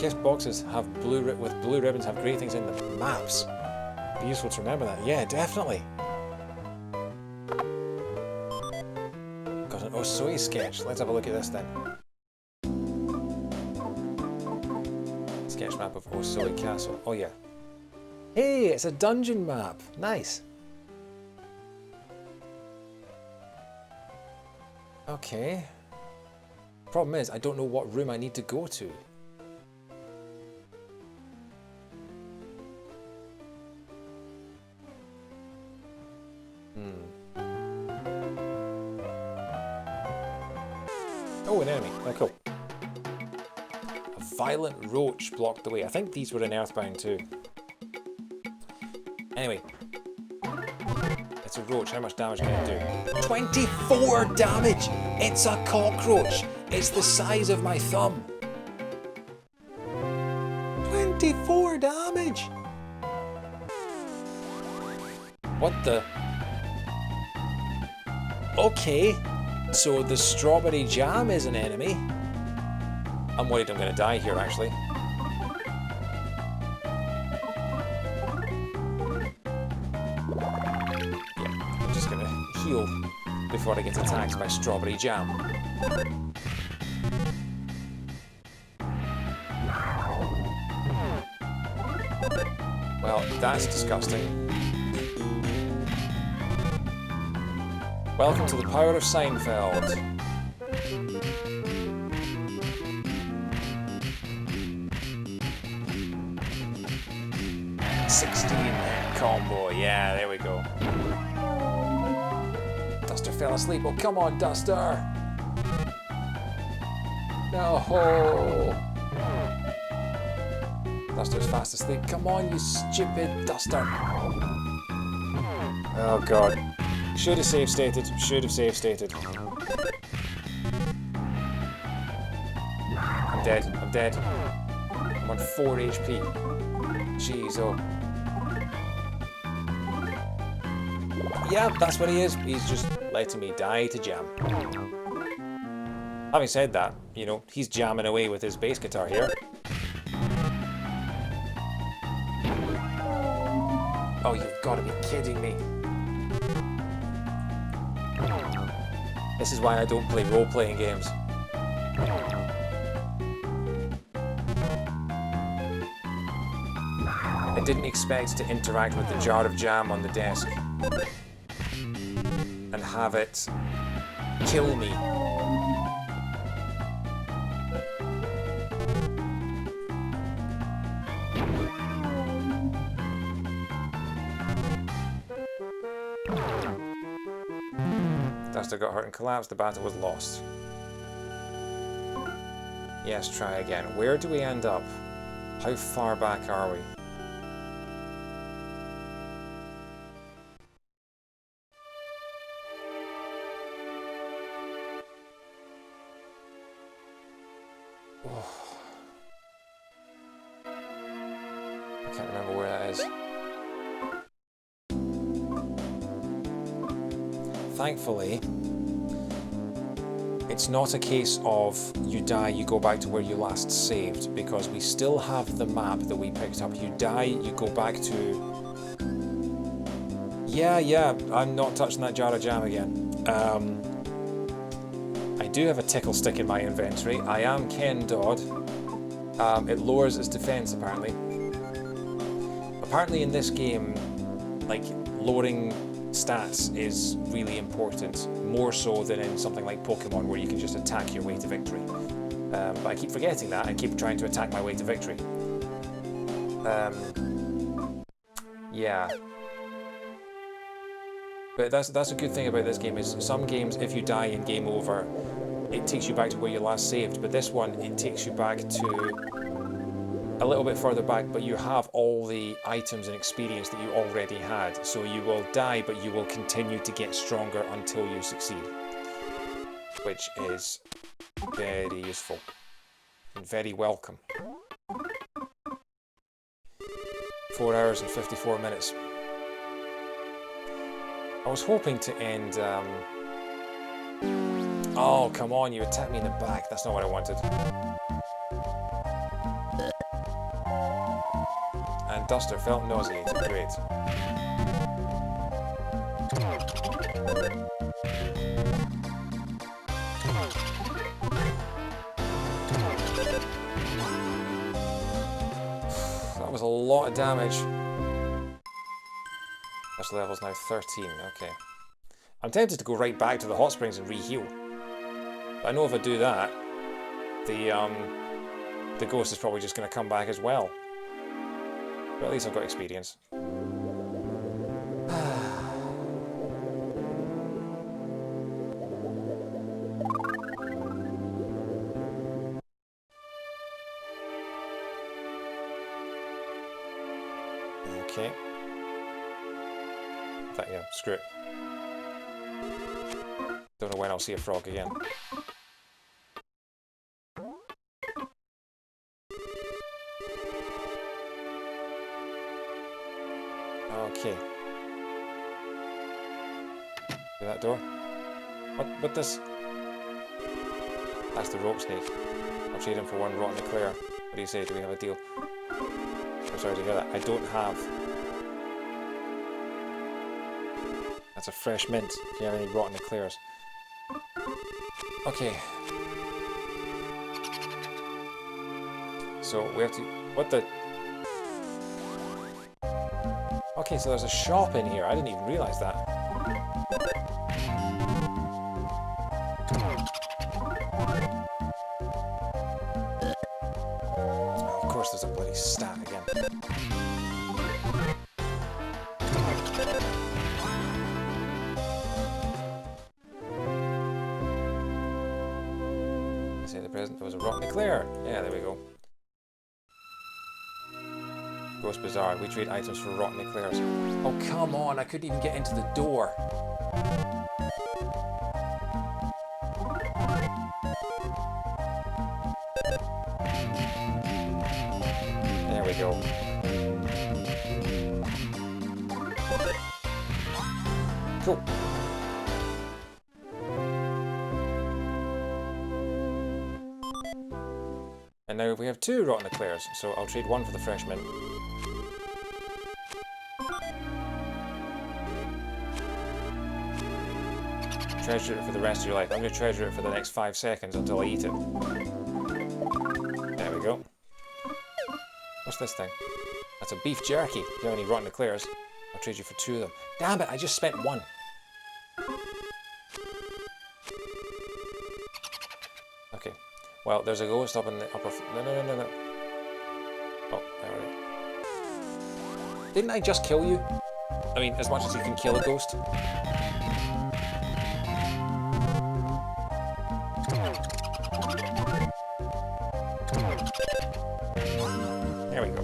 Gift boxes have with blue ribbons have great things in them. Maps. Be useful to remember that. Yeah, definitely. Got an Osoi sketch. Let's have a look at this then. Sketch map of Osoi Castle. Oh yeah. Hey, it's a dungeon map. Nice. Okay. Problem is, I don't know what room I need to go to. Oh, an enemy. Oh, cool. A violent roach blocked the way. I think these were in EarthBound too. Anyway. It's a roach. How much damage can it do? 24 damage! It's a cockroach! It's the size of my thumb. 24 damage! What the? Okay. So the strawberry jam is an enemy. I'm worried I'm going to die here, actually. Yeah, I'm just going to heal before I get attacked by strawberry jam. Well, that's disgusting. Welcome to the power of Seinfeld. Combo, yeah, there we go. Duster fell asleep. Oh, come on, Duster! No! Duster's fast asleep. Come on, you stupid Duster! Oh, God. Should have save stated. Should have save stated. I'm dead. I'm dead. I'm on 4 HP. Jeez, oh. Yeah, that's what he is. He's just letting me die to jam. Having said that, you know, he's jamming away with his bass guitar here. Oh, you've got to be kidding me. This is why I don't play role-playing games. I didn't expect to interact with the jar of jam on the desk and have it kill me. Duster got hurt and collapsed. The battle was lost. Yes, try again. Where do we end up? How far back are we? I can't remember where that is. Thankfully, it's not a case of you die, you go back to where you last saved, because we still have the map that we picked up. You die, you go back to... Yeah, I'm not touching that jar of jam again. I do have a tickle stick in my inventory. I am Ken Dodd. It lowers its defense, apparently. Apparently in this game, like, lowering stats is really important, more so than in something like Pokemon where you can just attack your way to victory. But I keep forgetting that and keep trying to attack my way to victory. Yeah. But that's a good thing about this game, is some games, if you die in game over, it takes you back to where you last saved, but this one, it takes you back to a little bit further back, but you have all the items and experience that you already had. So you will die, but you will continue to get stronger until you succeed. Which is very useful and very welcome. 4 hours and 54 minutes. I was hoping to end... Oh, come on, you attacked me in the back. That's not what I wanted. And Duster felt nauseated. Great. That was a lot of damage. Special level's now 13, okay. I'm tempted to go right back to the hot springs and re-heal. But I know if I do that, the ghost is probably just going to come back as well. But at least I've got experience. Okay. In fact, yeah, screw it. Don't know when I'll see a frog again. Okay. See that door? What this? That's the rope snake. I'll trade him for one rotten eclair. What do you say? Do we have a deal? I'm sorry to hear that. I don't have. That's a fresh mint. If you have any rotten eclairs. Okay. So we have to. What the? Okay, so there's a shop in here. I didn't even realize that. Oh, of course, there's a bloody stat again. Say the present was a rotten eclair. Yeah, there we go. Ghost Bazaar. We trade items for rotten eclairs. Oh, come on. I couldn't even get into the door. There we go. Cool. And now we have 2 rotten eclairs, so I'll trade 1 for the fresh mint. Treasure it for the rest of your life. I'm going to treasure it for the next 5 seconds until I eat it. There we go. What's this thing? That's a beef jerky. If you have any rotten eclairs, I'll trade you for 2 of them. Damn it, I just spent 1. Okay. Well, there's a ghost up in the upper... No. Oh, there we go. Didn't I just kill you? I mean, as much as you can kill a ghost. There we go.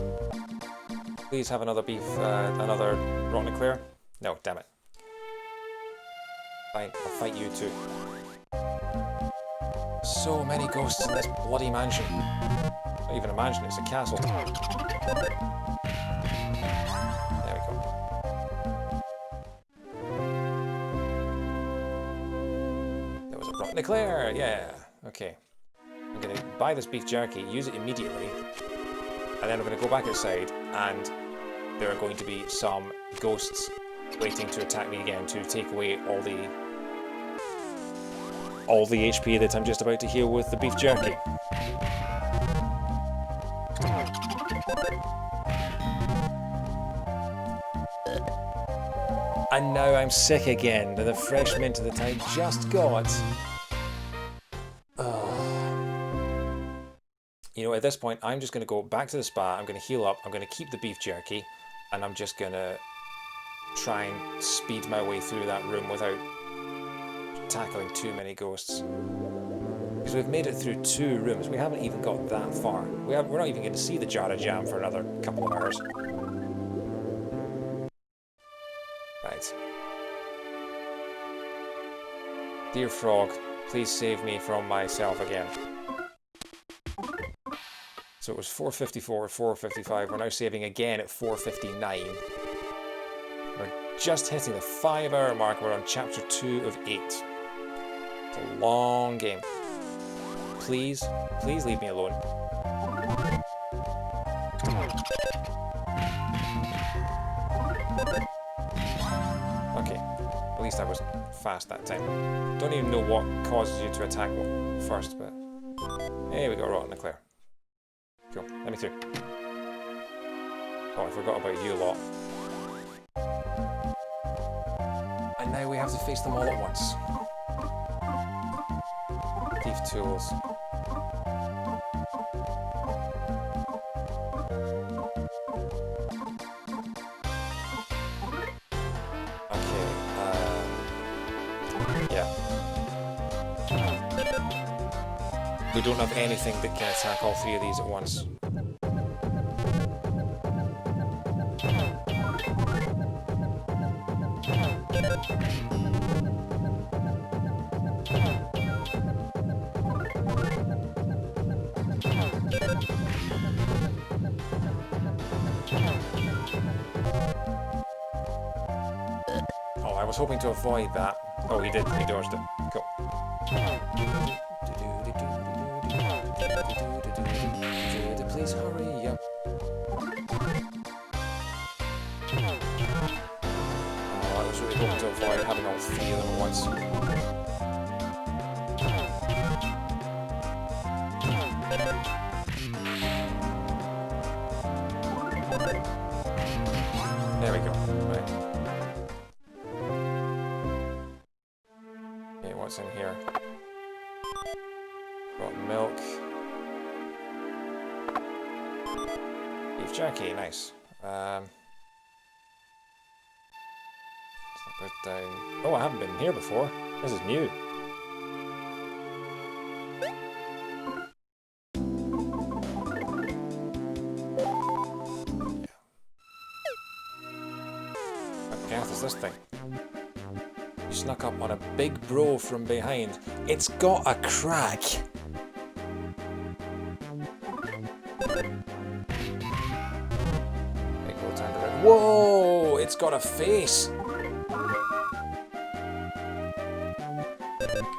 Please have another beef, another rotten eclair. No, damn it. Fine, I'll fight you too. So many ghosts in this bloody mansion. Not even a mansion, it's a castle. There we go. There was a rotten eclair, yeah. Okay. I'm going to buy this beef jerky, use it immediately, and then I'm going to go back outside, and there are going to be some ghosts waiting to attack me again to take away all the HP that I'm just about to heal with the beef jerky. And now I'm sick again with the fresh mint that I just got. You know, at this point, I'm just going to go back to the spa, I'm going to heal up, I'm going to keep the beef jerky, and I'm just going to try and speed my way through that room without tackling too many ghosts. Because we've made it through 2 rooms, we haven't even got that far. We're not even going to see the jar of jam for another couple of hours. Right. Dear Frog, please save me from myself again. So it was 454, 455, we're now saving again at 459. We're just hitting the 5-hour mark, we're on chapter 2 of 8. It's a long game. Please, please leave me alone. Okay, at least I was fast that time. Don't even know what causes you to attack first, but... Hey, we got a rotten eclair. Cool, let me through. Oh, I forgot about you lot. And now we have to face them all at once. Thief tools. Okay, yeah. We don't have anything that can attack all 3 of these at once. Oh, I was hoping to avoid that. Oh, he did. He dodged it. Cool. Please hurry up. Oh, I was really hoping to avoid having all 3 of them at once. There we go. Right. Okay, what's in here? Rotten milk. Beef jerky, nice. Let's put down... Oh, I haven't been here before. This is new. What on earth is this thing? You snuck up on a big bro from behind. It's got a crack! Whoa! It's got a face!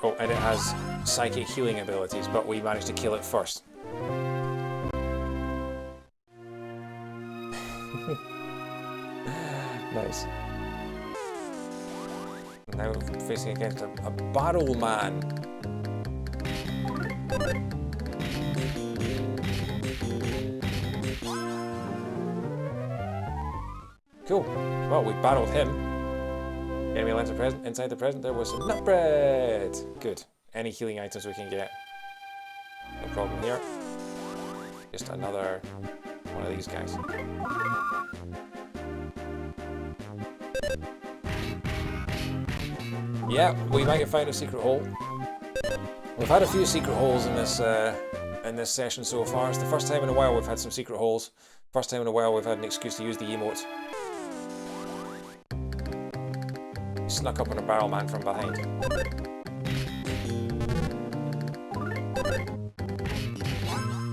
Oh, and it has psychic healing abilities, but we managed to kill it first. Nice. Now facing against a barrel man. Cool. Well, we battled him. Enemy lands are present. Inside the present there was some nut bread. Good. Any healing items we can get. No problem here. Just another one of these guys. Yeah, we might have found a secret hole. We've had a few secret holes in this session so far. It's the first time in a while we've had some secret holes. First time in a while we've had an excuse to use the emote. Snuck up on a barrel man from behind.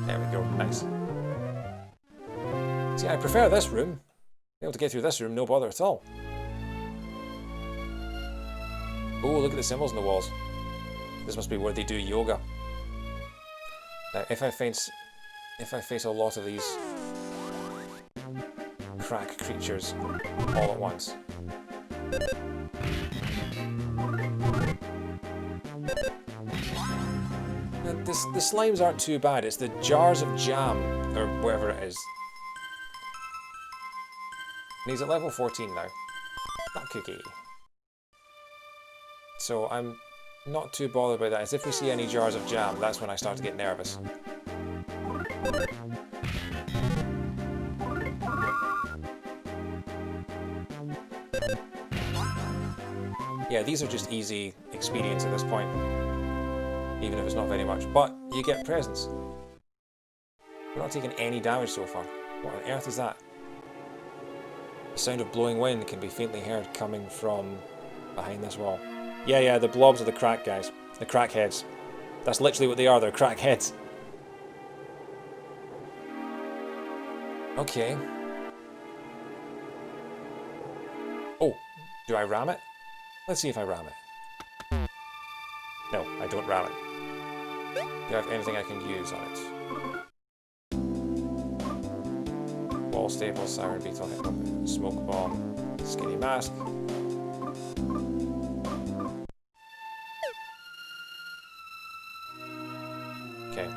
There we go, nice. See, I prefer this room. Being able to get through this room, no bother at all. Oh, look at the symbols on the walls. This must be where they do yoga. Now, if I face a lot of these crack creatures all at once. The slimes aren't too bad, it's the jars of jam, or whatever it is. And he's at level 14 now. That cookie. So I'm not too bothered by that. As if we see any jars of jam, that's when I start to get nervous. Yeah, these are just easy experience at this point. Even if it's not very much. But you get presents. We're not taking any damage so far. What on earth is that? The sound of blowing wind can be faintly heard coming from behind this wall. Yeah, the blobs are the crack guys. The crackheads. That's literally what they are, they're crackheads. Okay. Oh, do I ram it? Let's see if I ram it. No, I don't ram it. Do I have anything I can use on it? Wall staple, siren beetle, smoke bomb, skinny mask. Okay.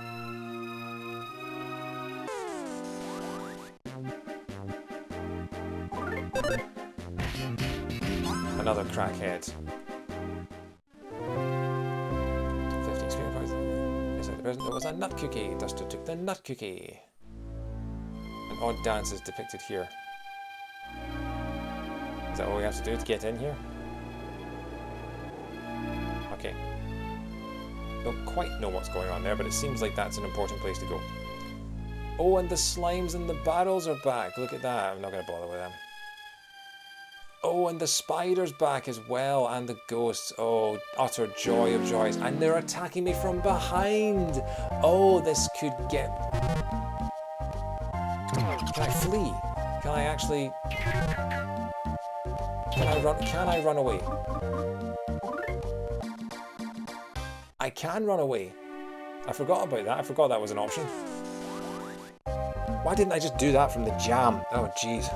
Another crackhead. 50 experience points. Inside the present there was a nut cookie. Duster took the nut cookie. An odd dance is depicted here. Is that all we have to do to get in here? Okay. Don't quite know what's going on there, but it seems like that's an important place to go. Oh, and the slimes and the barrels are back. Look at that. I'm not going to bother with them. Oh, and the spider's back as well, and the ghosts. Oh, utter joy of joys. And they're attacking me from behind. Oh, this could get... Can I flee? Can I actually... Can I run away? I can run away. I forgot about that. I forgot that was an option. Why didn't I just do that from the jam? Oh, jeez.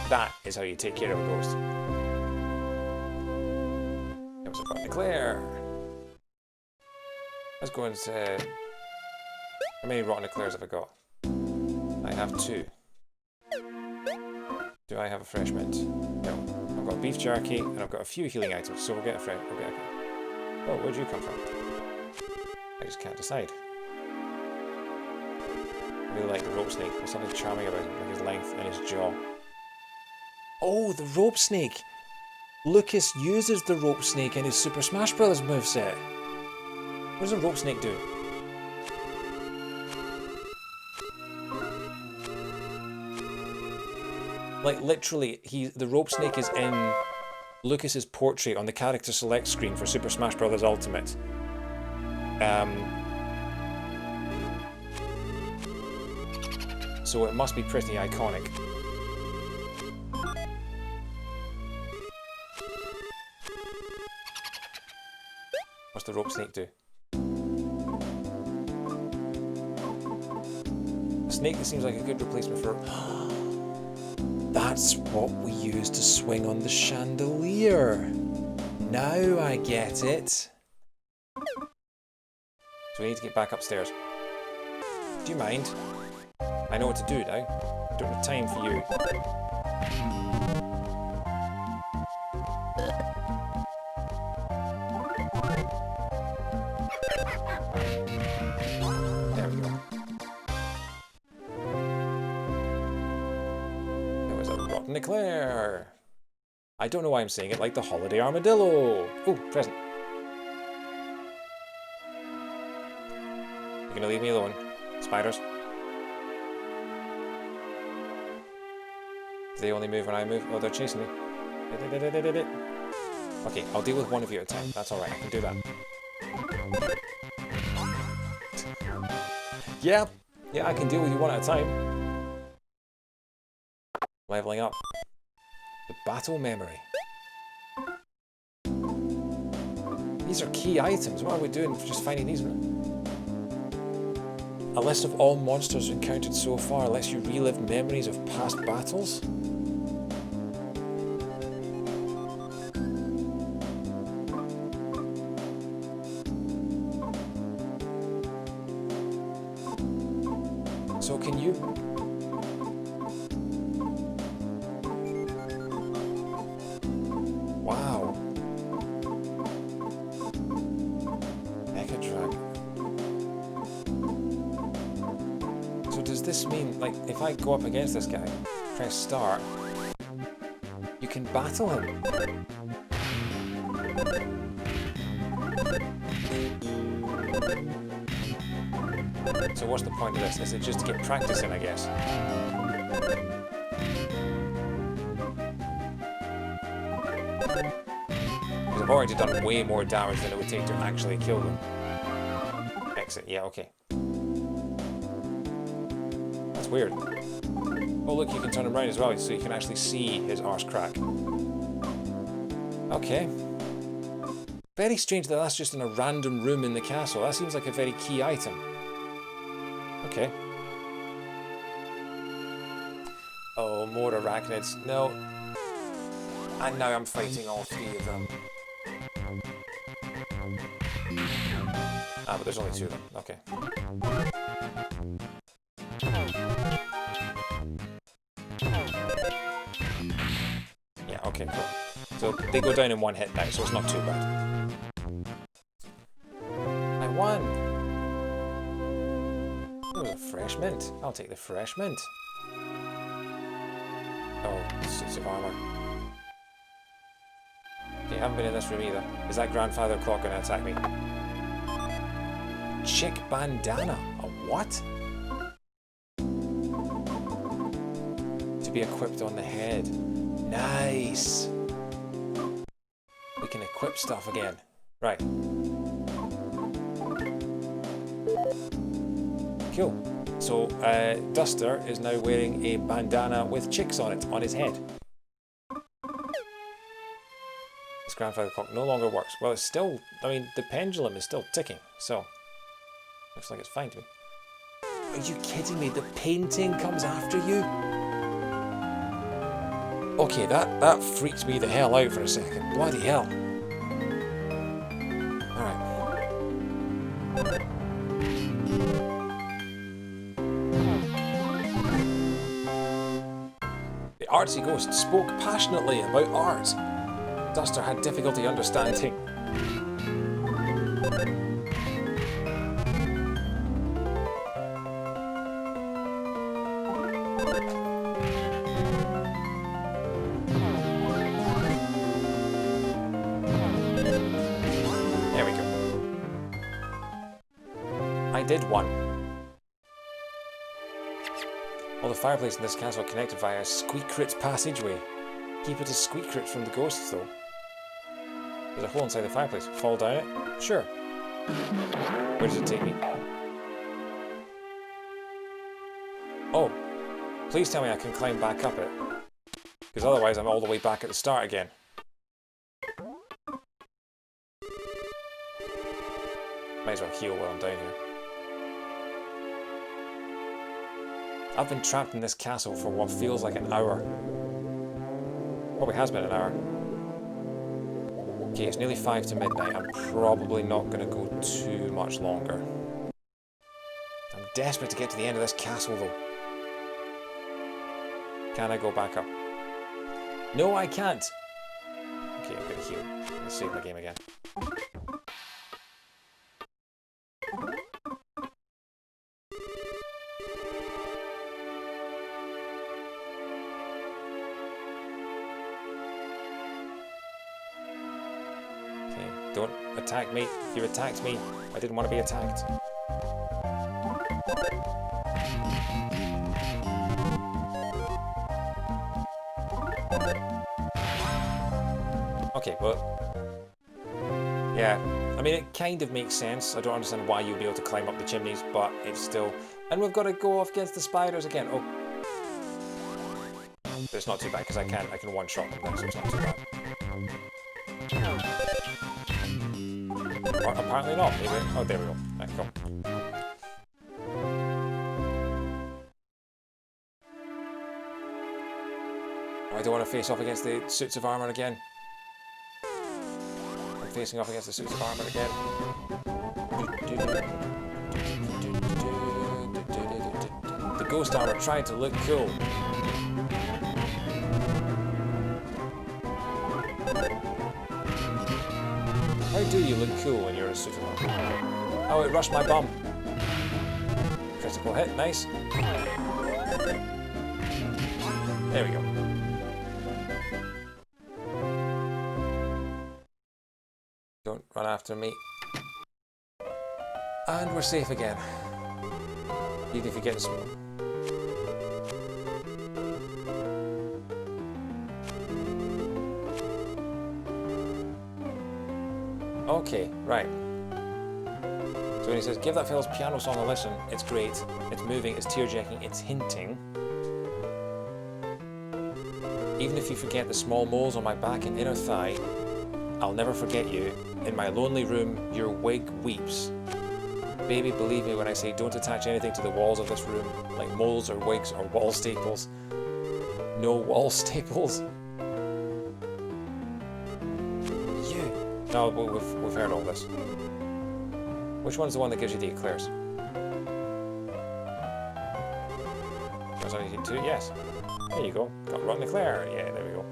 That is how you take care of a ghost. Comes up Eclair. Let's go and say... How many rotten eclairs have I got? I have 2. Do I have a fresh mint? No. I've got beef jerky and I've got a few healing items, so we'll get a fresh. Oh, where'd you come from? I just can't decide. I really like the rope snake. There's something charming about him, like his length and his jaw. Oh, the rope snake! Lucas uses the rope snake in his Super Smash Bros. Moveset. What does a rope snake do? Like literally, the rope snake is in Lucas's portrait on the character select screen for Super Smash Bros. Ultimate. So it must be pretty iconic. the rope snake do? A snake that seems like a good replacement for... That's what we use to swing on the chandelier. Now I get it. So we need to get back upstairs. Do you mind? I know what to do now. I don't have time for you. There we go. There was a rotten eclair. I don't know why I'm saying it like the holiday armadillo. Oh, present. You gonna leave me alone? Spiders? Do they only move when I move? Oh, they're chasing me. Okay, I'll deal with one of you at a time. That's alright, I can do that. Yeah, I can deal with you one at a time. Leveling up. The battle memory. These are key items. What are we doing for just finding these? A list of all monsters encountered so far lets you relive memories of past battles. So can you... Wow. Mecha Dragon. So does this mean, like, if I go up against this guy, press start, you can battle him? So what's the point of this? Is it just to get practice in, I guess? Because I've already done way more damage than it would take to actually kill them. Exit, yeah, okay. That's weird. Oh look, you can turn him around as well, so you can actually see his arse crack. Okay. Very strange that that's just in a random room in the castle. That seems like a very key item. Okay. Oh, more arachnids. No. And now I'm fighting all three of them. Ah, but there's only two of them. Okay. Yeah, okay, cool. So they go down in one hit now, so it's not too bad. I won! Oh, a fresh mint. I'll take the fresh mint. Oh, suits of armour. Okay, I haven't been in this room either. Is that grandfather clock going to attack me? Chick bandana. A what? To be equipped on the head. Nice. We can equip stuff again. Right. Cool. So, Duster is now wearing a bandana with chicks on it, on his head. This grandfather clock no longer works. Well, it's still, I mean, the pendulum is still ticking, so looks like it's fine to me. Are you kidding me? The painting comes after you? Okay, that freaked me the hell out for a second. Bloody hell. Alright. The artsy ghost spoke passionately about art. Duster had difficulty understanding. There we go. I did one. All the fireplaces in this castle are connected via a Squeakrit's passageway. Keep it as Squeakrits from the ghosts, though. There's a hole inside the fireplace. Fall down it? Sure. Where does it take me? Oh. Please tell me I can climb back up it. Because otherwise I'm all the way back at the start again. Might as well heal while I'm down here. I've been trapped in this castle for what feels like an hour. Probably has been an hour. Okay, it's nearly 5 to midnight. I'm probably not going to go too much longer. I'm desperate to get to the end of this castle, though. Can I go back up? No, I can't. Okay, I'm going to heal. Let's save my game again. Okay, don't attack me. You attacked me. I didn't want to be attacked. Okay, well, yeah, I mean, it kind of makes sense. I don't understand why you'd be able to climb up the chimneys, but it's still... And we've got to go off against the spiders again. Oh. But it's not too bad, because I can one-shot them now, so it's not too bad. Or apparently not, maybe. Oh, there we go. Right, go. Oh, I don't want to face off against the suits of armour again. Facing off against the suits of armour again. The ghost armour tried to look cool. How do you look cool when you're a suit of armour? Oh, it rushed my bum. Critical hit, nice. There we go. Don't run after me. And we're safe again. Even if you get small. Okay, right. So when he says, give that fella's piano song a listen, it's great, it's moving, it's tearjerking, it's hinting. Even if you forget the small moles on my back and inner thigh, I'll never forget you. In my lonely room, your wig weeps. Baby, believe me when I say don't attach anything to the walls of this room, like moles or wigs or wall staples. No wall staples. Yeah. No, we've heard all this. Which one's the one that gives you the eclairs? Was I need to? Yes. There you go. Got rotten eclair. Yeah, there we go.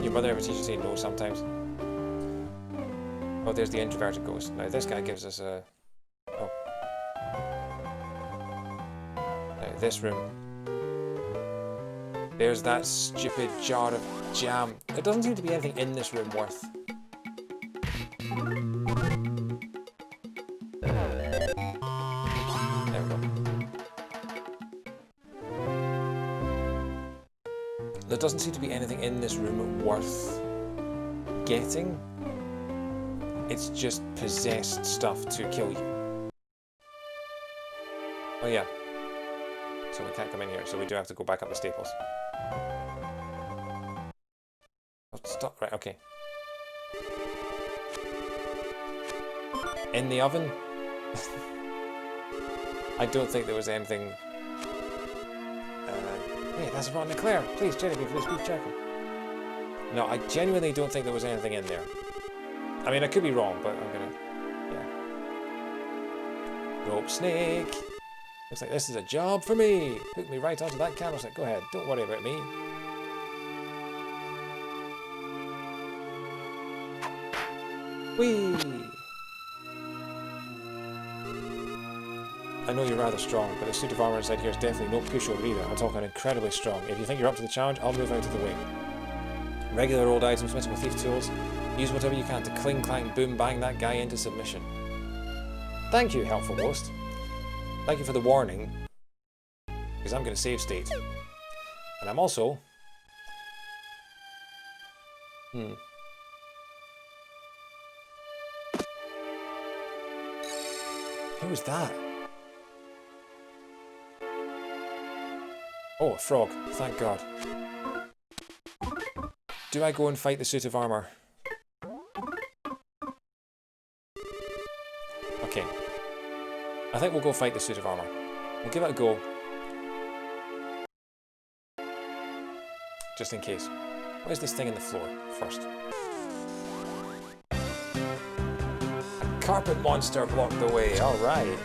Your mother ever teach you to say no sometimes? Oh, there's the introverted ghost. Now this guy gives us a... Oh. Now this room. There's that stupid jar of jam. There doesn't seem to be anything in this room worth... There we go. There doesn't seem to be anything in this room worth getting. It's just possessed stuff to kill you. Oh yeah. So we can't come in here, so we do have to go back up the staples. Oh, stop. Right, okay. In the oven? I don't think there was anything... Wait, that's a rotten eclair. Please, Jenny, please be checking. No, I genuinely don't think there was anything in there. I mean, I could be wrong, but I'm gonna... Yeah. Rope snake. Looks like this is a job for me. Hook me right onto that candlestick. Go ahead. Don't worry about me. Whee! I know you're rather strong, but the suit of armour inside here is definitely no pushover either. I'm talking incredibly strong. If you think you're up to the challenge, I'll move out of the way. Regular old items, mythical thief tools. Use whatever you can to cling, clang, boom, bang that guy into submission. Thank you, helpful ghost. Thank you for the warning, because I'm going to save state. And I'm also... Who was that? Oh, a frog. Thank God. Do I go and fight the suit of armour? I think we'll go fight the suit of armour. We'll give it a go. Just in case. What is this thing in the floor first? A carpet monster blocked the way, alright.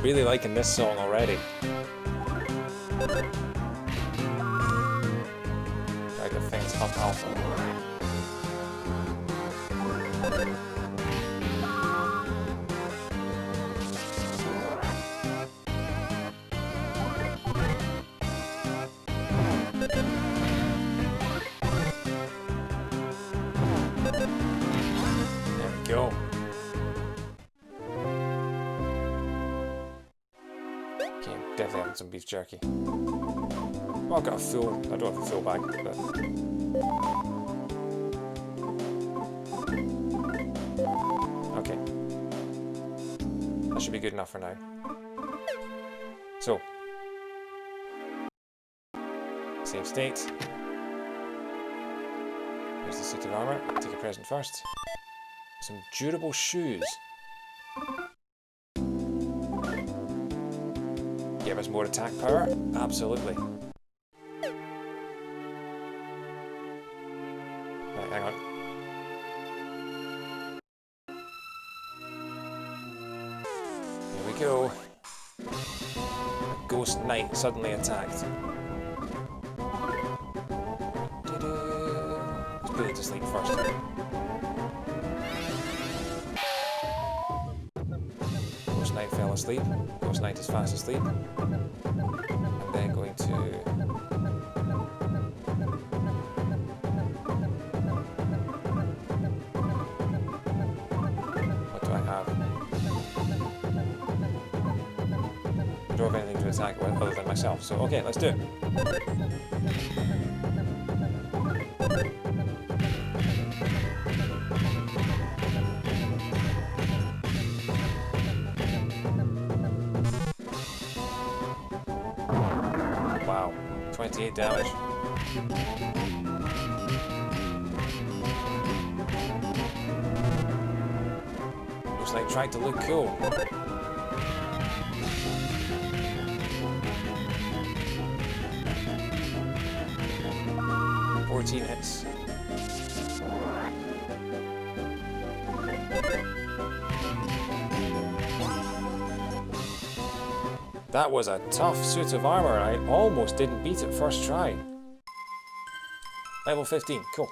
Really liking this song already. Drag the things up alpha. Go. Okay, definitely having some beef jerky. Well, I've got a full, I don't have a full bag, but... Okay. That should be good enough for now. So. Save state. Here's the suit of armour. Take a present first. Some durable shoes. Give us more attack power? Absolutely. Right, hang on. Here we go. A ghost knight suddenly attacked. Let's put it to sleep first. Knight fell asleep. Ghost Knight is fast asleep. I'm then going to... What do I have? I don't have anything to attack with other than myself, so okay, let's do it. Wow, 28 damage. Looks like trying to look cool. Hits. That was a tough suit of armour. I almost didn't beat it first try. Level 15, cool.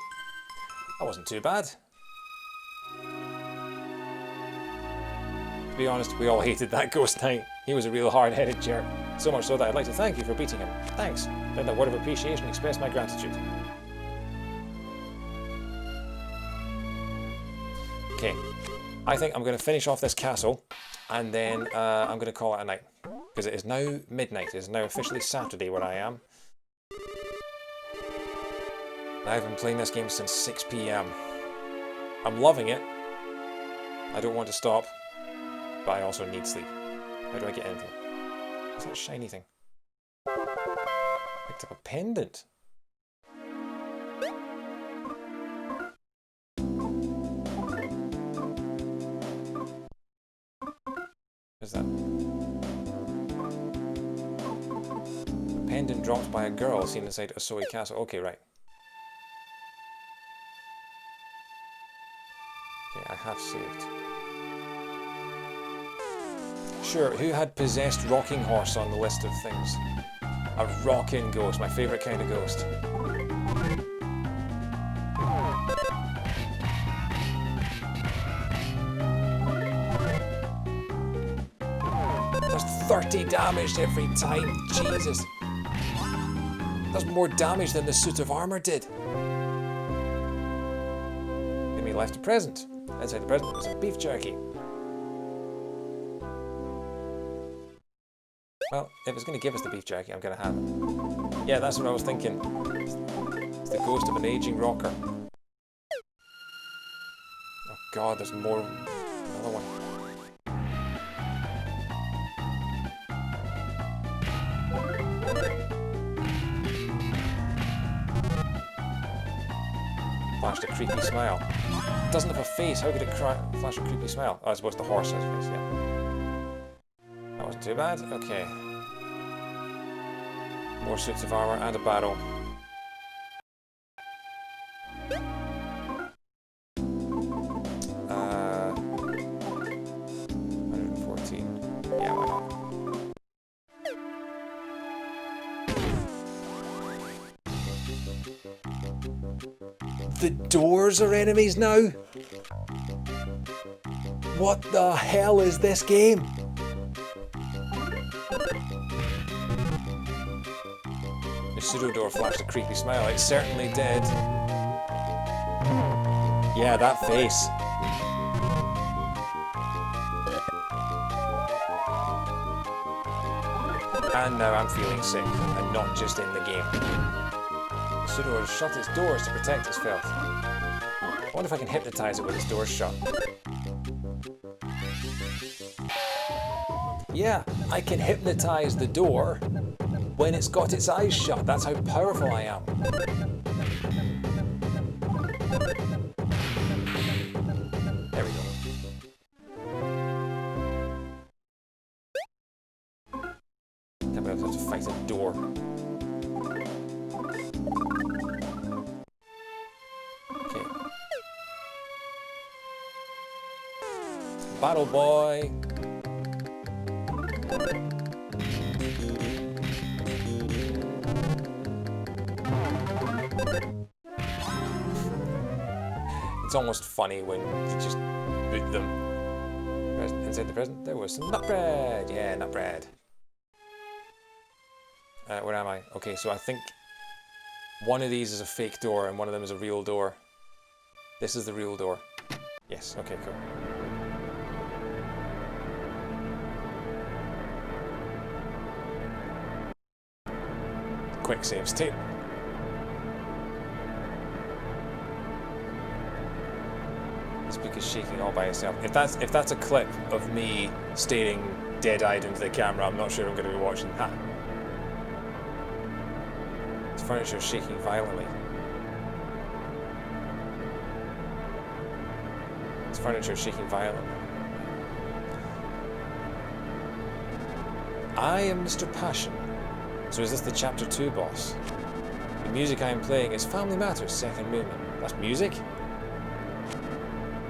That wasn't too bad. To be honest, we all hated that Ghost Knight. He was a real hard-headed jerk. So much so that I'd like to thank you for beating him. Thanks. Let that word of appreciation express my gratitude. Okay, I think I'm going to finish off this castle and then I'm going to call it a night. Because it is now midnight. It is now officially Saturday where I am. I've been playing this game since 6 PM. I'm loving it. I don't want to stop. But I also need sleep. How do I get anything? What's that shiny thing? Picked up a pendant. What is that? A pendant dropped by a girl seen inside Osoi Castle. Okay, right. Okay, I have saved. Sure, who had possessed rocking horse on the list of things? A rocking ghost, my favourite kind of ghost. Does 30 damage every time, Jesus. That's more damage than the suit of armour did. Enemy left a present. Inside the present was a beef jerky. Well, if it's going to give us the beef jerky, I'm going to have it. Yeah, that's what I was thinking. It's the ghost of an aging rocker. Oh god, there's more. Another one. Flashed a creepy smile. It doesn't have a face. How could it flash a creepy smile? Oh, I suppose the horse has a face, yeah. Not too bad. Okay. More suits of armor and a barrel. Uh, 114. Yeah, why not? The doors are enemies now? What the hell is this game? The pseudo door flashed a creepy smile. It certainly did. Yeah, that face. And now I'm feeling sick, and not just in the game. The pseudo has shut its doors to protect its filth. I wonder if I can hypnotise it with its doors shut. Yeah, I can hypnotise the door when it's got its eyes shut. That's how powerful I am. There we go. Can't believe I have to fight a door. Okay. Battle boy. It's almost funny when you just boot them. Inside the prison, there was some nut bread. Yeah, nut bread. Where am I? Okay, so I think one of these is a fake door and one of them is a real door. This is the real door. Yes, okay, cool. Quick save state. The speaker's shaking all by itself. If that's a clip of me staring dead-eyed into the camera, I'm not sure I'm going to be watching that. This furniture is shaking violently. This furniture is shaking violently. I am Mr. Passion. So is this the Chapter 2 boss? The music I am playing is Family Matters' second movement. That's music?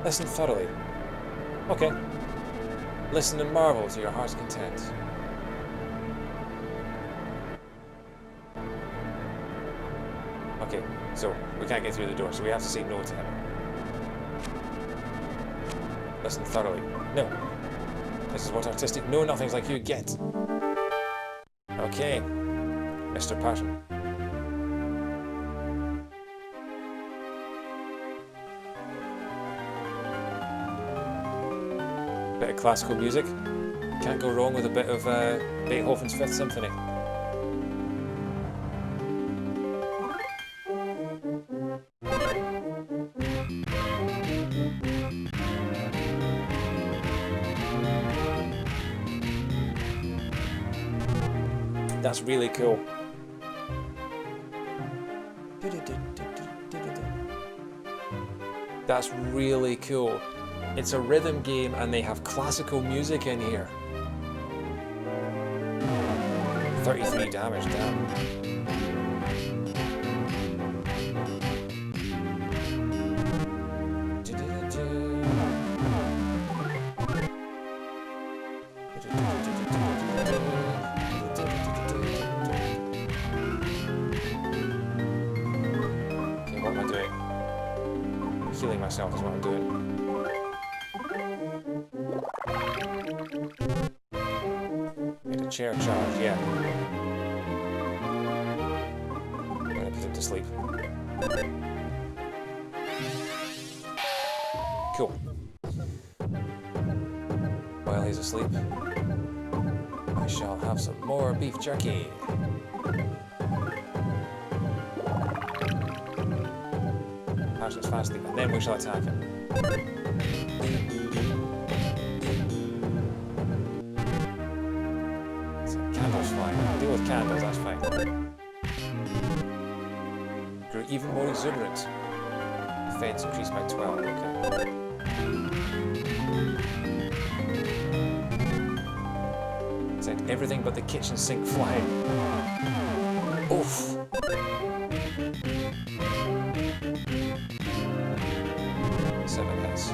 Listen thoroughly. Okay. Listen and marvel to your heart's content. Okay, so we can't get through the door, so we have to say no to him. Listen thoroughly. No. This is what artistic know-nothings like you get. Okay. Mr. Passion. Bit of classical music. Can't go wrong with a bit of Beethoven's Fifth Symphony. That's really cool. That's really cool. It's a rhythm game and they have classical music in here. 33 damage, damn. Okay, what am I doing? Healing myself is what I'm doing. Made a chair charge, yeah. I'm gonna put him to sleep. Cool. While he's asleep, I shall have some more beef jerky. Passion's fast asleep, and then we shall attack him. Candles fine. Deal with candles, that's fine. Grew even more exuberant. Defense increased by 12, okay. Everything but the kitchen sink flying. Oof. Seven hits.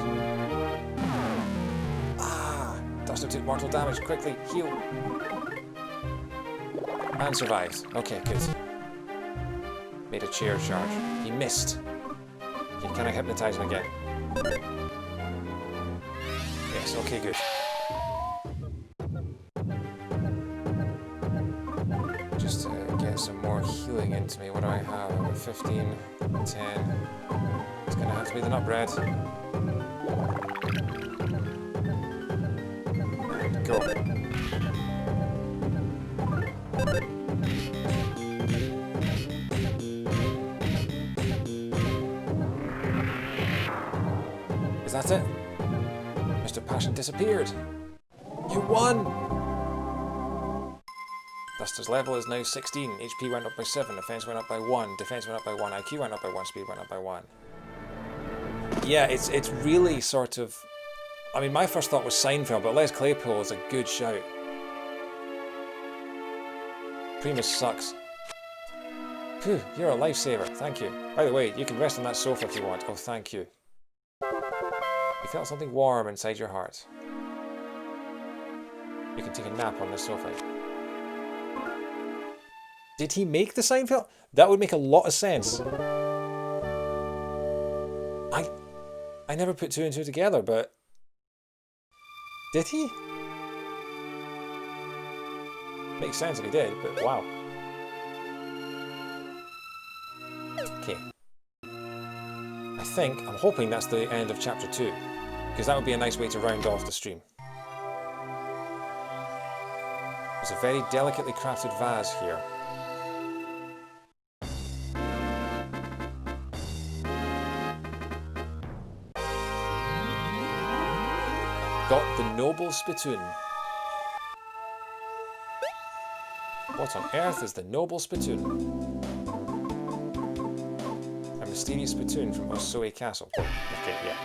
Ah! Duster took mortal damage. Quickly, heal. And survived. Okay, good. Made a chair charge. He missed. Can I hypnotise him again? Yes, okay, good. Just to get some more healing into me. What do I have? I've got 15, 10. It's gonna have to be the nut bread. And go. Is that it? Mr. Passion disappeared. You won! Duster's level is now 16. HP went up by 7. Defense went up by 1. Defense went up by 1. IQ went up by 1. Speed went up by 1. Yeah, it's really sort of... I mean, my first thought was Seinfeld, but Les Claypool is a good shout. Primus sucks. Phew, you're a lifesaver. Thank you. By the way, you can rest on that sofa if you want. Oh, thank you. You felt something warm inside your heart. You can take a nap on this sofa. Did he make the Seinfeld? That would make a lot of sense. I never put 2 and 2 together, but... Did he? Makes sense if he did, but wow. Okay. I'm hoping that's the end of chapter 2, because that would be a nice way to round off the stream. There's a very delicately crafted vase here. Got the noble spittoon. What on earth is the noble spittoon? A mysterious spittoon from Osoe Castle. Okay, yeah.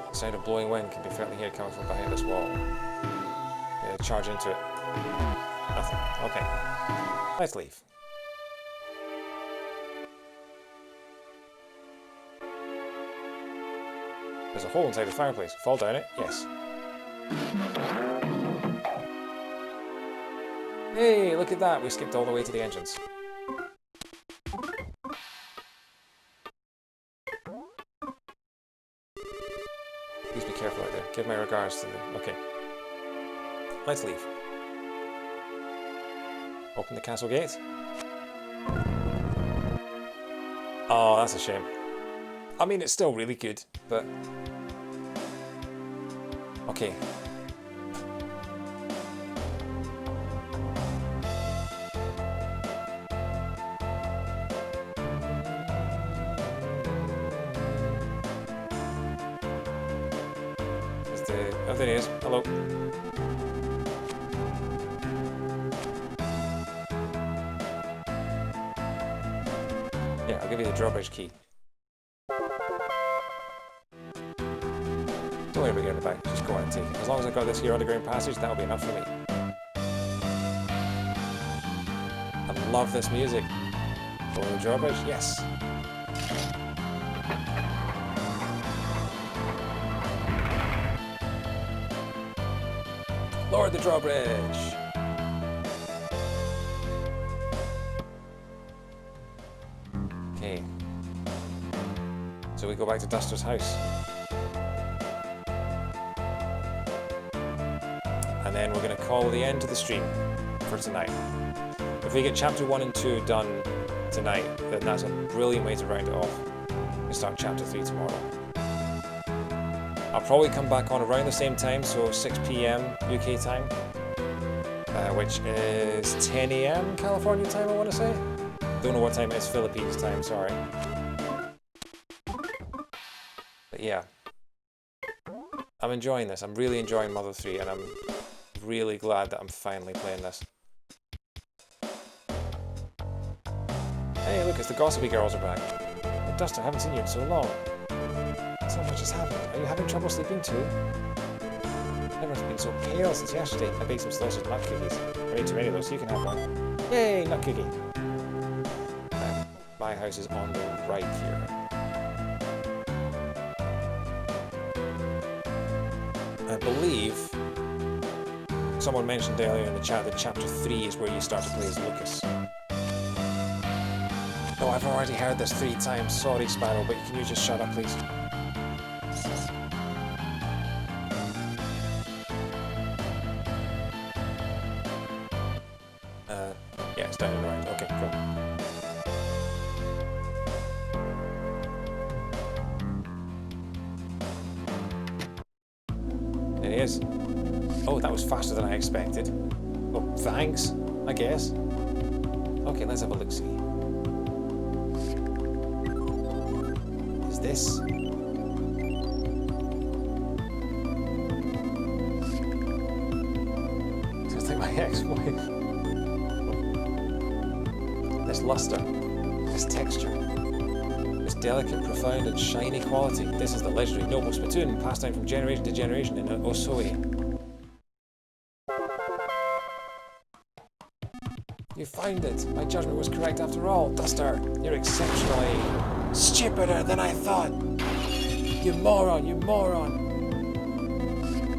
The sound of blowing wind can be faintly heard coming from behind this wall. Yeah, charge into it. Nothing. Okay. Let's leave. There's a hole inside the fireplace. Fall down it? Yes. Hey, look at that. We skipped all the way to the entrance. Please be careful out there. Give my regards to the... Okay. Let's leave. Open the castle gate. Oh, that's a shame. I mean, it's still really good, but... Okay. Oh, there he is. Hello. Yeah, I'll give you the drawbridge key. Don't worry about getting it back, just go out and take it. As long as I've got this here underground passage, that'll be enough for me. I love this music. Go to the drawbridge? Yes. Lower the drawbridge! Okay. So we go back to Duster's house. And then we're going to call the end to the stream for tonight. If we get chapter 1 and 2 done tonight, then that's a brilliant way to round it off. We start chapter 3 tomorrow. I'll probably come back on around the same time, so 6 PM UK time, which is 10 AM California time, I want to say. Don't know what time it is Philippines time, sorry. But yeah. I'm enjoying this. I'm really enjoying Mother 3, and I'm really glad that I'm finally playing this. Hey, look, it's the Gossipy Girls are back. Oh, Duster, I haven't seen you in so long. So much has happened. Are you having trouble sleeping too? Everyone's been so pale since yesterday. I baked some delicious nut cookies. I made too many of those, so you can have one. Yay, nut cookie! My house is on the right here. I believe someone mentioned earlier in the chat that chapter 3 is where you start to play as Lucas. No, I've already heard this 3 times. Sorry, Sparrow, but can you just shut up, please? Yeah, it's down and around. Okay, cool. There he is. Oh, that was faster than I expected. Well, thanks, I guess. Okay, let's have a look-see. Is this... Sounds like my ex-wife. This luster, this texture, this delicate, profound and shiny quality. This is the legendary noble spittoon passed down from generation to generation in Osoi. You found it! My judgment was correct after all. Duster, you're exceptionally stupider than I thought! You moron, you moron!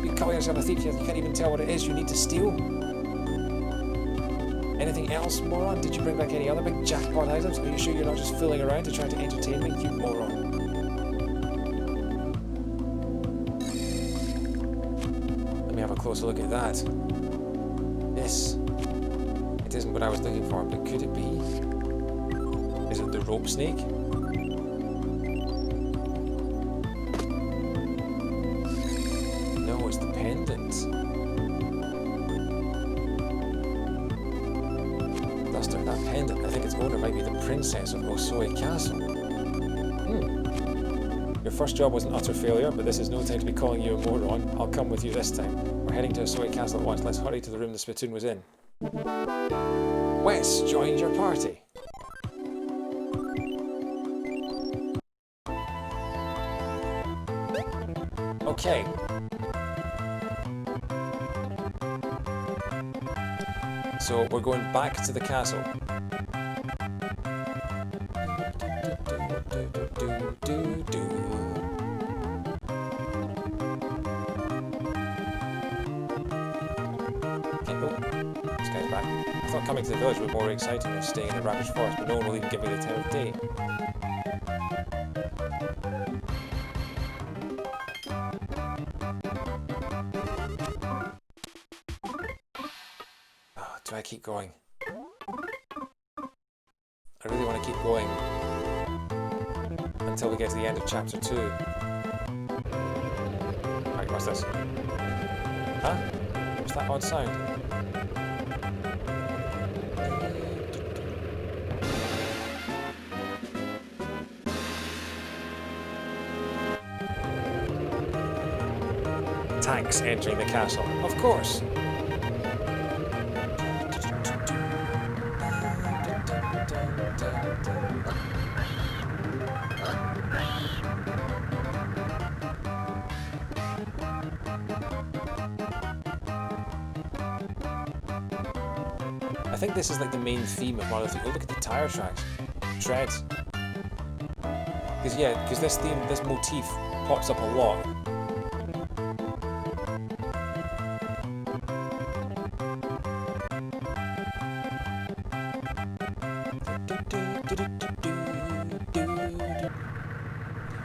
You call yourself a thief yet you can't even tell what it is you need to steal? Anything else, moron? Did you bring back any other big jackpot items? Are you sure you're not just fooling around to try to entertain me, you moron? Let me have a closer look at that. This... It isn't what I was looking for, but could it be? Is it the rope snake? No, it's the pendant. Duster, that pendant, I think its owner might be the princess of Osoi Castle. Your first job was an utter failure, but this is no time to be calling you a moron. I'll come with you this time. We're heading to Osoi Castle at once. Let's hurry to the room the spittoon was in. Wes joined your party. Okay. So we're going back to the castle. I thought coming to the village was more exciting than staying in the ravaged forest, but no one will even give me the time of day. Oh, do I keep going? I really want to keep going until we get to the end of chapter 2. Right, what's this? Huh? What's that odd sound? Tanks entering the castle. Of course. I think this is like the main theme of one of the... Oh, look at the tire tracks. Treads. Because this theme, this motif pops up a lot.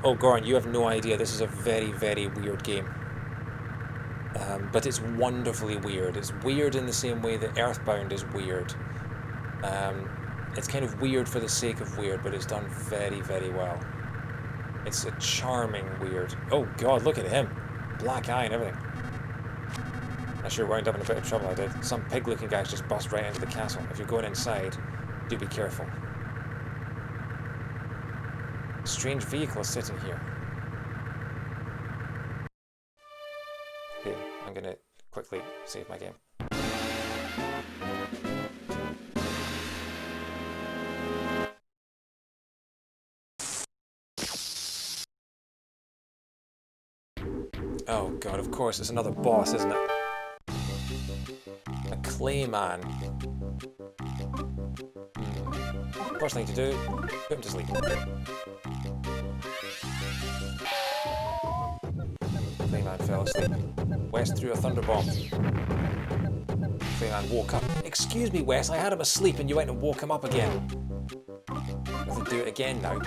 Oh, Goran, you have no idea. This is a very, very weird game. But it's wonderfully weird. It's weird in the same way that EarthBound is weird. It's kind of weird for the sake of weird, but it's done very, very well. It's a charming weird. Oh god, look at him. Black eye and everything. I sure wound up in a bit of trouble, I did. Some pig-looking guys just bust right into the castle. If you're going inside, do be careful. A strange vehicle is sitting here. Okay, I'm gonna quickly save my game. Oh god, of course, it's another boss, isn't it? A Clayman. First thing to do, put him to sleep. Clayman fell asleep. West threw a thunderbomb. Clayman woke up. Excuse me, Wes, I had him asleep and you went and woke him up again. I have to do it again now.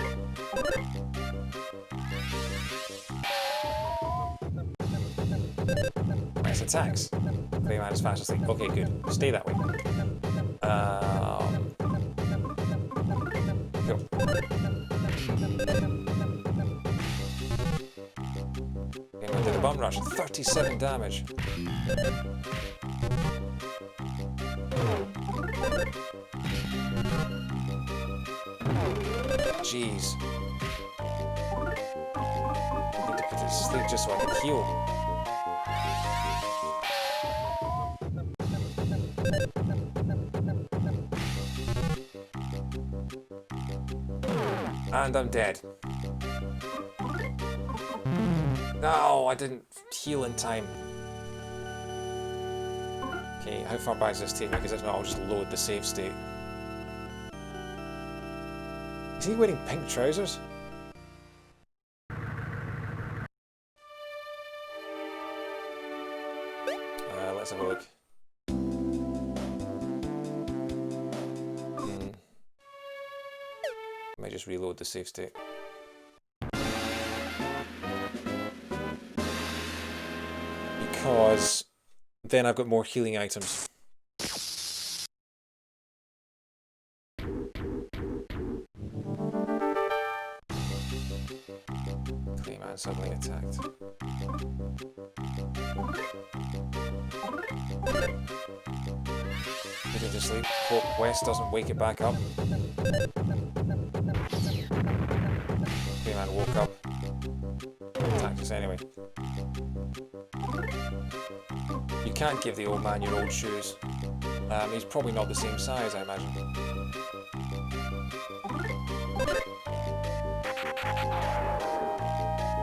Wes attacks. Clayman is fast asleep. Okay, good. Stay that way. Cool. Clayman did a bum rush. 37 damage. Jeez. I need to put it to sleep just so I can heal. And I'm dead. No, I didn't heal in time. Okay, how far back does this take me? Because if not, I'll just load the save state. Is he wearing pink trousers? Let's have a look. I might just reload the save state. Because then I've got more healing items. Clayman suddenly attacked. Put it to sleep. Hope West doesn't wake it back up. Clayman woke up. Attacked us anyway. You can't give the old man your old shoes. He's probably not the same size, I imagine.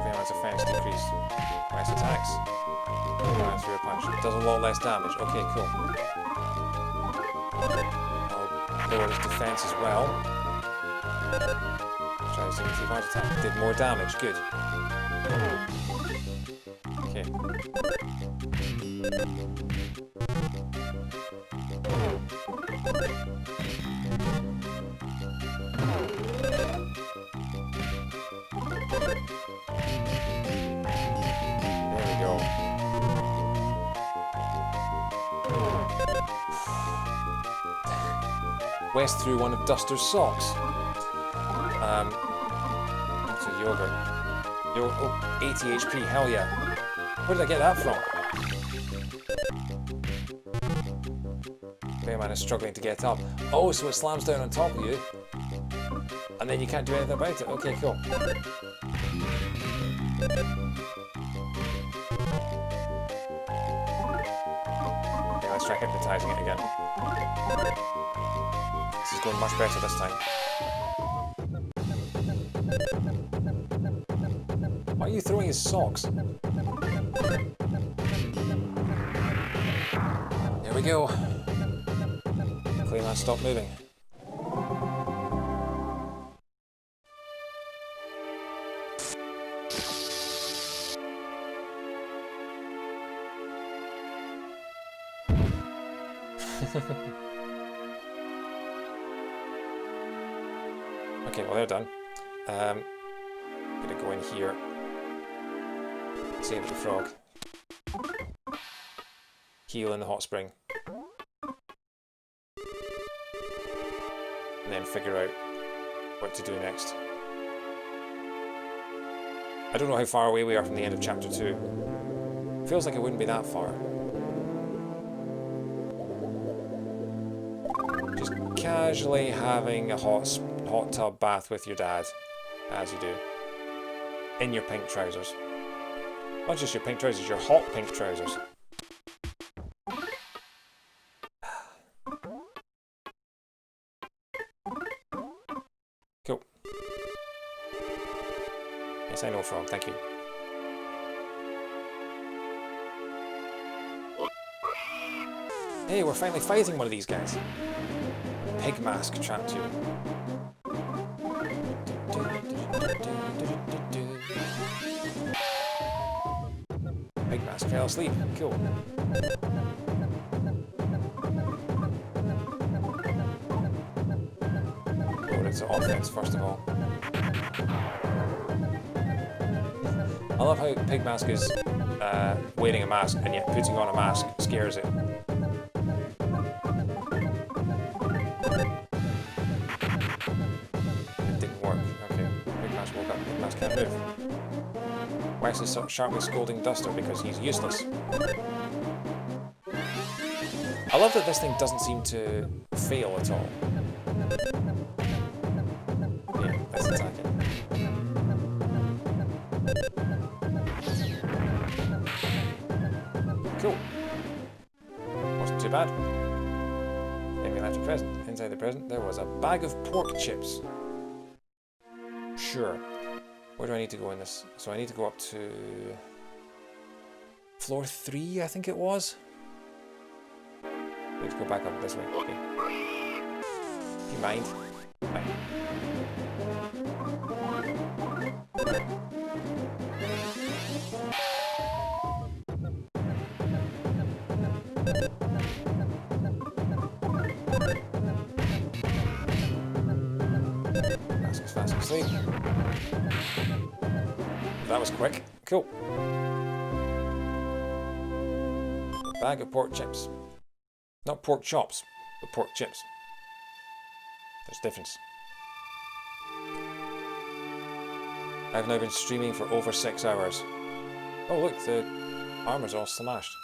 Clayman's offense decreased. Nice attacks. Clayman threw a punch. Does a lot less damage. Okay, cool. I'll lower his defense as well. Try 75 attack. Did more damage. Good. Okay. There we go. West threw one of Duster's socks. It's a yogurt. Oh, 80 HP, hell yeah. Where did I get that from? Clayman is struggling to get up. Oh, so it slams down on top of you. And then you can't do anything about it. Okay, cool. Okay, let's try hypnotizing it again. This is going much better this time. Why are you throwing his socks? There we go. Clayman, stop moving. Okay, well they're done. Gonna go in here. Save the frog. Heal in the hot spring. And then figure out what to do next. I don't know how far away we are from the end of chapter 2. Feels like it wouldn't be that far. Just casually having a hot tub bath with your dad, as you do, in your pink trousers. Not just your pink trousers, your hot pink trousers. Cool. Yes, I know, Frog, thank you. Hey, we're finally fighting one of these guys. Pig mask trapped you. Pig mask fell asleep. Cool. Oh, it's an offense first of all. I love how Pig Mask is wearing a mask, and yet putting on a mask scares it. It didn't work. Okay, Pig Mask woke up. Pig Mask can't move. Why is he so sharply scolding Duster? Because he's useless. I love that this thing doesn't seem to fail at all. Yeah, let's attack it. Cool. Wasn't too bad. Then we left a present. Inside the present, there was a bag of pork chips. Sure. Where do I need to go in this? So I need to go up to floor 3, I think it was. I need to go back up this way. Okay. Do you mind? Fine. Mask is fast asleep. That was quick. Cool. A bag of pork chips. Not pork chops, but pork chips. There's a difference. I've now been streaming for over 6 hours. Oh look, the armor's all slashed.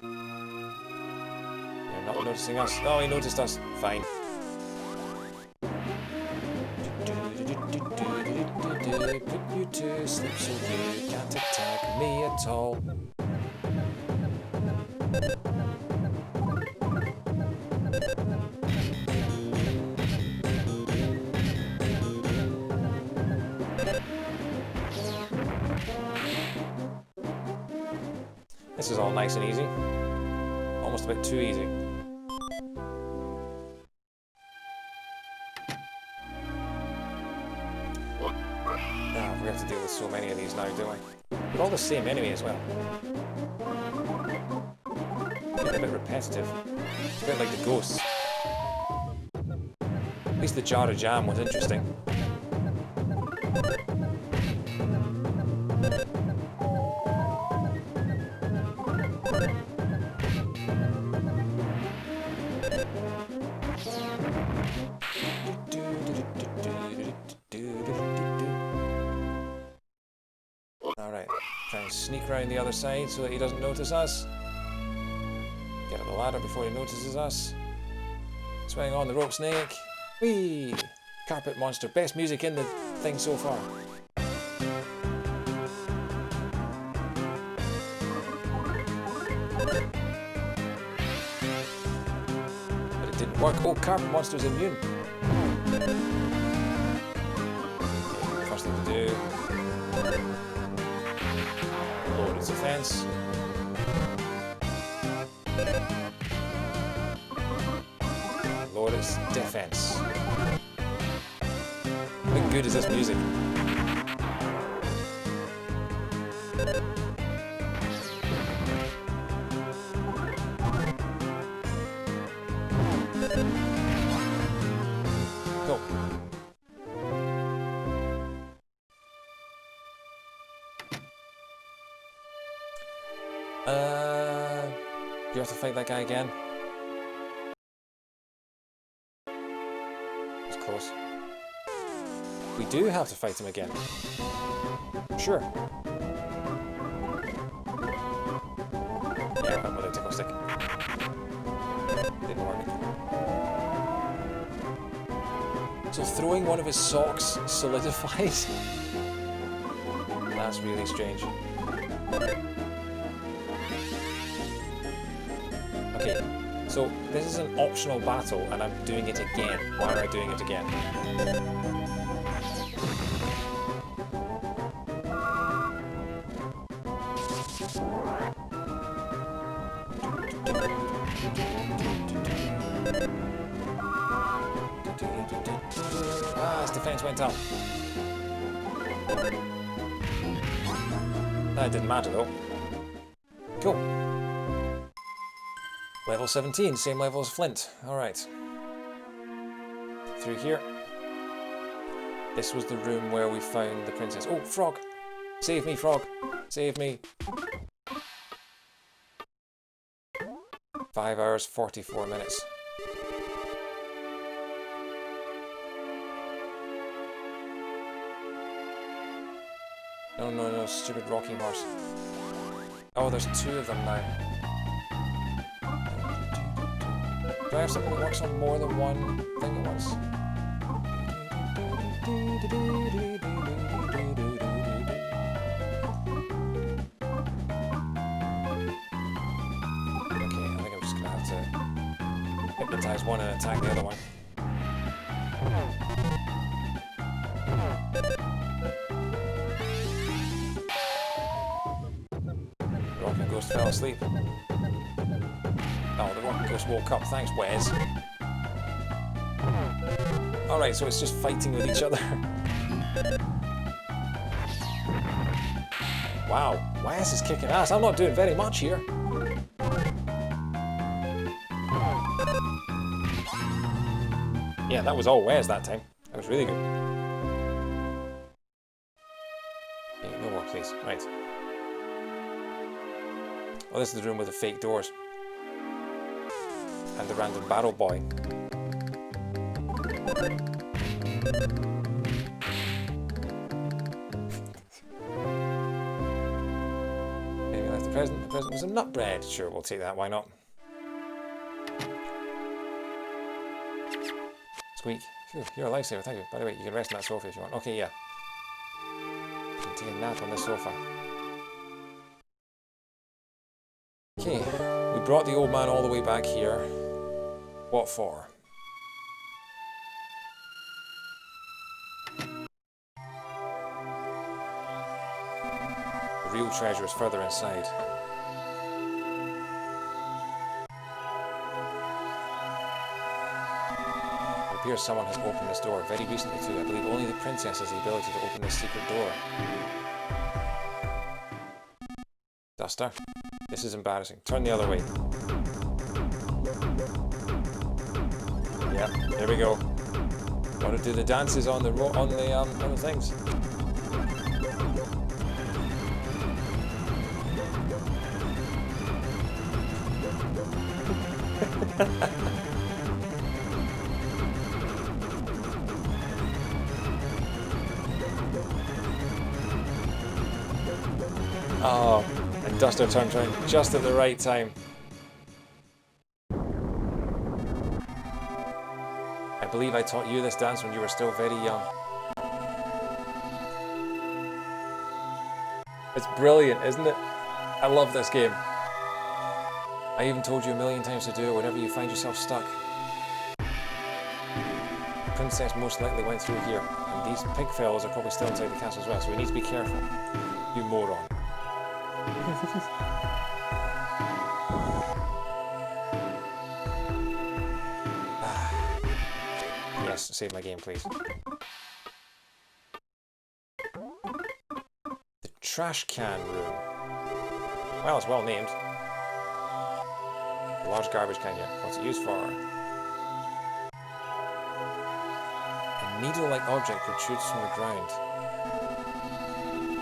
You're not noticing us. Oh, he noticed us. Fine. Put you to sleep so you can't attack me at all. This is all nice and easy. Almost a bit too easy. We have to deal with so many of these now, don't we? They're all the same enemy as well. Getting a bit repetitive. It's a bit like the ghosts. At least the jar of jam was interesting. Alright, try and sneak around the other side so that he doesn't notice us. Get on the ladder before he notices us. Swing on the rope snake. Whee! Carpet monster. Best music in the thing so far. But it didn't work. Oh, carpet monster's immune. Okay, first thing to do. Lower its defense. Lower its defense. How good is this music? Cool. Do you have to fight that guy again? It's close. We do have to fight him again. Sure. Yeah, I went with a tickle stick. Didn't work. So throwing one of his socks solidifies? That's really strange. Okay, so this is an optional battle and I'm doing it again. Why am I doing it again? Ah, his defense went up. That didn't matter though. Cool. Level 17, same level as Flint. Alright. Through here. This was the room where we found the princess. Oh, frog! Save me, frog! Save me! 5 hours, 44 minutes. No, no, no, stupid rocking horse. Oh, there's 2 of them now. Do I have something that works on more than one thing at once? Okay, I think I'm just gonna have to hypnotize one and attack the other one. Rocking Ghost fell asleep. Oh, the Rocking Ghost woke up. Thanks, Wes. Alright, so it's just fighting with each other. Wow, Wes is kicking ass. I'm not doing very much here. Yeah, that was all Wes that time. That was really good. Okay, no more, please. Right. Oh, this is the room with the fake doors. And the random barrel boy. Maybe left the present. The present was a nut bread. Sure, we'll take that. Why not? Squeak. Phew, you're a lifesaver, thank you. By the way, you can rest on that sofa if you want. Okay, yeah. You can take a nap on this sofa. Okay, we brought the old man all the way back here. What for? The real treasure is further inside. It appears someone has opened this door very recently too. I believe only the princess has the ability to open this secret door. Duster, this is embarrassing. Turn the other way. Yep, there we go. Gotta do the dances on the things. Oh, and Duster turns around just at the right time. I believe I taught you this dance when you were still very young. It's brilliant, isn't it? I love this game. I even told you a million times to do it whenever you find yourself stuck. The princess most likely went through here, and these pig fellows are probably still inside the castle as well, so we need to be careful. You moron. Yes, save my game, please. The trash can room. Well, it's well named. A large garbage can here. What's it used for? A needle-like object protrudes from the ground.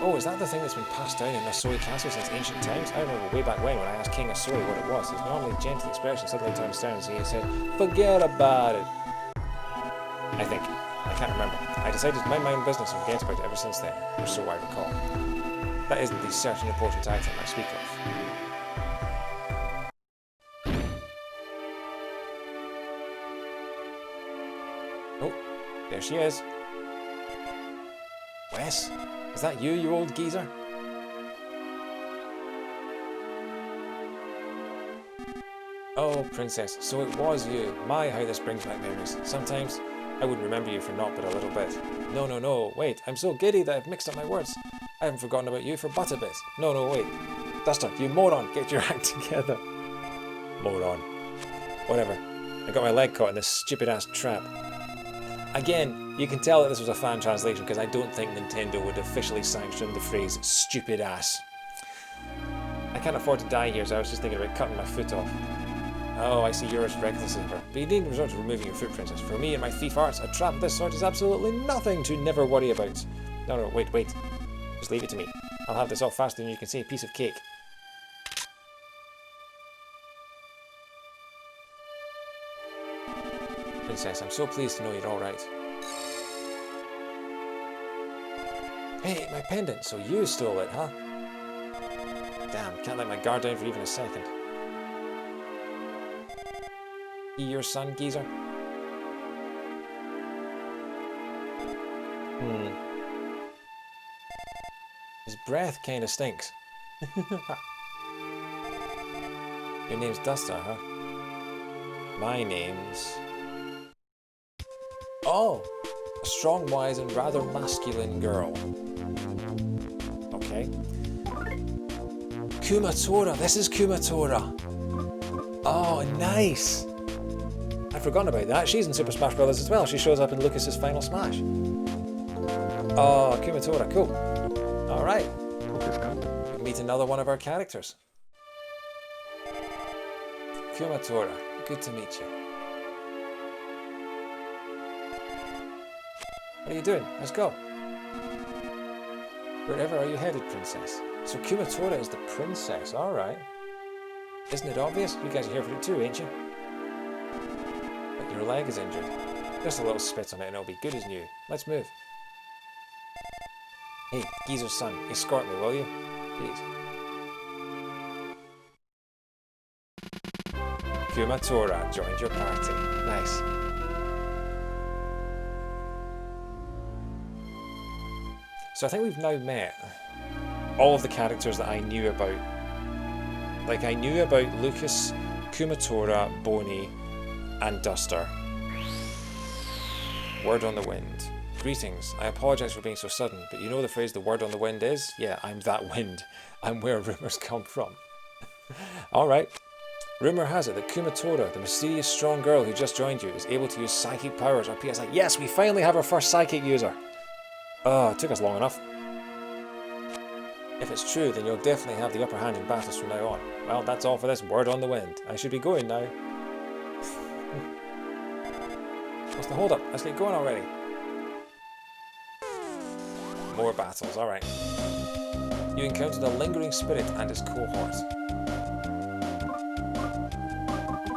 Oh, is that the thing that's been passed down in Asoi Castle since ancient times? I remember way back when I asked King Asoi what it was. His normally gentle expression suddenly turns down and he said, "Forget about it." I think. I can't remember. I decided to mind my own business and forget about it ever since then, or so I recall. That isn't the certain important item I speak of. Oh, there she is. Wes? Is that you, you old geezer? Oh, princess, so it was you. My, how this brings back memories. Sometimes I wouldn't remember you for naught but a little bit. No, no, no, wait, I'm so giddy that I've mixed up my words. I haven't forgotten about you for but a bit. No, no, wait. Duster, you moron, get your act together. Moron. Whatever. I got my leg caught in this stupid-ass trap. Again, you can tell that this was a fan translation because I don't think Nintendo would officially sanction the phrase stupid ass. I can't afford to die here, so I was just thinking about cutting my foot off. Oh, I see you're as reckless as ever. But you needn't resort to removing your foot, Princess. For me and my thief arts, a trap of this sort is absolutely nothing to never worry about. No, wait. Just leave it to me. I'll have this off faster than you can see. A piece of cake. Princess, I'm so pleased to know you're alright. Hey, my pendant, so you stole it, huh? Damn, can't let my guard down for even a second. He your son, geezer? His breath kinda stinks. Your name's Duster, huh? My name's... Oh! A strong, wise, and rather masculine girl. Okay. Kumatora! This is Kumatora! Oh, nice! I'd forgotten about that. She's in Super Smash Bros. As well. She shows up in Lucas's Final Smash. Oh, Kumatora, cool. Alright. We meet another one of our characters. Kumatora, good to meet you. What are you doing? Let's go. Wherever are you headed, Princess? So Kumatora is the princess, alright. Isn't it obvious? You guys are here for it too, ain't you? But your leg is injured. Just a little spit on it and it'll be good as new. Let's move. Hey, Geezer's son, escort me, will you? Please. Kumatora joined your party. Nice. So I think we've now met all of the characters that I knew about. Like, I knew about Lucas, Kumatora, Boney, and Duster. Word on the wind. Greetings. I apologise for being so sudden, but you know the phrase the word on the wind is? Yeah, I'm that wind. I'm where rumours come from. Alright. Rumour has it that Kumatora, the mysterious strong girl who just joined you, is able to use psychic powers or PSI. Yes, we finally have our first psychic user. Oh, it took us long enough. If it's true, then you'll definitely have the upper hand in battles from now on. Well, that's all for this word on the wind. I should be going now. What's the hold up? Let's get going already. More battles, alright. You encountered a lingering spirit and his cohort.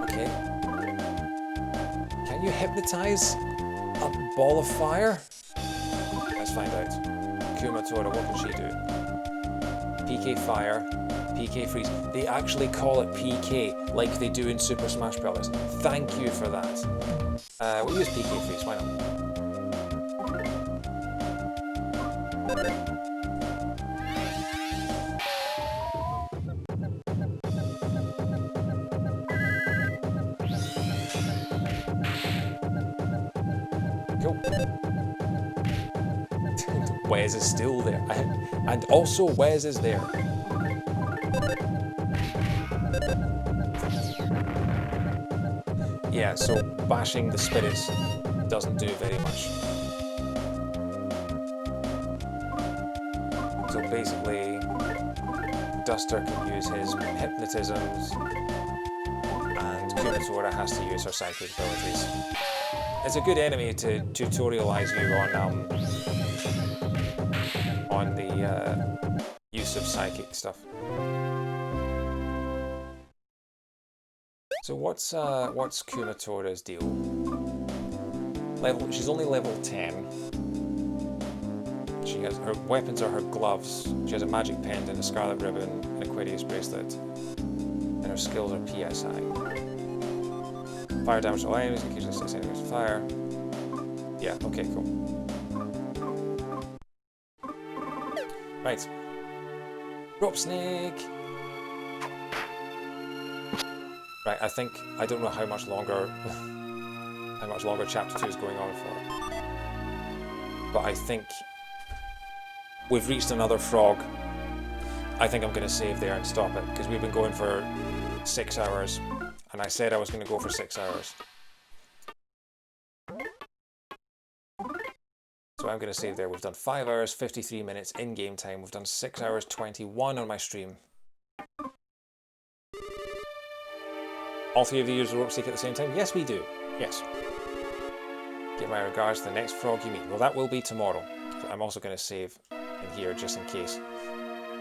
Okay. Can you hypnotize a ball of fire? Let's find out. Kumatora, what can she do? PK Fire, PK Freeze. They actually call it PK, like they do in Super Smash Bros. Thank you for that. We'll use PK Freeze, why not? Wes is still there. And also Wes is there. Yeah, so bashing the spirits doesn't do very much. So basically, Duster can use his hypnotisms and Kumatora has to use her psychic abilities. It's a good enemy to tutorialize you on the use of psychic stuff. So what's Kumatora's deal? She's only level 10. She has her weapons are her gloves. She has a magic pendant, a scarlet ribbon, an Aquarius bracelet, and her skills are PSI. Fire damage to all enemies, occasionally 6 enemies with fire. Yeah, okay, cool. Right. Rope snake! Right, I don't know how much longer chapter 2 is going on for. But I think we've reached another frog. I think I'm going to save there and stop it, because we've been going for 6 hours. And I said I was going to go for 6 hours. So I'm going to save there. We've done 5 hours, 53 minutes in game time. We've done 6 hours, 21 on my stream. All three of you use the rope stick at the same time? Yes, we do. Yes. Give my regards to the next frog you meet. Well, that will be tomorrow. So I'm also going to save in here just in case.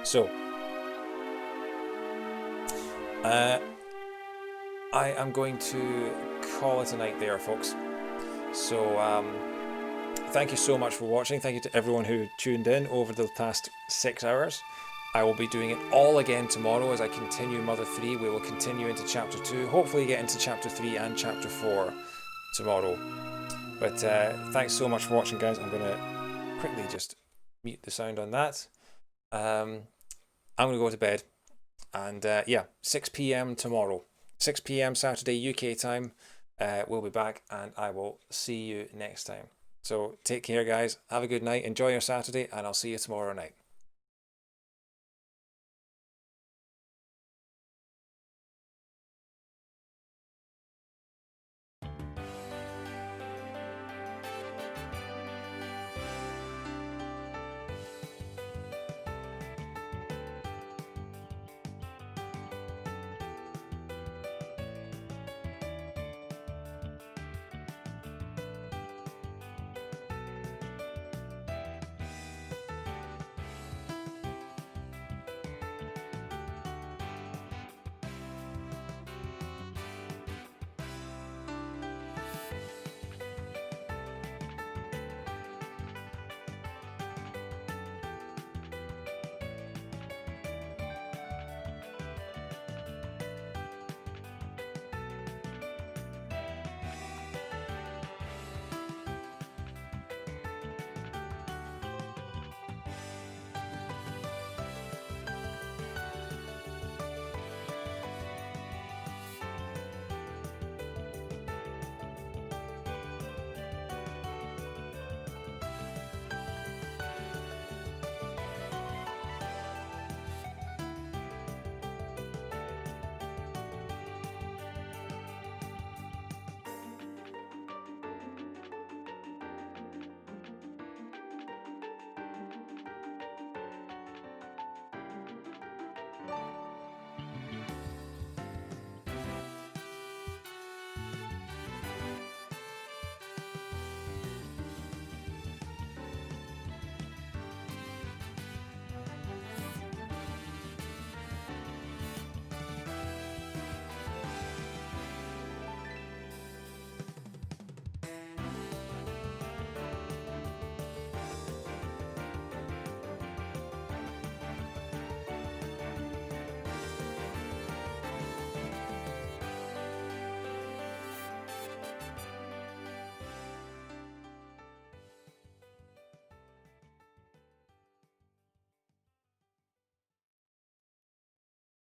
So, I am going to call it a night there, folks. So, thank you so much for watching. Thank you to everyone who tuned in over the past 6 hours. I will be doing it all again tomorrow as I continue Mother 3. We will continue into Chapter 2. Hopefully get into Chapter 3 and Chapter 4 tomorrow. But thanks so much for watching, guys. I'm going to quickly just mute the sound on that. I'm going to go to bed. And yeah, 6 p.m. tomorrow. 6 p.m. Saturday UK time. We'll be back and I will see you next time. So take care, guys. Have a good night. Enjoy your Saturday and I'll see you tomorrow night.